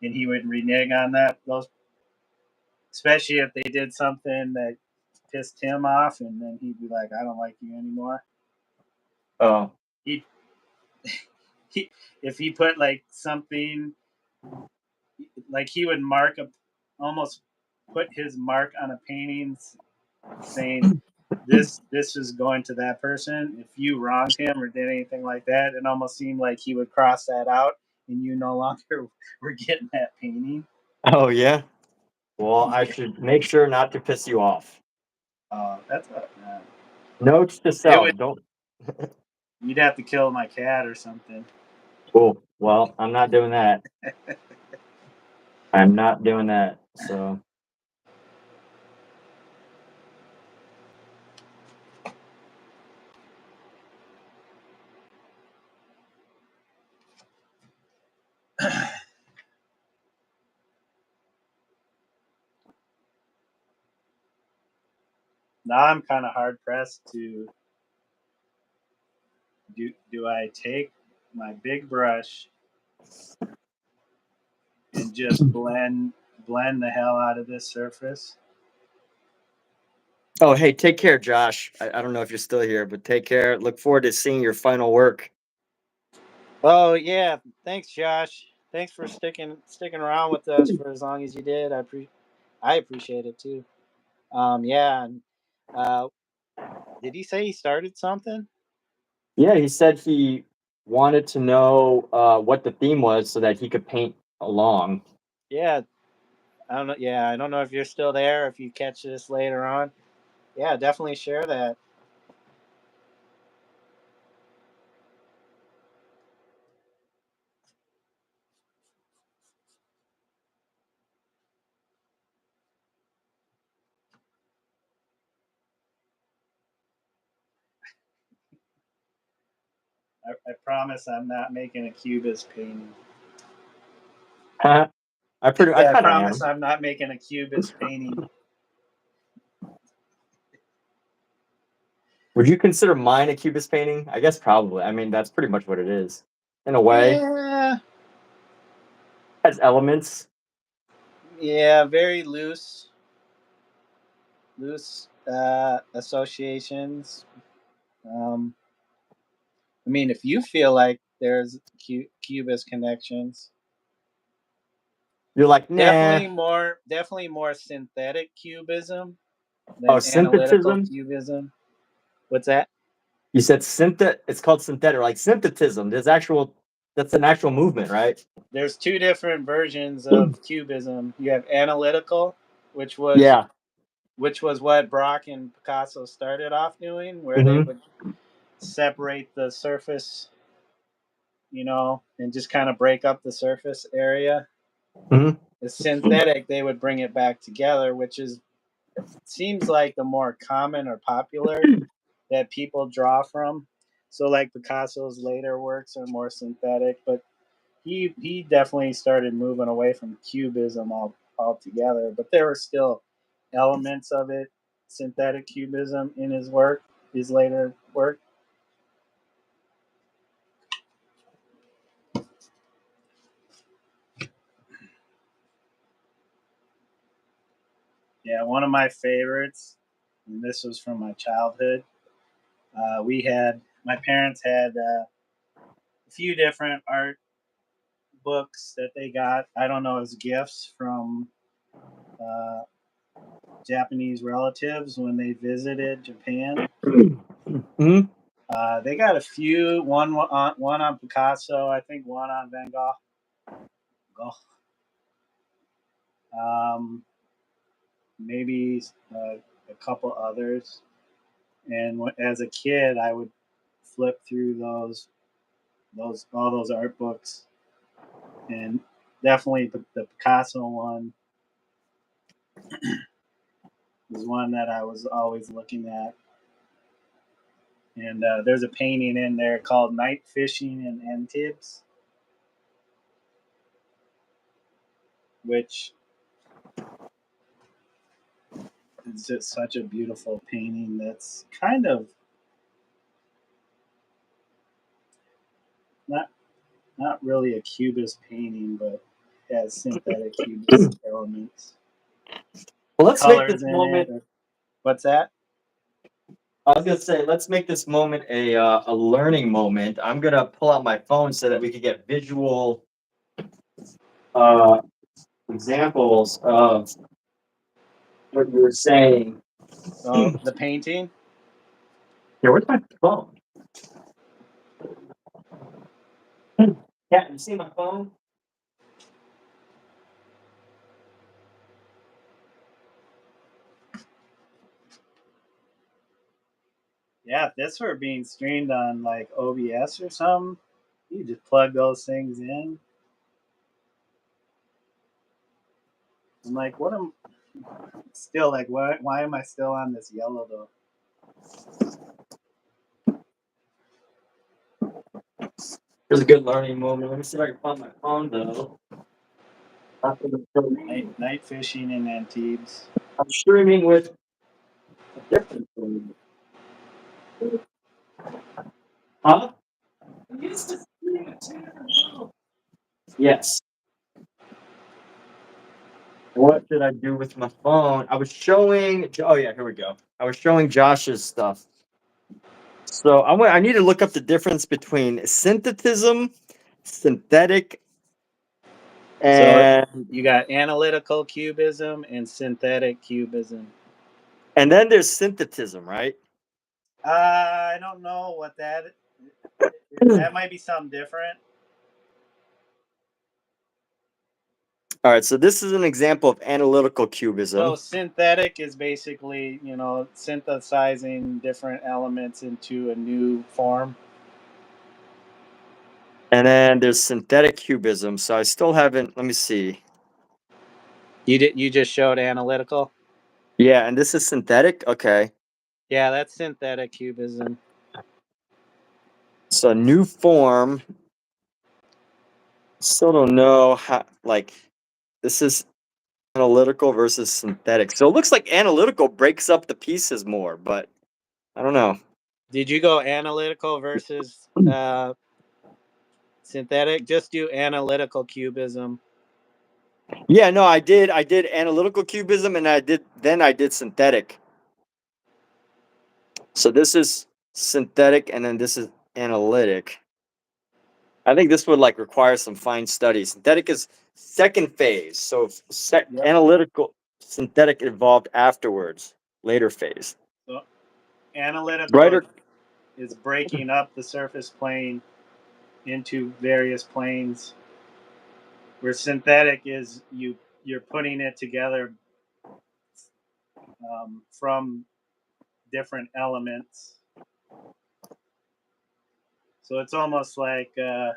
and he would renege on that. Those, especially if they did something that pissed him off, and then he'd be like, "I don't like you anymore." Oh, He, if he put like something, like he would almost put his mark on a painting, saying, this is going to that person. If you wronged him or did anything like that, it almost seemed like he would cross that out, and you no longer were getting that painting. oh yeah. Well, I should make sure not to piss you off. That's Notes to it self. would. Don't. You'd have to kill my cat or something. Cool. Well, I'm not doing that. I'm not doing that. So. Now I'm kind of hard pressed to do I take my big brush and just blend the hell out of this surface? Oh, hey, take care, Josh. I don't know if you're still here, but take care. Look forward to seeing your final work. Oh yeah, thanks, Josh. Thanks for sticking around with us for as long as you did. I appreciate it too. Yeah. And, did he say he started something? Yeah, he said he wanted to know what the theme was so that he could paint along. Yeah. I don't know. Yeah, I don't know if you're still there. If you catch this later on, yeah, definitely share that. I promise I'm not making a cubist painting. I Yeah, I kind of promise am. I'm not making a cubist painting. Would you consider mine a cubist painting? I guess probably. I mean, that's pretty much what it is, in a way. Yeah, It has elements. yeah, very loose associations. Um, I mean, if you feel like there's cubist connections, You're like, nah. definitely more synthetic cubism Oh, than analytical synthetism. cubism. What's that? You said It's called synthetic, like synthetism. That's an actual movement, right? There's two different versions of cubism. You have analytical, which was Yeah. what Brock and Picasso started off doing, where they Hmm. would separate the surface, and just kind of break up the surface area. Hmm. The synthetic, they would bring it back together, which seems like the more common or popular that people draw from. So like Picasso's later works are more synthetic, but he definitely started moving away from cubism altogether. But there were still elements of it, synthetic cubism in his later work. Yeah, one of my favorites, and this was from my childhood. My parents had a few different art books that they got, I don't know, as gifts from uh, Japanese relatives when they visited Japan. Hmm. They got a few, one on Picasso, I think one on Van Gogh. Gogh. Maybe a couple others. And as a kid, I would flip through all those art books, and definitely the Picasso one was one that I was always looking at. And there's a painting in there called Night Fishing in Antibes, which is just such a beautiful painting that's kind of not not really a cubist painting, but has synthetic cubist elements, Well, let's make this colors in it. moment. What's that? I was gonna say, let's make this moment a learning moment. I'm gonna pull out my phone so that we can get visual uh, examples of what you were saying. Oh, the painting. Here, where's my phone? Yeah, you see my phone? Yeah, if this were being streamed on like OBS or something, you just plug those things in. I'm like, what am still like? Why am I still on this yellow though? Here's a good learning moment. Let me see if I can find my phone though. Night fishing in Antibes. I'm streaming with difference. Huh? Yes. What did I do with my phone? I was showing. Oh yeah, here we go. I was showing Josh's stuff. So I need to look up the difference between synthetism, synthetic, So and you got analytical cubism and synthetic cubism. then there's synthetism, right? I don't know what that might be something different. All right, so this is an example of analytical So cubism. synthetic is basically, synthesizing different elements into a new form. And then there's synthetic cubism. So I still haven't, let me see. You just showed analytical? Yeah, and this is synthetic. Okay. Yeah, that's synthetic cubism. So new form. Still don't know how, like, this is analytical versus synthetic. So it looks like analytical breaks up the pieces more, but I don't know. Did you go analytical versus synthetic? Just do analytical cubism. Yeah, no, I did analytical cubism and I did synthetic. So this is synthetic and then this is analytic. I think this would like require some fine study. Synthetic is second phase. So Yep. analytical synthetic evolved afterwards, later phase. So analytical Brighter is breaking up the surface plane into various planes, where synthetic is you're putting it together from different elements. So it's almost like I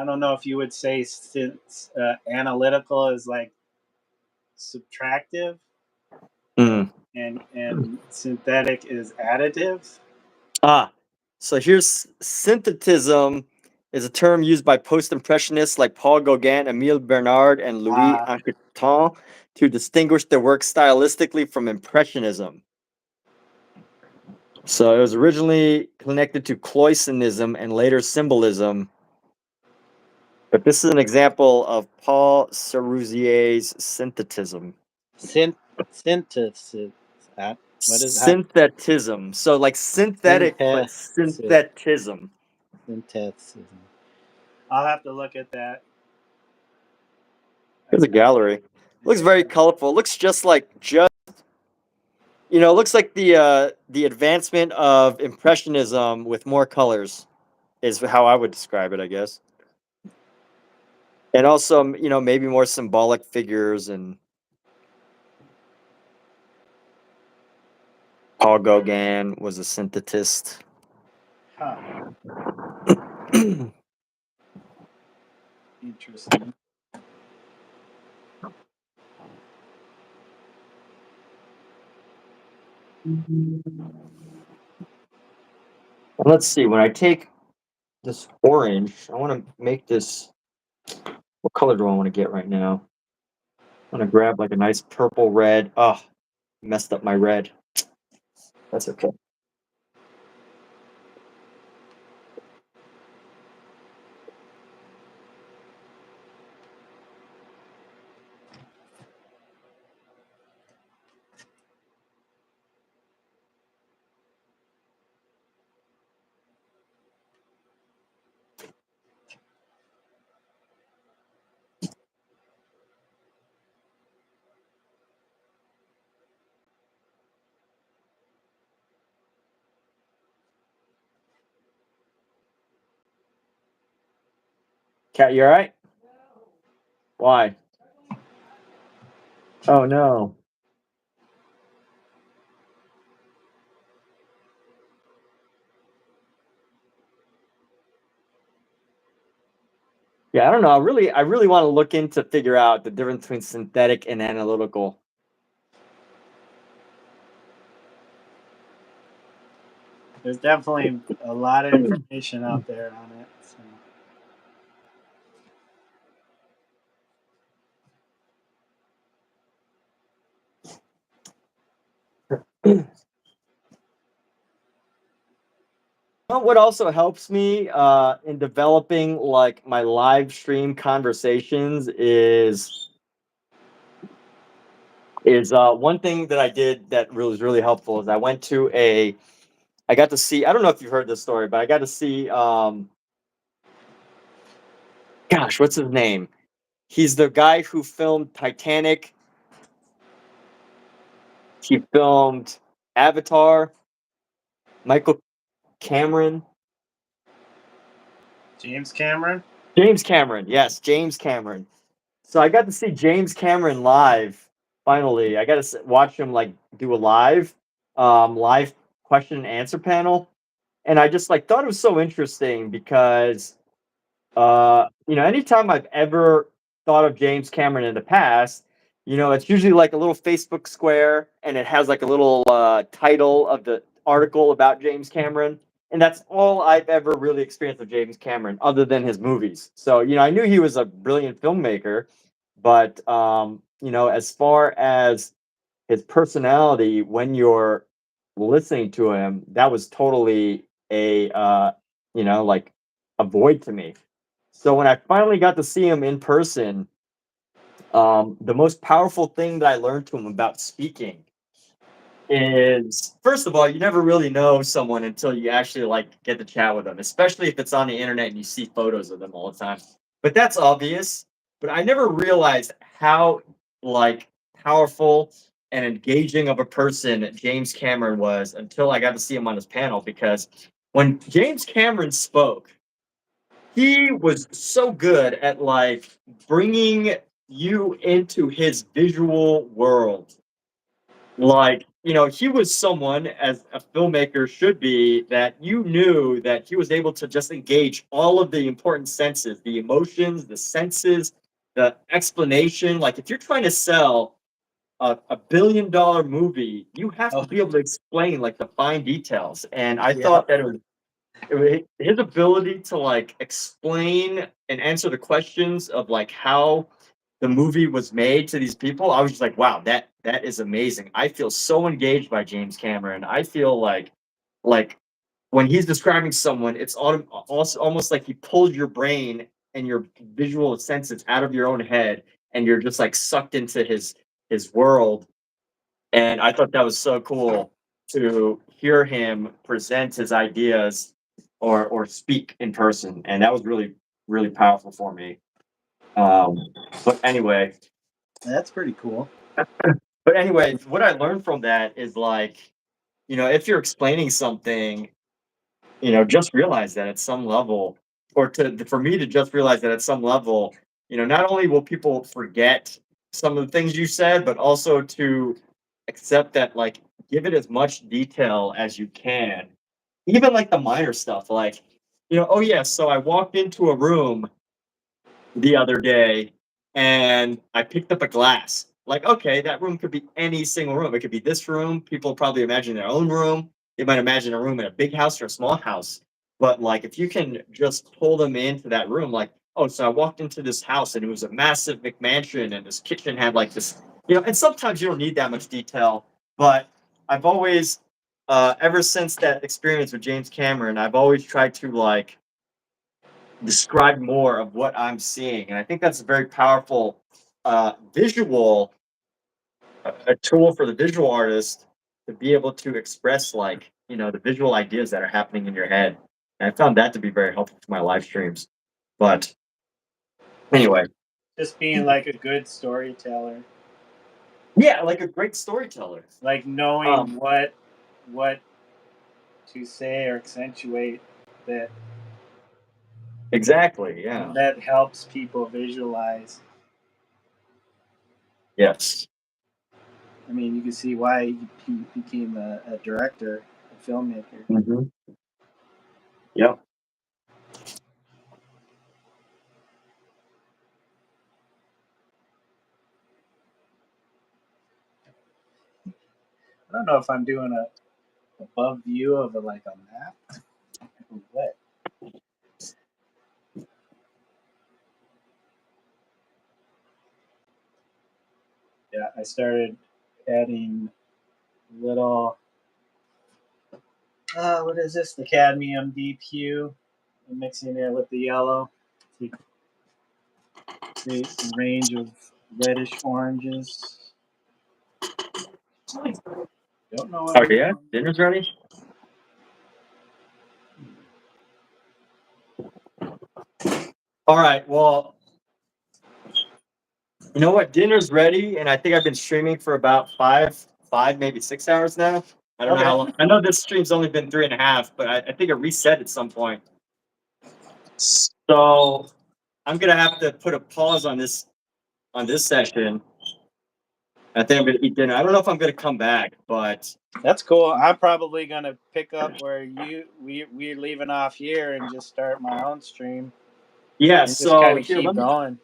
don't know if you would say since analytical is like subtractive, and synthetic is additive. So here's synthetism is a term used by post-impressionists like Paul Gauguin, Émile Bernard, and Louis Anquetin to distinguish their work stylistically from impressionism. So it was originally connected to Cloisonnism and later symbolism. But this is an example of Paul Serouzier's synthetism. Synthesis. What is that? Synthetism. So like synthetic, but synthetism. Synthetism. I'll have to look at that. Here's a gallery. Looks very colorful. Looks just like looks like the advancement of impressionism with more colors is how I would describe it, I guess. And also, maybe more symbolic figures and Paul Gauguin was a synthetist. Huh. Interesting. Let's see. When I take this orange, I want to make this. What color do I want to get right now? I want to grab like a nice purple red. Oh, messed up my red. That's okay. Kat, you all right? Why? Oh no. Yeah, I don't know. I really want to look into figure out the difference between synthetic and analytical. There's definitely a lot of information out there on it. So. What also helps me in developing like my live stream conversations is one thing that I did that was really helpful is I got to see, I don't know if you've heard this story, but I got to see gosh, what's his name? He's the guy who filmed Titanic. He filmed Avatar. Michael Cameron. James Cameron. James Cameron. Yes, James Cameron. So I got to see James Cameron live. Finally, I got to watch him like do a live question and answer panel, and I just like thought it was so interesting because anytime I've ever thought of James Cameron in the past, it's usually like a little Facebook square and it has like a little title of the article about James Cameron. And that's all I've ever really experienced of James Cameron, other than his movies. So, I knew he was a brilliant filmmaker, but, as far as his personality, when you're listening to him, that was totally like a void to me. So when I finally got to see him in person, the most powerful thing that I learned to him about speaking is, first of all, you never really know someone until you actually like get to chat with them, especially if it's on the internet and you see photos of them all the time. But that's obvious. But I never realized how like powerful and engaging of a person James Cameron was until I got to see him on his panel. Because when James Cameron spoke, he was so good at like bringing you into his visual world. Like, he was someone, as a filmmaker should be, that you knew that he was able to just engage all of the important senses, the emotions, the senses, the explanation. Like, if you're trying to sell a $1 billion movie, you have to be able to explain like the fine details. And I thought that his ability to like explain and answer the questions of like how the movie was made to these people, I was just like, wow, that is amazing. I feel so engaged by James Cameron. I feel like when he's describing someone, it's also almost like he pulls your brain and your visual senses out of your own head, and you're just like sucked into his world. And I thought that was so cool to hear him present his ideas or speak in person, and that was really really powerful for me. Um, but anyway, That's pretty cool. what I learned from that is like, if you're explaining something, just realize that at some level, or for me to just realize that at some level, not only will people forget some of the things you said, but also to accept that, like, give it as much detail as you can, even like the minor stuff, like, oh yeah, so I walked into a room the other day and I picked up a glass. Like, okay, that room could be any single room. It could be this room. People probably imagine their own room. They might imagine a room in a big house or a small house. But like, if you can just pull them into that room, like, oh, so I walked into this house and it was a massive McMansion and this kitchen had like this, and sometimes you don't need that much detail. But I've always, ever since that experience with James Cameron, I've always tried to like describe more of what I'm seeing. And I think that's a very powerful visual a tool for the visual artist to be able to express like, the visual ideas that are happening in your head. And I found that to be very helpful for my live streams. But anyway, Just being like a good storyteller, yeah, like a great storyteller. like knowing what to say or accentuate that Exactly. Yeah. that helps people visualize. Yes. I mean, you can see why he became a director, a filmmaker. Hmm. Yep. I don't know if I'm doing a above view of like a map or what. Yeah, I started adding little, what is this? The cadmium deep hue. I'm mixing it with the yellow to create a range of reddish oranges. Don't know what Oh I'm yeah, doing. dinner's ready. All right. Well, you know what? Dinner's ready, and I think I've been streaming for about five, maybe 6 hours now. I don't know how long. I know this stream's only been 3.5, but I think it reset at some point. So I'm gonna have to put a pause on this session. I think I'm gonna eat dinner. I don't know if I'm gonna come back, but That's cool. I'm probably gonna pick up where we're leaving off here and just start my own stream yeah. and just So kind of here, keep going.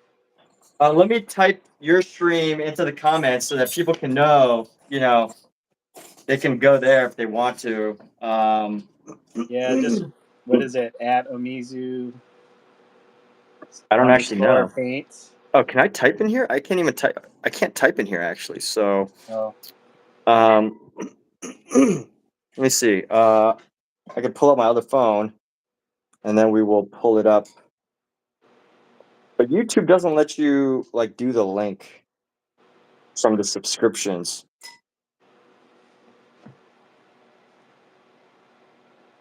let me type your stream into the comments so that people can know. They can go there if they want to. Yeah, just what is it at Omizu? I don't actually know. Paints. Oh, can I type in here? I can't even type. I can't type in here actually. So, Oh, let me see. I can pull up my other phone, and then we will pull it up. But YouTube doesn't let you like do the link from the subscriptions.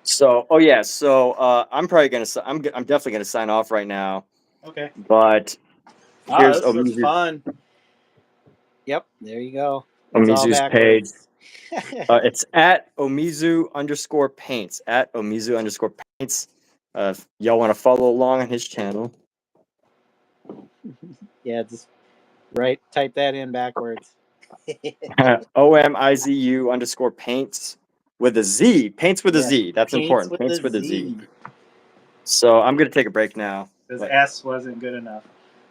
So, oh yeah. So, I'm probably gonna. I'm definitely gonna sign off right now. okay. But here's This was Omizu's, fun. Yep, there you go. It's all Omizu's page. backwards. It's at Omizu_paints. At Omizu_paints. If y'all want to follow along on his channel. Yeah, just type that in backwards. OMIZU_paints with a Z. Paints with a Z. That's important. Paints with a Z. So I'm gonna take a break now. Because S wasn't good enough.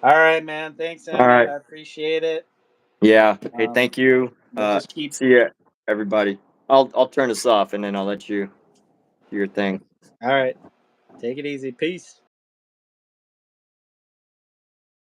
All right, man. Thanks, Emmett. All right. I appreciate it. Yeah. Hey, thank you. We'll just keep. See ya, everybody. I'll turn this off and then I'll let you do your thing. All right. Take it easy. Peace.